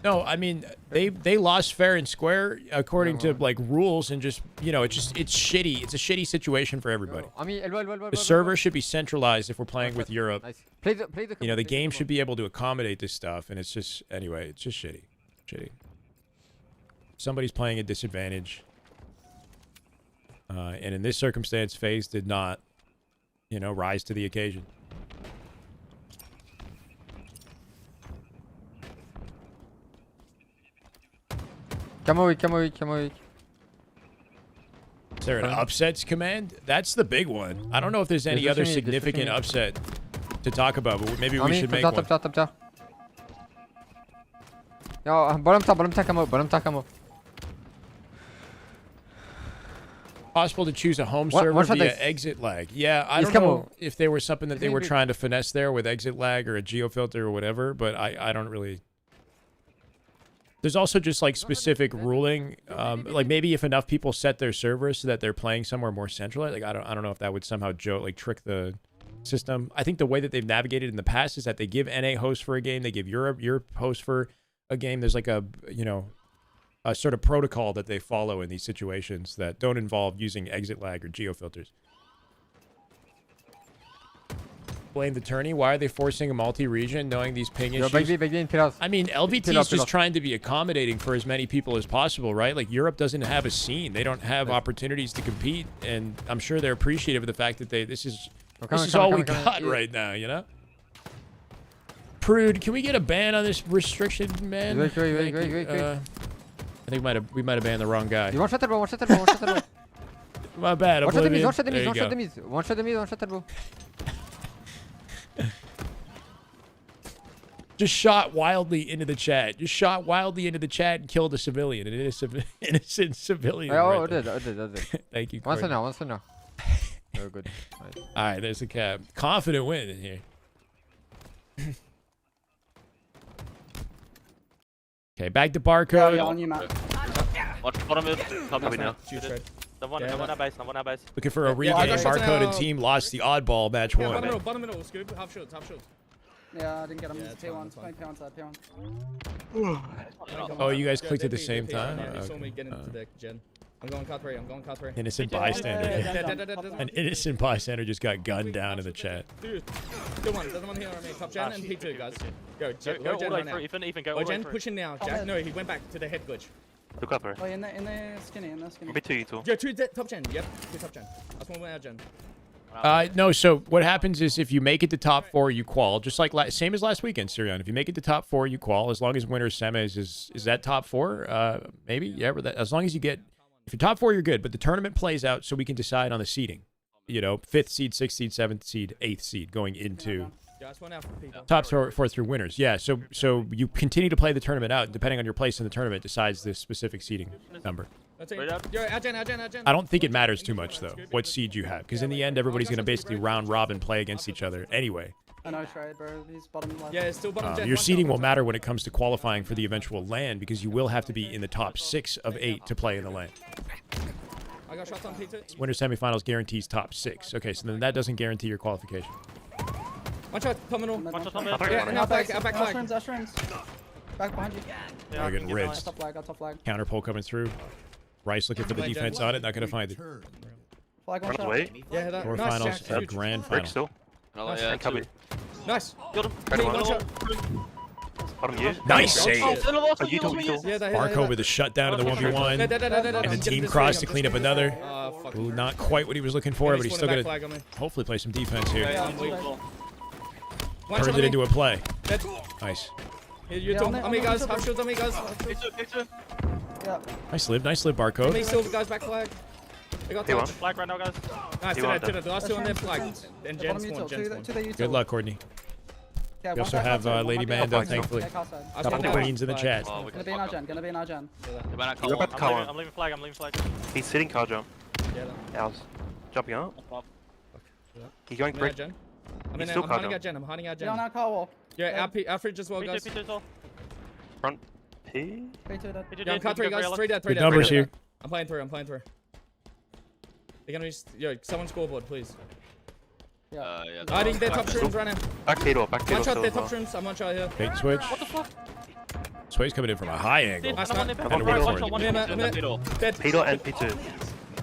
No, I mean they lost fair and square according to like rules, and just it's shitty. It's a shitty situation for everybody. The server should be centralized if we're playing with Europe. Play the the game should be able to accommodate this stuff, and it's just it's just shitty. Somebody's playing at disadvantage, and in this circumstance, FaZe did not, rise to the occasion. Come on. Is there an upsets command? That's the big one. I don't know if there's any other significant upset to talk about, but maybe we should make one. Top. Yo, bottom top, come on. Possible to choose a home server via exit lag. Yeah, I don't know if there was something that they were trying to finesse there with exit lag or a geofilter or whatever, but I don't really... There's also just like specific ruling, like maybe if enough people set their servers so that they're playing somewhere more centralized. Like I don't know if that would somehow trick the system. I think the way that they've navigated in the past is that they give NA host for a game, they give Europe host for a game. There's like a sort of protocol that they follow in these situations that don't involve using exit lag or geofilters. Blame the tourney. Why are they forcing a multi-region knowing these ping issues? I mean, LVT is just trying to be accommodating for as many people as possible, right? Like, Europe doesn't have a scene. They don't have opportunities to compete, and I'm sure they're appreciative of the fact that this is all we got right now, Prude, can we get a ban on this restriction, man? Wait. I think we might have banned the wrong guy. One shot turbo. My bad. One shot the mid. Just shot wildly into the chat. And killed a civilian. An innocent civilian. I did. Thank you. One now. Very good. All right, there's the cap. Confident win in here. Okay, back to Yeah, barcode. yeah, on you, Matt. Watch bottom mid. Copy now. Shoot straight. The one at base. Looking for a I regame. got shots Barcode and now. team lost the oddball match Yeah, one. bottom middle, Scoop. Half shields. Yeah, I didn't get him. Yeah, He's it's P1. fine, it's fine. P1 side, P1. Oh, you guys clicked at the They same peed, time? Yeah, they saw Okay. me get into the gen. I'm going car 3. Innocent Yeah, bystander. yeah, yeah, Dead. yeah. An innocent bystander just got gunned down in the chat. Dude, good one. There's one here on me. Top gen and P2, guys. Go Go gen all the way right through. now. Even go Go all the way gen, through. push in now. Oh, Jack, man. no, he went back to the head glitch. Look up, bro. Oh, in the skinny, B2, Yeah, 2 top gen. Yep, 2 top gen. That's one out gen. No, so what happens is if you make it to top 4, you qual. Just like same as last weekend, Sirion. If you make it to top 4, you qual. As long as winner semis is that top 4? Maybe, yeah. But as long as you get, if you're top 4, you're good. But the tournament plays out so we can decide on the seeding. You know, 5th seed, 6th seed, 7th seed, 8th seed going into Yeah, that's one out for people. top 4 through winners. Yeah, so you continue to play the tournament out. Depending on your place in the tournament, decides the specific seeding number. That's it. Right up. Yo, out gen. I don't think it matters too much though what seed you have, because in the end everybody's gonna basically round robin play against each other anyway. I know, trade, bro. He's bottom left. Yeah, it's still bottom gen. Your One seeding top. will matter when it comes to qualifying for the eventual LAN, because you will have to be in the top 6 of 8 to play in the LAN. I got shots on P2. Winner semifinals guarantees top 6. Okay, so then that doesn't guarantee your qualification. One shot, terminal. Mid, Watch one out, shot. top mid. Yeah, and out back flag. Ashrams. Back behind you. We're getting rinsed. Top flag. Counter pull coming through. Rice looking for the defense on it, not gonna find it. Flag one Runs shot. away. Yeah, that. Nice, Nice, finals Jack. or Huge. grand Brick final. still. Nice. And copy. Nice. Killed him. Hey, one shot. Bottom you. Nice save. Oh, you too. Yeah, that. Barco with a shutdown in the 1v1. And the team cross to clean up another. Fuck. Ooh, not quite what he was looking for, but he's still gonna hopefully play some defense here. Yeah, One Turns shot it into a play. Dead. Nice. Here, you Yeah, two. on it, On me, on it, guys. on it. Half shields on me, guys. Yeah. Nice live, On me, Barcode. silver, guys. Back flag. They got He won. touch. Flag right now, guys. Nice, He to won the last two on their flag. And Bottom Jen's util. one, Jen's one. To the util. Good luck, Courtney. Yeah, We one also back have outside, one Lady might be Mando, outside. thankfully. Back outside. Couple One queens in the back. chat. Gonna be in our gen. I'm leaving flag. He's sitting car jump. Yeah, Ours. Jumping up. He's going I'm brick. Gen. He's still I'm car hiding jump. out Gen. I'm hiding out Get on Gen. our car wall. Yeah, our fridge as well, guys. Front. P. P2 dead. Yeah, I'm cut 3, guys. 3 dead, 3 Good dead. numbers three dead. here. I'm playing through. They're gonna be. Yo, someone scoreboard, please. Yeah. Hiding their top shrooms right now. Back P-door. Back One P-door. shot their top shrooms. I'm one shot here. Bait and switch. What the fuck? Sway's coming in from a high angle. Nice, Had man. to wait for it. Dead. P-door and P2.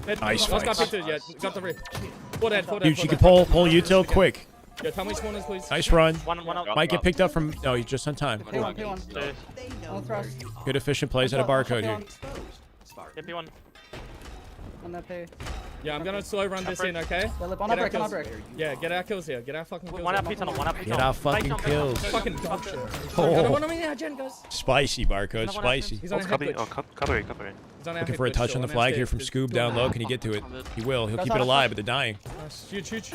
Dead. Nice Last guy fights. P2, yeah. Got the 3. 4 dead, 4 dead. Dude, she can pull util quick. Yeah, tell me spawners, please. Nice run. One up. Might get picked up from. No, he's just on time. P1. On the thrust. Good efficient plays out of Barcode here. P1. On that P. Yeah, I'm gonna slow run this in, okay? Yeah, lip on Get our our brick, on our kills. brick. Yeah, get our kills here. Get our fucking kills. One up here. P-tunnel. One up Get our fucking kills. Fucking dog shit. Oh. I don't want to meet our Gen, guys. Spicy, Barcode. Spicy. He's on a head Copy. glitch. Oh, cover it. He's on our Looking head for a glitch touch still. on the I'm flag scared. here from Just Scoob do down it. low. Can he get to it? He will. He'll keep it alive, but they're dying. Nice. Huge.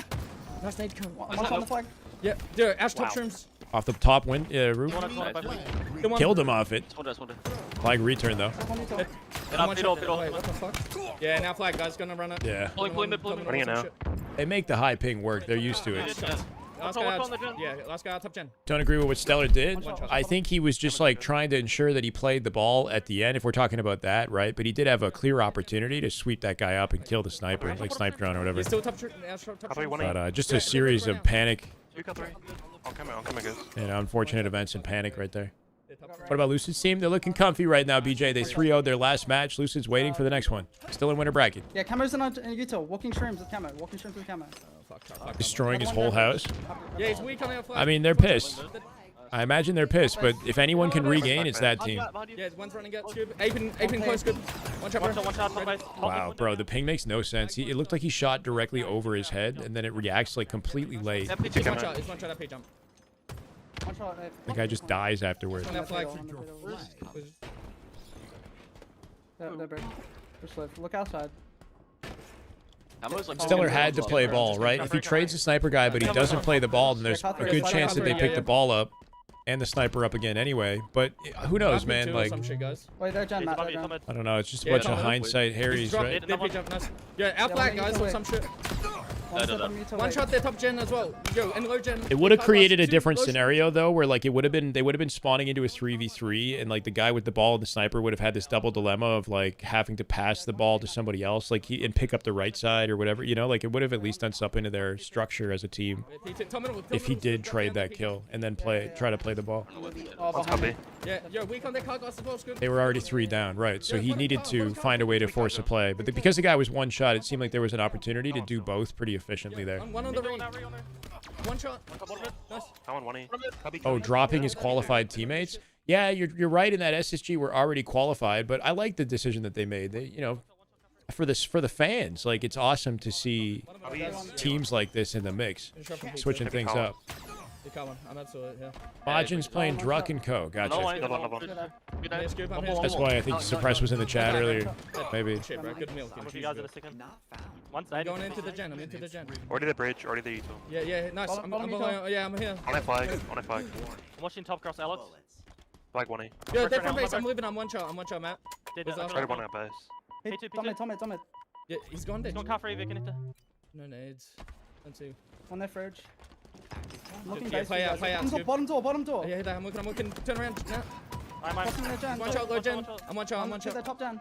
Nice nade come. One shot on the flag. Yeah, dude, Ash top shrooms. Off the top roof. Come on. Killed him off it. Flag return though. One util. One shot there. Wait, what the fuck? Yeah, now flag, guys, gonna run it. Yeah. Running it now. They make the high ping work. They're used to it. Last guy out, yeah, last guy out top Gen. Don't agree with what Stellar did. I think he was just like trying to ensure that he played the ball at the end, if we're talking about that, right? But he did have a clear opportunity to sweep that guy up and kill the sniper, like sniper drone or whatever. He's still top Ash top shrooms. But just a series of panic, I'll come guys. unfortunate events and panic right there. What about Lucid's team? They're looking comfy right now, BJ. They 3-0'd their last match. Lucid's waiting for the next one. Still in winter bracket. Yeah, cameras in util. Walking shrooms with camo. Walking shrooms with camo. Destroying his whole house. Yeah, he's weak on our flag. I mean, they're pissed. I imagine they're pissed, but if anyone can regain, it's that team. Yeah, one's running out. Scoop. Aping close, Scoop. One shot, bro. Wow, bro, the ping makes no sense. It looked like he shot directly over his head, and then it reacts like completely late. It's one shot. It's one shot. AP jump. One shot. The guy just dies afterwards. On our flag. They're brick. Push left. Look outside. Stellar had to play ball, right? If he trades the sniper guy, but he doesn't play the ball, then there's a good chance that they pick the ball up and the sniper up again anyway. But who knows, man? Like, Wait, they're Gen, Matt. They're Gen. I don't know. It's just a bunch of hindsight Harrys, right? Yeah, our flag, guys, or some shit. One step on me to One right. shot there, top gen as well. Yo, and low gen. It would have Low created a shot, different low shot. scenario though, where like they would have been spawning into a 3v3, and like the guy with the ball and the sniper would have had this double dilemma of like having to pass the ball to somebody else, like and pick up the right side or whatever. You know, like it would have at least done something to their structure as a team if he did trade that kill and then try to play the ball. Oh, behind me. Yeah, yo, weak on their car glass as well, Scoop. They were already 3 down, right? So he needed to find a way to force a play, but because the guy was one shot, it seemed like there was an opportunity to do both pretty efficiently there. One on the ring. One shot. Nice. Oh, dropping his qualified teammates? Yeah, you're right in that SSG were already qualified, but I like the decision that they made. They, you know, for the fans, like it's awesome to see teams like this in the mix, switching things up. I'm absolutely, yeah. Majin's playing Druck and Co. Gotcha. Yeah, Scoop, I'm here. That's why I think Suppress was in the chat earlier. Maybe. Shit, bro. Good milk. You guys in a second. One I'm side. going into the gen. I'm into the gen. Already the bridge, already the E2. Yeah, yeah, nice. I'm yeah, I'm here. On a flag, on a flag. I'm watching top cross Alex. Flag 1A. Yo, they're from base. I'm living. I'm one shot, Matt. Try to one at base. Hey, Tommy. Yeah, he's gone dead. He's gone car for AV, connector. No nades. One, two. On their fridge. I'm looking Yeah, base. play out, Bottom door, Scoop. bottom door. Yeah, I'm looking. Turn around. Nah. I'm Crossing their gen. One shot, low gen. I'm one shot. To the top down.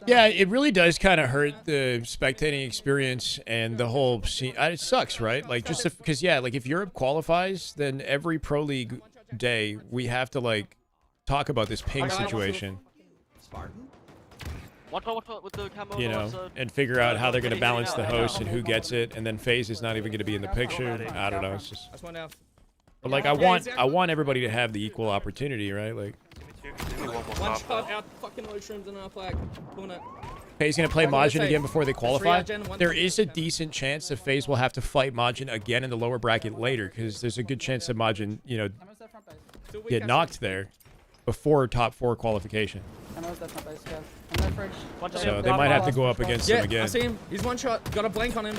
Yeah, it really does kind of hurt the spectating experience and the whole scene. It sucks, right? Like just because yeah, like if Europe qualifies, then every Pro League day we have to like talk about this ping situation, with the camo. you know, and figure out how they're going to balance the host and who gets it, and then FaZe is not even going to be in the picture. I don't know. It's just, That's one down. but like I want everybody to have the equal opportunity, right? Like One shot out fucking low shrooms in our flag. Doing it. FaZe going to play Majin again before they qualify. Gen, one There gen. is a decent chance that FaZe will have to fight Majin again in the lower bracket later, because there's a good chance that Majin, you know, Still weak, get actually. knocked there before top 4 qualification. I know it's their front base, yeah. On their fridge. So they might have to go up against him Yeah, I again. see him. He's one shot. Got a blank on him.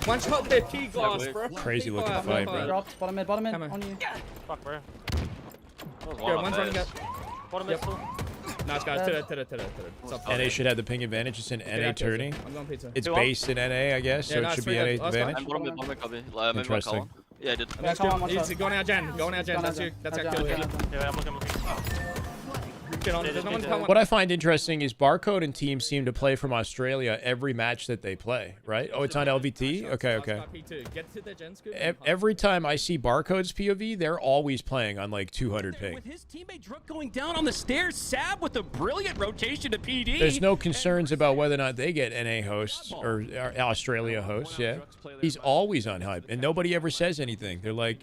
One shot there, P glass, bro. Crazy looking P fight, glass. bro. Dropped. Bottom mid, Come on. on you. Fuck, bro. Yeah, one's running up. Bottom Yep. is full. Nice guys. To the. NA should have the ping advantage. It's an NA turning. I'm going pizza. It's based in NA, I guess, so Yeah, it nice, should be three NA's guys. advantage. Interesting. Yeah, I did. Yeah, come on, one He's shot. going out gen. That's you. That's our kill here. Yeah, I'm looking. Get on. There's no one coming. What I find interesting is Barcode and team seem to play from Australia every match that they play, right? Oh, it's on LVT? Okay. Get to the gen scoop. Every time I see Barcode's POV, they're always playing on like 200 ping. With his teammate Druck going down on the stairs, Sab with a brilliant rotation to PD. There's no concerns about whether or not they get NA hosts or Australia hosts, yeah. He's always on hype, and nobody ever says anything. They're like,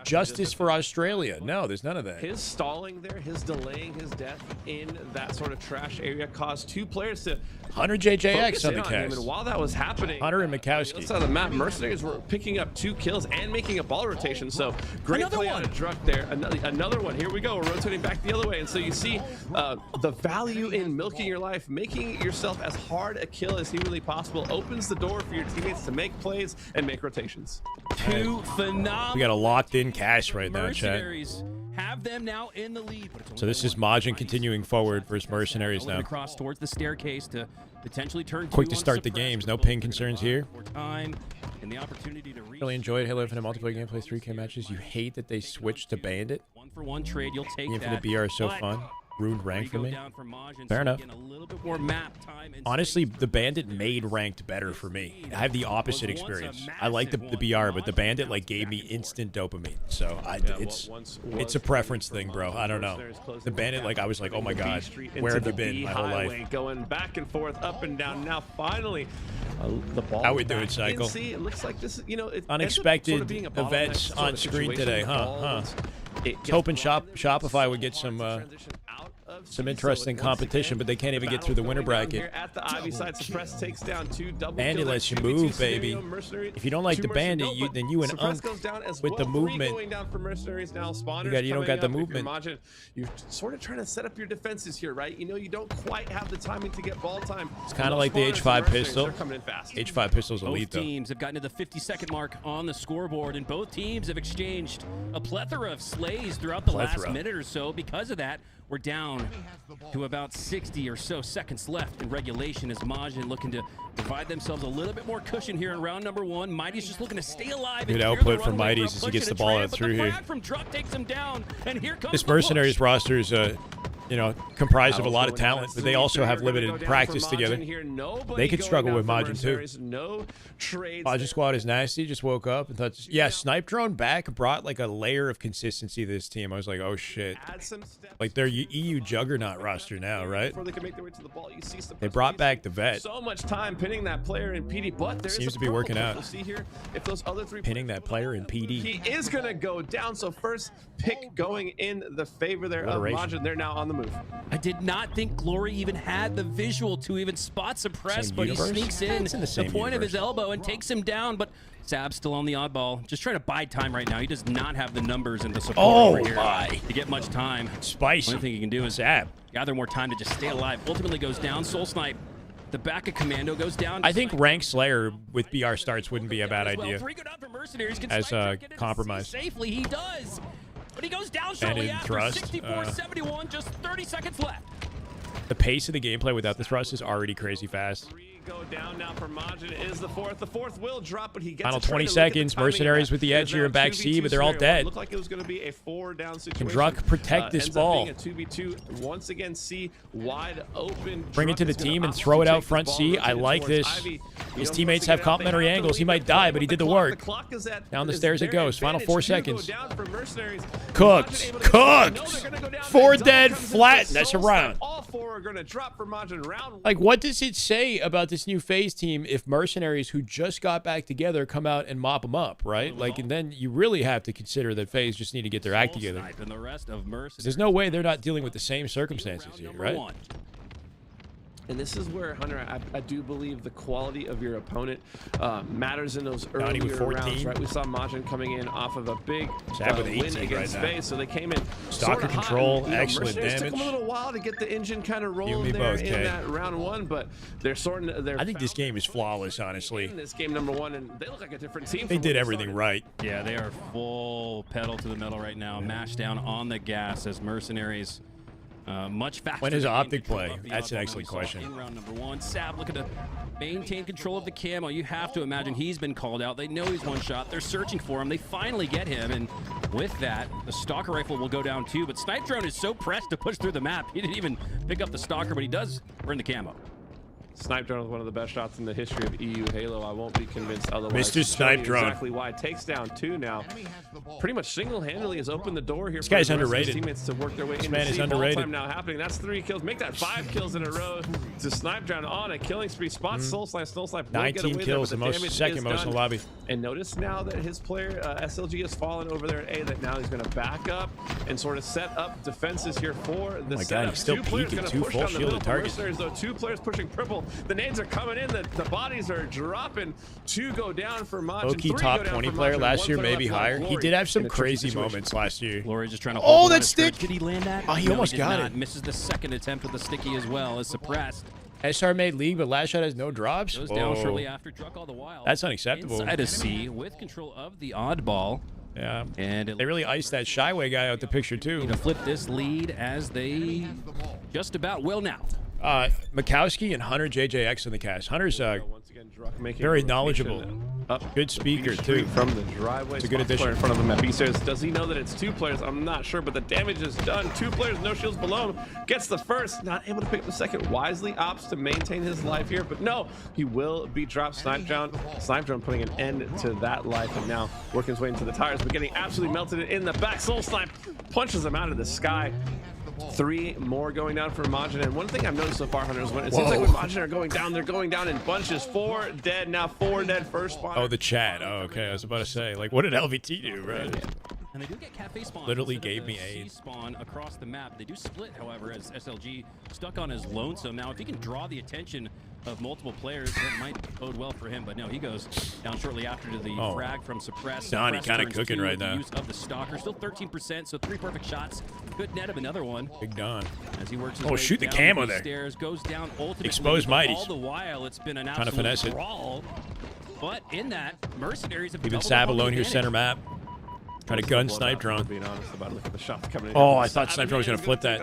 justice for Australia. No, there's none of that. His stalling there, his delaying his death in that sort of trash area caused 2 players to Hunter JJX focus on in the on him. cast. And while that was happening, Hunter and the Mikowski. other side of the map, Mercenaries were picking up 2 kills and making a ball rotation. So great play out of Druck there. Another one. Here we go. We're rotating back the other way. And so you see the value in milking your life, making yourself as hard a kill as humanly possible opens the door for your teammates to make plays and make rotations. 2 phenomenal. We got a locked-in cash right now, chat. Mercenaries have them now in the lead. But it's So this is Majin continuing forward versus Mercenaries now. Across towards the staircase to potentially turn Quick 2 to on start the Suppress games. with No both ping gonna concerns buy here. more time and the opportunity to Really enjoyed Halo Infinite multiplayer gameplay 3K matches. You hate that they switched to Bandit. 1-for-1 trade. You'll take The that. Infinite BR is so But fun. Ruined rank for go me. down for Majin, Fair so enough. again, a little bit more map time and Honestly, the Bandit made ranked better for me. I have the opposite experience. I like the BR, but the Bandit like gave me instant dopamine. So it's a preference thing, bro. I don't know. The Bandit, like I was like, oh my god, where have you been my whole life? Going back and forth, up and down. Now finally, the ball. How we doing, back Cycle? in. See, it looks like this. You know, it Unexpected ends up sort of being a bottleneck events sort on of screen situation. today, The huh? ball, Huh. it I was gets hoping ball Shopify would get some some interesting competition, but they can't even get through the winner bracket. At the Ivy side, Suppress takes down 2 double Bandit kills. lets you 2v2 move, scenario, baby. Mercenary- If you don't like 2 the Bandit, Mercenary, then you and Suppress Unk goes down as with the well. 3 movement. going down for Mercenaries now. Spawners You don't coming got the up. If you're movement. Majin, you're sort of trying to set up your defenses here, right? You know, you don't quite have the timing to get ball time. It's kind of like the Spawners H5 and Mercenaries, pistol. they're coming in fast. H5 pistol's Both elite though. teams have gotten to the 50-second mark on the scoreboard, and both teams have exchanged a plethora of slays throughout the last minute or so. Because of that, we're down to about 60 or so seconds left in regulation as Majin looking to provide themselves a little bit more cushion here in round number 1. Mighty's just looking to stay alive. Good output from Mighty's as he gets the ball out through here. From Druck takes him down, and here comes This Mercenaries roster is you know, comprised of a lot of talent, but they also have limited practice together. They could struggle with Majin too. Majin squad is nasty. Just woke up and thought, yeah, Snipe Drone back brought like a layer of consistency to this team. I was like, oh shit. Like they're EU juggernaut roster now, right? They brought back the vet. So much time pinning that player in PD, but there seems to be working out. We'll see here if those other 3 pinning that player in PD. He is gonna go down. So first pick going in the favor there of Majin. They're now on the move. I did not think Glory even had the visual to even spot suppress, but he sneaks in the point of his elbow and takes him down. But Sab's still on the oddball, just trying to buy time right now. He does not have the numbers and the support over here to get much time. Spicy. One thing he can do is gather more time to just stay alive. Ultimately goes down. Soul Snipe, the back of Commando goes down. I think Rank Slayer with BR starts wouldn't be a bad idea. 3 good up for Mercenaries. As a compromise. Safely, he does. But he goes down shortly after. 64-71, just 30 seconds left. The pace of the gameplay without the thrust is already crazy fast. Go down now for Majin is the fourth. The fourth will drop, but he gets final 20 seconds. Mercenaries with the edge here in back C, but they're all dead. Looked like it was going to be a 4-down situation. Can Druck protect this ball? Ends up being a 2v2. Once again, C wide open. Bring it to the team and throw it out front C. I like this. His teammates have complementary angles. He might die, but he did the work. Down the stairs it goes. Final 4 seconds. Cooked. Cooked. 4 dead, flat. That's a round. All 4 are going to drop for Majin round 1. Like, what does it say about this new FaZe team if Mercenaries who just got back together come out and mop them up, right? Like, and then you really have to consider that FaZe just need to get their act together. There's no way they're not dealing with the same circumstances here, right? And this is where, Hunter, I do believe the quality of your opponent matters in those earlier rounds, right? We saw Majin coming in off of a big win against FaZe, so they came in stalker control, excellent damage. Took them a little while to get the engine kind of rolling there in that round 1, but they're sorting. I think this game is flawless, honestly. In this game number 1, and they look like a different team. They did everything right. Yeah, they are full pedal to the metal right now, mashed down on the gas as Mercenaries. Much faster. When is Optic play? That's an excellent question. In round number 1, Sab looking to maintain control of the camo. You have to imagine he's been called out. They know he's one shot. They're searching for him. They finally get him, and with that, the Stalker rifle will go down too. But Snipe Drone is so pressed to push through the map. He didn't even pick up the Stalker, but he does burn the camo. Snipe Drone is one of the best shots in the history of EU Halo. I won't be convinced otherwise. Mr. Snipe Drone. Exactly why. Takes down 2 now. Pretty much single-handedly has opened the door here. This guy's underrated. Teammates to work their way this man is underrated. Time now happening. That's 3 kills. Make that 5 kills in a row to Snipe Drone on a killing spree. Spot Soul Snipe. Soul Snipe 19 kills, the second most in the lobby. And notice now that his player SLG has fallen over there at A. That now he's going to back up and sort of set up defenses here for the setup. God, he's still peeking. 2 full shielded targets. 2 players pushing purple. The nades are coming in, the bodies are dropping. 2 go down for Majin. Low-key top 20 player last year, maybe higher. He did have some crazy moments last year. Glory just trying to hold that stick. Did he land that? Oh, he almost got it. Misses the second attempt with the sticky as well as suppressed. SR made league, but last shot has no drops. Goes down shortly after. Druck all the while. That's unacceptable. Inside a C with control of the oddball. Yeah, and they really iced that Shyway guy out the picture too. To flip this lead as they just about will now. Mikowski and Hunter JJX in the cast. Hunter's very knowledgeable. Good speaker too. From the driveway. It's a good addition. In front of him at B stairs. Does he know that it's 2 players? I'm not sure, but the damage is done. 2 players, no shields below him. Gets the first, not able to pick up the second. Wisely opts to maintain his life here, but no, he will be dropped. Snipe Drone putting an end to that life, and now working his way into the tires, but getting absolutely melted in the back. Soul Snipe punches him out of the sky. 3 more going down for Majin, and one thing I've noticed so far, Hunter, is when it seems like when Majin are going down, they're going down in bunches. 4 dead, now 4 dead first spawn. Oh, the chat. Oh, okay. I was about to say, like, what did LVT do, right? And they do get cafe spawn. Literally gave me a spawn across the map. They do split, however, as SLG stuck on his lonesome. Now, if he can draw the attention of multiple players, that might bode well for him. But no, he goes down shortly after to the frag from Suppress. Donnie kind of cooking right now. Use of the Stalker, still 13%, so 3 perfect shots. Good net of another one. Big Don. As he works his way shoot the down camo there. Stairs, goes down ultimately. Expose Mighties. All the while, it's been an trying to finesse it. brawl. But in that, Mercenaries have even Sab alone here, center map. Trying to gun snipe drone. Being honest about it, look at the shots coming in. Oh, I thought snipe drone was gonna flip that.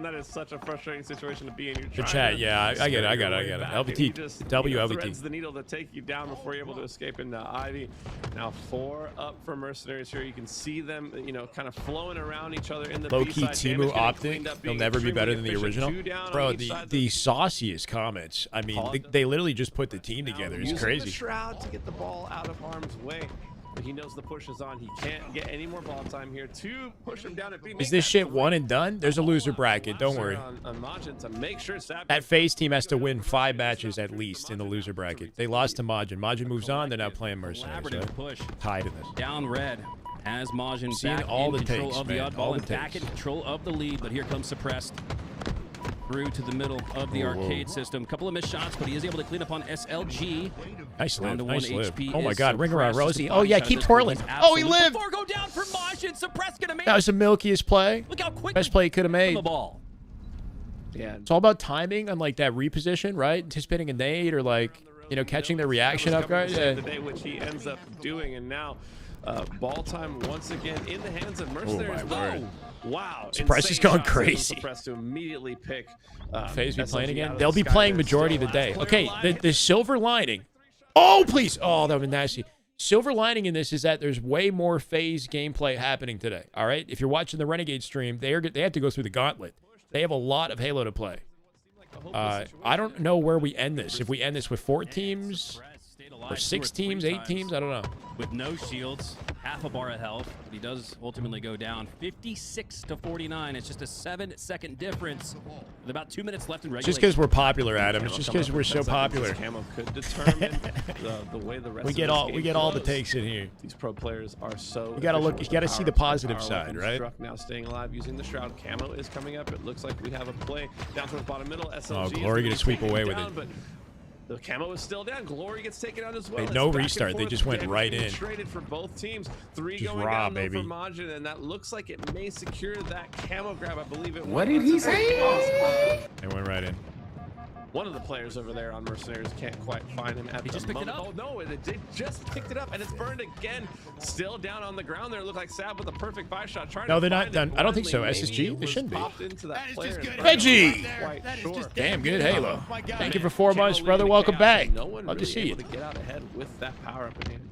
That is such a frustrating situation to be in. Good chat. Yeah, I get it. I got it. LBT. W Threads LBT. the needle to take you down before you're able to escape into Ivy. Now 4 up for Mercenaries here. You can see them, kind of flowing around each other in the Low-key B-side. Timu optic. They'll never be better than the original. Bro, the sauciest comments. I mean, they literally just put the team together. It's crazy. The shroud to get the ball out of harm's way. But he knows the push is on. He can't get any more ball time here to push him down. Is this shit one and done? There's a loser bracket. Don't worry. That FaZe team has to win 5 matches at least in the loser bracket. They lost to Majin. Majin moves on. They're now playing Mercenaries. Right? Push. Tied in this. Down red. As Majin Seeing back all in the control takes, of the man. oddball All and the back takes. in control of the lead, but here comes Suppressed. Through to the middle of the arcade system. Couple of missed shots, but he is able to clean up on SLG. Nice live. Down to Nice 1 live. HP Oh my is God. Ring around Suppressed. Rosie. Just a Oh yeah, body shot keep at this twirling. point. Oh, he Absolute lived. Before go down for Majin. Suppressed gonna make That was the milkiest play. Look how quick Best play he could have made. the ball. Yeah. It's all about timing on like that reposition, right? Anticipating a nade or like, catching their reaction up guard. Yeah. Today, which he ends up doing, and now ball time once again in the hands of Mercenaries. Wow. Suppressed is going crazy. Suppressed to immediately pick FaZe be playing SLG again? out of They'll the be sky. playing They're majority of still the day. last Okay, player alive. the silver lining. Oh, please. Oh, that would be nasty. Silver lining in this is that there's way more FaZe gameplay happening today. All right? If you're watching the Renegade stream, they have to go through the gauntlet. They have a lot of Halo to play. I don't know where we end this. If we end this with 4 teams or 6 teams, 8 teams, I don't know. With no shields, half a bar of health, but he does ultimately go down 56 to 49. It's just a 7-second difference with about 2 minutes left in regulation. Just because we're popular, Adam. It's just because we're so popular. Camo could determine the way the rest We get of all this we game get all the flows. takes in here. These pro players are so. You gotta look. You gotta see the positive side, right? Struck now staying alive using the shroud. Camo is coming up. It looks like we have a play down towards bottom middle. SLG Oh, Glory gonna sweep away with it. But the camo is still down. Glory gets taken out as well. They no It's back and restart. They forth. just went Damage right being in. Traded for both teams. 3 Just going raw, down though baby. for Majin, and that looks like it may secure that camo grab. I believe it. What did he say? They went right in. One of the players over there on Mercenaries can't quite find him at He the just picked it moment. up. Oh no, they just picked it up and it's burned again. Still down on the ground there. It looked like Sab with a perfect 5 shot. Trying No, to they're not find done. it I don't think so. blindly. SSG? Maybe They it shouldn't be. was popped into that player. Veggie! Quite sure. Damn good Halo. Thank you for 4 months, brother. Welcome back. No one Love to really see you. able to get out ahead with that power up in hand.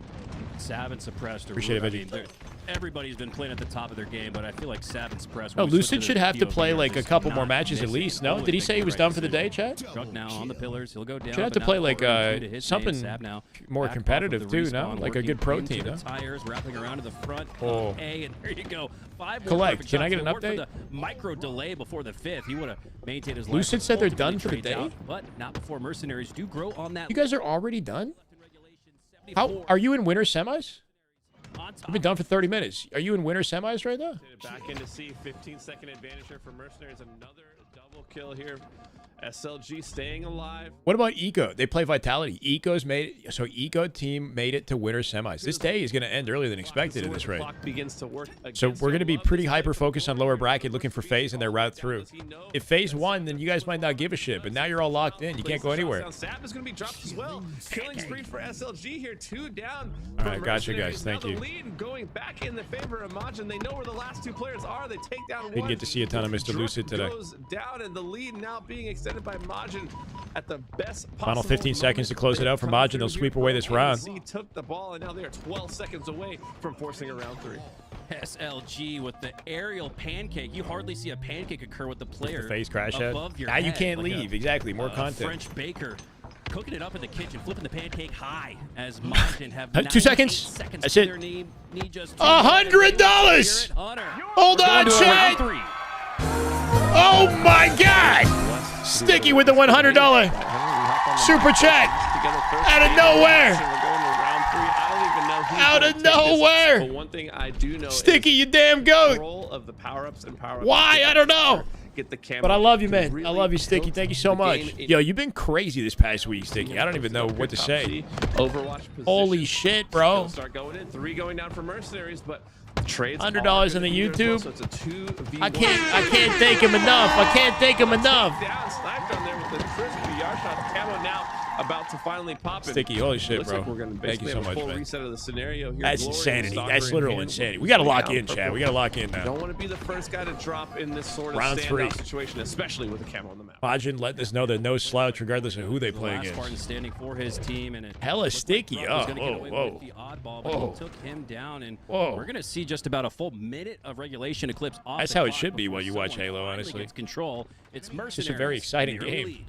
Sav and Suppressed. Appreciate it, I Veggie. mean, everybody's been playing at the top of their game, but I feel like Sav and Suppressed. No, when we switch Lucid to should the have to POV, play are like a just couple more not matches at missing. least. No, Always did he making say he the was right done for the decision. day, Chad? Struck now on the pillars. He'll go down. Should have but to play now like forward into his name. something Sav now more back off of competitive the too. No, respawn, like a working good pro into team. the No? tires, wrapping around to the front. Oh. A, and there you go. 5 more Collect. perfect Can I shots. get an If it weren't update? for the micro delay before the 5th, he would have maintained his life. Lucid said they're Ultimately done for the trades day? out, but not before Mercenaries do grow on that. You guys are already done? How are you in winter semis? You've been done for 30 minutes. Are you in winter semis right now? Back in to see 15-second advantage here for Mercenaries. Another double kill here. SLG staying alive. What about Eco? They play Vitality. Eco's made it, so Eco team made it to winter semis. This day is going to end earlier than expected in this raid. Begins to work So we're going to be pretty hyper focused on lower bracket, looking for FaZe and their route through. If FaZe won, then you guys might not give a shit. But now you're all locked in. You can't go anywhere. Sap is going to be dropped as well. Killing spree for SLG here. 2 down. All right, gotcha, guys. Thank now you. The lead going back in the favor of Majin. They know where the last 2 players are. They take down one. Didn't get to see a ton of Mr. Lucid today. Goes down, and the lead now being extended by Majin at the best possible Final 15 seconds to close it out for Majin. They'll sweep away this round. He took the ball, and now they are 12 seconds away from forcing a round 3. SLG with the aerial pancake. You hardly see a pancake occur with the player The FaZe crash out. above your Now you head, can't like leave. a, Exactly. More content. French baker cooking it up in the kitchen, flipping the pancake high as Majin have 2 seconds. seconds That's to it. their need just $100. Hold on, chat. Oh my God! Sticky with the $100 super chat out of nowhere. Out of nowhere. But one thing I do know Sticky, you damn goat. Control of the power-ups and power-ups. Why? I don't know. Get the camera. But I love you, man. I love you, Sticky. Thank you so much. Yo, you've been crazy this past week, Sticky. I don't even know what to say. Overwatch position. Holy shit, bro. Start going in. 3 going down for Mercenaries, but trades $100 on the YouTube. So it's a 2v1. I can't thank him enough. I can't thank him enough. Down, sniped on there with the crispy yard shot. Camo now about to finally pop. Sticky, holy shit, looks bro. Like we're gonna Thank you basically so have a much, full man. reset of the scenario here. That's Glory insanity. Stalker That's in literal hand. insanity. We got to lock Down in, Chad. purple. We got to lock in now. Don't want to be the first guy to drop in this sort of Round standout 3. situation, especially with a camo on the map. Majin letting us know they're no slouch regardless of who they play Last against. Spartan standing for his team, and it Hella sticky. was Oh, gonna get away whoa. with the oddball, but Whoa. he took him down, and Whoa. we're gonna see just about a full minute of regulation eclipse off. That's the how it clock should be before while you watch someone Halo, finally honestly. gets control. It's Mercenaries. It's just a very exciting in the early game. lead.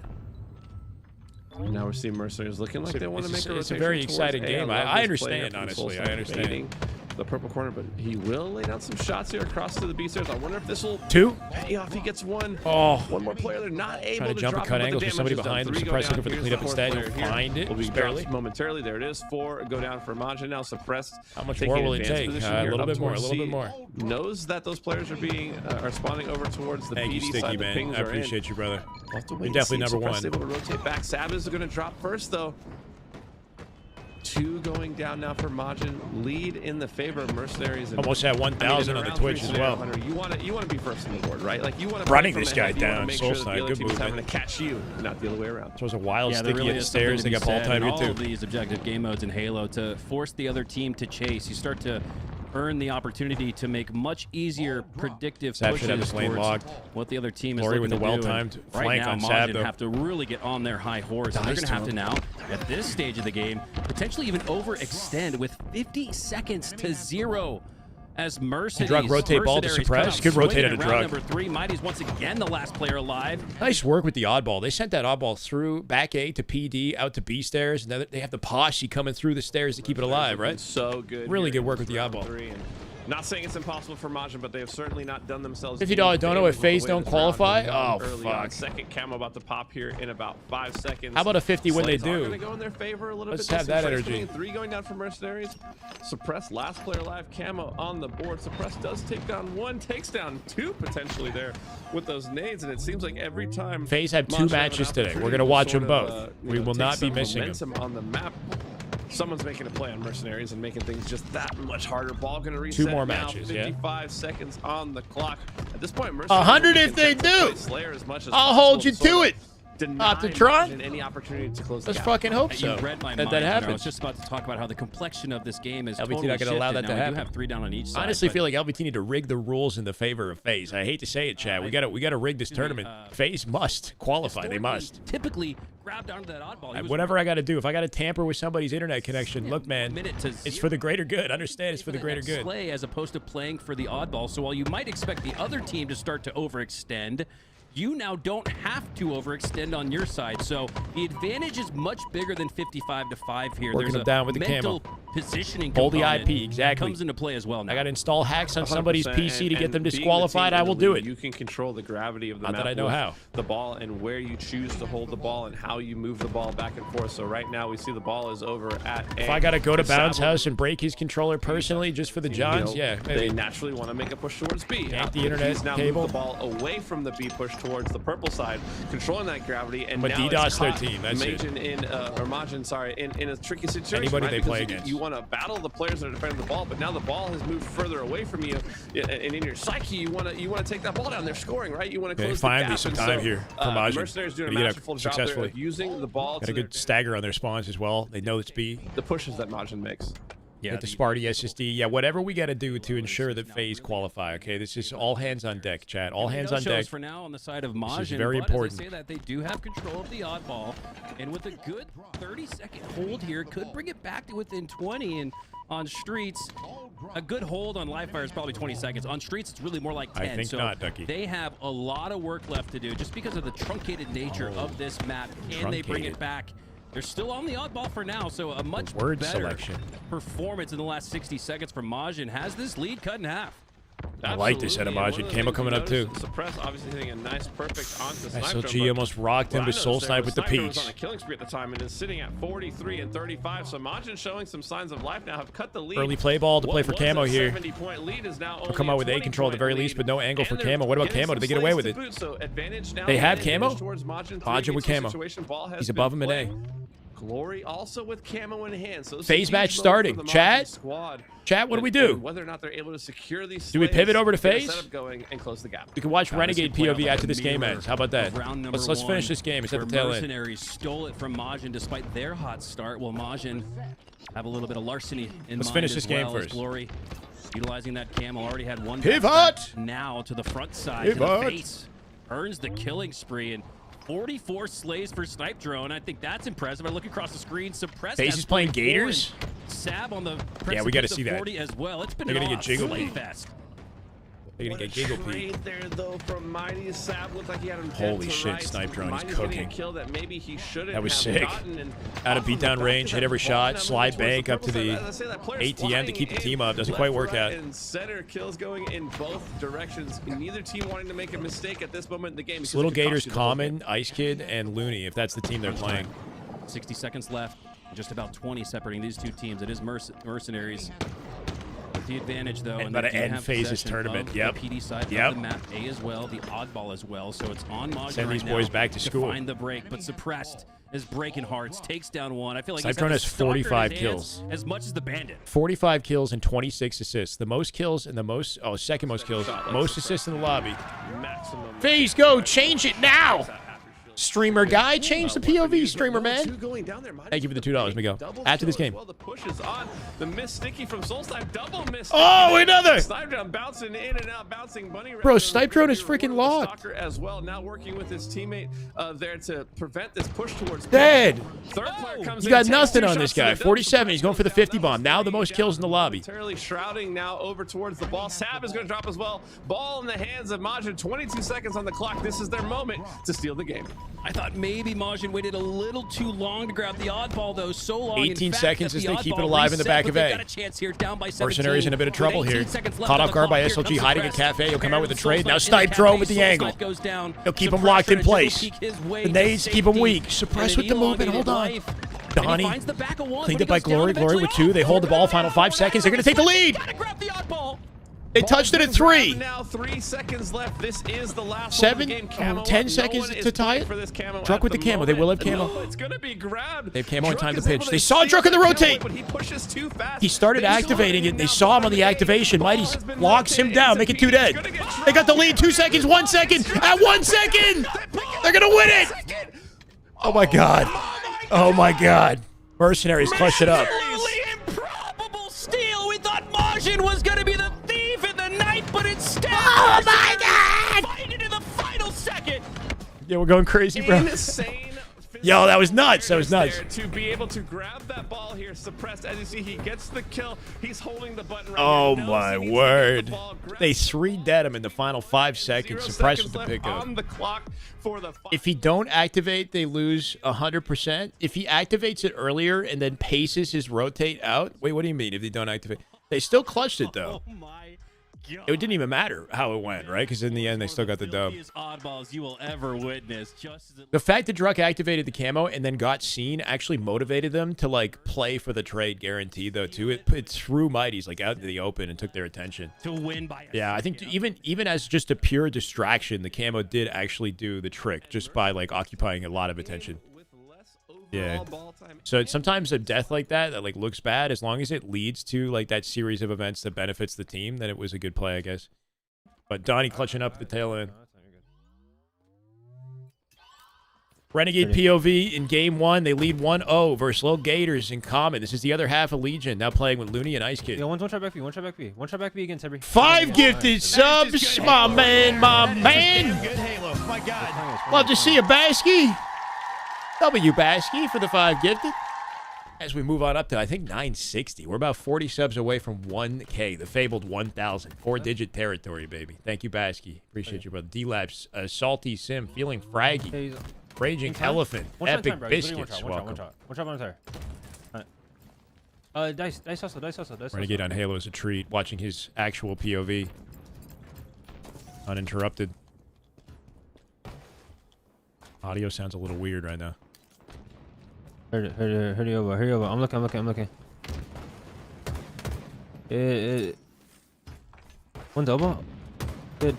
Now we're seeing Mercenaries looking like they want to make a rotation. It's a very exciting towards A. game. love I this understand, play honestly. from I understand. baiting the purple corner, but he will lay down some shots here across to the B stairs. I wonder if this will 2. pay off. He gets one. Oh. One more player. They're not able Trying to jump drop and cut him, but angles the with somebody damage is done. behind them. 3 go Suppress down. looking for the Here's cleanup fourth instead. player He'll here. find it. Will be Barely. dropped momentarily. There it is. 4 go down for Majin now. Suppressed. How much taking more will it advanced take? position A here little up bit more. A towards little bit C. more. Knows that those players are spawning over towards the Thank you, PD Sticky, side. The man. pings I are in. appreciate you, brother. We'll have to wait You're and definitely see if number Suppress one. able to rotate back. Savage is going to drop first, though. 2 going down now for Majin. Lead in the favor of Mercenaries. And, Almost at 1,000 on the Twitch as well. Hunter, you want to be first on the board, right? Like you want to Running from this ahead. guy You wanna down, make Soul sure that Snipe, the other good team is having movement. to catch you, not the other way around. So it was a wild Yeah, there sticky really at the is something stairs. to They be got ball said time in here all too. of these objective game modes in Halo to force the other team to chase. You start to earn the opportunity to make much easier predictive Sab pushes should have his lane towards logged. what the other team is Glory looking with to a do. And well-timed right flank now, on Sab, Majin though. have to really get on their high horse. And they're going to have to now, at this stage of the game, potentially even overextend with 50 seconds to 0. As Mercenaries, Drug rotate ball to suppress. Good rotate at a drug. Number 3, Mighty's once again the last player alive. Nice work with the oddball. They sent that oddball through back A to PD, out to B stairs. And then they have the posse coming through the stairs to keep it alive, right? So good. Really here good work with in the round oddball. 3, and not saying it's impossible for Majin, but they have certainly not done themselves. $50 dono if FaZe don't qualify? Oh, Early fuck. on. Second camo about to pop here in about 5 seconds. How about a 50 when they Slates are do? gonna go in their favor a little Let's bit. have that Slates energy. coming in, 3 going down for Mercenaries. Suppress, last player alive, camo on the board. Suppress does take down 1, takes down 2 potentially there with those nades, and it seems like every time FaZe had 2 Majin have an matches today. We're opportunity going to watch sort them of, both. you We know, will take not be some missing them. momentum on the map. Someone's making a play on Mercenaries and making things just that much harder. Ball gonna reset. 2 more now, matches, yeah. 55 seconds on the clock. At this point, Mercenaries 100 are if they content to do. play Slayer as much as I'll possible hold you sort to of it. deny Optitron? Majin any opportunity to close the Let's gap. fucking hope You so. read my That mind. I happens. was just about to talk about how the complexion of this game is LVT totally not going to allow shifted. that to Now, happen. We do have 3 down on each side. I honestly but feel like LVT need to rig the rules in the favor of FaZe. I hate to say it, Chad. We got to rig this tournament. FaZe must qualify. They must. typically grab down to that oddball. He was Whatever I got to do, if I got to tamper with somebody's internet connection, look, man, minute to it's for the greater good. Understand, it's for the the greater next good. play as opposed to playing for the oddball. So while you might expect the other team to start to overextend, you now don't have to overextend on your side. So the advantage is much bigger than 55-5 here. Working There's them a down with the mental camo. positioning Hold the component IP, exactly. comes into play as well now. I got to install hacks on somebody's 100%, PC to get them and being the disqualified. team I in will the do lead, it. You can control the gravity of the Not map that I know with how. the ball and where you choose to hold the ball and how you move the ball back and forth. So right now we see the ball is over at A. If I got to go to Bound's Sab- house and break his controller personally just for the Johns, you know, yeah, they maybe. naturally want to make a push towards B. Yank the internet He's now cable. moved the ball away from the B push towards the purple side, controlling that gravity, and But now DDoS it's their caught team, that's it. Majin, sorry, in a tricky situation. Anybody right? they Because play you, against. You want to battle the players that are defending the ball, but now the ball has moved further away from you, and in your psyche, you want to take that ball down. They're scoring, right? You want to Yeah, close finally the gap. some and time so, here for Majin. Mercenaries doing a Gotta get masterful job there successfully. of using the ball Got to a good stagger on their spawns as well. They know it's B. the pushes that Majin makes. Yeah, Get the Sparty SSD. Yeah, whatever we got to do to ensure that FaZe qualify. Okay, this is all hands on deck, Chad. All hands on deck. For now on the side of This Majin, is very but important. As I say that, they do have control of the oddball, and with a good 30-second hold here, could bring it back to within 20. And on streets, a good hold on live fire is probably 20 seconds. On streets, it's really more like 10. I think so not, Ducky. they have a lot of work left to do just because of the truncated nature of this map. Can they bring it back? They're still on the oddball for now, so a much word better selection. performance in the last 60 seconds from Majin has this lead cut in half. I like this out of Majin. Camo coming up too. Suppress obviously hitting a nice perfect onto SLG almost rocked him to Soul Snipe with the Sniper was peaks. on a killing spree at the time and is sitting at 43 and 35. So Majin showing some signs of life now, have cut the lead. Early play ball to play for What was camo a here. 70-point lead is now Or come out with A control at the very least, but no angle for camo. What about camo? Did they get away with it? So advantage now. They have advantage camo? towards Majin. Majin with camo. He's above him in A. Glory also with camo in hand. So Phase match starting. Chat? Chat, what do we do? Whether or not they're able to secure these Do we pivot over to phase? Setup going and close the gap. We can watch Renegade POV after this game ends. How about that? Let's finish this game. It's at the tail end. Mercenaries stole it from Majin despite their hot start. Well, Majin have a little bit of larceny in Let's mind finish as this game well as first. Glory utilizing that camo. Already had one Pivot! backstab. Now to the front side, to the Pivot! face. Earns the killing spree and 44 slays for Snipe Drone. I think that's impressive. I look across the screen. Suppressed. Phase is playing Gators? Sab on the Yeah, we got to see that. 40 as well. It's been They're going to an get jiggled. slay fest. They're going to get giggle Trade peed. there though from Mighty. Sab looked like he had him dead Holy to shit, rights. Snipe Drone is Mighty's cooking. getting a kill that maybe he shouldn't That was have sick. gotten, and Out of off the beatdown back range, of hit that every ball, shot, now slide moving towards bank up to purple the side. As I say, that player's ATM to flying keep the in team up. Doesn't left, quite work right, out. And center kills going in both directions. Neither team wanting to make a mistake at this moment in the game. It's Little Gators, Common, Ice Kid, and Looney, if that's the team they're playing. 60 seconds left. Just about 20 separating these two teams. It is Mercenaries. With the advantage, though. And And about they to do end have phase's possession tournament. of Yep. The PD side Yep. of the map. A as well. The oddball as well. So it's on Majin Send these right boys now back to school. find the break, but suppressed is breaking hearts. Takes down one. I feel like Cyclone has he's got the 45 stalker in his kills. hands as much as the bandit. 45 kills and 26 assists. The most kills and the most, second most kills, most assists in the lobby. Phase, go, change it now. Streamer guy, change the POV, streamer man. Thank you for the $2, Miguel. After this game. Well, the push is on. The miss sticky from Soulsnipe, double miss. Oh, another! Snipe Drone bouncing in and out, bouncing bunny. Bro, Snipe Drone is freaking locked. Stalker as well, now working with his teammate there to prevent this push towards. Dead. Third player comes You in, got takes nothing two on this shots to guy. the 47. He's going for the 50 bomb. Now the most kills in the lobby. Momentarily shrouding now over towards the ball. Sab is going to drop as well. Ball in the hands of Majin. 22 seconds on the clock. This is their moment to steal the game. I thought maybe Majin waited a little too long to grab the oddball, though. So long. 18 in fact, seconds that as the they keep it oddball alive in the reset, back but of they A. got a chance here, down by 17. Mercenaries in a bit of trouble With here. 18 seconds left Caught on off the guard by clock. Here SLG, comes hiding at Suppressed. Cafe. He'll come out with a Soulsnipe trade. Now in Snipe the Drone with the Cafe. angle. Soulsnipe goes down. He'll keep him Suppressed locked in trying to place. peek his way The to nades keep him safety. weak. Suppress And with the an movement. Hold on. elongated life. And Donnie. he finds the back of one, Cleaned but it by he goes down Glory. Glory with eventually. 2. They hold the ball. Final 5 seconds. They're going to take the lead. Gotta grab the oddball. They touched it at 3. Now 3 seconds left. This is the last 7, one of the game. Camo 10 up. seconds No one to is tie playing it. for this camo Druk at with the camo. They will have moment. camo. No, it's gonna be grabbed. They have camo in Druk time to is able pitch. They steal saw Druk in the camo, rotate. but he pushes too fast. He started They still activating have it. And they now saw him on the 5-8. activation. Ball Mighty has been locks him rotated. down. Make it 2 dead. He's gonna get They got the lead. dropped. 2 seconds. 1 second. At 1 second. They're going to win it. Oh, my God. Oh, my God. Mercenaries clutch it up. Absolutely improbable steal. We thought Majin was going to be the thief in the night, but instead, oh my God! Find it in the final second. Yeah, we're going crazy, bro. Insane. Yo, that was nuts. That was nuts. There to be able to grab that ball here, suppressed. As you see, he gets the kill. He's holding the button right Oh, now. my word. They 3-dead him in the final 5 seconds. 0 Suppressed seconds with the left pickup. on the clock for the If he don't activate, they lose 100%. If he activates it earlier and then paces his rotate out. Wait, what do you mean if they don't activate? They still clutched it, though. Oh my God. It didn't even matter how it went, right? Because in the end, they still got the dub. Filthiest oddballs you will ever witness. Just as it The fact that Druk activated the camo and then got seen actually motivated them to, like, play for the trade guaranteed, though, too. It threw Mighties, like, out into the open and took their attention. to win by a Yeah, I think second. even as just a pure distraction, the camo did actually do the trick just by, like, occupying a lot of attention. Yeah. So sometimes a death like that like looks bad, as long as it leads to like that series of events that benefits the team, then it was a good play, I guess. But Donnie clutching up at the tail end. Renegade POV in game 1, they lead 1-0 versus Little Gators in common. This is the other half of Legion, now playing with Looney and Ice Kid. Yeah, one shot back B, one shot back B, one shot back B against every. 5 gifted subs, my man, my man. Good Halo, my God. Love to see you, Basky. W Basky for the 5 gifted. As we move on up to, I think, 960. We're about 40 subs away from 1K, the fabled 1,000. 4-digit territory, baby. Thank you, Basky. Appreciate you, brother. D-Labs, Salty Sim, feeling fraggy. Raging Elephant, Epic Biscuits, welcome. One shot on the tire. Dice hustle. Renegade on Halo is a treat. Watching his actual POV. Uninterrupted. Audio sounds a little weird right now. Hurry over. I'm looking. One double.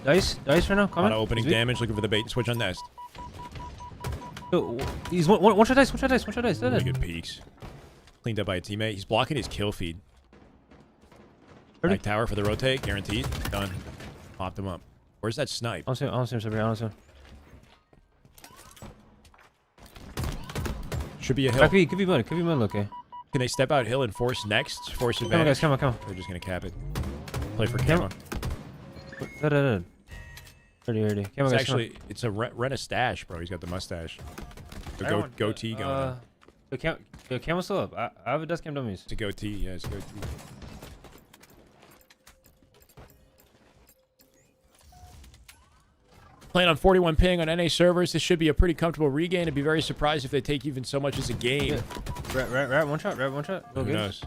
Dice right now. A lot of opening damage. Looking for the bait and switch on Nest. Yo, he's one shot dice. Really good peeks. Cleaned up by a teammate. He's blocking his kill feed. Back tower for the rotate, guaranteed. Done. Popped him up. Where's that snipe? I don't see him. Should be a hill. Could be mud, okay. Can they step out hill and force next? Force advantage? Come on. They're just gonna cap it. Play for camera. Ready. It's actually, it's a rent a stash, bro. He's got the mustache. The goatee going on. The camera's still up. I have a dust cam dummies. It's a goatee, yeah, it's a goatee. Playing on 41 ping on NA servers, this should be a pretty comfortable regain. I'd be very surprised if they take even so much as a game. Yeah. Rat, one shot. Who knows?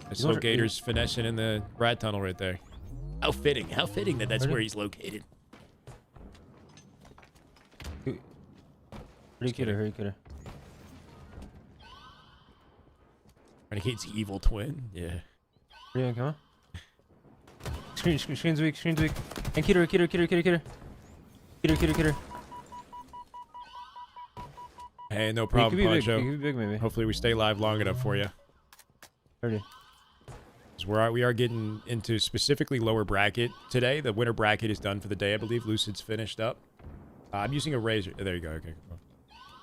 I saw Gators finessing in the rat tunnel right there. How fitting that that's where he's located. Hurry, kidder. Renegade's evil twin, yeah. Yeah, come on. Screen's weak. And kidder. Hey, no problem, Poncho. He could be big, maybe. Hopefully we stay live long enough for you. 30. We are getting into specifically lower bracket today. The winter bracket is done for the day, I believe. Lucid's finished up. I'm using a razor. There you go. Okay.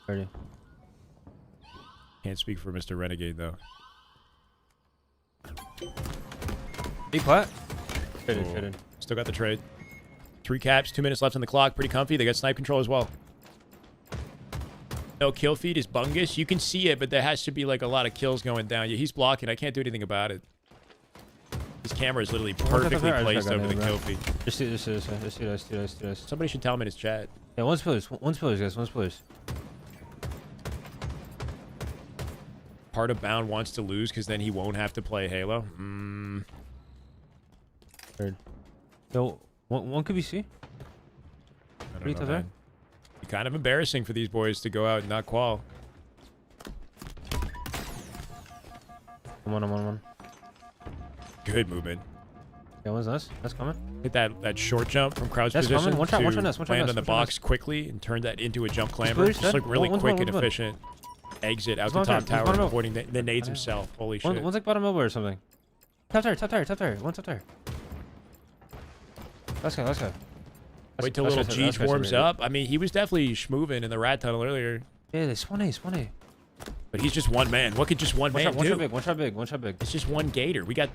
30. Can't speak for Mr. Renegade, though. Big plat. Traded. Still got the trade. 3 caps, 2 minutes left on the clock. Pretty comfy. They got snipe control as well. No kill feed is bungus. You can see it, but there has to be like a lot of kills going down. Yeah, he's blocking. I can't do anything about it. His camera is literally perfectly placed over the kill feed. Just see this. Somebody should tell him in his chat. Yeah, one's pillars, guys. One's pillars. Part of Bound wants to lose because then he won't have to play Halo. Third. Yo, one could be C. I don't know, man. Kind of embarrassing for these boys to go out and not qual. I'm on. Good movement. Yeah, one's nice. That's coming. Hit that short jump from crouch That's position. One shot, land on the box quickly and turn that into a jump clamber. Just like really quick and efficient. Exit out the top tower, avoiding the nades himself. Holy shit. One's like bottom elbow or something. Top tire. One top tire. Let's go. Wait till little Cheech warms up. I mean, he was definitely schmoovin' in the rat tunnel earlier. Yeah, they spawn A. But he's just one man. What could just one man do? One shot big. It's just one gator. We got,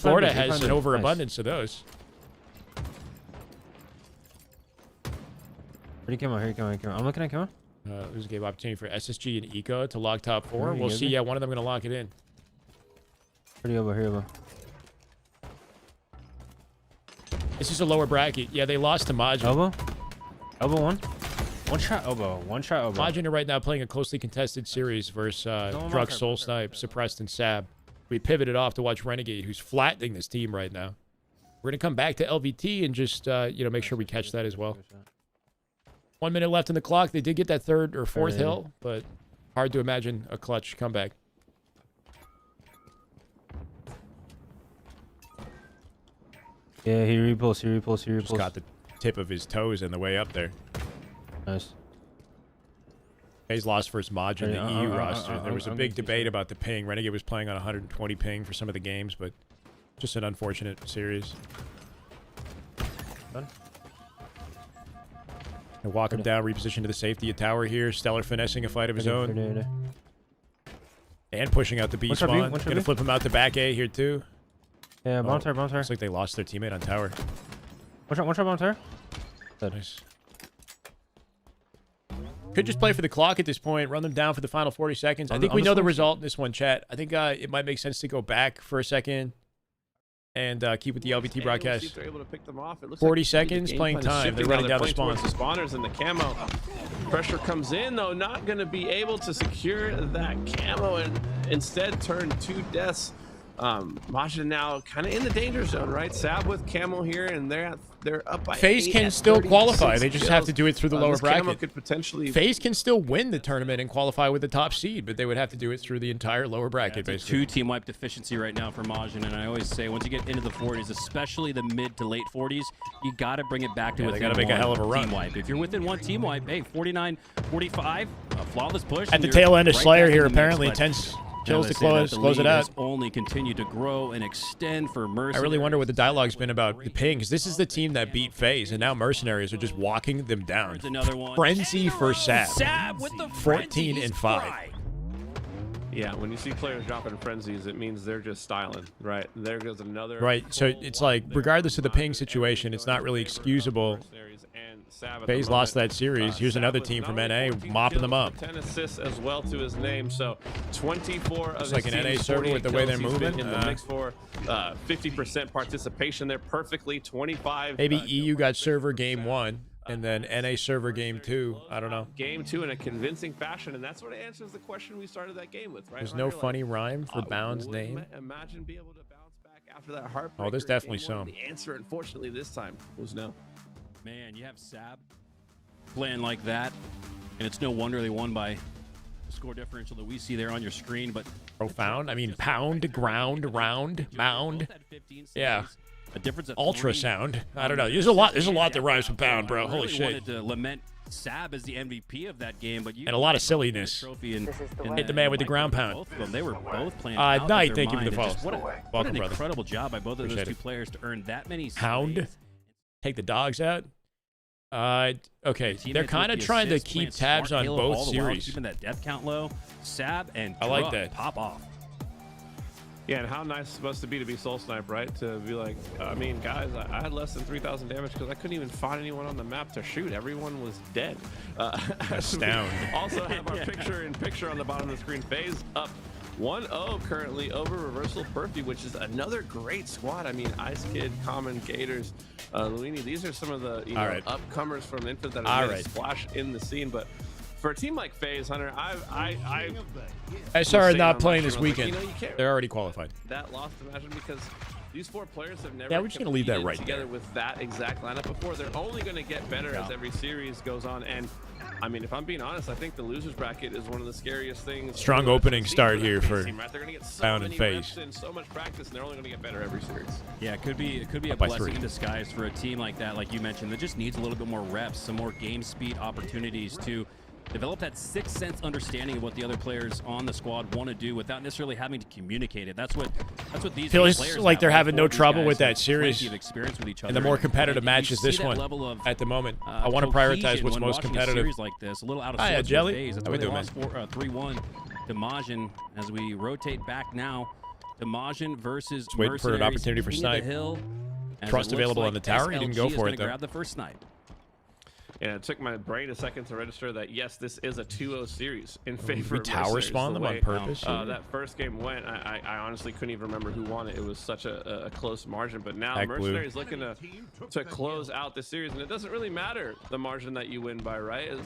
Florida has an overabundance of those. Here you come on. I'm looking at come on. There's a game opportunity for SSG and Eco to lock top 4. We'll see. Yeah, one of them gonna lock it in. Here you go. This is a lower bracket. Yeah, they lost to Majin. Elbow one. One shot elbow. Majin are right now playing a closely contested series versus Drux, Soul Snipe, Suppressed, and Sab. We pivoted off to watch Renegade, who's flattening this team right now. We're gonna come back to LVT and just make sure we catch that as well. 1 minute left on the clock. They did get that 3rd or 4th hill, but hard to imagine a clutch comeback. Yeah, he repulsed. Just got the tip of his toes in the way up there. Nice. He's lost versus Majin in the EU roster. There was a big debate about the ping. Renegade was playing on 120 ping for some of the games, but just an unfortunate series. Done. And walk him down, reposition to the safety of tower here. Stellar finessing a fight of his own. And pushing out the B spawn. Gonna flip him out the back A here too. Yeah, bomb tower. Looks like they lost their teammate on tower. One shot, bomb tower. Nice. Could just play for the clock at this point. Run them down for the final 40 seconds. I think we know the result in this one, chat. I think it might make sense to go back for a second and keep with the LVT broadcast. We'll see if they're able to pick them off. It looks 40 like seconds, the playing time. They're running down the spawns. The spawners and the camo. Pressure comes in, though. Not going to be able to secure that camo and instead turn 2 deaths Majin now kind of in the danger zone, right? Sab with Camel here, and they're up by FaZe 8 can at still 36 qualify. They just have to kills. do it through the lower This Camel bracket. could potentially FaZe can still win the tournament and qualify with the top seed, but they would have to do it through the entire lower bracket, basically. 2 team wipe deficiency right now for Majin, and I always say once you get into the 40s, especially the mid to late 40s, you got to bring it back to Yeah, they within gotta make a hell of a run. team wipe. If you're within 1 team wipe, hey, 49, 45, a flawless push. At and the you're tail end of right Slayer back in here, the mix, apparently but intense now kills they to say that the close it lead out. has only continued to grow and extend for Mercenaries. I really wonder what the dialogue's been about the ping, because this is the team that beat FaZe, and now Mercenaries are just walking them down. Another one. Frenzy for Sab. Sab with the 14 and 5. Yeah, when you see players dropping frenzies, it means they're just styling, right? There goes another. Right, so it's like, regardless of the ping situation, it's not really excusable. FaZe lost that series. Here's another team from NA mopping them up. 10 assists as well to his name, so 24 of Looks his like an NA team's server 48 with the way they're kills. He's been moving. in the mix for 50% participation there, perfectly 25. Maybe EU got server game 1, and then NA server game 2. I don't know. Game 2 in a convincing fashion, and that's what answers the question we started that game with, right? There's no funny rhyme for Bound's would name. Imagine be able to bounce back after that heartbreaker. Oh, there's definitely game one. some. The answer, unfortunately, this time was no. Man, you have Sab playing like that, and it's no wonder they won by the score differential that we see there on your screen. But Profound. I mean, pound, ground, round, mound. Yeah. A difference of Ultrasound. I don't know. There's a lot that rhymes with pound, bro. Holy really shit. wanted to lament Sab as the MVP of that game, but you And a lot of silliness. trophy and Hit the man with the ground pound. Both of them, they were both playing. Knight, thank you for the follow. What Welcome, an brother. incredible job by both of Appreciate those 2 it. players to earn that many Pound. saves. Take the dogs out. Okay, Teammates they're kind of with the trying to assists, keep playing tabs smart on Halo both all the while, series. keeping that death count low. Sab and I like Druck that. pop off. Yeah, and how nice it's supposed to be Soul Snipe, right? To be like, I mean, guys, I had less than 3,000 damage because I couldn't even find anyone on the map to shoot. Everyone was dead. Astound. Also have our picture-in-picture on the bottom of the screen. FaZe up 1-0 currently over Reversal Perfy, which is another great squad. I mean, Ice Kid, Common, Gators, Luini. These are some of the upcomers from Infant that have made a splash in the scene. But for a team like FaZe, Hunter, I started not playing this weekend. They're already qualified. That loss, imagine, because these 4 players have never we're just gonna leave that right together there. with that exact lineup before. They're only going to get better as every series goes on. And I mean, if I'm being honest, I think the losers bracket is one of the scariest things. Strong opening start here for team, right? They're going to get so Bound and many FaZe. reps and so much practice, and they're only going to get better every series. Yeah, it could be a Up by blessing 3. in disguise for a team like that, like you mentioned, that just needs a little bit more reps, some more game speed opportunities to develop that sixth sense understanding of what the other players on the squad want to do without necessarily having to communicate it. That's what these Feels players like have. they're All having 4 no of these trouble guys with that have series. plenty of experience with each other. And the more competitive You matches see this that one level of, at the moment. I want to prioritize cohesion what's when most watching a competitive. series like this, a little out of Hiya, sorts Jelly. with FaZe. That's How why we they doing, lost 3-1 to Majin as we rotate back now to Majin versus Just waiting for an Mercenaries, opportunity for King of the Snipe. Hill, as Trust it looks available like on the tower. He didn't go SLG is for gonna it, though. grab the first snipe. And it took my brain a second to register that, yes, this is a 2-0 series in favor We of tower Mercenaries. spawn The them on way, purpose? that first game went, I honestly couldn't even remember who won it. It was such a close margin. But now Back blue. Mercenaries looking to close out the series. And it doesn't really matter the margin that you win by, right? As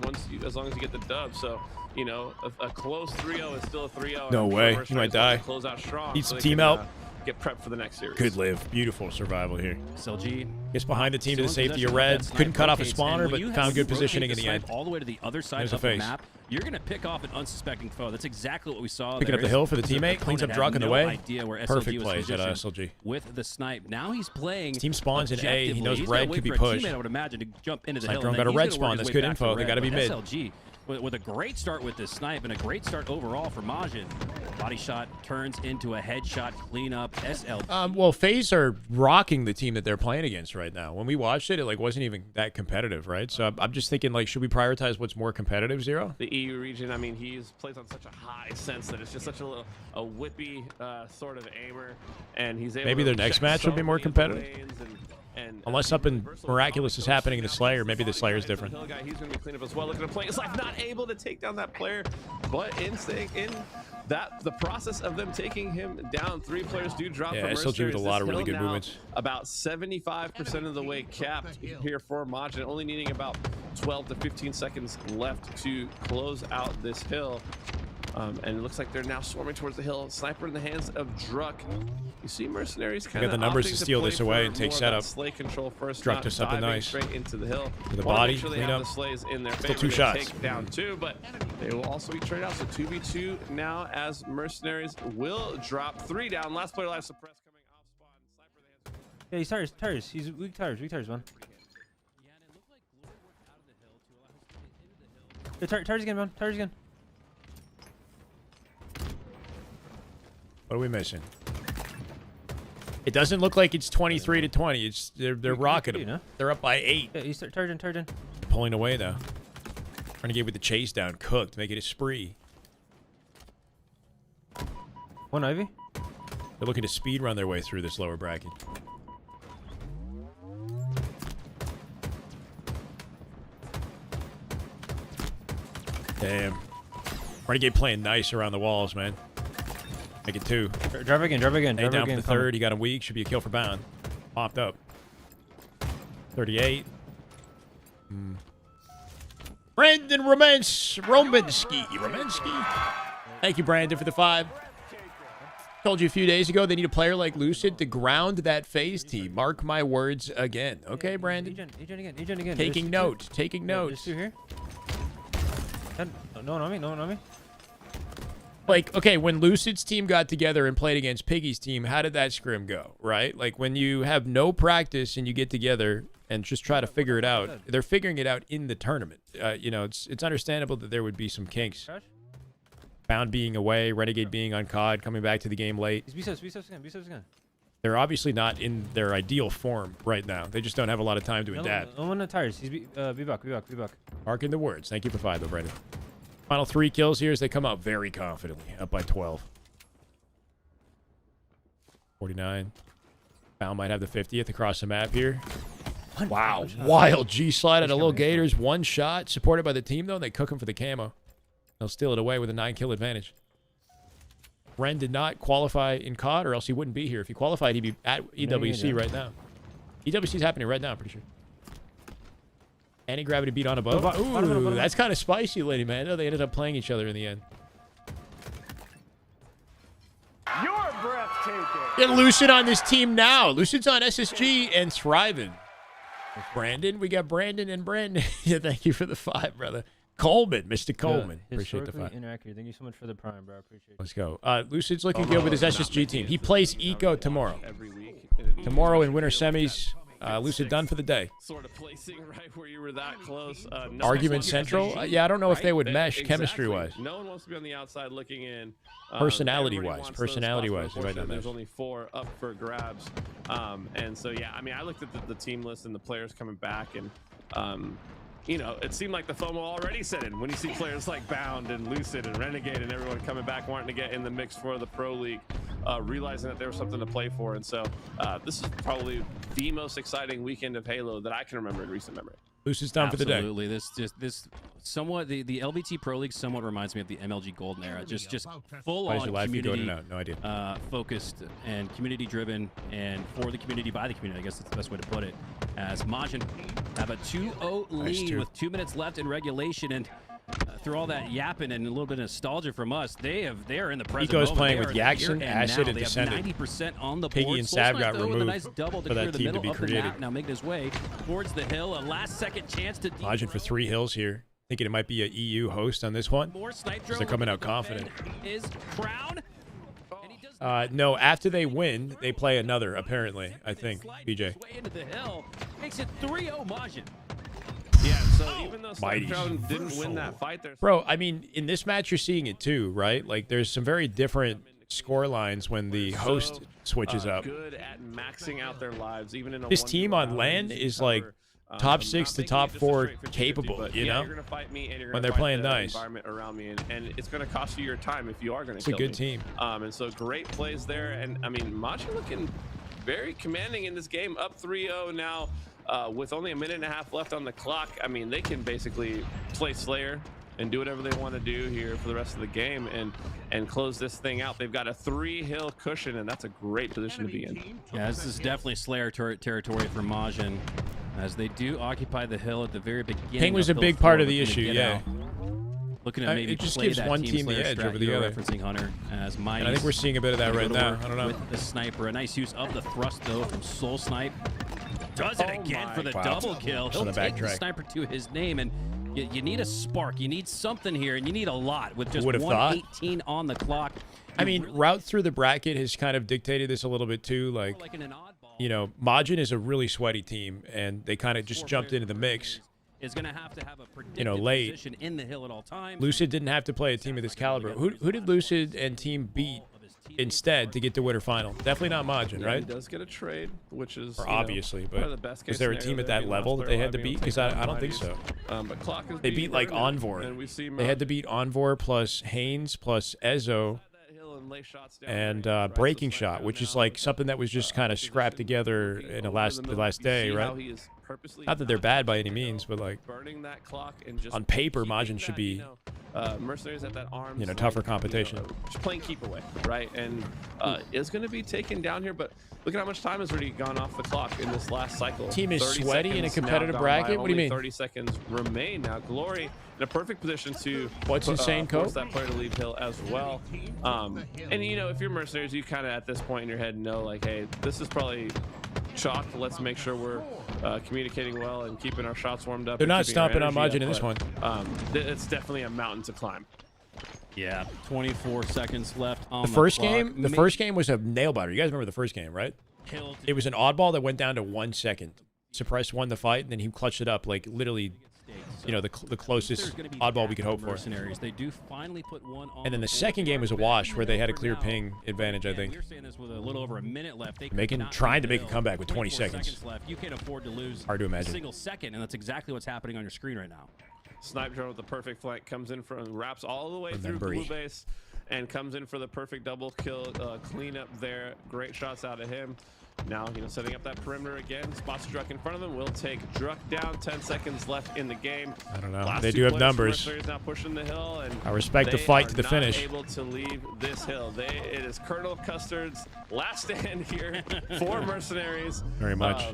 long as you get the dub. So, you know, a close 3-0 is still a 3-0. No way. You Mercenaries might die. Close out strong. Need so some they team can, help. Get prepped for the next series. Good live. Beautiful survival here. SLG Gets behind the team to the still in safety of possession red. that snipe Couldn't cut off a rotates, and spawner, when but you found have good to positioning rotate in the the end. snipe all the way to the other side There's a of the FaZe. map, you're going to pick off an unsuspecting foe. That's exactly what we saw. Picking up the hill for the teammate, cleans up Druck in the way. Perfect plays at SLG. With the snipe. Now he's playing. Team spawns in A. He knows He's red gotta could wait be for a pushed. teammate, I would imagine, to jump into the Snipe hill. drone and then got a he's red gonna spawn. work his That's way good back info. They red, gotta but be mid. SLG with a great start with this snipe and a great start overall for Majin. Body shot turns into a headshot cleanup. SLG. Well, FaZe are rocking the team that they're playing against right now. When we watched it, it like wasn't even that competitive, right? So I'm just thinking, like, should we prioritize what's more competitive, Zero? The EU region, I mean, he plays on such a high sense that it's just such a whippy sort of aimer, and he's able Maybe to their next check match will so be more many competitive. lanes and Unless something miraculous is happening to Slayer, maybe the Slayer's different. Hill guy, he's going to be clean up as well. Looking to play his life, not able to take down that player, but in the process of them taking him down, 3 players do drop. Yeah, from SLG with a lot of really good now movements. About 75% of the way capped here for Majin, only needing about 12 to 15 seconds left to close out this hill. And it looks like they're now swarming towards the hill. Sniper in the hands of Druck. You see mercenaries kind got of the numbers to steal this away and take setup. Slay control first. Druck to something nice. Straight into the hill. To the Wanna body, make sure they clean have up. the slays in their Still favor 2 to shots. take down 2, but they will also be traded out. So 2v2 now as mercenaries will drop 3 down. Last player alive, suppress coming off spawn. Sniper they have. Yeah, he's tires. He's weak tires, man. Yeah, tires again, man. Tires again. What are we missing? It doesn't look like it's 23-20. It's they're rocking them. You know? They're up by 8. Yeah, he's tires in. Pulling away though. Trying to get with the chase down, cooked, make it a spree. One Ivy. They're looking to speed run their way through this lower bracket. Damn. Renegade playing nice around the walls, man. Make it 2. Drive again. Down for the 3rd. He got a weak. Should be a kill for Bound. Popped up. 38. Brandon Romansky. Thank you, Brandon, for the 5. Told you a few days ago they need a player like Lucid to ground that phase team. Mark my words again. Okay, Brandon? Egen again. Taking note. There's 2 here. No one on me. Like, okay, when Lucid's team got together and played against Piggy's team, how did that scrim go, right? Like, when you have no practice and you get together and just try to figure it out, they're figuring it out in the tournament. You know, it's understandable that there would be some kinks. Bound being away, Renegade being on COD, coming back to the game late. He's B-steps again. They're obviously not in their ideal form right now. They just don't have a lot of time to adapt. No one on tires. He's be back. Marking the words. Thank you for 5, though, Brandon. Final 3 kills here as they come out very confidently, up by 12. 49. Bound might have the 50th across the map here. Wow. Wild G-slide at a little Gators. 1 shot. Supported by the team, though. They cook him for the camo. They'll steal it away with a 9-kill advantage. Ren did not qualify in COD, or else he wouldn't be here. If he qualified, he'd be at EWC right now. EWC's happening right now, I'm pretty sure. Anti-gravity beat on a boat. Ooh, that's kind of spicy, lady, man. No, they ended up playing each other in the end. You're breathtaking. Get Lucid on this team now. Lucid's on SSG and thriving. Brandon, we got Brandon and Brandon. Yeah, thank you for the 5, brother. Coleman, Mr. Coleman. Appreciate the 5. Inaccurate. Thank you so much for the prime, bro. Appreciate it. Let's go. Lucid's looking good with his SSG team. He plays Eco tomorrow. Tomorrow in winter semis. Lucid done for the day. Sort of placing right where you were that close. Argument Central? Yeah, I don't know if they would mesh chemistry-wise. No one wants to be on the outside looking in. Personality-wise. There's only 4 up for grabs. And so, yeah, I mean, I looked at the team list and the players coming back, and you know, it seemed like the FOMO already set in when you see players like Bound and Lucid and Renegade and everyone coming back wanting to get in the mix for the Pro League, realizing that there was something to play for. And so this is probably the most exciting weekend of Halo that I can remember in recent memory. Lucid's done for the day. Absolutely. This somewhat the LVT Pro League somewhat reminds me of the MLG Golden era. Just full on community focused and community driven and for the community by the community. I guess that's the best way to put it. As Majin have a 2-0 lead with 2 minutes left in regulation, and through all that yapping and a little bit of nostalgia from us, they are in the present Eco's moment. playing with Jackson, Acid, and Descendant. 90% on the Piggy board. and Sav got with a removed nice double to for clear that the team to middle be of the created. map. Now making his way towards the hill. A last-second chance to. Majin for 3 hills here. Thinking it might be a EU host on this one. More snipe They're coming out confident. Is Crown. No, after they win, they play another, apparently, I think, BJ. Into the hill. Makes it 3-0 Majin. Yeah, so even though Crown didn't win that fight, there's Bro, I mean, in this match, you're seeing it too, right? Like, there's some very different score lines when the host switches up. Good at maxing out their lives, even in a This team on LAN is like top 6 to top 4 capable, you know? You're gonna fight me and you're when gonna they're playing the nice. environment around me, and it's gonna cost you your time if you are gonna It's a kill good me. team. And so great plays there, and I mean, Majin looking very commanding in this game, up 3-0 now. With only a minute and a half left on the clock, I mean, they can basically play Slayer and do whatever they want to do here for the rest of the game and close this thing out. They've got a 3-hill cushion, and that's a great position to be in. Yeah, this is definitely Slayer territory for Majin, as they do occupy the hill at the very beginning. Ping was a big part of the issue, yeah. Looking at maybe it just play gives that one Team team the Slayer edge strat over the you were other. referencing Hunter as Mighty. And I think we're seeing a bit of that right now. I don't know. With the sniper, a nice use of the thrust though from Soul Snipe. Does it again for the double kill. He'll take the sniper to his name, and you need a spark. You need something here, and you need a lot with just 1:18 on the clock. I mean, route through the bracket has kind of dictated this a little bit too. Like you know, Majin is a really sweaty team, and they kind of just jumped into the mix. Is going to have a you late. position in the hill at all times. Lucid didn't have to play a team of this caliber. Who did Lucid and team beat instead to get to winter final? Definitely not Majin, right? He does get a trade, which is obviously, but the best was there a team at that level that they had to beat? Because I don't think so. But Clock is they beat like Envor. They had to beat Envor plus Haynes plus Ezo and Breaking Shot, which is like something that was just kind of scrapped together in the last day, right? Not that they're bad by any means, but like on paper, Majin should be mercenaries at that arms, tougher competition. Just playing keep away, right? And is going to be taken down here, but look at how much time has already gone off the clock in this last cycle. Team is sweaty in a competitive bracket. What do you mean? 30 seconds remain now. Glory in a perfect position to what's insane code? Force that player to leave hill as well. And if you're mercenaries, you kind of at this point in your head know like, hey, this is probably chalked. Let's make sure we're communicating well and keeping our shots warmed up. They're not stopping on Majin in this one. It's definitely a mountain to climb. Yeah, 24 seconds left on the first game. The first game was a nail biter. You guys remember the first game, right? It was an oddball that went down to 1 second. Suppressed won the fight, and then he clutched it up like literally. The closest oddball we could hope for. They do finally put one on. And then the second game was a wash where they had a clear ping advantage, I think. You're saying this with a little over a minute left. Trying to make a comeback with 20 seconds left. You can't afford to lose hard to imagine. A single second, and that's exactly what's happening on your screen right now. Snipe drone with the perfect flank comes in from wraps all the way through blue base and comes in for the perfect double kill cleanup there. Great shots out of him. Now, setting up that perimeter again. Spots Druk in front of them. Will take Druk down. 10 seconds left in the game. I don't know. They do have numbers. Now pushing the hill, and I respect the fight to the finish. Able to leave this hill. It is Colonel Custard's last stand here for mercenaries. Very much.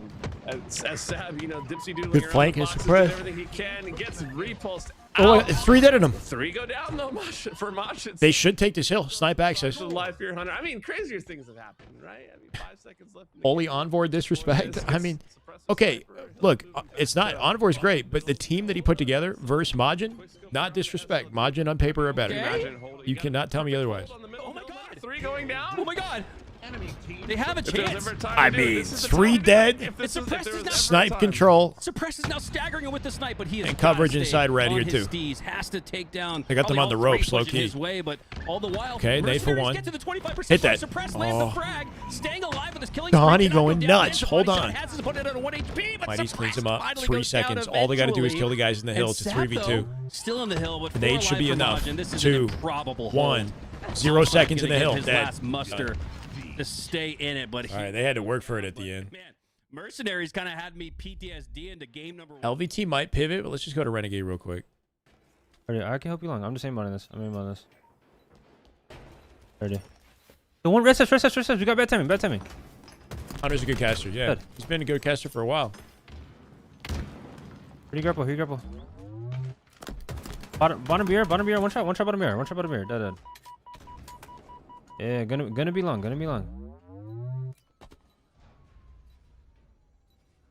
As Sab, Dipsy doodling good flank and suppress. Everything he can and gets repulsed. Oh, 3 dead in him. 3 go down though. For Mosh, they should take this hill. Snipe access. Life Fear Hunter. I mean, crazier things have happened, right? 5 seconds left. Only Envor disrespect. I mean, okay, look, it's not Envor's great, but the team that he put together versus Majin, not disrespect. Majin on paper are better. Okay. You cannot tell me otherwise. Oh my God! 3 going down. Oh my God! They have a chance. I mean, 3 dead. Snipe control. Suppress is now staggering it with the snipe, but he is and coverage inside red here too. Has to take down. They got them on the ropes, low key. His way, but all the while, okay, nade for 1. Get to the 25%. Hit that. Suppress lands the frag, staying alive with his killing. Donnie going nuts. Hold on. Has his opponent at 1 HP, but Mighty's cleans him up. 3 seconds. All they got to do is kill the guys in the hill. It's a 3v2. Still in the hill, but nade should be enough. 2, 1. 0 0 seconds in the hill. His Dead. last muster to stay in it, but all right, they had to work for it at the end. Man, Mercenaries kind of had me PTSD into game number 1. LVT might pivot, but let's just go to Renegade real quick. I can help you long. I'm just aiming on this. I'm aiming on this. Ready. The one rest us. We got bad timing. Hunter's a good caster, yeah. Good. He's been a good caster for a while. Here you grapple. Bottom beer, one shot bottom beer. Dead. Yeah, gonna be long.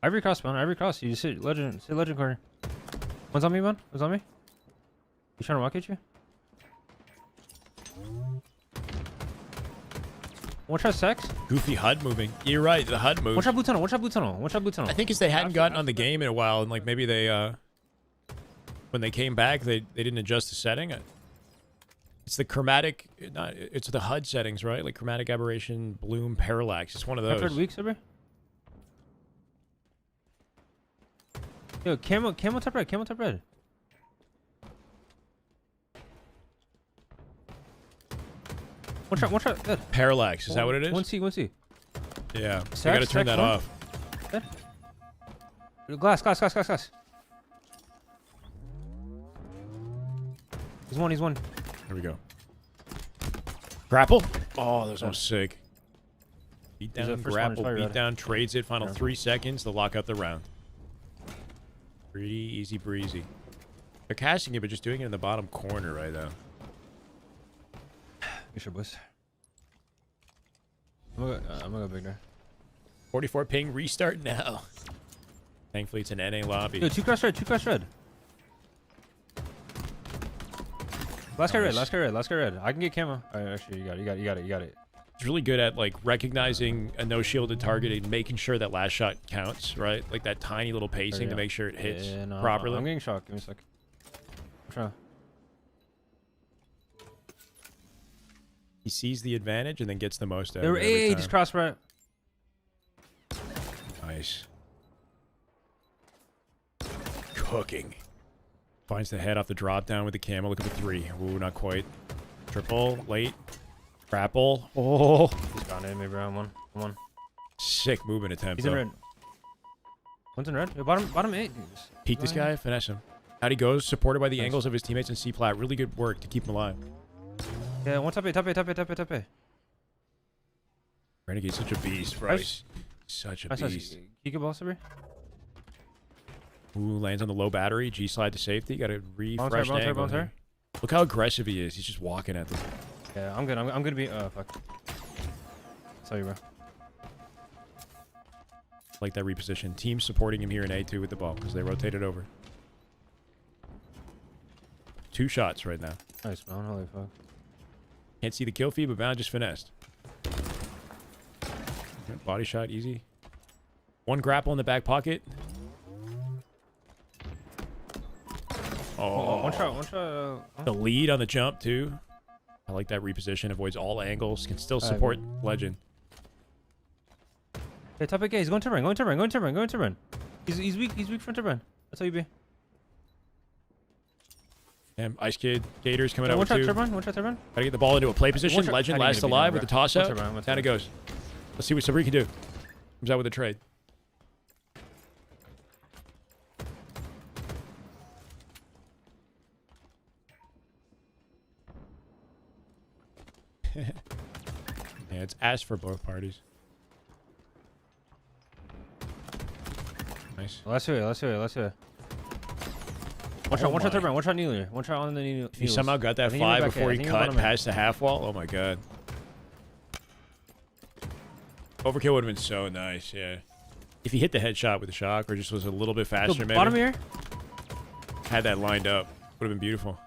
Ivory cross. You sit legend corner. One's on me, man. One's on me. You trying to walk at you? One shot sex. Goofy HUD moving. You're right, the HUD move. One shot blue tunnel. I think it's they hadn't gotten on the game in a while, and like maybe they when they came back, they didn't adjust the setting. It's the chromatic, it's the HUD settings, right? Like chromatic aberration, bloom, parallax. It's one of those. 3rd week, Silver. Yo, camo top red. One shot. Good. Parallax, is that what it is? 1C. Yeah, so I gotta turn that off. Good. Glass. He's one. Here we go. Grapple. Oh, that was sick. Beat down, grapple, beat down, trades it. Final 3 seconds to lock up the round. Pretty easy breezy. They're casting it, but just doing it in the bottom corner right now. You sure, boys? I'm gonna go big there. 44 ping, restart now. Thankfully, it's an NA lobby. Yo, 2 cross red, 2 cross red. Last guy red, last guy red, last guy red. I can get camo. All right, actually, you got it. It's really good at like recognizing a no shielded target and making sure that last shot counts, right? Like that tiny little pacing to make sure it hits properly. I'm getting shocked. Give me a sec. I'm trying. He sees the advantage and then gets the most out They of were it every AA, time. just cross right. Nice. Cooking. Finds the head off the drop down with the camo. Look at the 3. Ooh, not quite. Triple, late. Grapple. Oh. He's gone in, maybe around one. Sick movement attempt. He's in red. One's in red. Yo, bottom 8. Peek this guy, finesse him. Out he goes, supported by the angles of his teammates in C plat. Really good work to keep him alive. Yeah, one top A. Renegade's such a beast, Bryce. Such a beast. You can ball, Sabri? Ooh, lands on the low battery. G slide to safety. Got to refresh the angle Bounce here. Look how aggressive he is. He's just walking at them. Yeah, I'm good. I'm gonna be. Oh fuck. Sorry, bro. Like that reposition. Team supporting him here in A2 with the ball because they rotated over. 2 shots right now. Nice, man. Holy fuck. Can't see the kill feed, but Bound just finessed. Body shot, easy. 1 grapple in the back pocket. Oh, one shot. The lead on the jump, too. I like that reposition. Avoids all angles. Can still support Legend. Hey, top AK. He's going to run. He's weak front to run. That's how you be. And Ice Kid, Gators coming out with 2. One shot turban. Gotta get the ball into a play position. Legend last alive with the toss out. Down it goes. Let's see what Sabri can do. Comes out with a trade. Yeah, it's ass for both parties. Nice. Let's do it. One shot turban. One shot Needler. One shot on the Needler. He somehow got that 5 before he cut past the half wall. Oh my god. Overkill would have been so nice, yeah. If he hit the headshot with the shock or just was a little bit faster, maybe. Bottom here. Had that lined up. Would have been beautiful.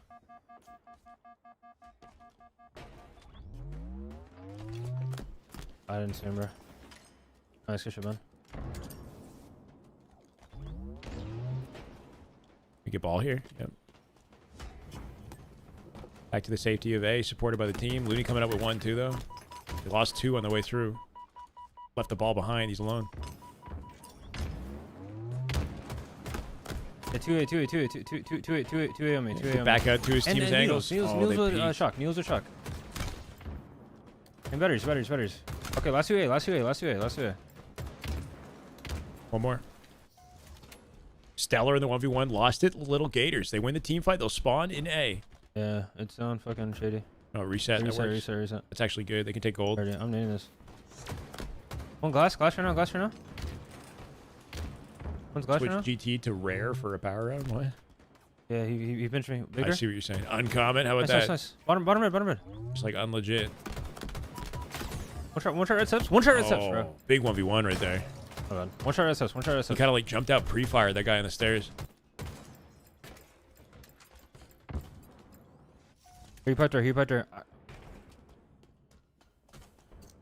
I didn't see him, bro. Nice, good shot, man. We get ball here. Yep. Back to the safety of A, supported by the team. Looney coming up with 1, too, though. They lost 2 on the way through. Left the ball behind. He's alone. Yeah, 2A on me. 2A on me. Back out to his team's angles. Neil's with shock. Neil's with shock. And batteries. Okay, last 2A. One more. Stellar in the 1v1. Lost it. Little Gators. They win the team fight. They'll spawn in A. Yeah, it's on fucking shady. Oh, reset. Reset. That's actually good. They can take gold. I'm naming this. One glass right now. One's glass Switch right now. GT to rare for a power round. What? Yeah, he pinched me. Bigger? I see what you're saying. Uncommon. How about that? Nice. Bottom red. Just like unlegit. One shot red steps. Bro. Big 1v1 right there. Hold on. One shot red steps. He kind of like jumped out pre-fire, that guy on the stairs. He put her. It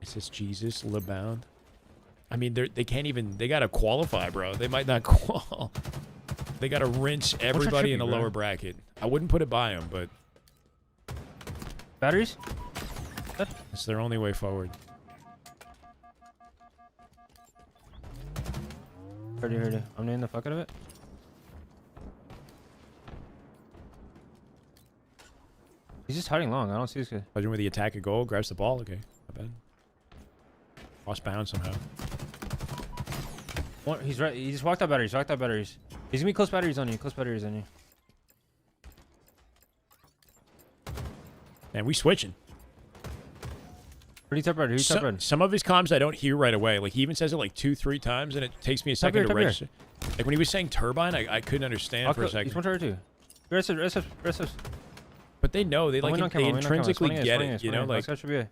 says Jesus, LeBound. I mean, they can't even, they got to qualify, bro. They might not qual. They got to rinse everybody in the lower bracket. I wouldn't put it by them, but. Batteries? It's their only way forward. Heard you. I'm naming the fuck out of it. He's just hiding long. I don't see this guy. Legend with the attack of goal, grabs the ball. Okay, not bad. Lost bound somehow. He's right. He just walked out batteries. He's gonna be close batteries on you. Man, we switching. Pretty top red. Some of his comms I don't hear right away. Like he even says it like 2-3 times, and it takes me a second to register. Like when he was saying turbine, I couldn't understand for a second. He's one shot too. Rest. But they know they like they intrinsically get it. You know, like should be A.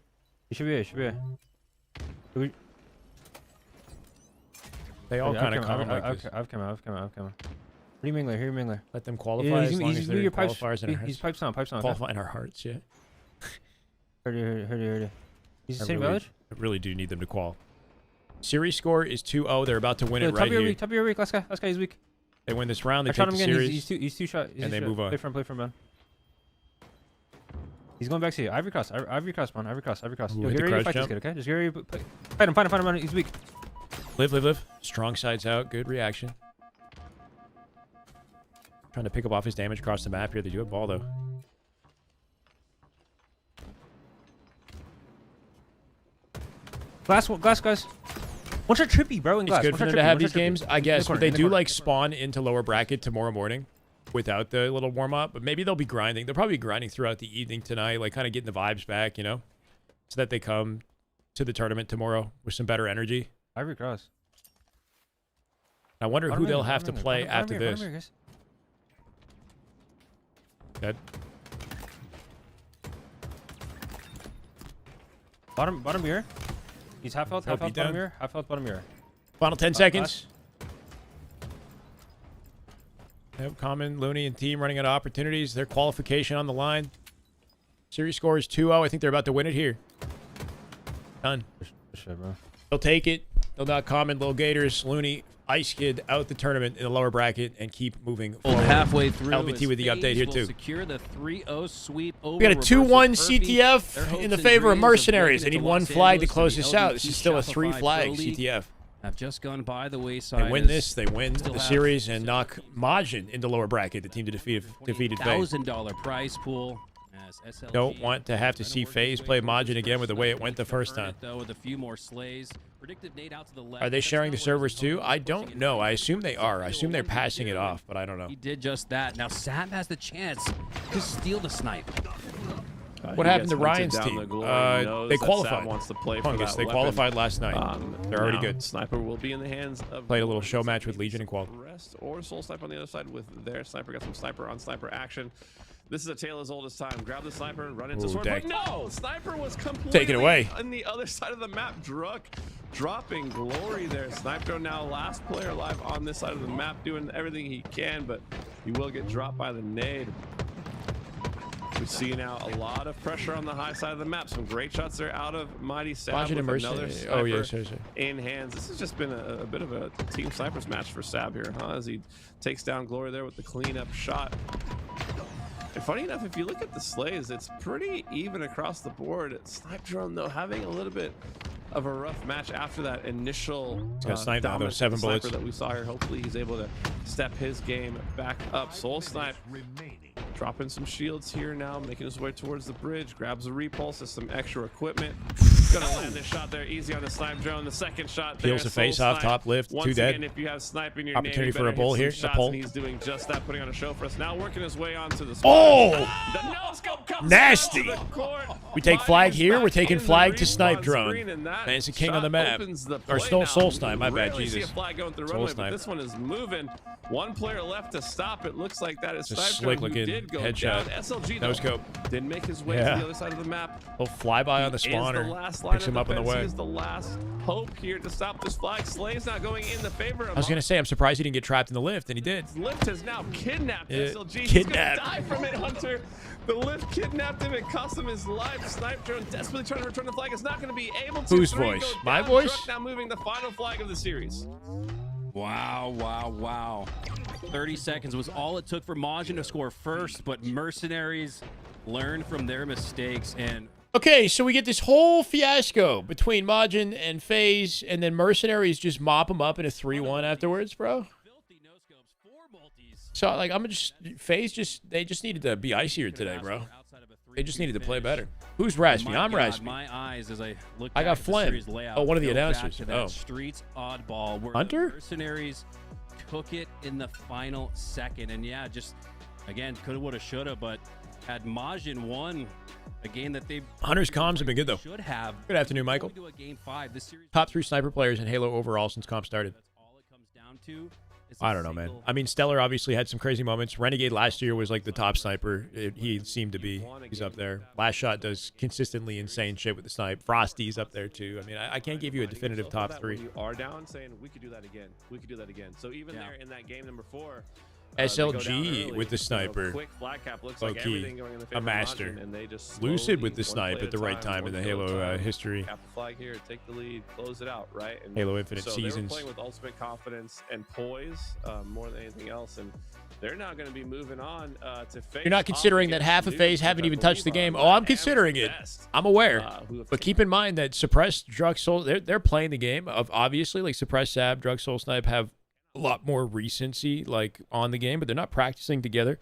He should be A. They all kind of come like this. I've come out. What do you mean there? Let them qualify as long as they're your qualifiers in our he's pipes on. Qualify in our hearts, yeah. Heard you. He's the same village? I really do need them to qual. Series score is 2-0. They're about to win it right here. Top of your week. Last guy, he's weak. They win this round. They I shot take him the again. series. He's two shot. And they move on. Play from man. He's going back to you. Ivory cross, man. Ivory cross. Ooh, Yo, hit get the ready to crouch fight this jump. kid, okay? Just get ready to fight him, man. He's weak. Live. Strong sides out. Good reaction. Trying to pick up off his damage across the map here. They do have ball, though. Glass, guys. One shot trippy, bro. In glass. It's good for them to have these games, I guess. But they do like spawn into lower bracket tomorrow morning without the little warm up. But maybe they'll be grinding. They'll probably be grinding throughout the evening tonight, like kind of getting the vibes back, you know, so that they come to the tournament tomorrow with some better energy. Ivory cross. I wonder who they'll have to play after this. Good. Bottom mirror. He's half health, bottom mirror. Half health, bottom mirror. Final 10 seconds. Yep, Common, Looney, and team running out of opportunities. Their qualification on the line. Series score is 2-0. I think they're about to win it here. Done. Shit, bro. They'll take it. They'll not Common, Lil Gators, Looney, Ice Kid out the tournament in the lower bracket and keep moving forward. Halfway through, LBT with the update here too. Secure the 3-0 sweep over We got a 2-1 CTF in the favor of Mercenaries. They need one flag to close this out. This is still a 3-flag CTF. Have just gone by the wayside. They win this, they win the series and knock Majin into lower bracket, the team to defeated FaZe. $1,000 prize pool. Don't want to have to see FaZe play Majin again with the way it went the first time. With a few more slays. Predicted nade out to the left. Are they sharing the servers too? I don't know. I assume they are. I assume they're passing it off, but I don't know. He did just that. Now Sam has the chance to steal the snipe. What happened to Ryan's team? They qualified. Wants to play Fungus, they qualified last night. They're already good. Sniper will be in the hands of. Played a little show match with Legion and Qual. Rest or Soul Sniper on the other side with their sniper. Got some sniper on sniper action. This is a tale as old as time. Grab the sniper, run into sword. But no, sniper was completely taken away on the other side of the map. Dropping glory there. Sniper now last player alive on this side of the map, doing everything he can, but he will get dropped by the nade. We see now a lot of pressure on the high side of the map. Some great shots there out of Mighty Sab with another sniper in hands. This has just been a bit of a team snipers match for Sab here, huh? As he takes down Glory there with the cleanup shot. And funny enough, if you look at the slays, it's pretty even across the board. Snipe Drone, though, having a little bit of a rough match after that initial dominant sniper that we saw here. Hopefully, he's able to step his game back up. Soul Snipe dropping some shields here now, making his way towards the bridge. Grabs a repulse, has some extra equipment. Gonna land this shot there easy on the Snipe Drone. The second shot there. Peels the face off, top lift, once 2 dead. Again, if you have Snipe in your opportunity name, for a bull here. A pull. And he's doing just that, putting on a show for us. Now working his way onto the spot. Oh! The no-scope comes nasty. We take flag here. We're taking flag to Snipe Drone. And it's a king on the map. Or Soul Snipe, my bad, Jesus. See a flag going through the runway, but this one is moving. One player left to stop. It looks like that is Snipe Drone, who did go headshot. down. SLG, No scope. Didn't make his way to the other side of the map. He'll fly by on the spawner. Picks him up on the way. He is the last hope here to stop this flag. Slay's not going in the favor of. I was gonna say, I'm surprised he didn't get trapped in the lift, and he did. Lift has now kidnapped SLG. Kidnapped. He's gonna die from it, Hunter. The lift kidnapped him and cost him his life. Snipe Drone desperately trying to return the flag. Is not going to be able to. Whose voice? My voice? Truck now moving the final flag of the series. Wow. 30 seconds was all it took for Majin to score first, but Mercenaries learned from their mistakes and. Okay, so we get this whole fiasco between Majin and FaZe, and then Mercenaries just mop them up in a 3-1 afterwards, bro. So, like, FaZe they just needed to be icier today, bro. They just needed to play better. Who's raspy? I'm raspy. My eyes as I look. I got Flem. Oh, one of the announcers. Oh. Streets oddball. Where Hunter? Mercenaries took it in the final second, and yeah, just again, coulda, woulda, shoulda, but had Majin won a game that they Hunter's comms have been good though. Should have. Good afternoon, Michael. Game 5. This series Top 3 sniper players in Halo overall since comp started. That's all it comes down down to. I don't know, man. I mean, Stellar obviously had some crazy moments. Renegade last year was like the top sniper. He seemed to be. He's up there. Last Shot does consistently insane shit with the snipe. Frosty's up there too. I mean, I can't give you a definitive top 3. You are down saying we could do that again. We could do that again. So even there in that game number 4. SLG with the sniper. Quick flat cap looks Low like key. everything going in the favor A of master. Majin, and they just Lucid with the slowly, snipe at the right time in the Halo history. Cap the flag here, take the lead, close it out, right? And Halo Infinite so Seasons. They were playing with ultimate confidence and poise more than anything else, and they're now going to be moving on to FaZe. You're not considering that half of FaZe haven't even touched the game. Oh, I'm considering it. I'm aware. But keep in mind that Suppressed, Drug Soul, they're playing the game of obviously like Suppressed Sab, Drug Soul Snipe have a lot more recency like on the game, but they're not practicing together.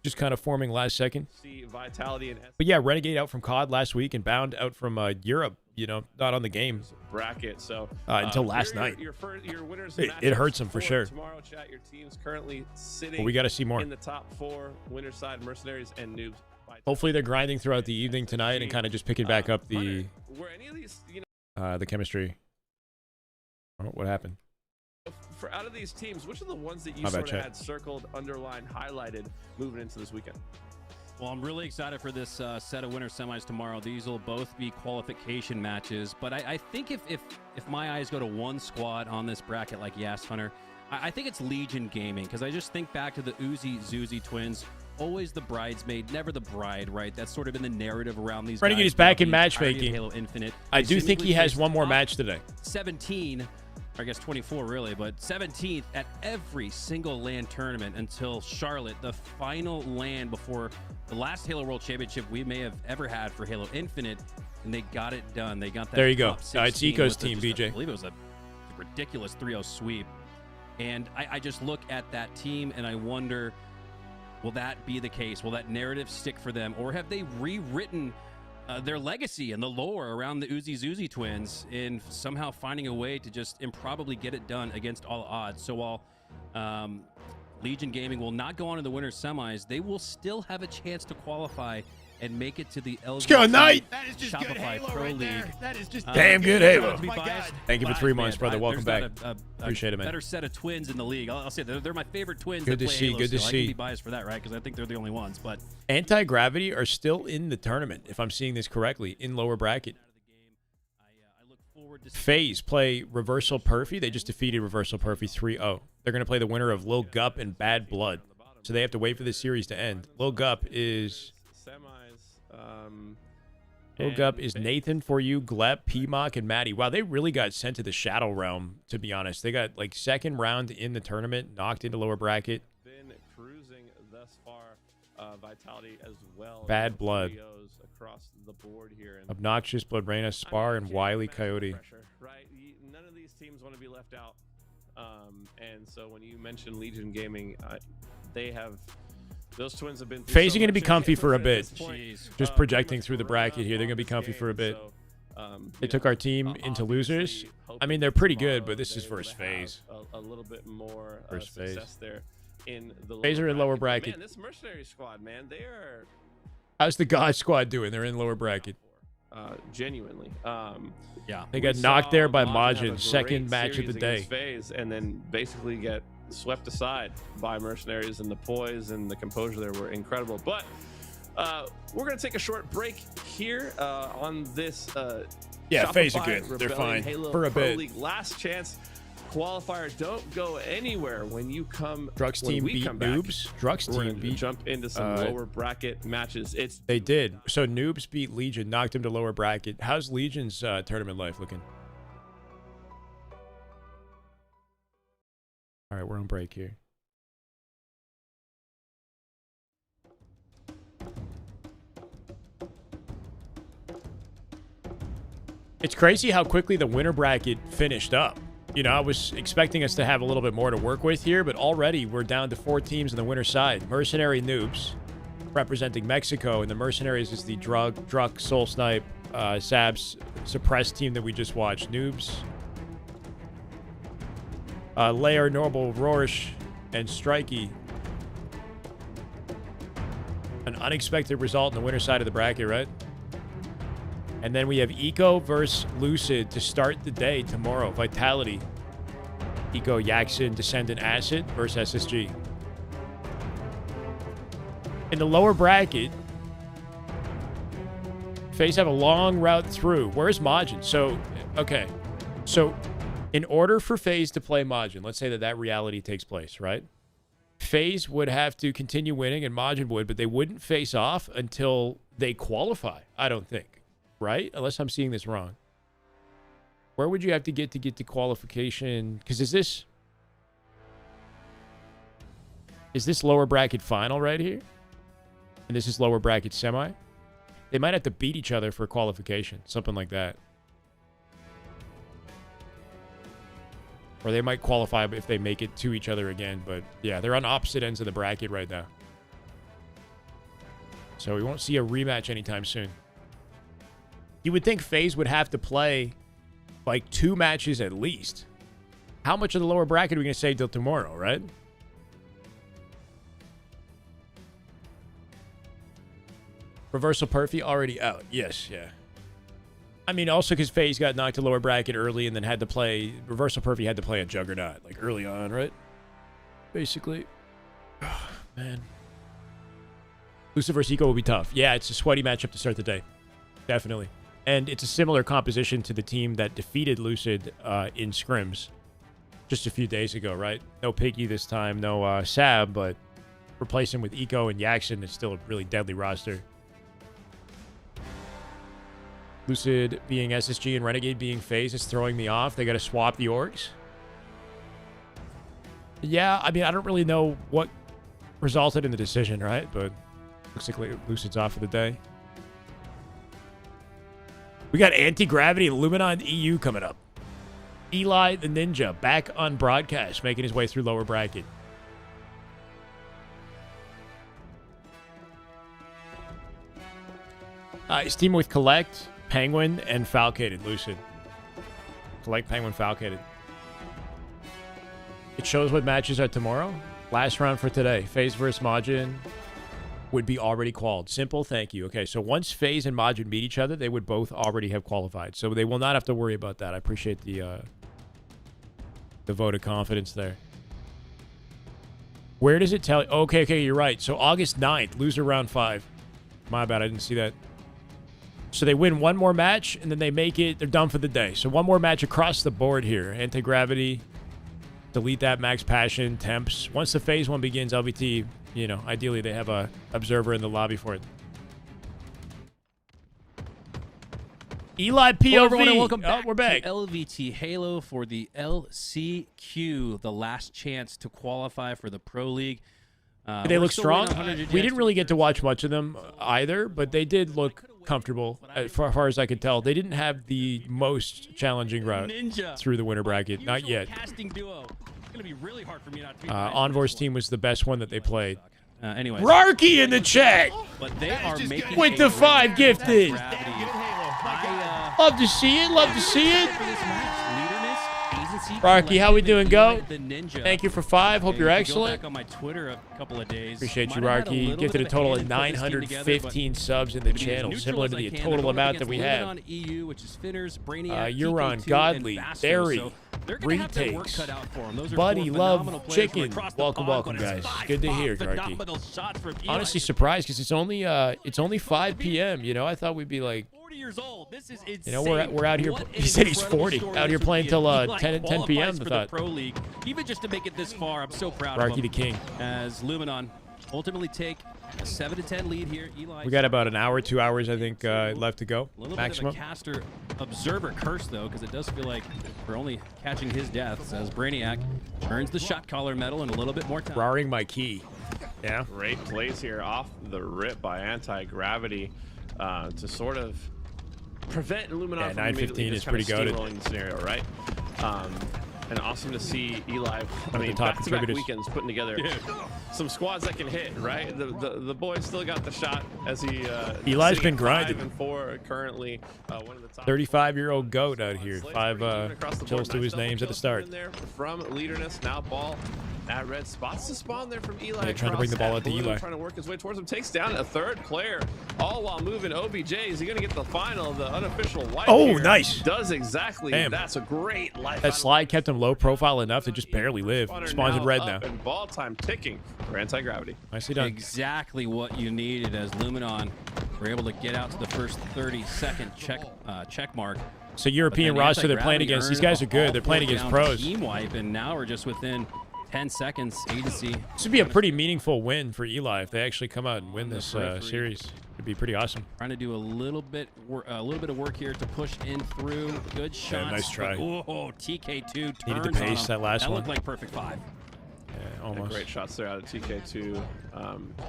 Just kind of forming last second. See Vitality and But yeah, Renegade out from COD last week and Bound out from Europe, you know, not on the game bracket. So until last night. Your winners It hurts them for sure. Tomorrow, chat, your team's currently sitting But we got to see more. in the top 4, winner side, Mercenaries and Noobs. Hopefully they're grinding throughout the evening tonight and kind of just picking back up the Were any of these, you know, the chemistry. Oh, what happened? For out of these teams, which are the ones that you My bad, sort of chat. had circled, underlined, highlighted moving into this weekend? Well, I'm really excited for this set of winter semis tomorrow. These will both be qualification matches, but I think if my eyes go to one squad on this bracket like Yas Hunter, I think it's Legion Gaming, because I just think back to the Uzi Zuzi twins. Always the bridesmaid, never the bride, right? That's sort of been the narrative around these Renegade guys is back in throughout the entirety of matchmaking. Halo Infinite. I They do think he seemingly has faced one more top match today. 17, I guess 24 really, but 17th at every single LAN tournament until Charlotte, the final LAN before the last Halo World Championship we may have ever had for Halo Infinite, and they got it done. They got that. There you go. top It's 16 Eco's with team, just BJ. I believe it was a ridiculous 3-0 sweep. And I just look at that team and I wonder, will that be the case? Will that narrative stick for them? Or have they rewritten their legacy and the lore around the Uzi Zuzi twins in somehow finding a way to just improbably get it done against all odds? So while Legion Gaming will not go on to the winter semis, they will still have a chance to qualify and make it to the Let's go, Knight! That is just Shopify Pro League. That is just damn good Halo. To be biased, Thank you for 3 months, man, brother. Welcome there's back. not Appreciate it, man. Better set of twins in the league. I'll say they're my favorite twins. Good that to play see, Halo good to still. I see. can be biased for that, right? Because I think they're the only ones. But Anti-Gravity are still in the tournament, if I'm seeing this correctly, in lower bracket. FaZe play Reversal Perfy. They just defeated Reversal Perfy 3-0. They're going to play the winner of Lil Gup and Bad Blood. So they have to wait for this series to end. Lil Gup is Nathan For You, Glep, PMOC, and Maddie. Wow, they really got sent to the Shadow Realm, to be honest. They got like second round in the tournament, knocked into lower bracket. Been cruising thus far. Vitality as well. Bad Blood. Across the board here. And Obnoxious, Blood Raina, Spar, and Wily Coyote. pressure, right? None of these teams want to be left out. And so when you mention Legion Gaming, they have those twins have been FaZe are going to be comfy for a bit. Just projecting through the bracket here. They're going to be comfy for a bit. They took our team into losers. I mean, they're pretty good, but this is first FaZe. A little bit more First success FaZe. there in the FaZe are in lower bracket. Man, this mercenary squad, man, they are How's the God Squad doing? They're in lower bracket. genuinely. Yeah, They got knocked there by Majin have a Majin, second great match of the series day. against FaZe, and then basically get swept aside by Mercenaries, and the poise and the composure there were incredible. But we're going to take a short break here on this Yeah, FaZe are Shopify good. They're Rebellion fine Halo for a Pro bit. League last chance qualifier. Don't go anywhere when you come. Drugs when team we beat come back. Noobs. Drugs We're team gonna beat. jump into some lower bracket matches. They did. So Noobs beat Legion, knocked him to lower bracket. How's Legion's tournament life looking? All right, we're on break here. It's crazy how quickly the winter bracket finished up. You know, I was expecting us to have a little bit more to work with here, but already we're down to 4 teams on the winter side. Mercenary Noobs, representing Mexico, and the Mercenaries is the Druk, Soul Snipe, Sabs, Suppressed team that we just watched. Noobs, Lair, Noble, Rorsch, and Strikey. An unexpected result in the winter side of the bracket, right? And then we have Eco versus Lucid to start the day tomorrow. Vitality Eco, Yaxin, Descendant, Acid versus SSG. In the lower bracket, FaZe have a long route through. Where's Majin? So, okay. So, in order for FaZe to play Majin, let's say that reality takes place, right? FaZe would have to continue winning, and Majin would, but they wouldn't face off until they qualify, I don't think. Right? Unless I'm seeing this wrong. Where would you have to get to qualification? Because is this lower bracket final right here? And this is lower bracket semi? They might have to beat each other for qualification. Something like that. Or they might qualify if they make it to each other again. But yeah, they're on opposite ends of the bracket right now. So we won't see a rematch anytime soon. You would think FaZe would have to play like 2 matches at least. How much of the lower bracket are we going to say till tomorrow, right? Reversal Perfy already out. Yes, yeah. I mean, also because FaZe got knocked to lower bracket early and then had to play... Reversal Perfy had to play a Juggernaut, like, early on, right? Basically. Oh, man. Lucid versus Eco will be tough. Yeah, it's a sweaty matchup to start the day. Definitely. And it's a similar composition to the team that defeated Lucid in scrims just a few days ago, right? No Piggy this time, no Sab, but replace him with Eco and Yaxin. It's still a really deadly roster. Lucid being SSG and Renegade being FaZe is throwing me off. They got to swap the orgs. Yeah, I mean, I don't really know what resulted in the decision, right? But looks like Lucid's off for the day. We got Anti-Gravity Luminon EU coming up. Eli the Ninja back on broadcast, making his way through lower bracket. He's teaming with Collect, Penguin, and Falcated Lucid. Collect, Penguin, Falcated. It shows what matches are tomorrow. Last round for today. FaZe versus Majin would be already qualified. Simple, thank you. Okay, so once FaZe and Majin meet each other, they would both already have qualified. So they will not have to worry about that. I appreciate the vote of confidence there. Where does it tell... Okay, you're right. So August 9th, loser round 5. My bad, I didn't see that. So they win one more match, and then they make it... They're done for the day. So one more match across the board here. Anti-Gravity. Delete that, Max Passion, Temps. Once the FaZe one begins, LVT... You know, ideally they have a observer in the lobby for it. Eli POV. Hello everyone, and welcome back. We're back. To LVT Halo for the LCQ, the last chance to qualify for the Pro League. They look strong. We didn't really get to watch much of them either, but they did look comfortable as far as I could tell. They didn't have the most challenging route through the winter bracket. Not yet. Gonna be really hard for me not to Envor's team was the best one that they played. Anyway, Rarky in the chat. But they are making with the 5 gifted. Love to see it. Love to see it. Rarky, how we doing, Go? Thank you for 5. Hope you're excellent. Back on my Twitter a couple of days. Appreciate you, Rarky. Gifted a total of 915 subs in the channel, similar to the total amount that we have. You're on Godly, Barry, Retakes, Buddy, Love, Chicken. Welcome, guys. Good to hear, Garky. Honestly surprised because it's only 5 p.m. You know, I thought we'd be like, years old. This is insane. You know, we're out here. He said he's 40. Out here playing till 10 p.m. For the Pro League, even just to make it this far, I'm so proud of him. Rarky the King. As Luminon ultimately take a 7-10 lead here. Eli. We got about an hour, 2 hours, I think, left to go. A little maximum. bit of a caster observer curse though, because it does feel like we're only catching his deaths as Brainiac earns the shot caller medal and a little bit more time. Raring my key. Yeah. Great plays here off the rip by Anti-Gravity to sort of prevent Luminon from 915 is pretty goated. Steamrolling scenario, right? And awesome to see Eli. I mean, top back-to-back weekends putting together some squads that can hit, right? The boy still got the shot as he. Eli's been grinding. 5-4 currently, one of the top. 35-year-old goat out here. 5 kills to his names at the start. From Leaderness, now Ball at red. Spots to spawn there from Eli. They're trying to bring the ball across out to blue, Eli. Trying to work his way towards him. Takes down a third player, all while moving OBJ. Is he going to get the final, the unofficial wipe? Oh, here? nice. Does exactly. Damn. That's a great life. That slide kept him low profile enough to just barely live. Spawns in red now. And ball time ticking for anti-gravity. Nicely done. Exactly what you needed as Luminon were able to get out to the first 30-second check mark. So European roster they're playing against. These guys are good. They're playing against pros. Team wipe, and now we're just within 10 seconds. Agency. This would be a pretty meaningful win for Eli if they actually come out and win this series. It'd be pretty awesome. Trying to do a little bit of work here to push in through. Good shots. Yeah, nice try. Oh, TK2 Needed to pace that last one. That looked like perfect 5. Yeah, almost. Great shots there out of TK2.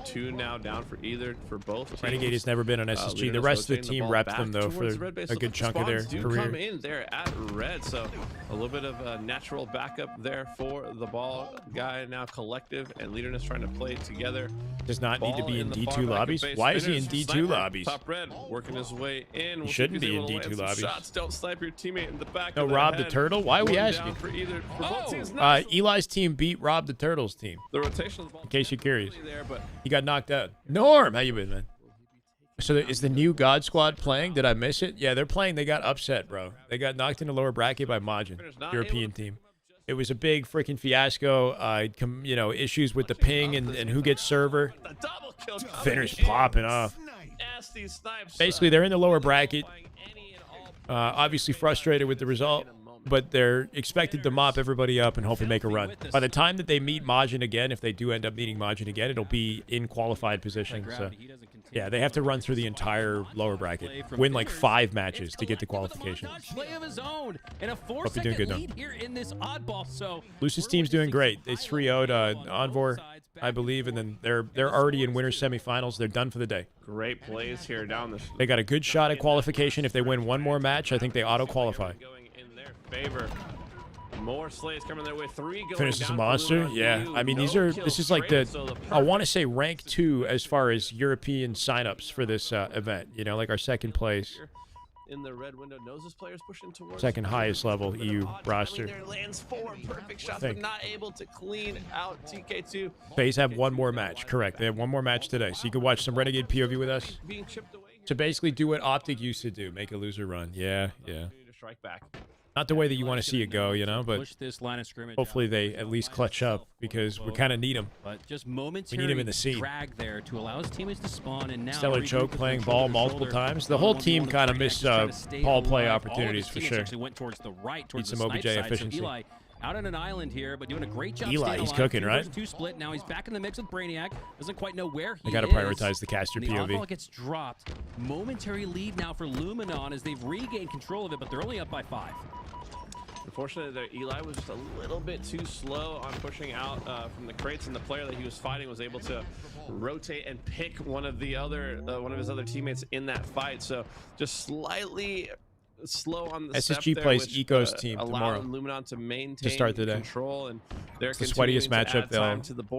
2 now down for both teams. Renegade has never been on SSG. The rest of the team repped them though for a good chunk of their career. Come in there at red, so a little bit of a natural backup there for the ball guy. Now collective and leaderness trying to play together. Does not need to be in D2 lobbies. Why is he in D2 lobbies? Top red working his way in. He shouldn't be in D2 lobbies. Shots. Don't snipe your teammate in the back. No, Rob the Turtle. Why are we asking? Eli's team beat Rob the Turtle's team. The rotation of the ball. In case you're curious, there, but he got knocked out. Norm, how you been, man? So is the new God Squad playing? Did I miss it? Yeah, they're playing. They got upset, bro. They got knocked in the lower bracket by Majin, European team. It was a big freaking fiasco. You know, issues with the ping and who gets server. Finners popping off. Basically, they're in the lower bracket. Obviously frustrated with the result, but they're expected to mop everybody up and hopefully make a run. By the time that they meet Majin again, if they do end up meeting Majin again, it'll be in qualified position. So, yeah, they have to run through the entire lower bracket, win like 5 matches to get to qualification. Play of his own and a Hope you're doing good, though. lead here in this oddball. So Lucid's team's doing great. They 3-0'd Envor, I believe, and then they're already in winners semifinals. They're done for the day. Great plays here down the. They got a good shot at qualification. If they win one more match, I think they auto-qualify. Favor. More slays coming their way. 3 going Finishes a down monster. for Yeah, I mean this is like I want to say rank 2 as far as European signups for this event. You know, like our second place, in the red window. Knows his players pushing towards second highest level EU roster. There lands 4 perfect shots, but not able to clean out TK2. FaZe have one more match. Correct. They have one more match today, so you can watch some Renegade POV with us. Being chipped away. To basically do what Optic used to do, make a loser run. Yeah. To strike back. Not the way that you want to see it go, you know, but push this line of scrimmage hopefully they at least clutch up because we kind of need them. But just momentary we need him in the scene. drag there to allow his teammates to spawn, and now Stellar Choke playing ball multiple times. The whole team kind of missed ball play opportunities for sure. Actually went towards the right, towards Need the some OBJ side. efficiency. So Eli out on an island here, but doing a great job. Eli, he's cooking, right? 2 split. Now he's back in the mix with Brainiac. Doesn't quite know where he is. They got to prioritize the caster The POV. ball gets dropped. Momentary lead now for Luminon as they've regained control of it, but they're only up by 5. Unfortunately, Eli was just a little bit too slow on pushing out from the crates, and the player that he was fighting was able to rotate and pick one of his other teammates in that fight. So just slightly slow on the SSG step there, plays which, Eco's team tomorrow Luminon to maintain to start the day. Control, and they're It's the sweatiest matchup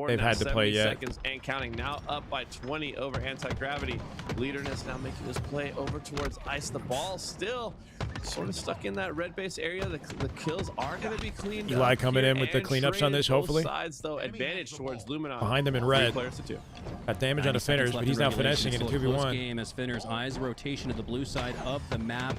they've had to play yet. Seconds and counting. Now up by 20 over anti-gravity. Leaderness now making this play over towards ice. The ball still sort of stuck in that red base area. The kills are going to be cleaned up. Eli coming in with the cleanups on this, hopefully. Both sides, though, advantage towards Luminon. Behind them in red. 3 players to 2. Got damage on the Finners, but he's now finessing in a 2v1. Game as Finners eyes rotation to the blue side of the map.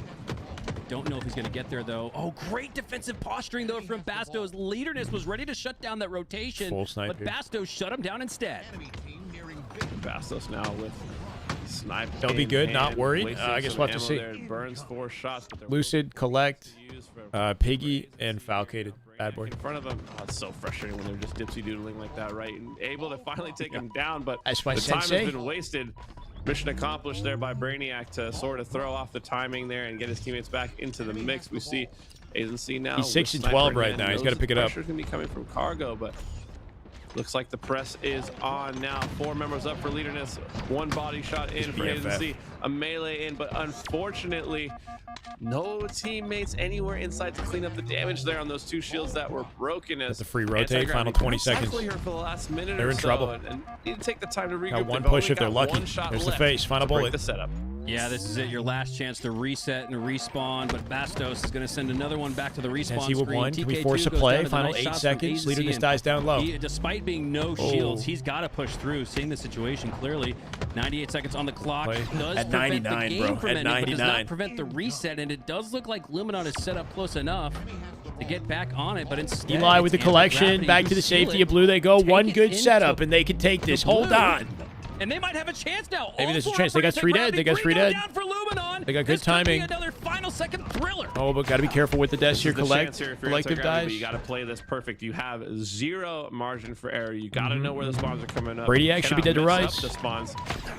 Don't know if he's going to get there, though. Oh, great defensive posturing, though, from Bastos. Leaderness was ready to shut down that rotation, Full snipe but here. Bastos shut him down instead. Bastos now with snipe. They'll be good, not worried. I guess we'll have to see. Burns 4 shots. Lucid, Collect, Piggy, and Falcated. Bad boy. In front of him. Oh, it's so frustrating when they're just dipsy doodling like that, right? And able to finally take him down, but That's my the time sensei. has been wasted. Mission accomplished there by Brainiac to sort of throw off the timing there and get his teammates back into the mix. We see Agency now. He's 6 with and 12 sniper right again. now. He's Knows got to pick it up. Pressure's gonna be coming from Cargo, but looks like the press is on now. 4 members up for leaderness. 1 body shot in for Agency. A melee in, but unfortunately, no teammates anywhere inside to clean up the damage there on those 2 shields that were broken. As That's a free rotate, final 20 seconds. Here for the last minute They're or in so, trouble. and need to take the time to regroup. Got 1 They've push only if they're got lucky. 1 shot There's the left face, final to break bullet. the setup. Yeah, this is it. Your last chance to reset and respawn, but Bastos is going to send another one back to the respawn Tensi with screen. one. Can we TK2 force a goes play? down to the Final nice 8 shots from seconds. AZ, Leader just and dies down low. Despite being no shields, he's got to push through. Seeing the situation clearly. 98 seconds on the clock. Play. Does At prevent 99, the game bro. from At ending, but does 99. not prevent the reset, and it does look like Luminon is set up close enough to get back on it, but instead Eli with the collection. Back to the safety of blue they go. One good setup, and they can take this. Hold on. And they might have a chance now. Maybe there's a All chance. They got 3 dead. They got 3 dead. down for Luminon. They got good This could be timing. another final second thriller. Oh, but got to be careful with the deaths here. Collective But dies. you got to play this perfect. You have 0 margin for error. You got to know where the spawns are coming up. Bradyac should be dead to Cannot rights. mess up the spawns.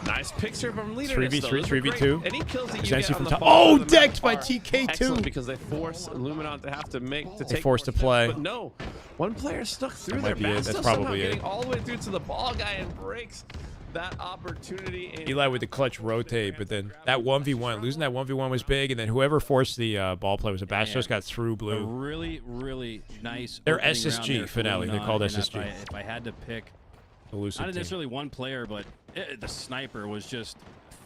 Nice picture from leader. 3v3, 3v2. Any kills that you Sensi get from on the top. ball Oh, of the map decked by are TK2. excellent because they force Luminon to have to They forced to play. But no, one player stuck through That there. might be it. That's Bastos probably somehow it. getting all the way through to the ball guy and breaks that opportunity. And Eli with the clutch rotate, but then that 1v1, losing that 1v1 was big, and then whoever forced the ball play was a Bastos got through A blue. really, really nice. They're opening round SSG there for finale. They're Luminon, called and SSG. If I had to pick, Elusive not team. necessarily one player, but the sniper was just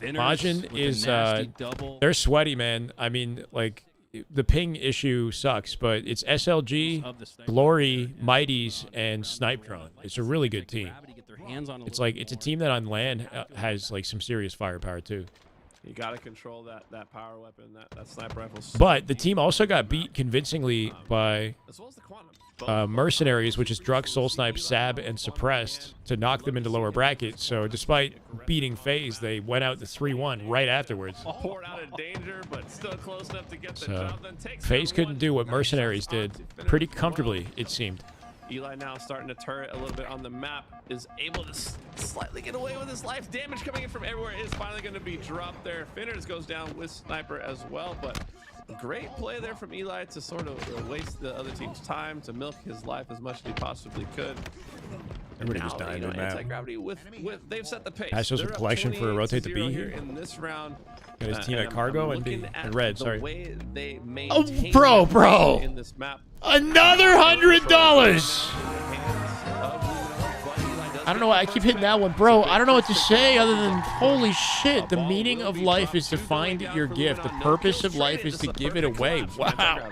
thinners Majin with a is nasty double. they're sweaty, man. I mean, like the ping issue sucks, but it's SLG, Glory, Mighties, and Snipe Drone. It's a really good team. It's like it's a team that on land has like some serious firepower too. you got to control that power weapon, that sniper rifle. But the team also got beat convincingly by as well as the quantum. Mercenaries, which is Druk, Soul Snipe, Sab, and Suppressed, to knock them into lower brackets. So despite beating FaZe, they went out to 3-1 right afterwards. Poured out of danger, but still close enough to get the So job. Then takes FaZe couldn't do what Nice Mercenaries shot did to finish pretty as well. comfortably, it seemed. Eli now starting to turret a little bit on the map, is able to slightly get away with his life. Damage coming in from everywhere is finally going to be dropped there. Finners goes down with Sniper as well, but great play there from Eli to sort of waste the other team's time, to milk his life as much as he possibly could. Everybody just died in the map. Anti-gravity with they've set the pace. Bastos with They're up collection for a 28 rotate to to B 0 here. in this round. Got his team at I'm Cargo and looking B at and Red, the sorry. way they Oh, maintain bro. in this map. Another $100. I don't know why I keep hitting that one, bro. I don't know what to say other than holy shit. The meaning of life is to find your gift. The purpose of life is to give it away. Wow.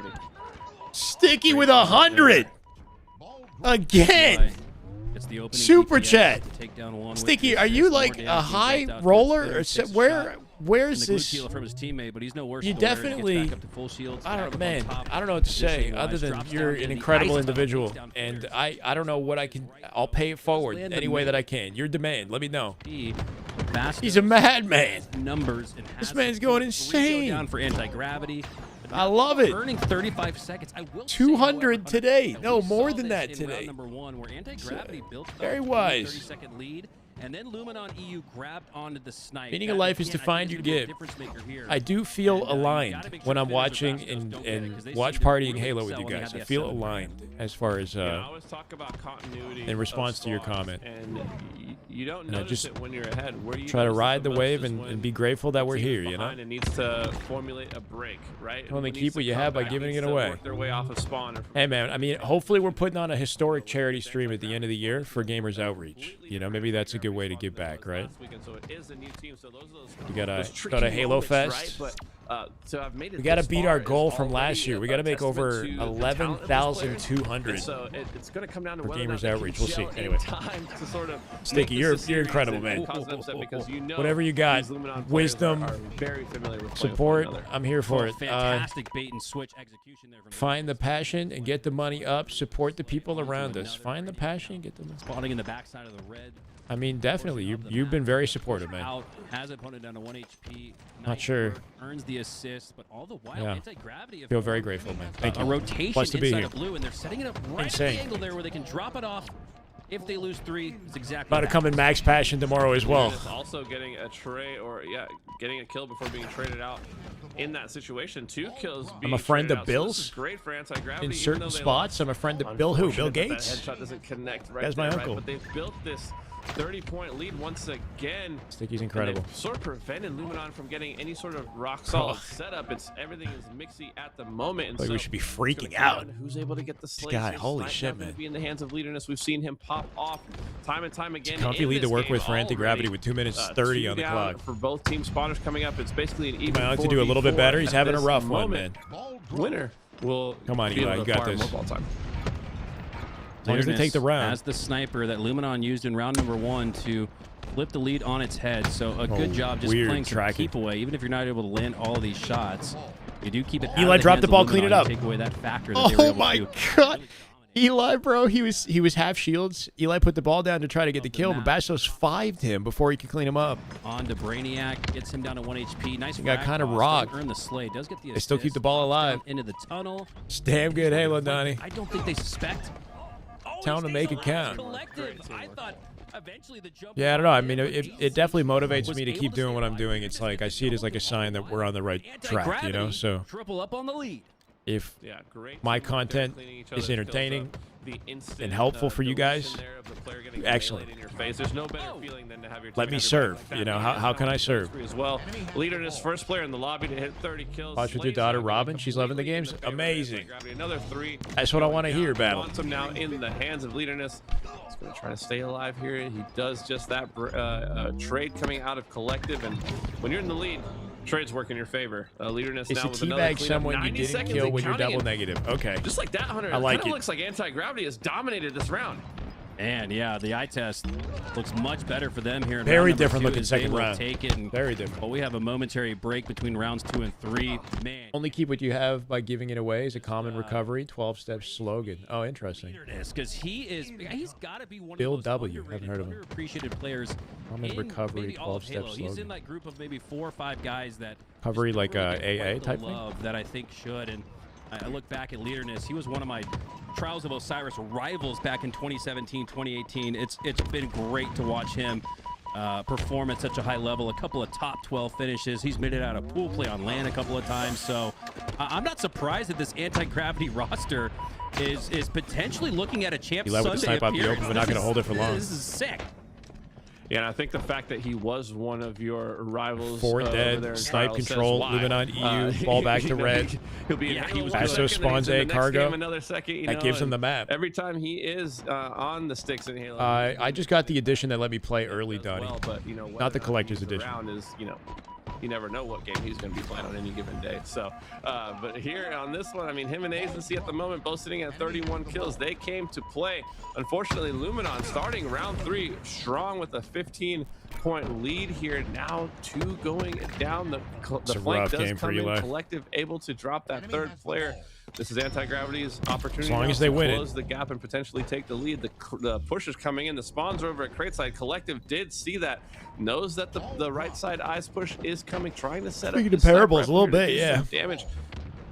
Sticky with 100 again. Super chat. Sticky, are you like a high roller or where's this? From his teammate, but he's no worse You for wear. He gets definitely. back up to full shields, I back don't, up man. on top. I don't know what to say Positioning-wise, other than drops you're down an to the incredible ice individual, down and first. I don't know what I can. I'll pay it forward Land any the way that mid. I can. Your demand. Let me know. Bastos He's a madman. numbers and This has man's going 3 insane. down for anti-gravity. I love it. Burning 35 seconds. I will 200 today. No, we more saw than that this in round today. number 1, where anti-gravity built up Very a wise. 30-second lead, and then Luminon EU grabbed onto the snipe. Meaning of life is to find your gift. I do feel aligned when I'm watching and watch partying Halo with you guys. I feel aligned as far as I always talk about continuity in response of to your spawns, comment. and you don't And I notice just it when you're ahead. Where you try to notice it ride the most wave is and when be grateful that the we're team here, you know? behind and needs to formulate a break, right? Only Needs keep to what you come have by back, giving needs it to away. work their way off of spawn. Hey, man, I mean, hopefully we're putting on a historic charity stream at the end of the year for Gamers Outreach. You know, maybe that's a good way to give back, right? So it is a new team, so those are those We got those a tricky Halo moments, Fest. right? But, so I've made it We got to this beat far our is goal from already last year. We a got to make testament over to the talent of this player. 11,200 So it's going to come down to for whether or not Gamers they can Outreach. We'll see. gel in Anyway. time to sort of Sticky, make you're this a series incredible, and man. cause an upset, because you know Whatever you got, these Luminon players wisdom, are very familiar with playing with support, one another. I'm here for it. Fantastic bait and switch execution there from Find the passion and get the money up. Support the people around us. Find the passion and get the money. spawning in the backside of the red. I mean, definitely. You've been very supportive, man. Out, has opponent down to 1 HP. Not sure. Earns the assist, but all the while Yeah. anti-gravity. Feel very grateful, man. Thank you. A rotation Blessed to be inside here. of blue, and they're setting it up right Insane. at the angle there where they can drop it off. If they lose 3, it's exactly About to that. come in max passion tomorrow as well. It's also getting a tray, or getting a kill before being traded out in that situation. 2 kills. I'm a friend of traded out. So this Bill's. is great for anti-gravity. In even certain though they spots, lost. I'm a friend of Bill who? Bill Unfortunate that Gates? That headshot doesn't connect right That's my there, uncle. Right? But they've built this 30-point lead once again. Sticky's incredible. Sort of prevented Luminon from getting any sort of rock solid setup. Everything is mixy at the moment. And Like so we should be freaking out. Who's able to get the slate? guy, holy shit, man. Be in the hands of Leaderness. We've seen him pop off time and time again. Comfy lead to work with for anti-gravity with 2 minutes 30 on the clock. For both team spawners coming up, it's basically an even. Might like to do a little bit better. He's having a rough one, man. Winner will come on, Eli, you got this. More ball time. As long as they take the round. As the sniper that Luminon used in round number 1 to flip the lead on its head. So a good job just playing some keep away. Even if you're not able to land all of these shots, you do keep it out Eli, of the drop hands the of ball, Luminon. clean it up. Take away that factor that they were able Oh my to. god. Eli, bro, he was half shields. Eli put the ball down to try to get the kill, but Bastos 5'd him before he could clean him up. On to Brainiac, gets him down to 1 HP. Nice. He got kind of cross, rocked. Earn the slay. Does get the They still keep the ball alive. into the tunnel. It's damn good Halo, Donnie. I don't think they suspect. Tell him to make it count. Collective. I thought eventually the jump. Yeah, I don't know. I mean, it definitely motivates me to keep doing what I'm doing. It's like I see it as like a sign that we're on the right track, you know? So triple up on the lead. if my content is entertaining and helpful for you guys, excellent. There's no better feeling than to have your Let me serve. You know, how can I serve? as well. Leaderness, first player in the lobby to hit 30 kills. Watch with your daughter, Robin. She's loving the games. Amazing. Another 3. That's what I want to hear, Battle. Wants him now in the hands of Leaderness. He's going to try to stay alive here. He does just that. Trade coming out of Collective, and when you're in the lead, trades work in your favor. Leaderness It's now a with another teabag cleanup. someone you 90 didn't seconds kill and when you're counting, double and negative. Okay. just like that, Hunter. I like Kinda it. looks like Anti-Gravity has dominated this round. And yeah, the eye test looks much better for them here. In Very round number different 2 looking as they second will round. Take it and, Very different. But we have a momentary break between rounds 2 and 3. Man, Only keep what you have by giving it away is a common recovery 12-step slogan. Oh, interesting. because he's got to be one Bill of those W. Haven't heard of him. underappreciated players. Common in recovery maybe all of 12-step Halo. He's in slogan. that group of maybe 4 or 5 guys that Recovery just like really a get AA the type thing? love that I think should. And I look back at Leaderness. He was one of my Trials of Osiris rivals back in 2017, 2018. It's been great to watch him perform at such a high level. A couple of top 12 finishes. He's made it out of pool play on LAN a couple of times. So I'm not surprised that this anti-gravity roster is potentially looking at a champ Eli with the Sunday snipe out the appearance. open, but not going to hold it for long. This is sick. Yeah, and I think the fact that he was one of your rivals. 4 over dead, there in snipe trials control, says why. Luminon EU, ball back to red. He'll be Yeah, he was good. Bastos spawns A cargo. Another second, That gives him the map. Every time he is on the sticks in Halo. I just got the edition that let me play early, Donnie. Well, but, you know, Not the collector's edition. Round is, you know, you never know what game he's going to be playing on any given day. So, but here on this one, I mean, him and Agency at the moment both sitting at 31 kills. They came to play. Unfortunately, Luminon starting round 3 strong with a 15-point lead here. Now 2 going down. The flank does come in. Collective able to drop that 3rd player. This is Anti-Gravity's opportunity. As long as they win it. Close the gap and potentially take the lead. The push is coming in. The spawns are over at crate side. Collective did see that. Knows that the right side eyes push is coming. Trying to set up. Speaking of parables, a little bit, do yeah. some damage.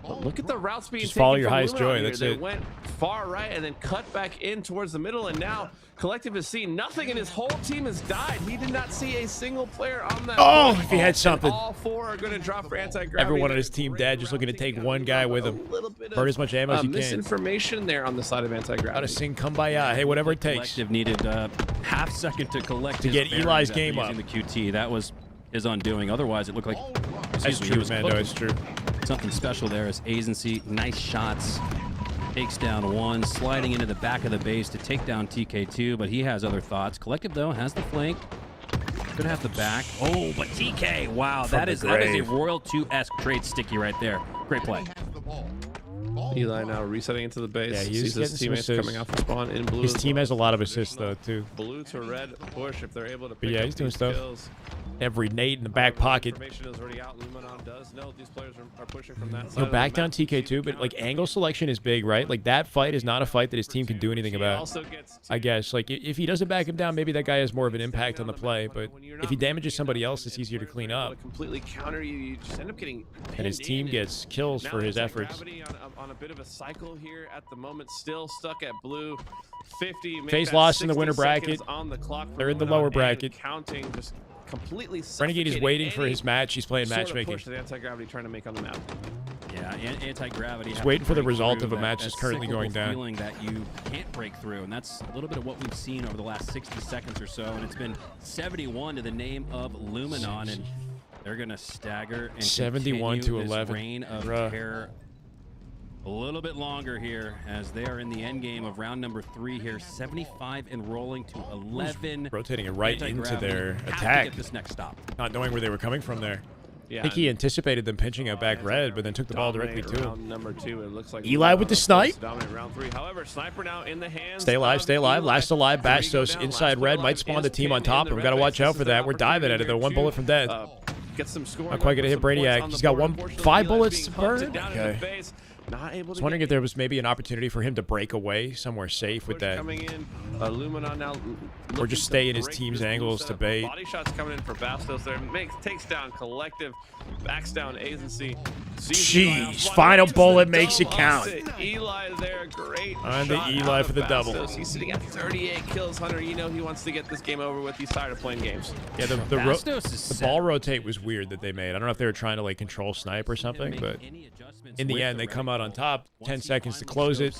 But look at the routes being Just taken follow your from highest Luminon joy, here. that's They it. went far right and then cut back in towards the middle, and now Collective has seen nothing, and his whole team has died. He did not see a single player on that. Oh, point. if he had And something. all 4 are going to drop for Anti-Gravity. Everyone on his team dead, just looking to take one guy with him. Burn as much ammo as you can. Misinformation there on the side of Anti-Gravity. Gotta sing Kumbaya. Hey, whatever it takes. Collective needed half second to collect To his get bearings Eli's after game using up. the QT. That was his undoing. Otherwise, it looked like That's true, man. No, it's true. something special there as Agency, nice shots, takes down 1, sliding into the back of the base to take down TK2, but he has other thoughts. Collective, though, has the flank. Gonna have the back. Oh, but TK, wow, that is a Royal 2-esque trade sticky right there. Great play. Eli now resetting into the base. Yeah, he's sees his getting some teammates assists. coming off the spawn in blue. His as team well. has a lot of assists, though, too. Blue to red push if they're able to But pick yeah, up he's doing these stuff. kills. Every nade in the back pocket. Information is already out. Luminon does know these players are pushing from that side. No, of the back map. down TK2, but like angle selection is big, right? Like that fight is not a fight that his team can do anything He about. also gets I guess like if he doesn't back him down, maybe that guy has more of an impact on the play. But if he damages somebody else, it's easier to clean up. completely counter you. You just end up getting. And his pinned team in. gets kills Now for his efforts. Anti-Gravity on a bit of a cycle here at the moment. Still stuck at blue. 50. make Phase that lost in the 60 winner seconds bracket. On the clock for They're in the Luminon lower and bracket. Counting just completely. Renegade is suffocating waiting for any his match. He's playing sort of matchmaking. push that Anti-Gravity trying to make on the map. Yeah, Anti-gravity. Just have waiting to for the break result through of a match that's currently cyclical going down. Feeling that you can't break through, and that's a little bit of what we've seen over the last 60 seconds or so. And it's been 71 to the name of Luminon, and they're gonna stagger and 71 to continue this 11. reign of Bruh. terror a little bit longer here as they are in the end game of round number 3 here. 75 and rolling to 11. Rotating it right into Anti-gravity their have to attack. get this next stop. Not knowing where they were coming from there. Yeah, I think he anticipated them pinching out back red, but then took the ball directly to him. round number 2. It looks like Eli with the snipe. dominate round 3. However, sniper now in the hands. Stay alive, stay alive. Eli. Last alive. 3 go Bastos down. inside Last red. alive Might spawn the is team on Ken in top, the but we got to red watch base. out This for is an that. We're diving at it. They're opportunity one to, bullet from dead. Get some scoring. Not quite going to hit some points Brainiac. on He's the got board. 5 Unfortunately, Eli's bullets being hunted burned. down in the Okay. base. Not able I was to wondering get if there was maybe an opportunity for him to break away somewhere safe with that. coming in. Luminon now Or just stay in his team's angles to bait. Body shots coming in for Bastos there. Takes down Collective, backs down Agency. Jeez, final bullet makes it count. Eli there, great. On the shot Eli out for of the Bastos. double. He's sitting at 38 kills. Hunter, you know he wants to get this game over with. He's tired of playing games. Yeah, the Bastos is the set. ball rotate was weird that they made. I don't know if they were trying to like control snipe or something, but in the end they come out on top. 10 seconds to close it.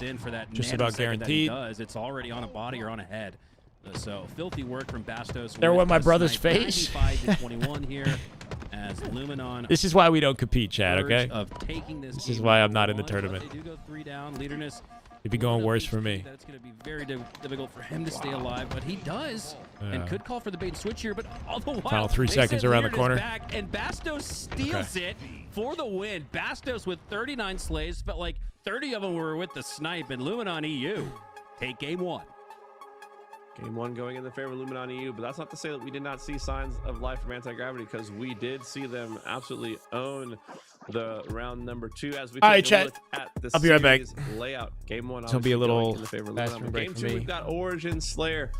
Just about guaranteed. It's already on a body or on a head. So filthy work from Bastos. There with went my the brother's snipe. face. 95 to 21 here as Luminon. This is why we don't compete, Chad, okay? Of taking this This is game why I'm not in the one, tournament. but they do go 3 down. Leaderness. It'd be going worse for me. That's going to be very difficult for him to stay alive, but he does, and Yeah. could call for the bait and switch here. But all the while, Final 3 they seconds send around the Leaderness corner. back, and Bastos steals it for the win. Bastos with 39 slays, but like 30 of them were with the snipe, and Luminon EU take game 1. Game 1 going in the favor of Luminon EU, but that's not to say that we did not see signs of life from Anti-Gravity, because we did see them absolutely own the round number 2 as we All right, take a chat. look at the I'll be right back. series layout. Game 1 This will be a obviously going little in the favor of bathroom Luminon. break Game for 2, me. we've got Origin Slayer,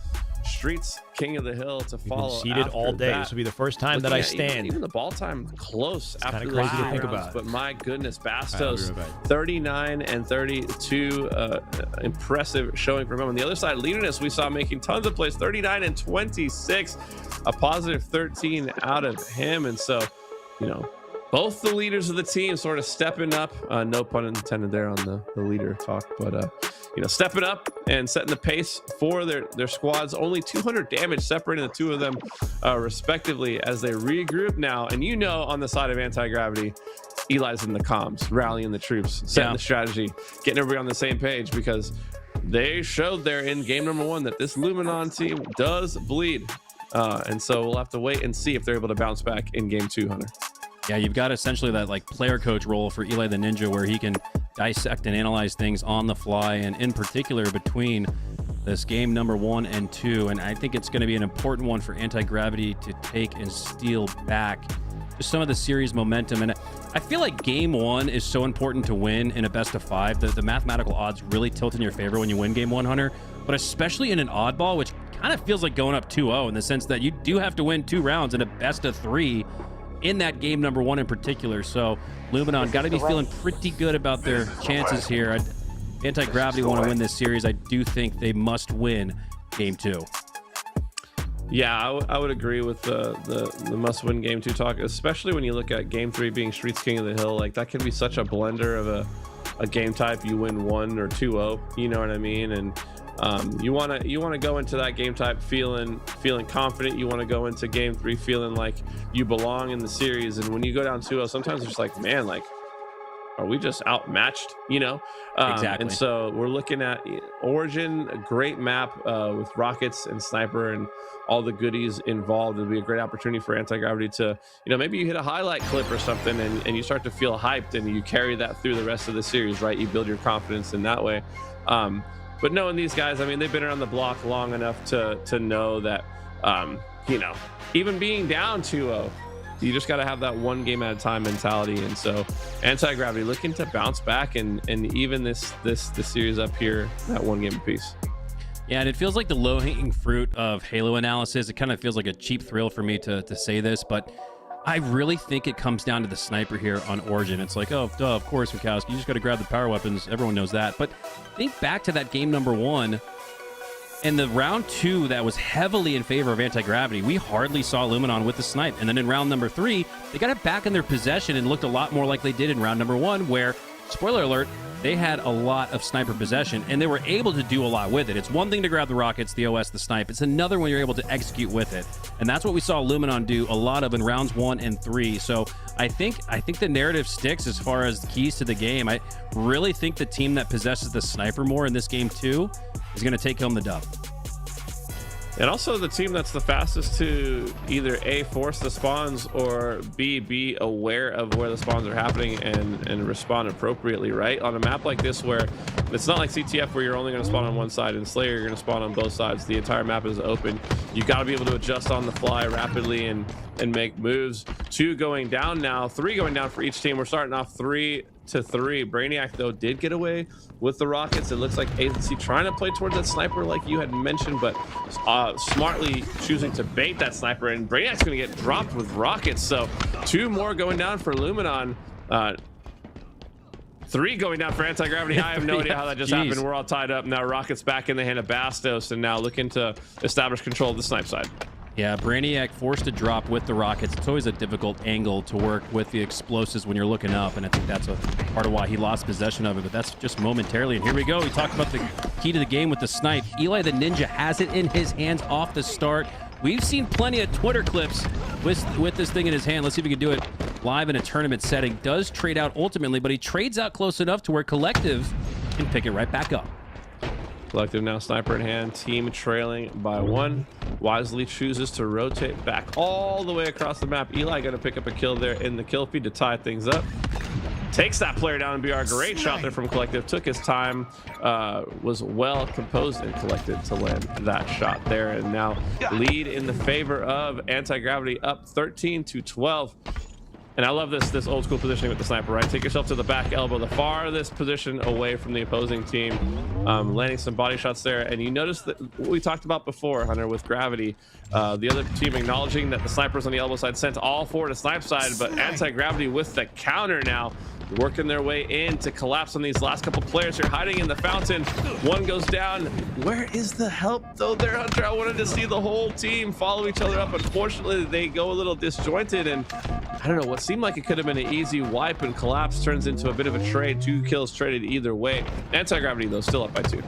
Streets King of the Hill to We've been follow. seated all after day. that. This will be the first time that Looking I at stand. Even the ball time close after kinda the crazy to last think rounds, about. but my goodness, All right, I'll Bastos, be right back. 39 and 32, impressive showing from him. On the other side, Leaderness, we saw making tons of plays, 39 and 26, a positive 13 out of him. And so, you know, both the leaders of the team sort of stepping up. No pun intended there on the leader talk, but you know, stepping up and setting the pace for their squads. Only 200 damage separating the two of them, respectively, as they regroup now. And you know, on the side of Anti-Gravity, Eli's in the comms, rallying the troops, setting the strategy, getting everybody on the same page, because they showed there in game number 1 that this Luminon team does bleed. And so we'll have to wait and see if they're able to bounce back in game 2, Hunter. Yeah, you've got essentially that like player coach role for Eli the Ninja, where he can dissect and analyze things on the fly, and in particular between this game number 1 and 2. And I think it's going to be an important one for Anti-Gravity to take and steal back just some of the series momentum. And I feel like game 1 is so important to win in a best of 5. The mathematical odds really tilt in your favor when you win game 1, Hunter, but especially in an oddball, which kind of feels like going up 2-0 in the sense that you do have to win 2 rounds in a best of 3 in that game number 1 in particular. So Luminon got to be feeling pretty good about their chances here. Anti-Gravity want to win this series. I do think they must win game 2. Yeah, I would agree with the must-win game 2 talk, especially when you look at game 3 being Streets King of the Hill. Like, that can be such a blender of a game type. You win 1 or 2-0, you know what I mean? And you want to go into that game type feeling confident. You want to go into game 3 feeling like you belong in the series. And when you go down 2-0, sometimes it's like, man, like, are we just outmatched, you know? Exactly. And so we're looking at Origin, a great map with rockets and sniper and all the goodies involved. It'll be a great opportunity for Anti-Gravity to, you know, maybe you hit a highlight clip or something and you start to feel hyped, and you carry that through the rest of the series, right? You build your confidence in that way. But knowing these guys, I mean, they've been around the block long enough to know that, you know, even being down 2-0, you just got to have that one game at a time mentality. And so Anti-Gravity looking to bounce back and even this series up here, that one game apiece. Yeah, and it feels like the low-hanging fruit of Halo analysis. It kind of feels like a cheap thrill for me to say this, but I really think it comes down to the sniper here on Origin. It's like, oh, duh, of course, Mikowski, you just got to grab the power weapons. Everyone knows that. But think back to that game number 1 and the round 2 that was heavily in favor of Anti-Gravity. We hardly saw Luminon with the snipe. And then in round number 3, they got it back in their possession and looked a lot more like they did in round number 1, where spoiler alert, they had a lot of sniper possession, and they were able to do a lot with it. It's one thing to grab the rockets, the OS, the snipe. It's another when you're able to execute with it. And that's what we saw Luminon do a lot of in rounds 1 and 3. So I think the narrative sticks as far as the keys to the game. I really think the team that possesses the sniper more in this game too is going to take home the dub. And also the team that's the fastest to either A, force the spawns, or B, be aware of where the spawns are happening and respond appropriately, right? On a map like this where it's not like CTF where you're only going to spawn on one side, and Slayer you're going to spawn on both sides. The entire map is open. You got to be able to adjust on the fly rapidly and make moves. 2 going down now, 3 going down for each team. We're starting off 3-3. Brainiac though did get away with the rockets. It looks like Agency trying to play towards that sniper like you had mentioned, but smartly choosing to bait that sniper, and Brainiac's gonna get dropped with rockets. So 2 more going down for Luminon, 3 going down for Anti-Gravity. I have no idea how that just happened. We're all tied up now. Rockets back in the hand of Bastos, and now looking to establish control of the snipe side. Yeah, Brainiac forced to drop with the rockets. It's always a difficult angle to work with the explosives when you're looking up, and I think that's a part of why he lost possession of it, but that's just momentarily. And here we go. We talked about the key to the game with the snipe. Eli the Ninja has it in his hands off the start. We've seen plenty of Twitter clips with this thing in his hand. Let's see if we can do it live in a tournament setting. Does trade out ultimately, but he trades out close enough to where Collective can pick it right back up. Collective now sniper in hand, team trailing by 1. Wisely chooses to rotate back all the way across the map. Eli gonna pick up a kill there in the kill feed to tie things up. Takes that player down in BR. Great shot there from Collective. Took his time, was well composed and collected to land that shot there. And now lead in the favor of Anti-Gravity, up 13-12. And I love this old school positioning with the sniper, right? Take yourself to the back elbow, the farthest position away from the opposing team, landing some body shots there. And you notice that what we talked about before, Hunter, with Gravity, the other team acknowledging that the snipers on the elbow side sent all 4 to snipe side, but Anti-Gravity with the counter now, working their way in to collapse on these last couple players here, hiding in the fountain. 1 goes down. Where is the help though there, Hunter? I wanted to see the whole team follow each other up. Unfortunately, they go a little disjointed, and I don't know, what seemed like it could have been an easy wipe and collapse turns into a bit of a trade. 2 kills traded either way. Anti-Gravity though still up by 2.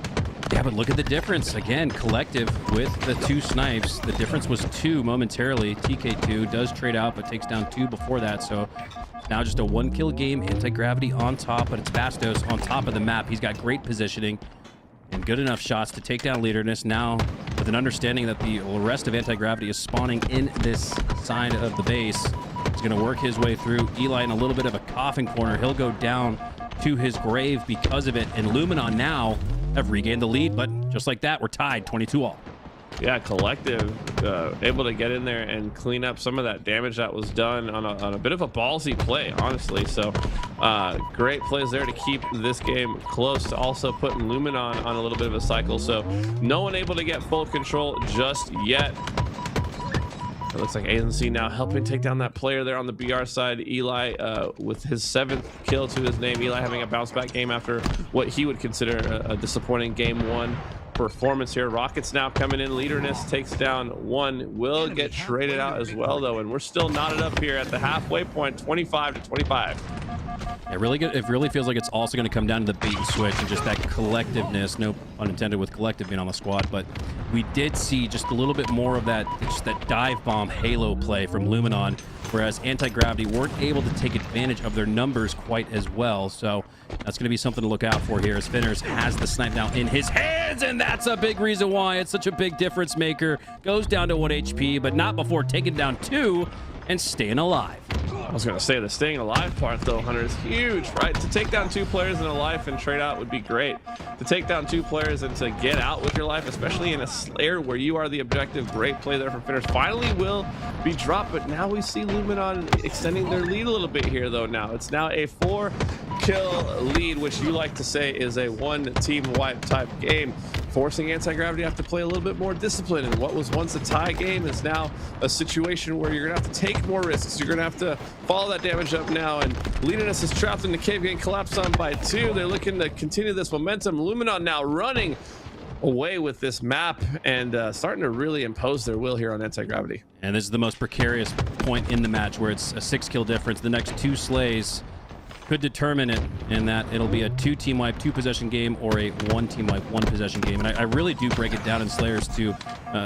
Yeah, but look at the difference. Again, Collective with the 2 snipes. The difference was 2 momentarily. TK2 does trade out, but takes down 2 before that. So now just a 1-kill game. Anti-Gravity on top, but it's Bastos on top of the map. He's got great positioning and good enough shots to take down Leaderness. Now with an understanding that the rest of Anti-Gravity is spawning in this side of the base. He's going to work his way through. Eli in a little bit of a coffin corner. He'll go down to his grave because of it. And Luminon now have regained the lead, but just like that, we're tied 22-all. Yeah, Collective able to get in there and clean up some of that damage that was done on a bit of a ballsy play, honestly. So great plays there to keep this game close, to also putting Luminon on a little bit of a cycle. So no one able to get full control just yet. It looks like Agency now helping take down that player there on the BR side. Eli with his 7th kill to his name. Eli having a bounce back game after what he would consider a disappointing game 1 performance here. Rockets now coming in. Leaderness takes down 1. Will get traded out as well though, and we're still knotted up here at the halfway point, 25-25. It really feels like it's also going to come down to the bait and switch and just that collectiveness, no pun intended with Collective being on the squad, but we did see just a little bit more of that, just that dive bomb halo play from Luminon, whereas Anti-Gravity weren't able to take advantage of their numbers quite as well. So that's going to be something to look out for here, as Finners has the snipe now in his hands, and that's a big reason why it's such a big difference maker. Goes down to 1 HP, but not before taking down 2 and staying alive. I was going to say the staying alive part though, Hunter, is huge, right? To take down 2 players in a life and trade out would be great. To take down 2 players and to get out with your life, especially in a Slayer where you are the objective, great play there from Finners. Finally will be dropped, but now we see Luminon extending their lead a little bit here though. Now it's now a 4-kill lead, which you like to say is a 1-team wipe type game, forcing Anti-Gravity to have to play a little bit more discipline. And what was once a tie game is now a situation where you're gonna have to take more risks. You're gonna have to follow that damage up now, and Leaderness is trapped in the cave, getting collapsed on by 2. They're looking to continue this momentum. Luminon now running away with this map and starting to really impose their will here on Anti-Gravity. And this is the most precarious point in the match, where it's a 6-kill difference. The next 2 slays could determine it in that it'll be a 2-team wipe, 2-possession game, or a 1-team wipe, 1-possession game. And I really do break it down in Slayers to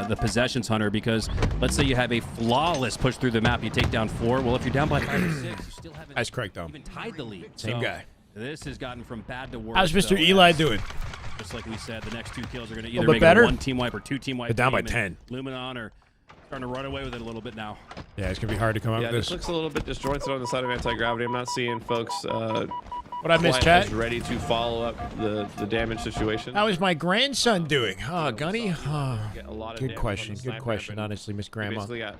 the possessions hunter, because let's say you have a flawless push through the map, you take down 4. Well, if you're down by 5 or 6, you still haven't That's correct, though. even tied the lead. Same guy. This has gotten from bad to worse. How's Mr. So, Eli doing? Just like we said, the next 2 kills are going to A either little make bit better? it a 1-team wipe or 2-team wipe. They're down by game, and 10. Luminon are starting to run away with it a little bit now. Yeah, it's gonna be hard to come up Yeah, with this this. looks a little bit disjointed on the side of anti-gravity. I'm not seeing folks What I missed, quite chat? as ready to follow up the damage situation. How is my grandson doing? Oh, Gunny. Oh, Get a lot of good damage question. on the Good sniper, question. but Honestly, Miss he Grandma. basically got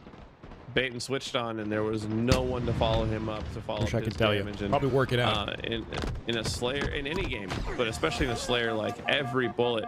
bait and switched on, and there was no one to follow him up to follow Wish up I could his tell you. damage. And, Probably work it out. In a Slayer, in any game, but especially in a Slayer, like every bullet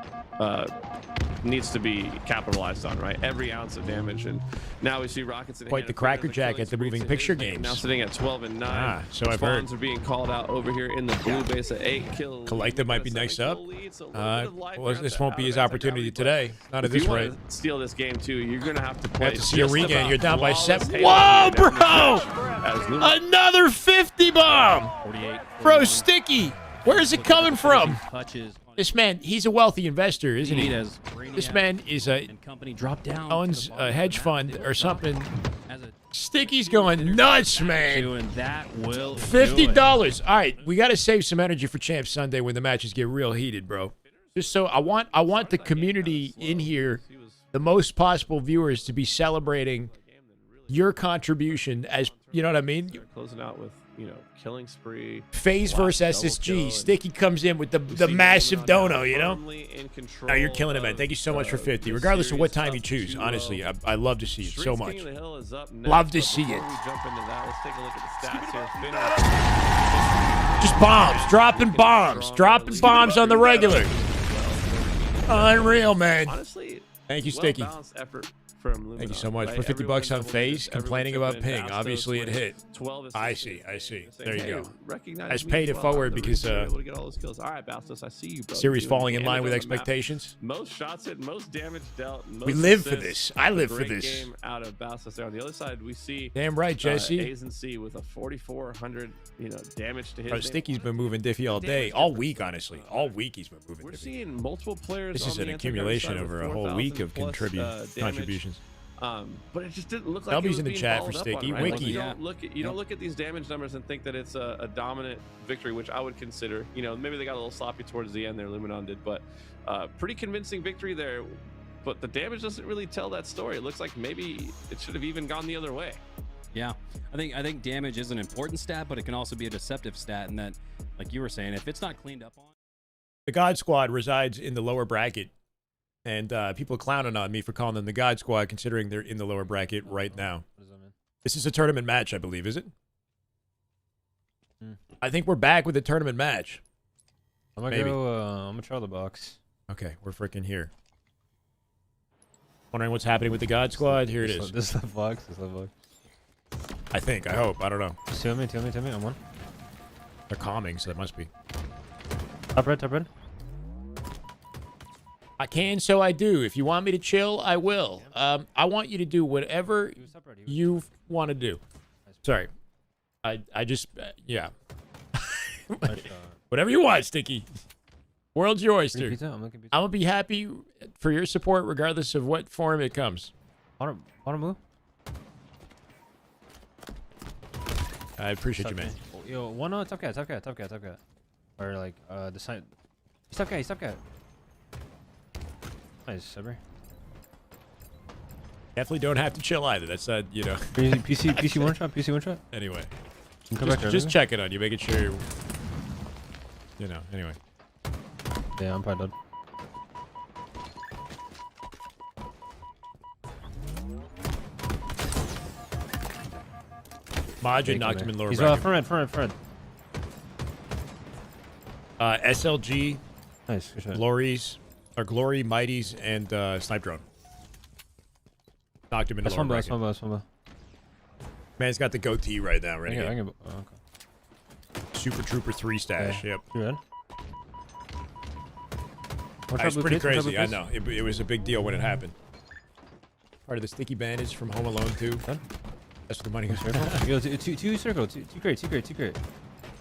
needs to be capitalized on, right? Every ounce of damage. And now we see Rockets in Quite the crackerjack at the moving picture games. now sitting at 12 and 9. Ah, so I've heard. Spawns are being called out over here in the blue base at 8 kills. Collective might be next up. Well, this won't be his opportunity today. Not at this rate. Steal this game too. You're gonna have to You play. have to see a just regain. about You're down by flawless 7. Halo Whoa, game down the bro! stretch as Luminon Another 50 bomb. 48. Bro, Sticky. Where's it coming from? Touches. This man, he's a wealthy investor, isn't he? As This man is a and company drop down. owns a hedge fund or something. As a Sticky's going nuts, man. and that will $50. All right, we got to save some energy for Champ Sunday when the matches get real heated, bro. Just so I want the community in here, the most possible viewers, to be celebrating your contribution as, you know what I mean? closing out with, you know, killing spree. FaZe versus SSG. Sticky comes in with the massive dono, you know? No, you're killing it, man. Thank you so much for 50. Regardless of what time you choose, honestly, I love to see it so much. Love to see it. Just bombs, dropping bombs on the regular. Unreal, man. Honestly, Thank you, Sticky. well-balanced effort from Luminon, Thank you so much. right? For 50 bucks on Everyone's FaZe, everyone's complaining chipping about in. ping. Bastos Obviously, it with hit. 12 I assists. see. Saying, There you hey, go. recognize Let's me pay as it well. forward The because reason you're able to get all those kills. All right, Bastos, I see you, bro. series Doing falling in damage line with on the map. expectations. Most shots hit, most damage dealt. Most We live for assists. this. I live for Great this. Game out of Bastos there. On the other side, we see Damn right, Jesse. A's and C with a 4,400, damage to his. Bro, Sticky's been moving Diffie all day, all week, honestly. All week he's been moving We're Diffie. seeing multiple players. This is on an the accumulation anti-gravity over side a with whole week of 4,000 plus, damage. contributions. But it just didn't look like W's it was in the being chat followed for up Sticky. on, right? Wiki. You don't look at these damage numbers and think that it's a dominant victory, which I would consider. You know, maybe they got a little sloppy towards the end there, Luminon did, but pretty convincing victory there. But the damage doesn't really tell that story. It looks like maybe it should have even gone the other way. Yeah, I think damage is an important stat, but it can also be a deceptive stat. And that, like you were saying, if it's not cleaned up on. The God Squad resides in the lower bracket, and people are clowning on me for calling them the God Squad, considering they're in the lower bracket right now. What does that mean? This is a tournament match, I believe, is it? I think we're back with a tournament match. I'm gonna Maybe. go. I'm gonna try the box. Okay, we're freaking here. Wondering what's happening with the God Squad? Here it is. This is the box. This is the box. I think. I hope. I don't know. Tell me. I'm one. They're calming, so that must be. Top red. I can, so I do. If you want me to chill, I will. I want you to do whatever you want to do. Sorry. I just, yeah. Whatever you want, Sticky. World's your oyster. I'm going to be happy for your support regardless of what form it comes. Bottom move. I appreciate you, man. Yo, one no, top cat. Or like the side. Top cat. Nice, Sabri. Definitely don't have to chill either. That's not, you know. PC one shot. Anyway. Come Just checking on you, making sure, you know, anyway. Yeah, I'm probably done. Majin knocked him in lower He's bracket. front. SLG, Nice, good shot. Glory, Mighties, and Snipe Drone. Knocked him in the lower bracket. That's one. Man's got the goatee right now, right? Okay. Super Trooper 3 stash, yep. You ready? That's pretty crazy, I know. It was a big deal when it happened. Part of the sticky bandage from Home Alone 2. That's where the money goes. Yo, two circle, two crate.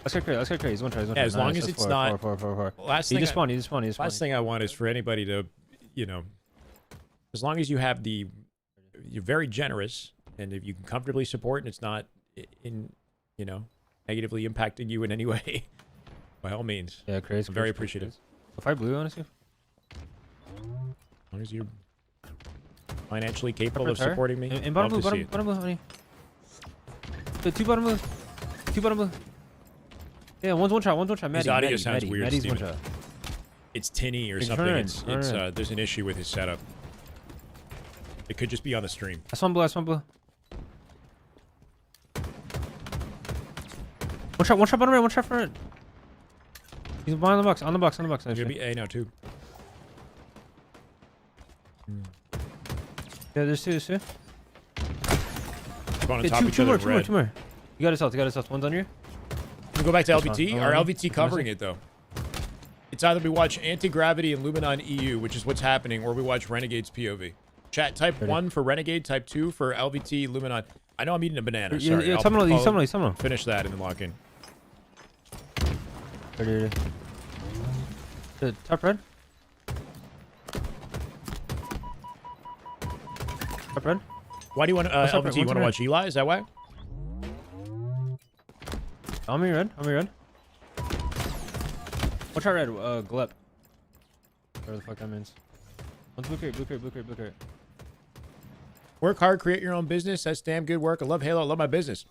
Let's get crazy. Let's get crazy. He's one try. He's one try. As long as that's it's four, not. four. Last He thing. just spawned. He just spawned. He just spawned. Last thing I want is for anybody to, you know, as long as you have the, you're very generous, and if you can comfortably support, and it's not in, you know, negatively impacting you in any way, by all means. Yeah, crazy. I'm very appreciative. If I blue, honestly. As long as you're financially capable of Tire. supporting me. And bottom love blue, to see bottom it. blue, honey. Two bottom blue. Two bottom blue. Yeah, one's one shot. One's one shot. His Maddie, audio sounds weird, Maddie's one Steven. shot. It's tinny or Hey, something. turn it in, It's turn it in. there's an issue with his setup. It could just be on the stream. That's one blue. That's one blue. One shot bottom right. One shot front. He's behind the box. On the box. On the box. It's gonna Actually. be A now too. Yeah, there's two. There's two. Spawn on Yeah, top of each other. two more. You got his health. You got his health. One's on you. Can we go back to That's LVT? fine. Our Let me LVT covering it though. It's either we watch Anti-Gravity and Luminon EU, which is what's happening, or we watch Renegade's POV. Chat, type 1 for Renegade, type 2 for LVT, Luminon. I know I'm eating a banana, sorry. Yeah, I'll terminal. finish that and then lock in. Ready. The top red. Top red. Why do you want LVT? You want to watch Eli? Is that why? On me red. On me red. Watch out red. Glep. Whatever the fuck that means. One's blue crate. Blue crate. Blue crate. Blue crate. Work hard, create your own business. That's damn good work. I love Halo. I love my business.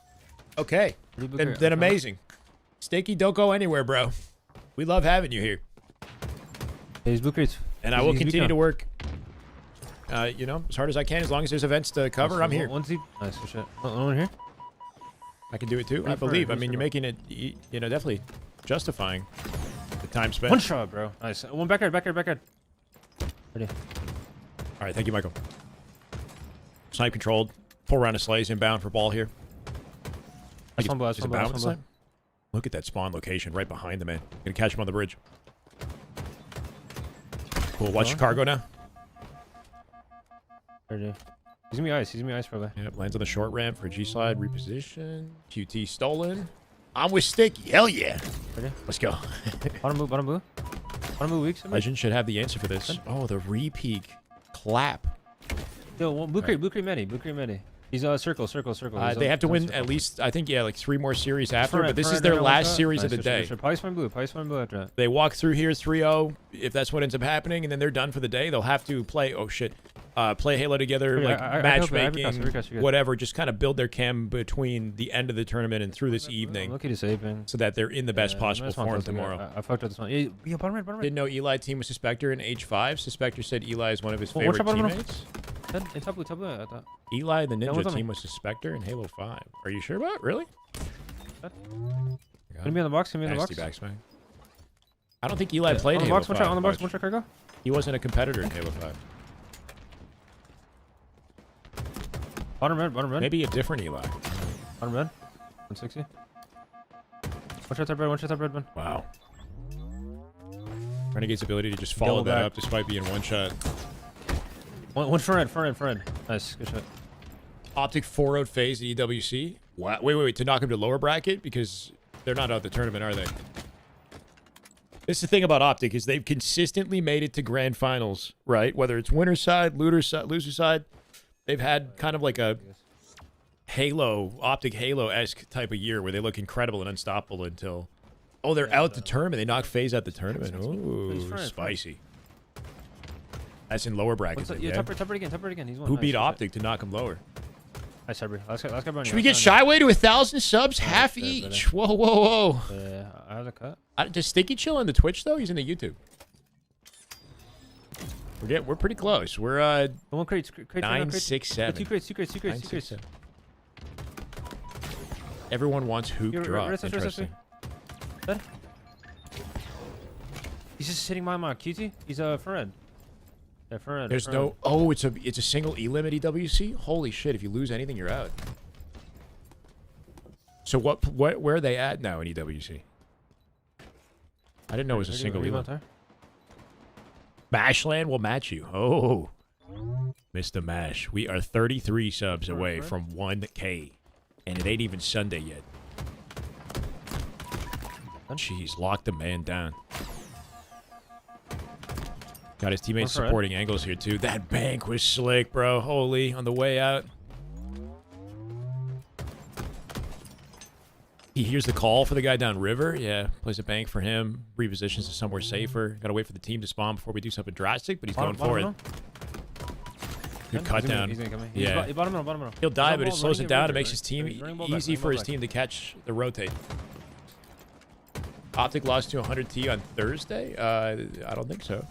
Okay. Then amazing. Stakey, don't go anywhere, bro. We love having you here. Hey, he's blue crates. And I will continue to work, you know, as hard as I can. As long as there's events to cover, I'm here. One's deep. Nice. Good shit. One here. I can do it too. I believe. I mean, you're making it, you know, definitely justifying the time spent. One shot, bro. Nice. One back red. Ready. All right. Thank you, Michael. Snipe controlled. Full round of slays inbound for ball here. That's one blue. Is it bound with snipe? Look at that spawn location right behind the man. Gonna catch him on the bridge. Cool. Watch Chicago now. Ready. He's gonna be ice. He's gonna be ice probably. Yep. Lands on the short ramp for G slide reposition. QT stolen. I'm with Sticky. Hell yeah. Ready. Let's go. Bottom blue. Bottom blue. Bottom blue weak. Legend should have the answer for this. Oh, the re-peak clap. Yo, one, blue crate. Blue crate. Medi. Blue crate. Medi. He's circle. They have to win at least, I think, yeah, like 3 more series after, but this is their last series of the day. Probably spawn blue. Probably spawn blue after that. They walk through here 3-0, if that's what ends up happening, and then they're done for the day. They'll have to play, oh shit, play Halo together, like matchmaking, whatever, just kind of build their chem between the end of the tournament and through this evening. I'm lucky to save, man. So that they're in the best possible form tomorrow. I fucked up this one. Yeah, bottom right. Didn't know Eli team was Suspector in H5. Suspector said Eli is one of his favorite teammates. Top blue, I thought. Eli, the ninja team, was Suspector in Halo 5. Are you sure about it? Really? Gonna be on the box. Gonna be on the box. Backsmang. I don't think Eli played Halo 5. On the box. One shot, cargo. He wasn't a competitor in Halo 5. Bottom red. Maybe a different Eli. Bottom red. 160. One shot, top red, one. Wow. Renegade's ability to just follow that up despite being one shot. One front red. Nice, good shot. Optic 4-0 phase at EWC. Wow. Wait. To knock him to lower bracket? Because they're not out the tournament, are they? This is the thing about Optic, is they've consistently made it to grand finals, right? Whether it's winner's side, loser side. They've had kind of like a Optic Halo-esque type of year where they look incredible and unstoppable until... Oh, they're out the tournament. They knock phase out the tournament. Ooh, spicy. That's in lower brackets. Yeah, top right again. He's one. Who beat Optic to knock him lower? Nice, Sabri. Let's go. Should we get Shyway to 1,000 subs? Half each. Whoa. Yeah, I have a cut. Does Sticky chill on the Twitch though? He's in the YouTube. We're pretty close. We're one crate 967. Two crates. Everyone wants hoop drop. Interesting. He's just sitting my mark. QT. He's front red. Yeah, front red. There's no. Oh, it's a single E limit EWC. Holy shit! If you lose anything, you're out. So where are they at now in EWC? I didn't know it was a single E limit. Mashland will match you. Oh, Mr. Mash. We are 33 subs away from 1K, and it ain't even Sunday yet. Jeez, locked the man down. Got his teammates One for supporting angles here, too. That bank was slick, bro. Holy, on the way out. He hears the call for the guy down river. Yeah, plays a bank for him. Repositions to somewhere safer. Got to wait for the team to spawn before we do something drastic, but he's going for it. Good cut down. He's gonna come in. Yeah. Bottom middle. He'll die, but it slows it down. It makes right? his team Running ball back, easy running for ball his back. team to catch the rotate. Optic lost to 100T on Thursday? I don't think so.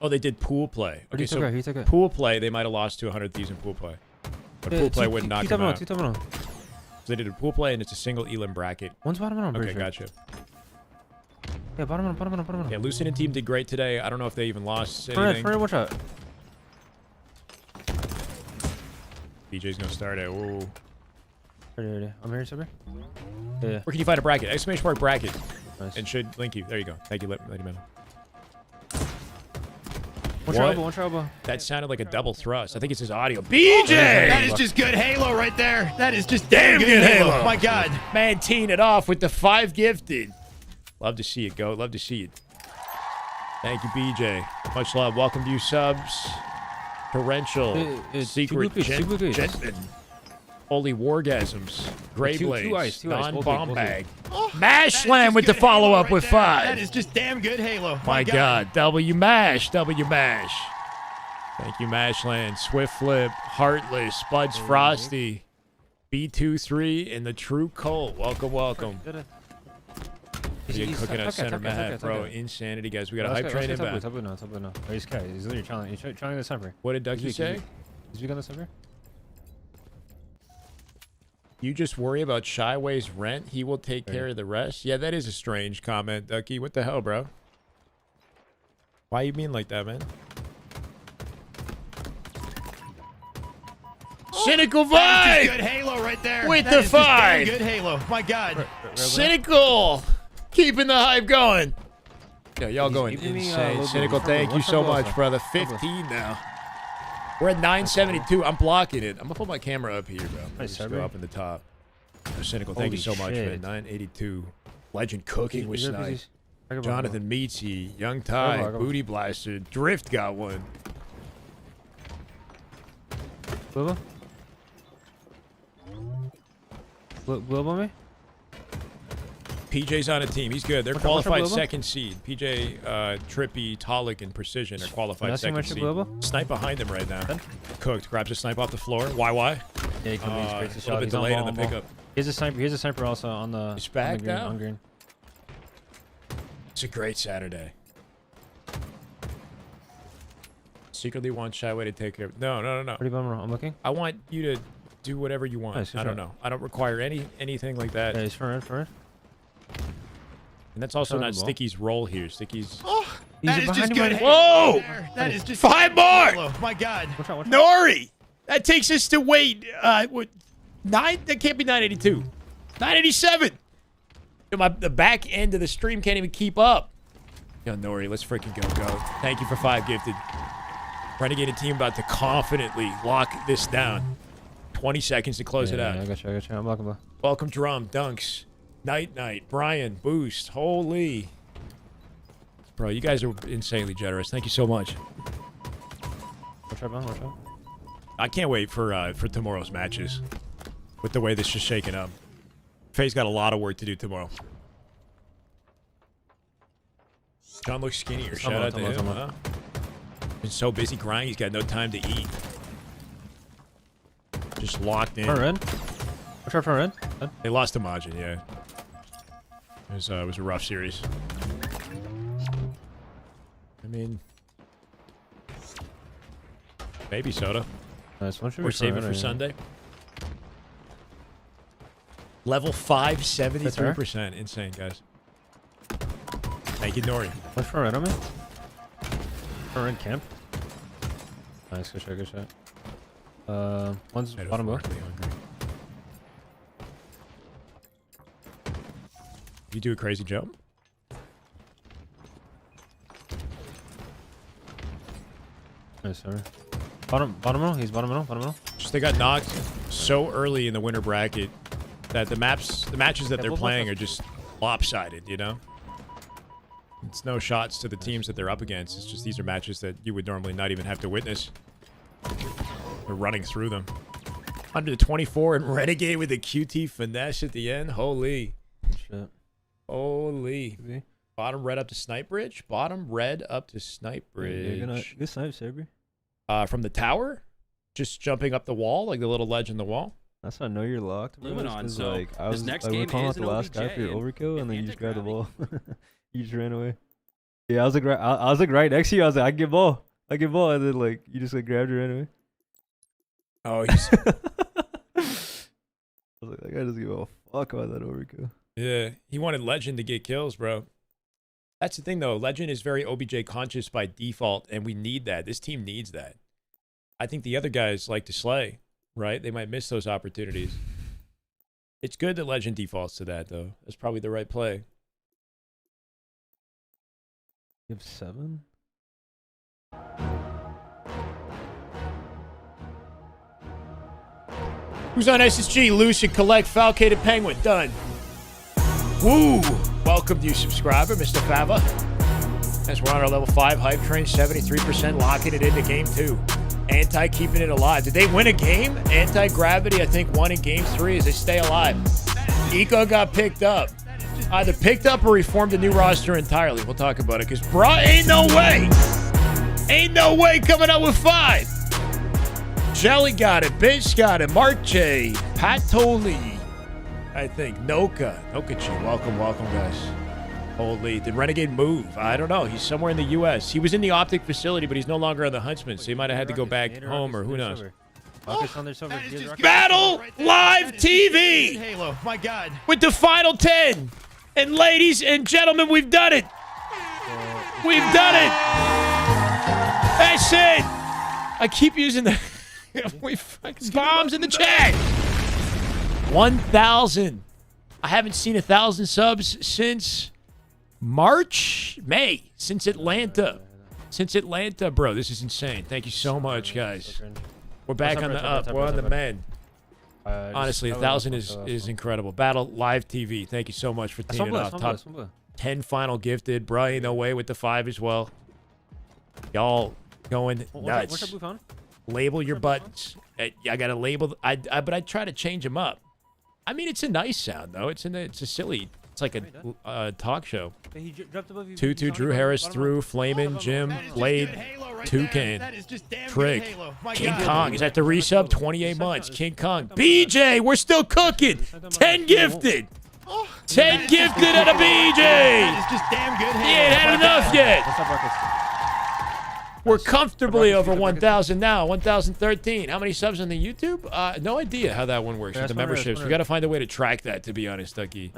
Oh, they did pool play. Okay, so he took it. pool play, they might have lost to 100 Thieves in pool play. But pool play wouldn't knock them out. So they did a pool play, and it's a single elim bracket. One's bottom middle. Okay, gotcha. Yeah, bottom middle. Yeah, Lucid and team did great today. I don't know if they even lost Fred, anything. watch out. BJ's going to start it. Whoa. Ready. I'm here, Silver. Yeah. Where can you find a bracket? Exclamation mark bracket. Nice. And should link you. There you go. Thank you, Lady Man. One elbow. That sounded like a double thrust. I think it's his audio. BJ! That is just good Halo right there. That is just damn good Halo. My God. Man, teeing it off with the 5 gifted. Love to see it, go. Love to see it. Thank you, BJ. Much love. Welcome to you subs. Torrential. Secret Gentleman. Holy Wargasms. Gray Blaze. Non-bomb bag. Mash Slam with the follow-up with 5. That is just damn good Halo. My God. W Mash. W Mash. Thank you, Mashland. Swift Flip. Heartless. Spuds Frosty. B23 and the True Colt. Welcome. He's cooking at center Matt, bro. Insanity, guys. We got a hype train in back. Top blue now. Oh, he's literally challenging. He's trying the sniper. What did Ducky say? He's weak on the sniper. You just worry about Shyway's rent. He will take care of the rest. Yeah, that is a strange comment, Ducky. What the hell, bro? Why you mean like that, man? Cynical vibe! Good Halo right there. With the 5. Good Halo. My God. Cynical. Keeping the hype going. Yo, y'all going insane. Cynical, thank you so much, brother. 15 now. We're at 972. I'm blocking it. I'm going to put my camera up here, bro. Just go up in the top. Cynical, thank you so much, man. 982. Legend cooking with Snipe. Jonathan Meatsy. Young Ty. Booty Blaster. Drift got one. Blue on me? PJ's on a team. He's good. They're qualified second seed. PJ, Trippy, Tolic, and Precision are qualified second seed. Snipe behind them right now. Cooked. Grabs a snipe off the floor. Why? Yeah, he comes a little bit delayed on the pickup. Here's a sniper also on the He's back now? on green. It's a great Saturday. Secretly want Shyway to take care of... No. Pretty bummer. I'm looking. I want you to do whatever you want. Nice, I don't know. I don't require anything like that. Yeah, he's for it. And that's also not Sticky's role here. Sticky's... Oh, that is just good. Whoa! That is just 5 more! My God. Watch out. Nori! That takes us to wait. What? 9? That can't be 982. 987! Yo, the back end of the stream can't even keep up. Yo, Nori, let's freaking go. Thank you for 5 gifted. Renegade team about to confidently lock this down. 20 seconds to close it out. I got you. I'm blocking. Welcome, Drum, Dunks, Night, Brian, Boost. Holy. Bro, you guys are insanely generous. Thank you so much. Watch out. I can't wait for tomorrow's matches with the way this is shaking up. Faye's got a lot of work to do tomorrow. John looks skinnier. Shout out to him, huh? Been so busy grinding, he's got no time to eat. Just locked in. Watch out for red. They lost to Majin, yeah. It was a rough series. I mean, maybe soda. Nice one. Or save it for Sunday. Level 5, 73%. Insane, guys. Thank you, Nori. Watch for red on me. For red camp. Nice, good shot. One's bottom blue. You do a crazy jump? Nice, sorry. Bottom middle. He's bottom middle. Just they got knocked so early in the winter bracket that the matches that they're playing are just lopsided, you know? It's no shots to the teams that they're up against. It's just these are matches that you would normally not even have to witness. They're running through them. Under 24 and Renegade with a QT finesse at the end. Holy. Shit. Holy. Bottom red up to Snipe Bridge. Bottom red up to Snipe Bridge. Good snipe, Sabri. From the tower? Just jumping up the wall, like the little ledge in the wall? That's how I know you're locked. Bro. Moving on, so like, I this was next like, game we're calling out is the an last guy OBJ, for your and overkill, and then if you you just grabbed the ball. gravity- You just ran away. Yeah, I was like, I was like right next to you. I was like, I get ball, and then like you just like grabbed her anyway. Oh, he's... I was like, that guy doesn't give a fuck about that overkill. Yeah, he wanted Legend to get kills, bro. That's the thing, though. Legend is very OBJ conscious by default, and we need that. This team needs that. I think the other guys like to slay, right? They might miss those opportunities. It's good that Legend defaults to that, though. That's probably the right play. You have 7? Who's on SSG? Lucian, Collect, Falcated Penguin. Done. Woo! Welcome to you, subscriber, Mr. Fava. As we're on our level 5 hype train, 73% locking it into game 2. Anti keeping it alive. Did they win a game? Anti-Gravity, I think, won in game 3 as they stay alive. Eco got picked up. Either picked up or he formed a new roster entirely. We'll talk about it, because bruh, ain't no way. Ain't no way coming out with 5. Jelly got it. Bitch got it. Mark J. Pat Toley. I think. Noka. Nokachi. Welcome, guys. Holy. Did Renegade move? I don't know. He's somewhere in the U.S. He was in the Optic facility, but he's no longer on the Huntsman, so he might have had to go back home, or who knows. Battle Live TV! Halo, my God. With the final 10. And ladies and gentlemen, we've done it. We've done it. That's it. I keep using the we fucking bombs in the chat. 1,000. I haven't seen 1,000 subs since May, since Atlanta. Since Atlanta, bro. This is insane. Thank you so much, guys. We're back on the up. We're on the mend. Honestly, 1,000 is incredible. Battle Live TV. Thank you so much for teaming up. Top 10 final gifted. Brian away with the 5 as well. Y'all going nuts. Label your buttons. I gotta label. But I try to change them up. I mean, it's a nice sound though. It's a silly. It's like a talk show. 2-2 Drew Harris through Flamin', Jim, Blade, Toucan, Trick, King Kong is at the resub. 28 months. King Kong, BJ, we're still cooking. 10 gifted. 10 gifted at a BJ. That is just damn good. He ain't had enough yet. We're comfortably over 1,000 now. 1,013. How many subs on the YouTube? No idea how that one works with the memberships. We got to find a way to track that, to be honest, Ducky.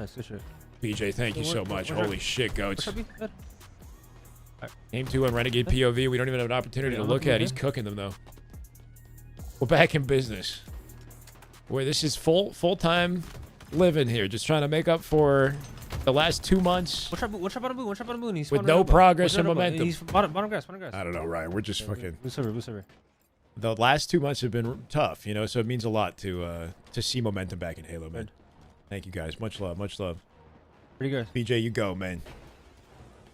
BJ, thank you so much. Holy shit, goats. Game 2 on Renegade POV. We don't even have an opportunity to look at. He's cooking them, though. We're back in business. Boy, this is full-time living here. Just trying to make up for the last 2 months with no progress and momentum. He's bottom grass. I don't know, Ryan. We're just fucking... Blue server. The last 2 months have been tough, you know, so it means a lot to see momentum back in Halo, man. Thank you, guys. Much love. Pretty good. BJ, you go, man.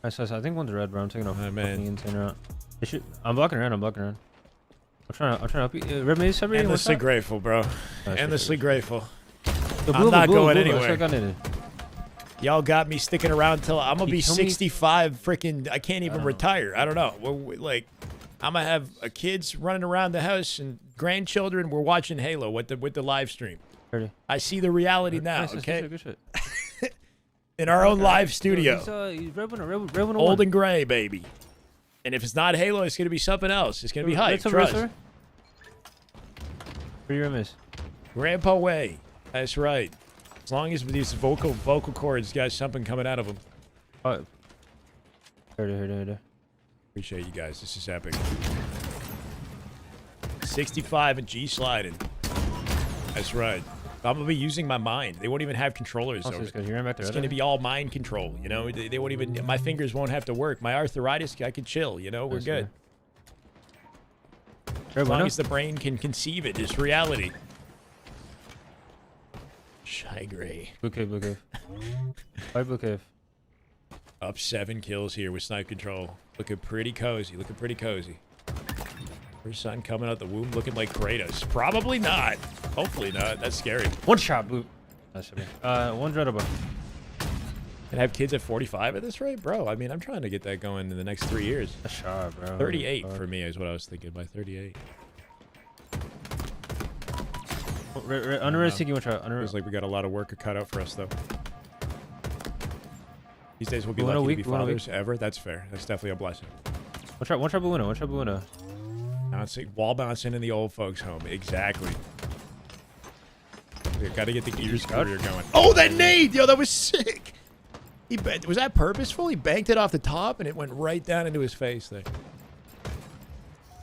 I think one's red, bro. I'm taking off. Oh, man. Insane route. I'm blocking around. I'm trying to help you. Red maze, Endlessly grateful, bro. Endlessly grateful. I'm not going anywhere. Y'all got me sticking around till I'm gonna be 65. Freaking, I can't even retire. I don't know. Like, I'm gonna have kids running around the house and grandchildren. We're watching Halo with the live stream. I see the reality now. Okay. Good shit. In our own live studio. He's Old and gray, baby. And if it's not Halo, it's gonna be something else. It's gonna be hype. Trust. Pretty remiss. Grandpa Way. That's right. As long as these vocal cords got something coming out of them. Here. Appreciate you guys. This is epic. 65 and G sliding. That's right. I'm gonna be using my mind. They won't even have controllers. It's gonna be all mind control. You know, they won't even. My fingers won't have to work. My arthritis, I can chill. You know, we're good. As long as the brain can conceive it, it's reality. agree. Blue cave, blue cave. Fight blue cave. Up 7 kills here with snipe control. Looking pretty cozy. Looking pretty cozy. First son coming out the womb looking like Kratos. Probably not. Hopefully not. That's scary. One shot, blue. That should be. One dread above. And have kids at 45 at this rate? Bro, I mean, I'm trying to get that going in the next 3 years. A shot, bro. 38 for me is what I was thinking by 38. Under Sticky, one shot. Feels like we got a lot of work cut out for us, though. These days we'll be Blue lucky to week, be blue fathers ever. That's fair. That's definitely a blessing. One shot blue window, one shot blue window. Wall bouncing in the old folks' home. Exactly. We got to get the Gears career going. Oh, that nade! Yo, that was sick. Was that purposeful? He banked it off the top, and it went right down into his face there.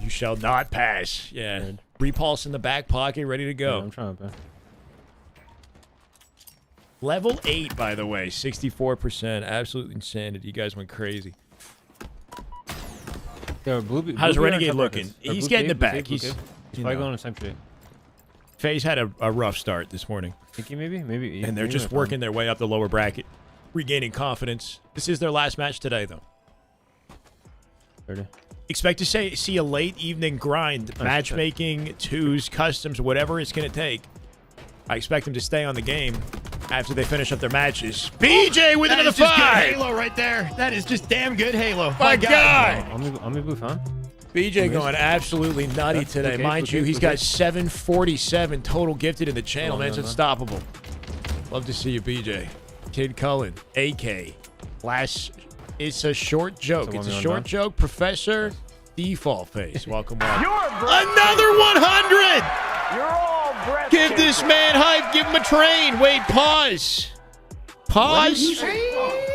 You shall not pass. Yeah. Repulse in the back pocket, ready to go. Yeah, I'm trying to. Level 8, by the way. 64%. Absolute insanity. You guys went crazy. Yeah, blue, how's blue Renegade looking? He's getting it back. He's probably going to Sanctuary. FaZe had a rough start this morning. Thinking maybe. And they're just working their way up the lower bracket. Regaining confidence. This is their last match today, though. 30. Expect to see a late evening grind. Matchmaking, twos, customs, whatever it's going to take. I expect them to stay on the game after they finish up their matches. BJ with another 5! Halo right there. That is just damn good Halo. My God! I'm a blue fan. BJ going absolutely nutty today. Mind you, he's got 747 total gifted in the channel. Man, it's unstoppable. Love to see you, BJ. Kid Cullen, AK. It's a short joke. It's a short joke. Professor Default Face. Welcome. Another 100! You're all breathtaking. Give this man hype. Give him a train. Wait, pause. Pause.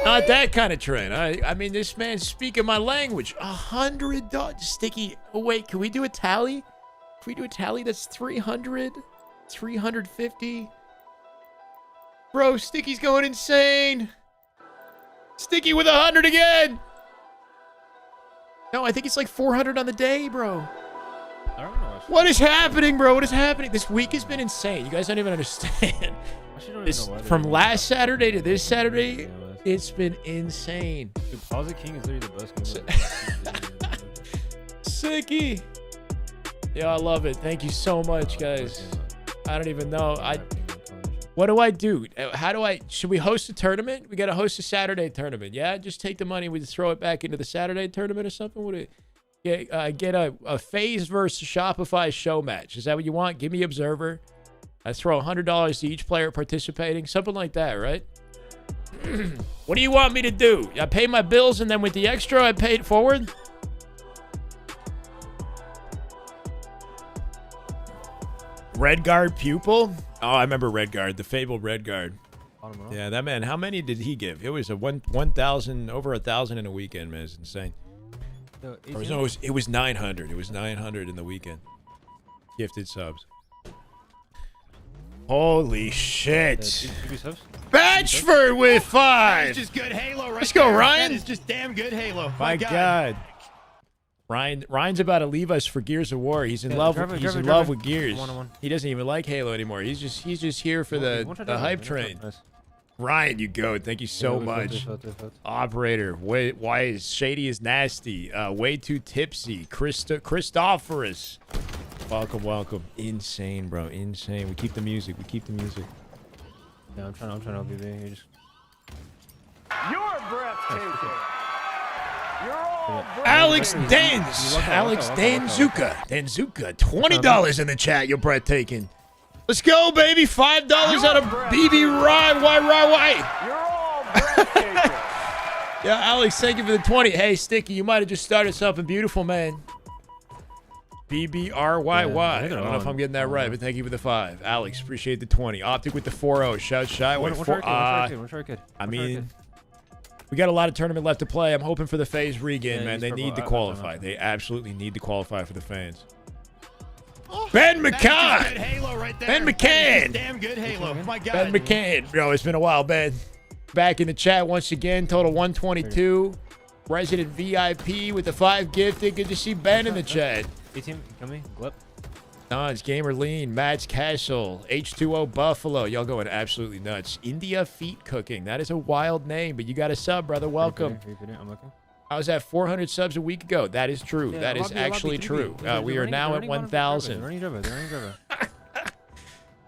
Not that kind of train. I mean, this man's speaking my language. $100. Sticky. Oh, wait. Can we do a tally? If we do a tally, that's 300. 350. Bro, Sticky's going insane. Sticky with 100 again. No, I think it's like 400 on the day, bro. I don't know. What is happening, bro? What is happening? This week has been insane. You guys don't even understand. From last Saturday to this Saturday, it's been insane. Dude, Pause the King is literally the best. Sicky. Yeah, I love it. Thank you so much, guys. I don't even know. What do I do? Should we host a tournament? We got to host a Saturday tournament. Yeah, just take the money. We just throw it back into the Saturday tournament or something. What get a FaZe versus Shopify show match. Is that what you want? Give me Observer. I throw $100 to each player participating. Something like that, right? What do you want me to do? I pay my bills and then with the extra, I pay it forward? Red Guard pupil? Oh, I remember Red Guard, the fabled Red Guard. Yeah, that man, how many did he give? It was a 1,000, over 1,000 in a weekend, man. It's insane. It was 900. It was 900 in the weekend. Gifted subs. Holy shit. Batchford with 5. That's just good Halo right Let's go, there. Ryan. That is just damn good Halo. My God. Ryan's about to leave us for Gears of War. He's in love. He's in love with Gears. He doesn't even like Halo anymore. He's just here for the hype train. Ryan, you go. Thank you so much. Operator, why is Shady is nasty? Way too tipsy. Christophorus. Welcome. Insane, bro. Insane. We keep the music. Yeah, I'm trying to help you, man. You're breathtaking. You're all Alex Danzuka. $20 in the chat. You're breathtaking. Let's go, baby. $5 out of BB Rye. You're all breathtaking. Yeah, Alex, thank you for the 20. Hey, Sticky, you might have just started something beautiful, man. BBRYY. I don't know if I'm getting that right, but thank you for the 5. Alex, appreciate the 20. Optic with the 4-0. Shout Shyway. I mean, we got a lot of tournament left to play. I'm hoping for the FaZe regain, man. They need to qualify. They absolutely need to qualify for the fans. Ben McCann. Right Ben McCann. Damn good Halo. My God. Ben McCann. Bro, it's been a while, Ben. Back in the chat once again. Total 122. Resident VIP with the 5 gifted. Good to see Ben in the chat. A-team, coming. Glip. Don's Gamer Lean, Matt's Castle, H2O Buffalo. Y'all going absolutely nuts. India Feet Cooking. That is a wild name, but you got a sub, brother. Welcome. I'm looking. I was at 400 subs a week ago. That is true. Yeah, that is actually true. We are now at 1,000.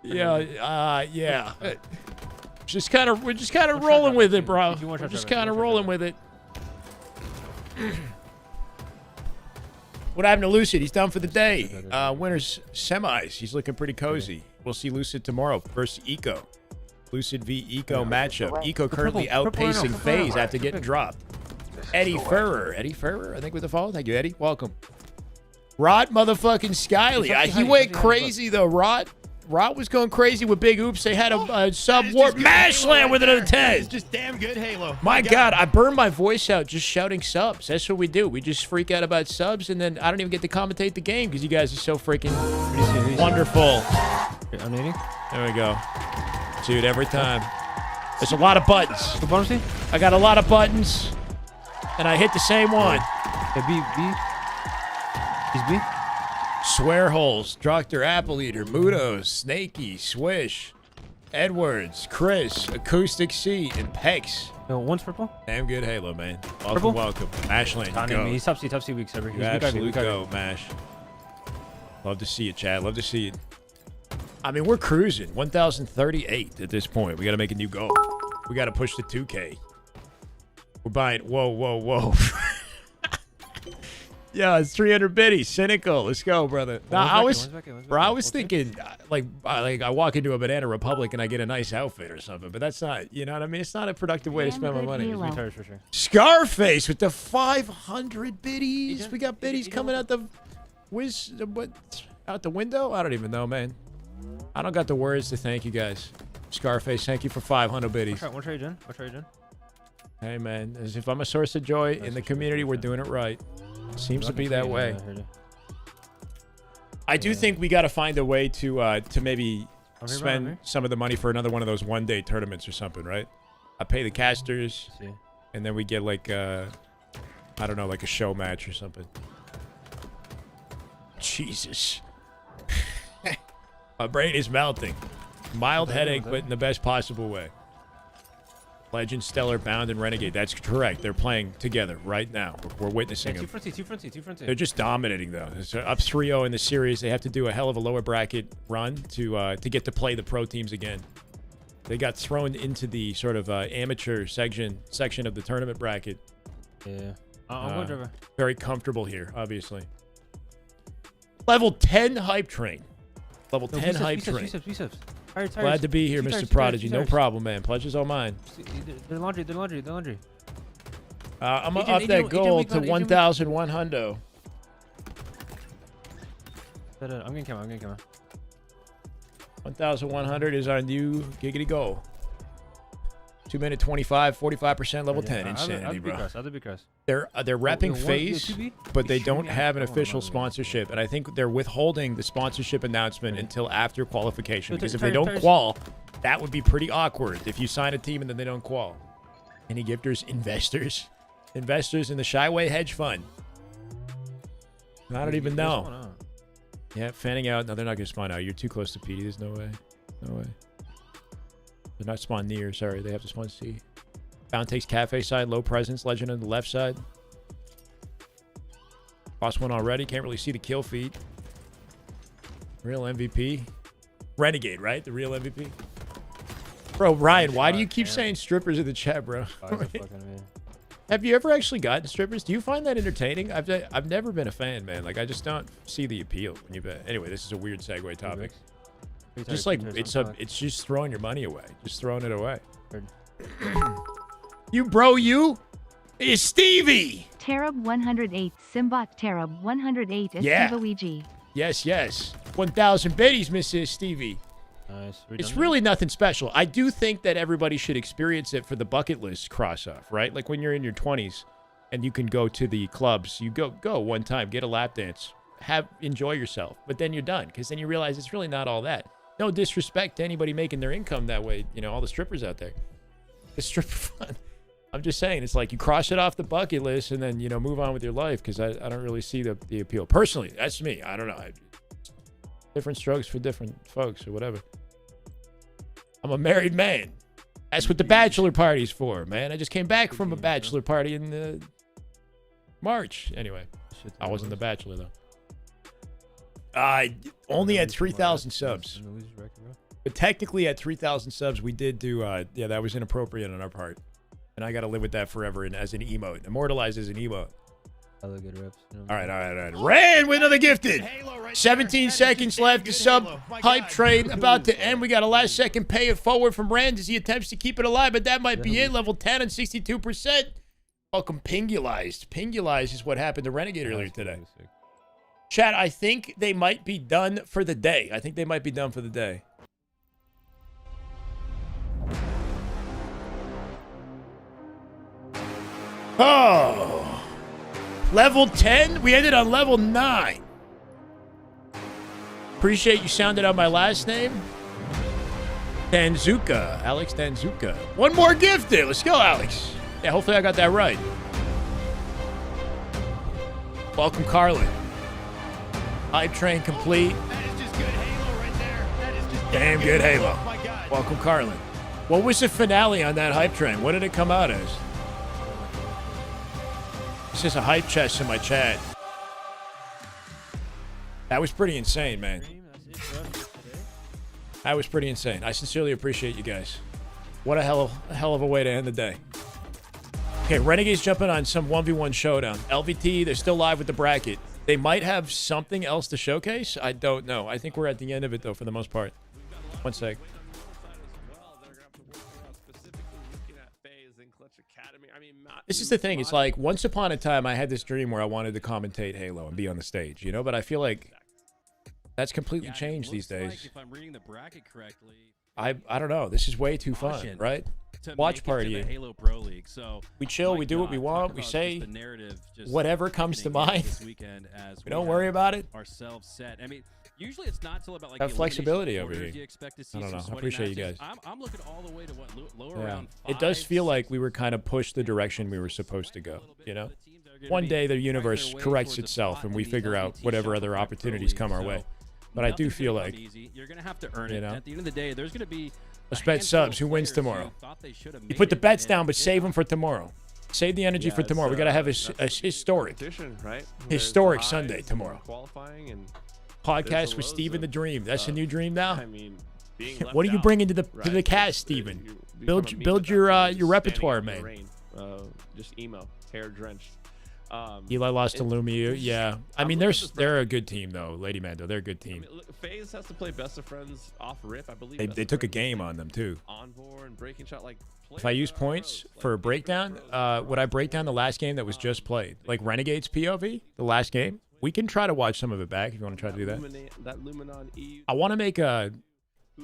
Yeah, yeah. We're just kind of rolling with it, bro. We're just kind of rolling with it. What happened to Lucid? He's done for the day. Winners semis. He's looking pretty cozy. We'll see Lucid tomorrow versus Eco. Lucid v Eco matchup. Eco currently outpacing FaZe after getting dropped. Eddie Ferrer. Eddie Ferrer, I think, with the follow. Thank you, Eddie. Welcome. Rod motherfucking Skyley. He went crazy, though. Rod was going crazy with Big Oops. They had a sub-warp mash slam with another 10. It's just damn good Halo. My God, I burned my voice out just shouting subs. That's what we do. We just freak out about subs, and then I don't even get to commentate the game because you guys are so freaking wonderful. I'm needing. There we go. Dude, every time. There's a lot of buttons. What bottom see? I got a lot of buttons, and I hit the same one. Okay, B. He's B. Swear holes, Dr. Apple Eater, Mudos, Snakey, Swish, Edwards, Chris, Acoustic C, and Pex. One's purple. Damn good Halo, man. Welcome, Purple? welcome. Mashlane, go. He's tough C weeks every. You absolutely go, Mash. Love to see it, Chad. Love to see it. I mean, we're cruising. 1,038 at this point. We got to make a new goal. We got to push the 2K. We're buying. Whoa. Yeah, it's 300 biddies. Cynical. Let's go, brother. Now, I was thinking, like I walk into a Banana Republic and I get a nice outfit or something, but that's not, you know what I mean? It's not a productive way to spend my money. For sure. Scarface with the 500 biddies. We got biddies coming out the out the window? I don't even know, man. I don't got the words to thank you guys. Scarface, thank you for 500 biddies. One trade, Jen. Hey, man, as if I'm a source of joy in the community, we're doing it right. Seems to be that way. I do think we got to find a way to maybe spend some of the money for another one of those one-day tournaments or something, right? I pay the casters, and then we get like I don't know, like a show match or something. Jesus. My brain is melting. Mild headache, but in the best possible way. Legend, Stellar, Bound, and Renegade. That's correct. They're playing together right now. We're witnessing them. Two front C. They're just dominating, though. It's up 3-0 in the series. They have to do a hell of a lower bracket run to get to play the pro teams again. They got thrown into the sort of amateur section of the tournament bracket. Yeah. I'm going driver. Very comfortable here, obviously. Level 10 hype train. Level 10 hype train. Biceps. Glad to be here, Mr. Prodigy. No problem, man. Pleasure's all mine. They're laundry. I'm going to up that goal to 1,100. I'm getting camera. 1,100 is our new giggity goal. 2 minute 25, 45% level 10. Insanity, bro. I'll be cross. They're repping FaZe, but they don't have an official sponsorship, and I think they're withholding the sponsorship announcement until after qualification. Because if they don't qual, that would be pretty awkward. If you sign a team and then they don't qual. Any gifters? Investors in the Shyway hedge fund. I don't even know. Yeah, fanning out. No, they're not gonna spawn out. You're too close to PD. There's no way. They're not spawn near. Sorry, they have to spawn C. Bound takes cafe side, low presence, legend on the left side. Lost one already. Can't really see the kill feed. Real MVP. Renegade, right? The real MVP. Bro, Ryan, why do you keep saying strippers in the chat, bro? Have you ever actually gotten strippers? Do you find that entertaining? I've never been a fan, man. Like, I just don't see the appeal when you bet. Anyway, this is a weird segue topic. Just like it's just throwing your money away. Just throwing it away. You is Stevie. Tarab 108, Simbot Tarab 108, Yeah. Ouija. Yes. 1,000 biddies, Mrs. Stevie. Nice. It's really nothing special. I do think that everybody should experience it for the bucket list cross-off, right? Like when you're in your 20s and you can go to the clubs, you go one time, get a lap dance, enjoy yourself, but then you're done because then you realize it's really not all that. No disrespect to anybody making their income that way, you know, all the strippers out there. It's stripper fun. I'm just saying, it's like you cross it off the bucket list and then, you know, move on with your life because I don't really see the appeal. Personally, that's me. I don't know. Different strokes for different folks or whatever. I'm a married man. That's what the bachelor party's for, man. I just came back from a bachelor party in March. Anyway, I wasn't the bachelor, though. I only had 3,000 subs. But technically at 3,000 subs, we did do, yeah, that was inappropriate on our part. And I got to live with that forever and as an emote. Immortalized as an emote. All right. Ran with another gifted. 17 seconds left. The sub hype train about to end. We got a last second pay it forward from Rand as he attempts to keep it alive, but that might be it. Level 10 and 62%. Welcome, Pingulized. Pingulized is what happened to Renegade earlier today. Chat, I think they might be done for the day. Oh. Level 10? We ended on level 9. Appreciate you sounded out my last name. Danzuka. Alex Danzuka. One more gifted. Let's go, Alex. Yeah, hopefully I got that right. Welcome, Carlin. Hype train complete. That is just good Halo right there. That is just damn good Halo. Oh my God. Welcome, Carlin. What was the finale on that hype train? What did it come out as? It's just a hype chest in my chat. That was pretty insane, man. That was pretty insane. I sincerely appreciate you guys. What a hell of a way to end the day. Okay, Renegade's jumping on some 1v1 showdown. LVT, they're still live with the bracket. They might have something else to showcase. I don't know. I think we're at the end of it, though, for the most part. One sec. This is the thing. It's like, once upon a time, I had this dream where I wanted to commentate Halo and be on the stage, you know? But I feel like that's completely changed these days. Like if I'm reading the bracket correctly, I don't know. This is way too fun, right? Watch party. Halo Pro League. So we chill. We do what we want. We say whatever comes to mind. We don't worry about it. Ourselves set. I mean, usually it's not till about like have flexibility over here. I don't know. I appreciate you guys. I'm looking all the way to what lower round 5. It does feel like we were kind of pushed the direction we were supposed to go. You know, one day the universe corrects itself and we figure out whatever other opportunities come our way. But I do feel like you're gonna have to earn it. At the end of the day, there's gonna be. Let's bet subs. Who wins tomorrow? You put the bets down, but save them for tomorrow. Save the energy for tomorrow. We gotta have a historic Sunday tomorrow. Podcast with Steven the Dream. That's a new dream now. I mean, what are you bringing to the cast, Steven? Build your repertoire, man. Just emo, hair drenched. Eli lost to Lumia. Yeah, I mean they're a good team though, Lady Mando. They're a good team. I mean, FaZe has to play best of friends off rip, I believe. They took a game on them too. Envor and breaking shot like. If I use points for a breakdown, would I break down the last game that was just played, like Renegade's POV, the last game? We can try to watch some of it back if you want to try to do that. I want to make a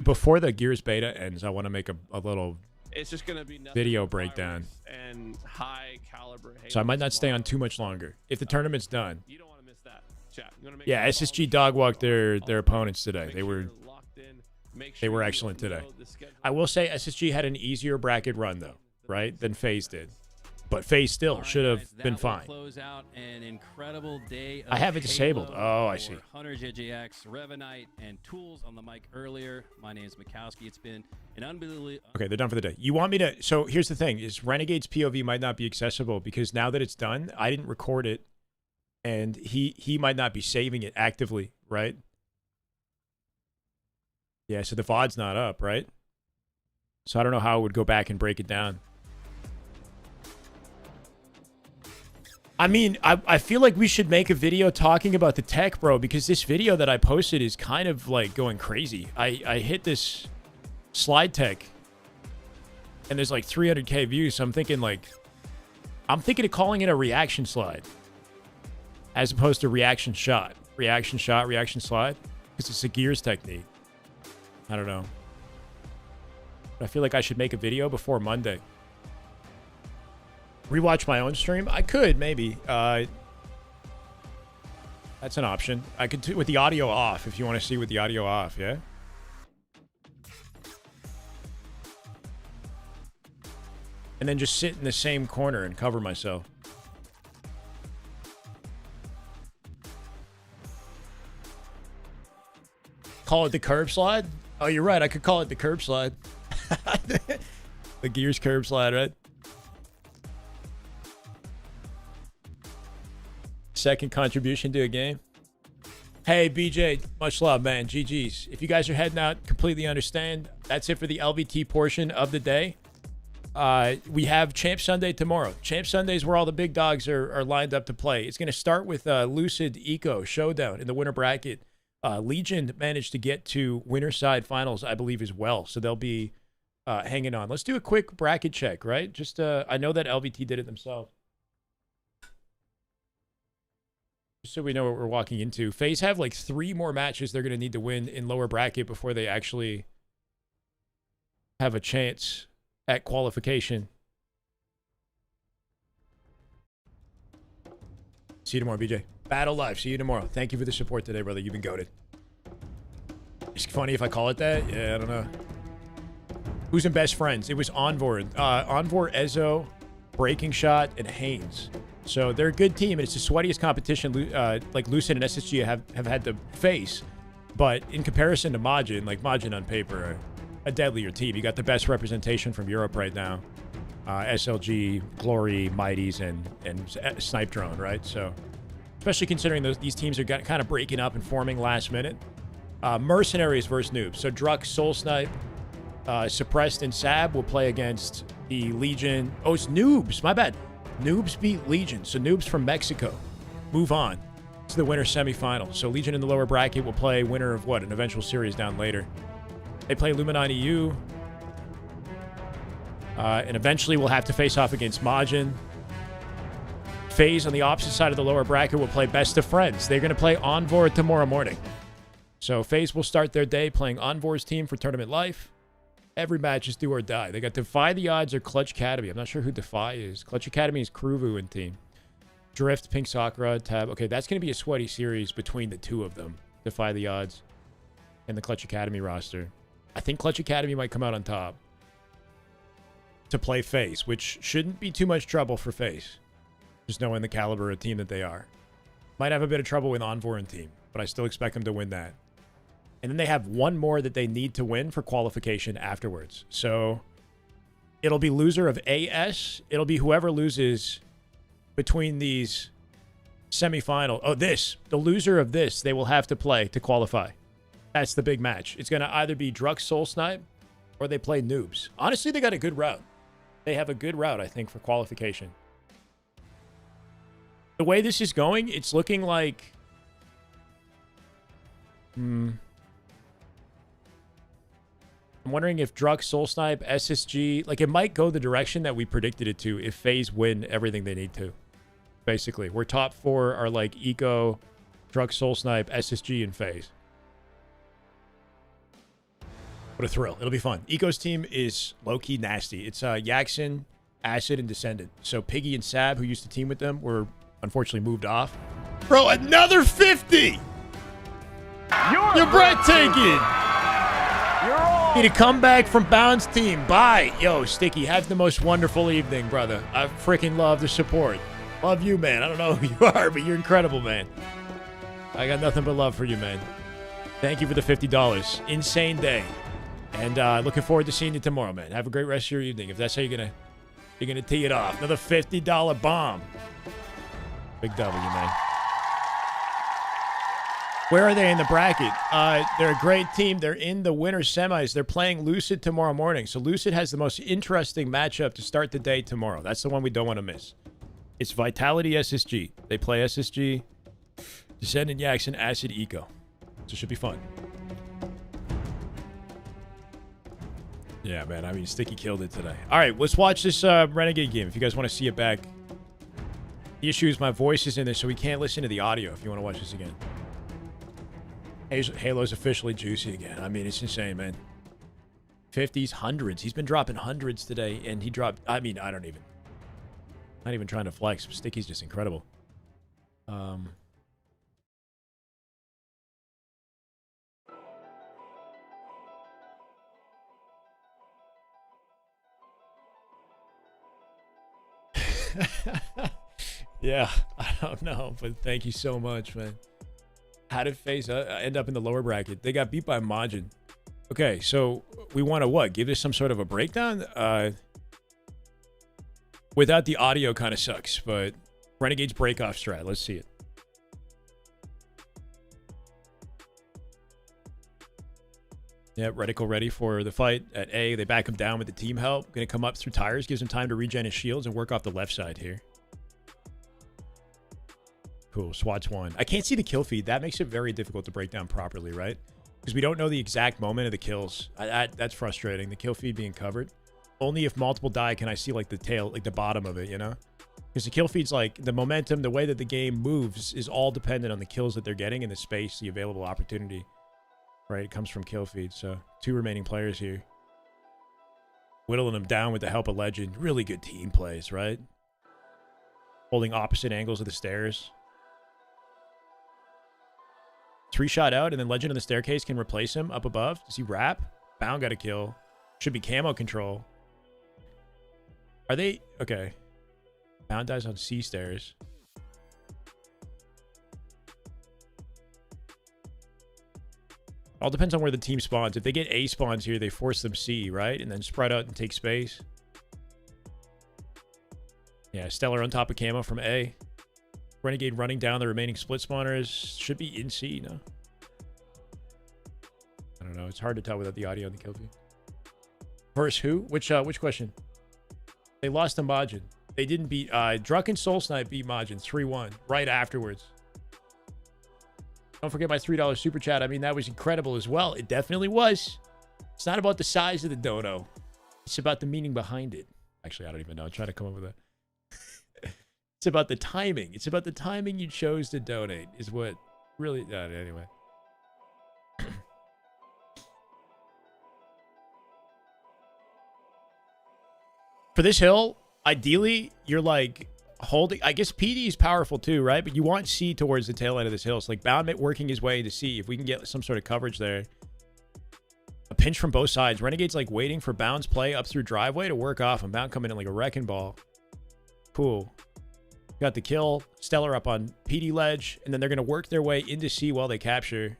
before the Gears beta ends. I want to make a little. It's just gonna be video breakdown and high caliber. So I might not stay on too much longer. If the tournament's done. You don't want to miss that. Chat. Yeah, SSG dog walked their opponents today. They were excellent today. I will say SSG had an easier bracket run though, right, than FaZe did. But FaZe still should have been fine. I have it disabled. Oh, I see. Hunter JJX, Revanite, and Tools on the mic earlier. My name is Mikowski. It's been an unbelievable. Okay, they're done for the day. You want me to? So here's the thing: is Renegade's POV might not be accessible because now that it's done, I didn't record it, and he might not be saving it actively, right? Yeah, so the VOD's not up, right? So I don't know how I would go back and break it down. I mean, I feel like we should make a video talking about the tech, bro, because this video that I posted is kind of like going crazy. I hit this slide tech and there's like 300K views. So I'm thinking of calling it a reaction slide as opposed to reaction shot, reaction slide, because it's a Gears technique. I don't know. But I feel like I should make a video before Monday. Rewatch my own stream? I could, maybe. That's an option. I could do with the audio off, if you want to see with the audio off, yeah? And then just sit in the same corner and cover myself. Call it the curb slide? Oh, you're right. I could call it the curb slide. The Gears curb slide, right? Second contribution to a game. Hey, BJ, much love, man. GG's. If you guys are heading out, completely understand. That's it for the LVT portion of the day. We have Champ Sunday tomorrow. Champ Sunday is where all the big dogs are lined up to play. It's going to start with Lucid Eco Showdown in the winter bracket. Legion managed to get to winner side finals, I believe, as well. So they'll be hanging on. Let's do a quick bracket check, right? Just I know that LVT did it themselves. Just so we know what we're walking into. FaZe have like 3 more matches they're going to need to win in lower bracket before they actually have a chance at qualification. See you tomorrow, BJ. Battle Live. See you tomorrow. Thank you for the support today, brother. You've been goated. It's funny if I call it that. Yeah, I don't know. Who's in best friends? It was Envor. Envor, Ezo, Breaking Shot, and Haynes. So they're a good team, and it's the sweatiest competition like Lucid and SSG have had to face. But in comparison to Majin, like Majin on paper, are a deadlier team. You got the best representation from Europe right now. SLG, Glory, Mighties, and Snipe Drone, right? So especially considering these teams are kind of breaking up and forming last minute. Mercenaries versus Noobs. So Drux, Soul Snipe, Suppressed, and Sab will play against the Legion. Oh, it's Noobs. My bad. Noobs beat Legion. So Noobs from Mexico move on to the winner semifinal. So Legion in the lower bracket will play winner of what? An eventual series down later. They play Luminine EU. And eventually we'll have to face off against Majin. FaZe on the opposite side of the lower bracket will play Best of Friends. They're going to play Envor tomorrow morning. So FaZe will start their day playing Envor's team for Tournament Life. Every match is do or die. They got Defy the Odds or Clutch Academy. I'm not sure who Defy is. Clutch Academy is Kruvu and team. Drift, Pink Sakura, Tab. Okay, that's going to be a sweaty series between the two of them. Defy the Odds and the Clutch Academy roster. I think Clutch Academy might come out on top to play FaZe, which shouldn't be too much trouble for FaZe. Just knowing the caliber of team that they are. Might have a bit of trouble with Envor and team, but I still expect them to win that. And then they have one more that they need to win for qualification afterwards. So it'll be loser of AS. It'll be whoever loses between these semifinal. Oh, the loser of this, they will have to play to qualify. That's the big match. It's going to either be Drux Soul Snipe or they play Noobs. Honestly, they got a good route. They have a good route, I think, for qualification. The way this is going, it's looking like... I'm wondering if Drux, Soul Snipe, SSG... Like, it might go the direction that we predicted it to if FaZe win everything they need to. Basically. Where top 4 are, like, Eco, Drux, Soul Snipe, SSG, and FaZe. What a thrill. It'll be fun. Eco's team is low-key nasty. It's Yaxin, Acid, and Descendant. So Piggy and Sab, who used to team with them, were unfortunately moved off. Bro, another 50! You're breathtaking! Need a comeback from Bounce team. Bye. Yo, Sticky, have the most wonderful evening, brother. I freaking love the support. Love you, man. I don't know who you are, but you're incredible, man. I got nothing but love for you, man. Thank you for the $50. Insane day. And looking forward to seeing you tomorrow, man. Have a great rest of your evening. If that's how you're gonna tee it off. Another $50 bomb. Big W, man. Where are they in the bracket? They're a great team. They're in the winter semis. They're playing Lucid tomorrow morning. So Lucid has the most interesting matchup to start the day tomorrow. That's the one we don't want to miss. It's Vitality SSG. They play SSG, Descendant Yaxin, Acid Eco. So it should be fun. Yeah, man. I mean, Sticky killed it today. All right, let's watch this Renegade game if you guys want to see it back. The issue is my voice is in there, so we can't listen to the audio if you want to watch this again. Halo's officially juicy again. I mean, it's insane, man. 50s, hundreds. He's been dropping hundreds today, and he dropped... I mean, I don't even... Not even trying to flex. Sticky's just incredible. Yeah, I don't know, but thank you so much, man. How did FaZe end up in the lower bracket? They got beat by Majin. Okay, so we want to what? Give this some sort of a breakdown? Without the audio kind of sucks, but Renegade's break-off strat. Let's see it. Yeah, Reticle ready for the fight at A. They back him down with the team help. Going to come up through tires. Gives him time to regen his shields and work off the left side here. Cool. SWAT's one. I can't see the kill feed. That makes it very difficult to break down properly, right? Because we don't know the exact moment of the kills. That's frustrating. The kill feed being covered. Only if multiple die can I see like the tail, like the bottom of it, you know? Because the kill feed's like the momentum, the way that the game moves is all dependent on the kills that they're getting and the space, the available opportunity. Right, it comes from kill feed. So 2 remaining players here. Whittling them down with the help of Legend. Really good team plays, right? Holding opposite angles of the stairs. 3-shot out, and then Legend on the staircase can replace him up above. Does he wrap? Bound got a kill. Should be camo control. Are they... Okay. Bound dies on C stairs. All depends on where the team spawns. If they get A spawns here, they force them C, right? And then spread out and take space. Yeah, Stellar on top of camo from A. Renegade running down the remaining split spawners. Should be in C, no? I don't know. It's hard to tell without the audio on the kill feed. Versus who? Which question? They lost to Majin. They didn't beat... Druck and Soul Snipe beat Majin 3-1 right afterwards. Don't forget my $3 super chat. I mean, that was incredible as well. It definitely was. It's not about the size of the dono. It's about the meaning behind it. Actually, I don't even know. I'm trying to come up with a... It's about the timing. It's about the timing you chose to donate is what really... anyway. For this hill, ideally, you're like... holding, I guess PD is powerful too, right? But you want C towards the tail end of this hill. So like Bound working his way into C. If we can get some sort of coverage there. A pinch from both sides. Renegade's like waiting for Bound's play up through driveway to work off. And Bound coming in like a wrecking ball. Cool. Got the kill. Stellar up on PD ledge. And then they're going to work their way into C while they capture.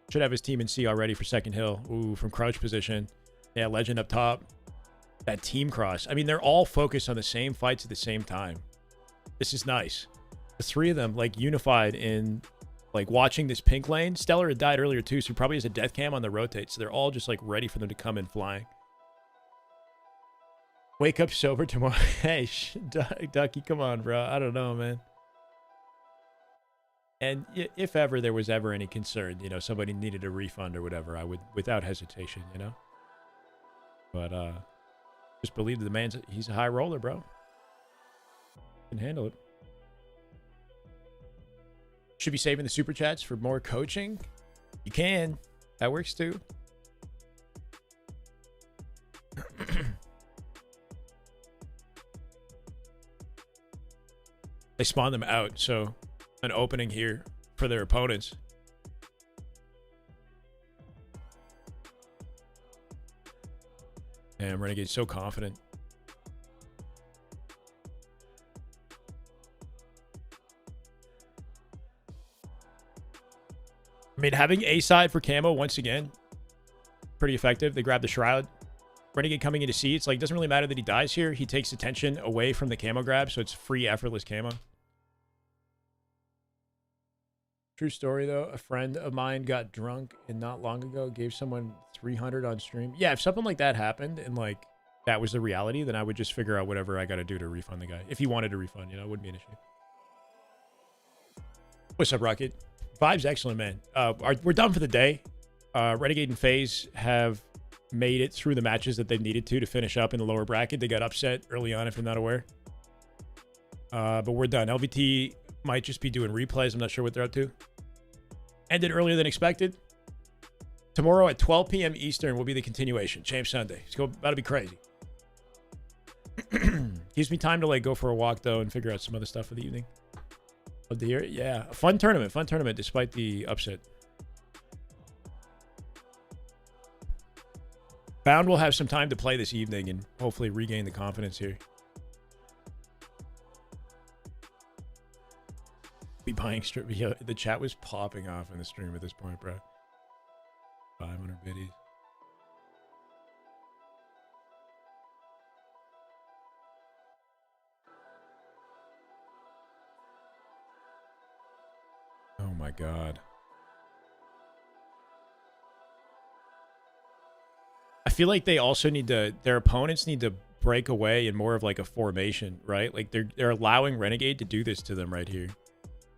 Should have his team in C already for second hill. Ooh, from crouch position. Yeah, Legend up top. That team cross. I mean, they're all focused on the same fights at the same time. This is nice. The 3 of them, like, unified in, like, watching this pink lane. Stellar had died earlier, too, so he probably has a death cam on the rotate. So they're all just, like, ready for them to come in flying. Wake up sober tomorrow. Hey, Ducky, come on, bro. I don't know, man. And if ever there was ever any concern, you know, somebody needed a refund or whatever, I would, without hesitation, you know. But just believe the man's, he's a high roller, bro. Can handle it. Should be saving the super chats for more coaching. You can. That works too. They spawn them out, so an opening here for their opponents. And Renegade's so confident. I mean, having A side for camo once again, pretty effective. They grab the shroud. Renegade coming into C. It's like, it doesn't really matter that he dies here. He takes attention away from the camo grab, so it's free, effortless camo. True story, though. A friend of mine got drunk and not long ago gave someone 300 on stream. Yeah, if something like that happened and, like, that was the reality, then I would just figure out whatever I got to do to refund the guy. If he wanted to refund, you know, it wouldn't be an issue. What's up, Rocket? Vibe's excellent, man. We're done for the day. Renegade and FaZe have made it through the matches that they've needed to finish up in the lower bracket. They got upset early on, if you're not aware. But we're done. LVT might just be doing replays. I'm not sure what they're up to. Ended earlier than expected. Tomorrow at 12 p.m. Eastern will be the continuation. Champ Sunday. It's about to be crazy. Gives me time to like go for a walk though and figure out some other stuff for the evening. Love to hear it. Yeah, a fun tournament. Fun tournament despite the upset. Bound will have some time to play this evening and hopefully regain the confidence here. Be buying strip. Yo, the chat was popping off in the stream at this point, bro. 500 biddies. Oh my god. I feel like they also need to, their opponents need to break away in more of like a formation, right? Like they're allowing Renegade to do this to them right here.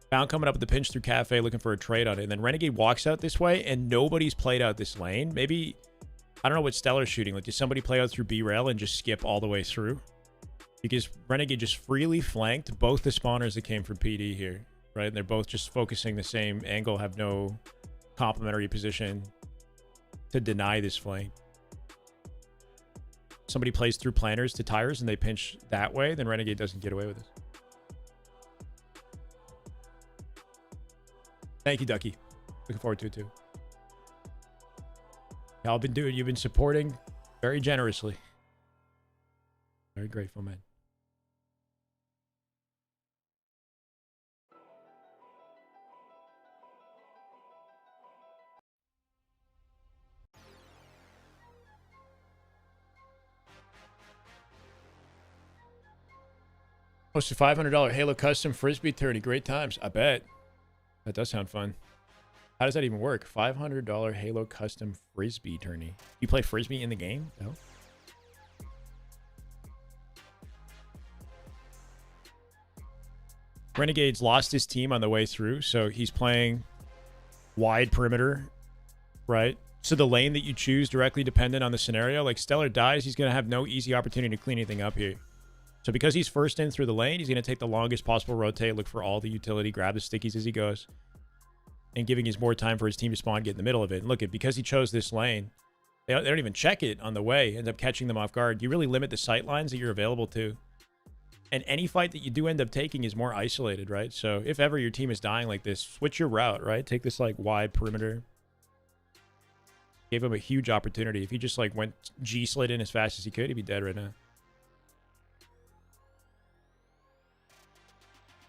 Found coming up with the pinch through Cafe looking for a trade on it. And then Renegade walks out this way and nobody's played out this lane. Maybe, I don't know what Stellar's shooting. Like, did somebody play out through B-Rail and just skip all the way through? Because Renegade just freely flanked both the spawners that came from PD here, right? And they're both just focusing the same angle, have no complementary position to deny this flank. Somebody plays through planners to tires and they pinch that way, then Renegade doesn't get away with it. Thank you, Ducky. Looking forward to it too. Y'all been doing, you've been supporting very generously. Very grateful, man. Hosted $500 Halo Custom Frisbee Tourney. Great times. I bet. That does sound fun. How does that even work? $500 Halo Custom Frisbee Tourney. You play Frisbee in the game? No. Renegade's lost his team on the way through, so he's playing wide perimeter, right? So the lane that you choose directly dependent on the scenario. Like Stellar dies, he's going to have no easy opportunity to clean anything up here. So because he's first in through the lane, he's going to take the longest possible rotate, look for all the utility, grab the stickies as he goes, and giving his more time for his team to spawn, get in the middle of it. And look, because he chose this lane, they don't even check it on the way, end up catching them off guard. You really limit the sight lines that you're available to. And any fight that you do end up taking is more isolated, right? So if ever your team is dying like this, switch your route, right? Take this like wide perimeter. Gave him a huge opportunity. If he just like went G-slid in as fast as he could, he'd be dead right now.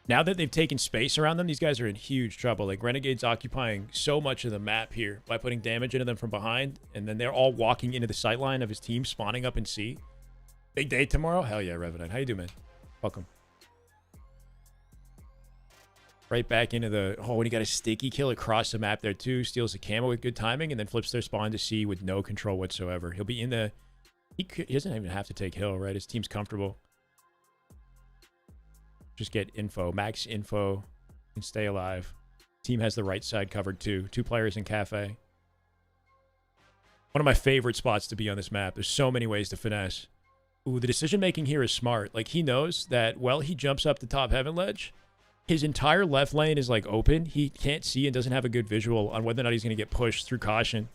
Now that they've taken space around them, these guys are in huge trouble. Like, Renegade's occupying so much of the map here by putting damage into them from behind, and then they're all walking into the sight line of his team, spawning up in C. Big day tomorrow? Hell yeah, Revenant. How you doing, man? Welcome. Right back into the... Oh, when he got a sticky kill across the map there, too. Steals a camo with good timing, and then flips their spawn to C with no control whatsoever. He'll be in the... He doesn't even have to take hill, right? His team's comfortable. Just get info, max info, and stay alive. Team has the right side covered too. 2 players in Cafe. One of my favorite spots to be on this map. There's so many ways to finesse. Ooh, the decision making here is smart. Like, he knows that while he jumps up the top heaven ledge, his entire left lane is like open. He can't see and doesn't have a good visual on whether or not he's going to get pushed through caution.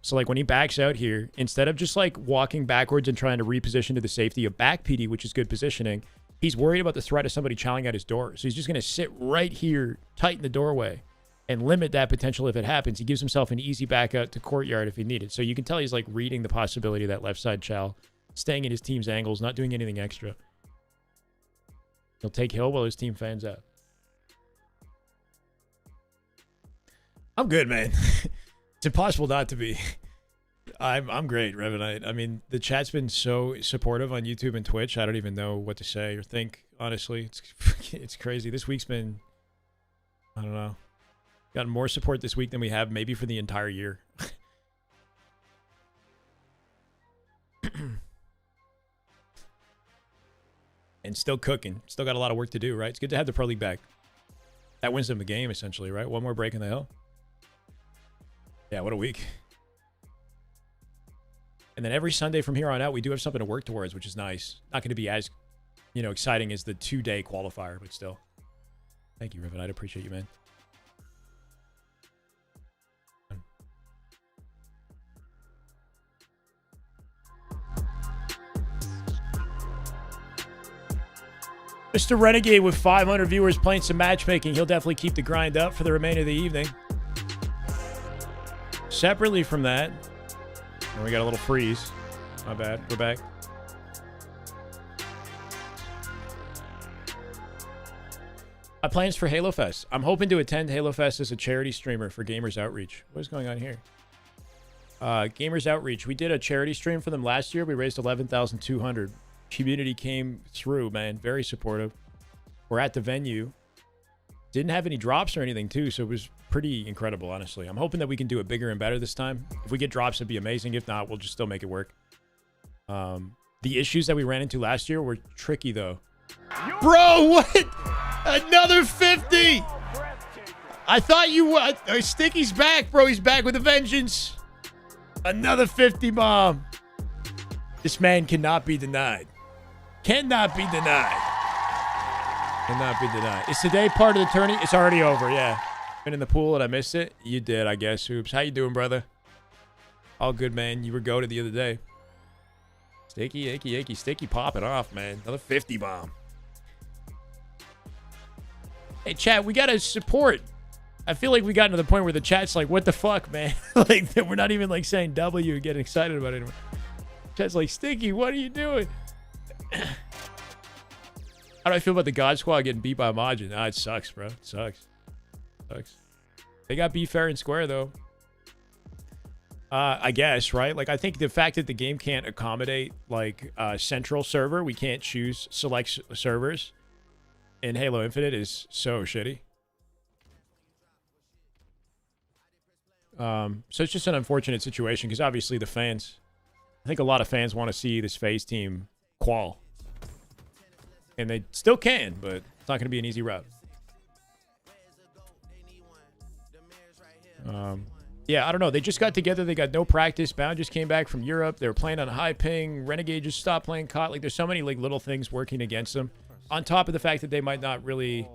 So like when he backs out here, instead of just like walking backwards and trying to reposition to the safety of back PD, which is good positioning, he's worried about the threat of somebody chowing at his door. So he's just going to sit right here, tighten the doorway, and limit that potential if it happens. He gives himself an easy back out to courtyard if he needed. So you can tell he's like reading the possibility of that left side chow, staying in his team's angles, not doing anything extra. He'll take hill while his team fans out. I'm good, man. It's impossible not to be. I'm great, Revenite. I mean, the chat's been so supportive on YouTube and Twitch. I don't even know what to say or think, honestly. It's crazy. This week's been, I don't know. Gotten more support this week than we have maybe for the entire year. And still cooking. Still got a lot of work to do, right? It's good to have the Pro League back. That wins them the game, essentially, right? One more break in the hill. Yeah, what a week. And then every Sunday from here on out, we do have something to work towards, which is nice. Not going to be as, you know, exciting as the 2-day qualifier, but still. Thank you, Riven. I appreciate you, man. Mr. Renegade with 500 viewers playing some matchmaking. He'll definitely keep the grind up for the remainder of the evening. Separately from that, and we got a little freeze. My bad. We're back. Plans for Halo Fest. I'm hoping to attend Halo Fest as a charity streamer for Gamers Outreach. What is going on here? Gamers Outreach. We did a charity stream for them last year. We raised $11,200. Community came through, man. Very supportive. We're at the venue. Didn't have any drops or anything, too, so it was pretty incredible, honestly. I'm hoping that we can do it bigger and better this time. If we get drops, it'd be amazing. If not, we'll just still make it work. The issues that we ran into last year were tricky, though. Bro, what? Another 50! I thought you would. Sticky's back, bro. He's back with a vengeance. Another 50 bomb. This man cannot be denied. Cannot be denied. Cannot be denied. Is today part of the tourney? It's already over, yeah. Been in the pool and I missed it? You did, I guess. Hoops. How you doing, brother? All good, man. You were goated the other day. Sticky, achy. Sticky popping off, man. Another 50 bomb. Hey, chat, we got to support. I feel like we got to the point where the chat's like, what the fuck, man? Like, we're not even, like, saying W and getting excited about it anymore. Chat's like, Sticky, what are you doing? How do I feel about the God Squad getting beat by Majin? Ah, it sucks, bro. It sucks. They got beat fair and square, though. I guess, right? Like, I think the fact that the game can't accommodate, like, central server, we can't choose select servers in Halo Infinite is so shitty. So it's just an unfortunate situation because obviously the fans, I think a lot of fans want to see this FaZe team qual. And they still can, but it's not going to be an easy route. Yeah, I don't know. They just got together. They got no practice. Bound just came back from Europe. They were playing on high ping. Renegade just stopped playing COD. Like, there's so many like little things working against them. On top of the fact that they might not really...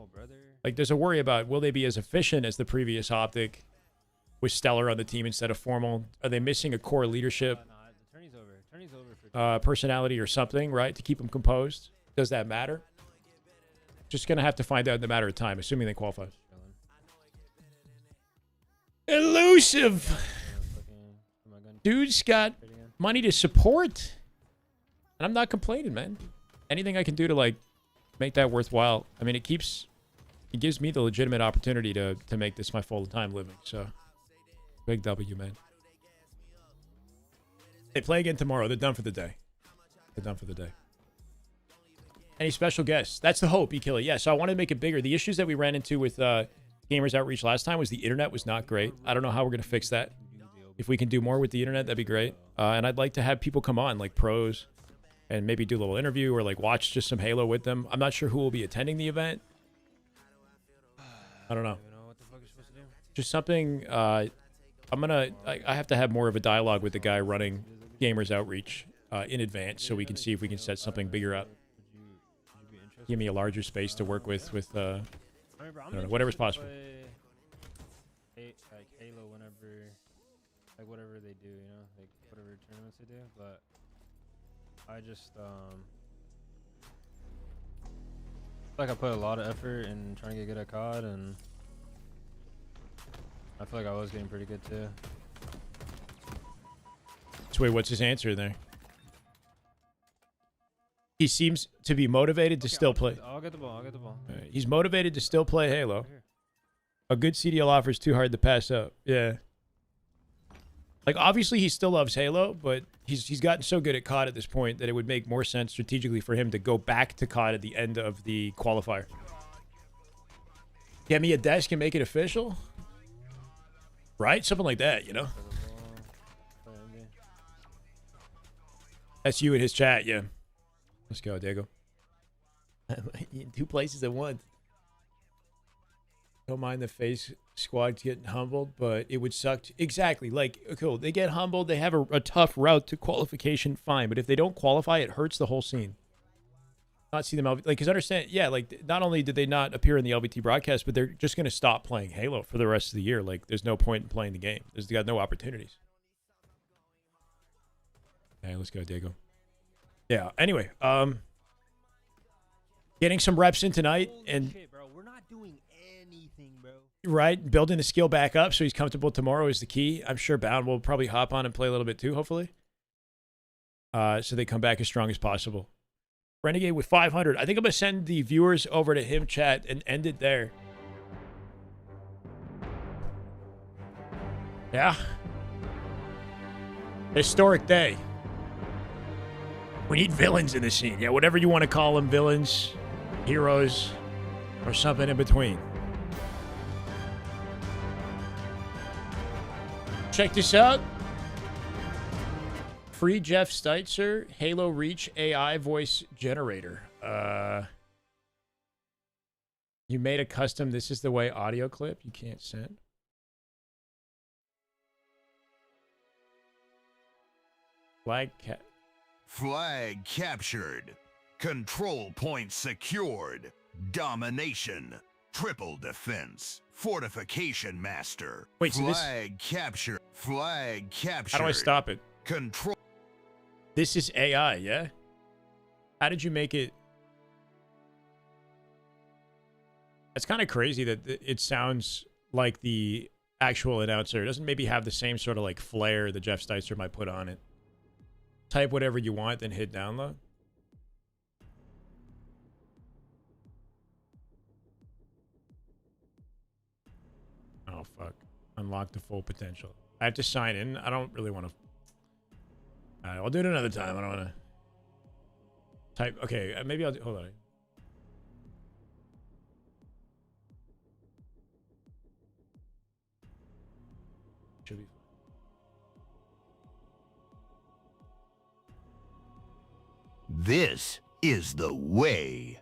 Like, there's a worry about, will they be as efficient as the previous Optic with Stellar on the team instead of Formal? Are they missing a core leadership personality or something, right, to keep them composed? Does that matter? Just going to have to find out in a matter of time, assuming they qualify. Elusive! Dude's got money to support. And I'm not complaining, man. Anything I can do to, like, make that worthwhile. I mean, it gives me the legitimate opportunity to make this my full-time living. So, big W, man. They play again tomorrow. They're done for the day. They're done for the day. Any special guests? That's the hope, E-Killer. Yeah, so I wanted to make it bigger. The issues that we ran into with Gamers Outreach last time was the internet was not great. I don't know how we're going to fix that. If we can do more with the internet, that'd be great. And I'd like to have people come on, like pros, and maybe do a little interview or like watch just some Halo with them. I'm not sure who will be attending the event. I don't know. Just something, I have to have more of a dialogue with the guy running Gamers Outreach in advance so we can see if we can set something bigger up. Give me a larger space to work with I don't know, whatever's possible. Like Halo whenever, like whatever they do, you know, like whatever tournaments they do, but I just like I put a lot of effort in trying to get good at COD, and I feel like I was getting pretty good too. So wait, what's his answer there? He seems to be motivated to still play. I'll get the ball. Right. He's motivated to still play Halo. A good CDL offer is too hard to pass up. Yeah. Like, obviously, he still loves Halo, but he's gotten so good at COD at this point that it would make more sense strategically for him to go back to COD at the end of the qualifier. Get me a desk and make it official? Right? Something like that, you know? That's you in his chat, yeah. Let's go, Diego. In 2 places at once. Don't mind the FaZe squad getting humbled, but it would suck. Exactly. Like, cool. They get humbled. They have a tough route to qualification. Fine. But if they don't qualify, it hurts the whole scene. Not see them out. Like, because understand, yeah, like, not only did they not appear in the LVT broadcast, but they're just going to stop playing Halo for the rest of the year. Like, there's no point in playing the game. There's got no opportunities. Okay, let's go, Diego. Yeah, anyway, getting some reps in tonight and Shit, bro, we're not doing anything, bro. right, building the skill back up so he's comfortable tomorrow is the key. I'm sure Bound will probably hop on and play a little bit too, hopefully. So they come back as strong as possible. Renegade with 500. I think I'm going to send the viewers over to him chat and end it there. Yeah. Historic day. We need villains in the scene. Yeah, whatever you want to call them, villains, heroes, or something in between. Check this out. Free Jeff Steitzer, Halo Reach AI voice generator. You made a custom "This is the way" audio clip you can't send. Flag captured. Control point secured. Domination. Triple defense. Fortification master. Wait, so flag capture. Flag captured. How do I stop it? Control. This is AI, yeah? How did you make it? It's kind of crazy that it sounds like the actual announcer. It doesn't maybe have the same sort of like flair that Jeff Steitzer might put on it. Type whatever you want, then hit download. Oh, fuck. Unlock the full potential. I have to sign in. I don't really want to... Alright, I'll do it another time. I don't want to... Type... Okay, maybe I'll do... Hold on. Should be... This is the way.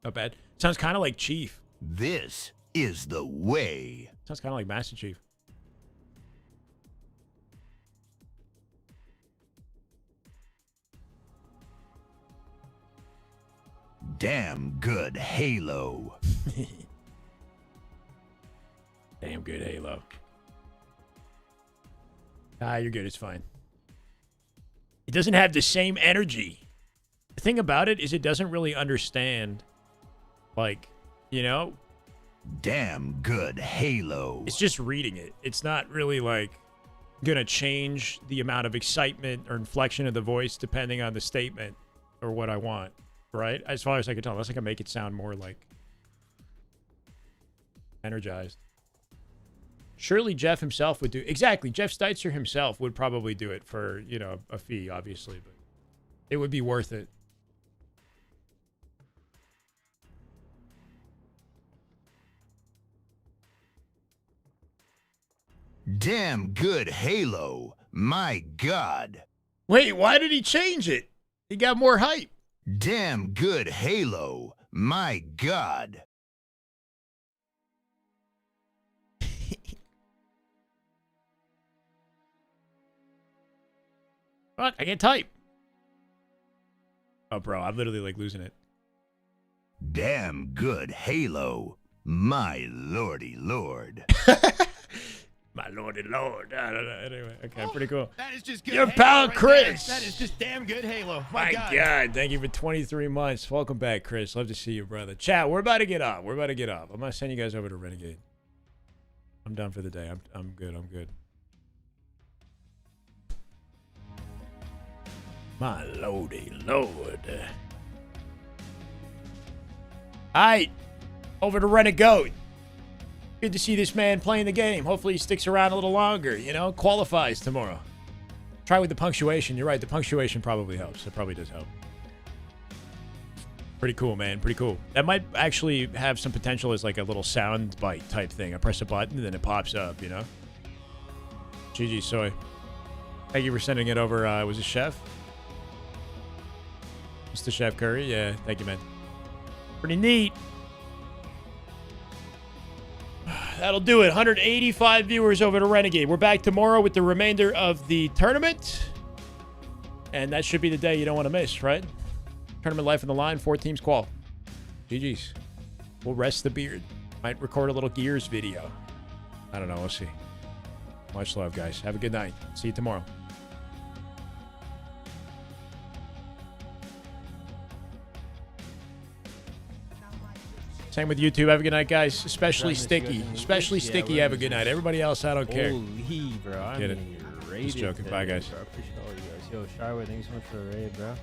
Not bad. Sounds kind of like Chief. This is the way. Sounds kind of like Master Chief. Damn good Halo. Damn good Halo. Ah, you're good. It's fine. It doesn't have the same energy. The thing about it is it doesn't really understand, like, you know? Damn good Halo. It's just reading it. It's not really, like, gonna change the amount of excitement or inflection of the voice depending on the statement or what I want, right? As far as I can tell, unless I can make it sound more, like, energized. Surely Jeff himself would do... Exactly. Jeff Steitzer himself would probably do it for, you know, a fee, obviously. But it would be worth it. Damn good Halo. My God. Wait, why did he change it? He got more hype. Damn good Halo. My God. Fuck, I can't type. Oh, bro, I'm literally, like, losing it. Damn good Halo. My lordy lord. My lordy lord. I don't know. Anyway, okay, pretty cool. That is just good. Your pal, right Chris. there. That is just damn good Halo. My God. Thank you for 23 months. Welcome back, Chris. Love to see you, brother. Chat, we're about to get off. I'm going to send you guys over to Renegade. I'm done for the day. I'm good. I'm good. My lordy lord. Alright. Over to Renegade. Good to see this man playing the game. Hopefully he sticks around a little longer, you know? Qualifies tomorrow. Try with the punctuation. You're right. The punctuation probably helps. It probably does help. Pretty cool, man. Pretty cool. That might actually have some potential as like a little sound bite type thing. I press a button and then it pops up, you know? GG, Soy. Thank you for sending it over. Was it Chef? Mr. Chef Curry? Yeah, thank you, man. Pretty neat. That'll do it. 185 viewers over to Renegade. We're back tomorrow with the remainder of the tournament. And that should be the day you don't want to miss, right? Tournament life on the line. 4 teams qual. GG's. We'll rest the beard. Might record a little Gears video. I don't know. We'll see. Much love, guys. Have a good night. See you tomorrow. Same with YouTube. Have a good night, guys. Especially Sticky. Especially Sticky. Have a good night. Everybody else, I don't care. Holy, bro. Get it. Just joking. Bye, guys. Bro. I appreciate all you guys. Yo, Shyway, thank you so much for the raid, bro.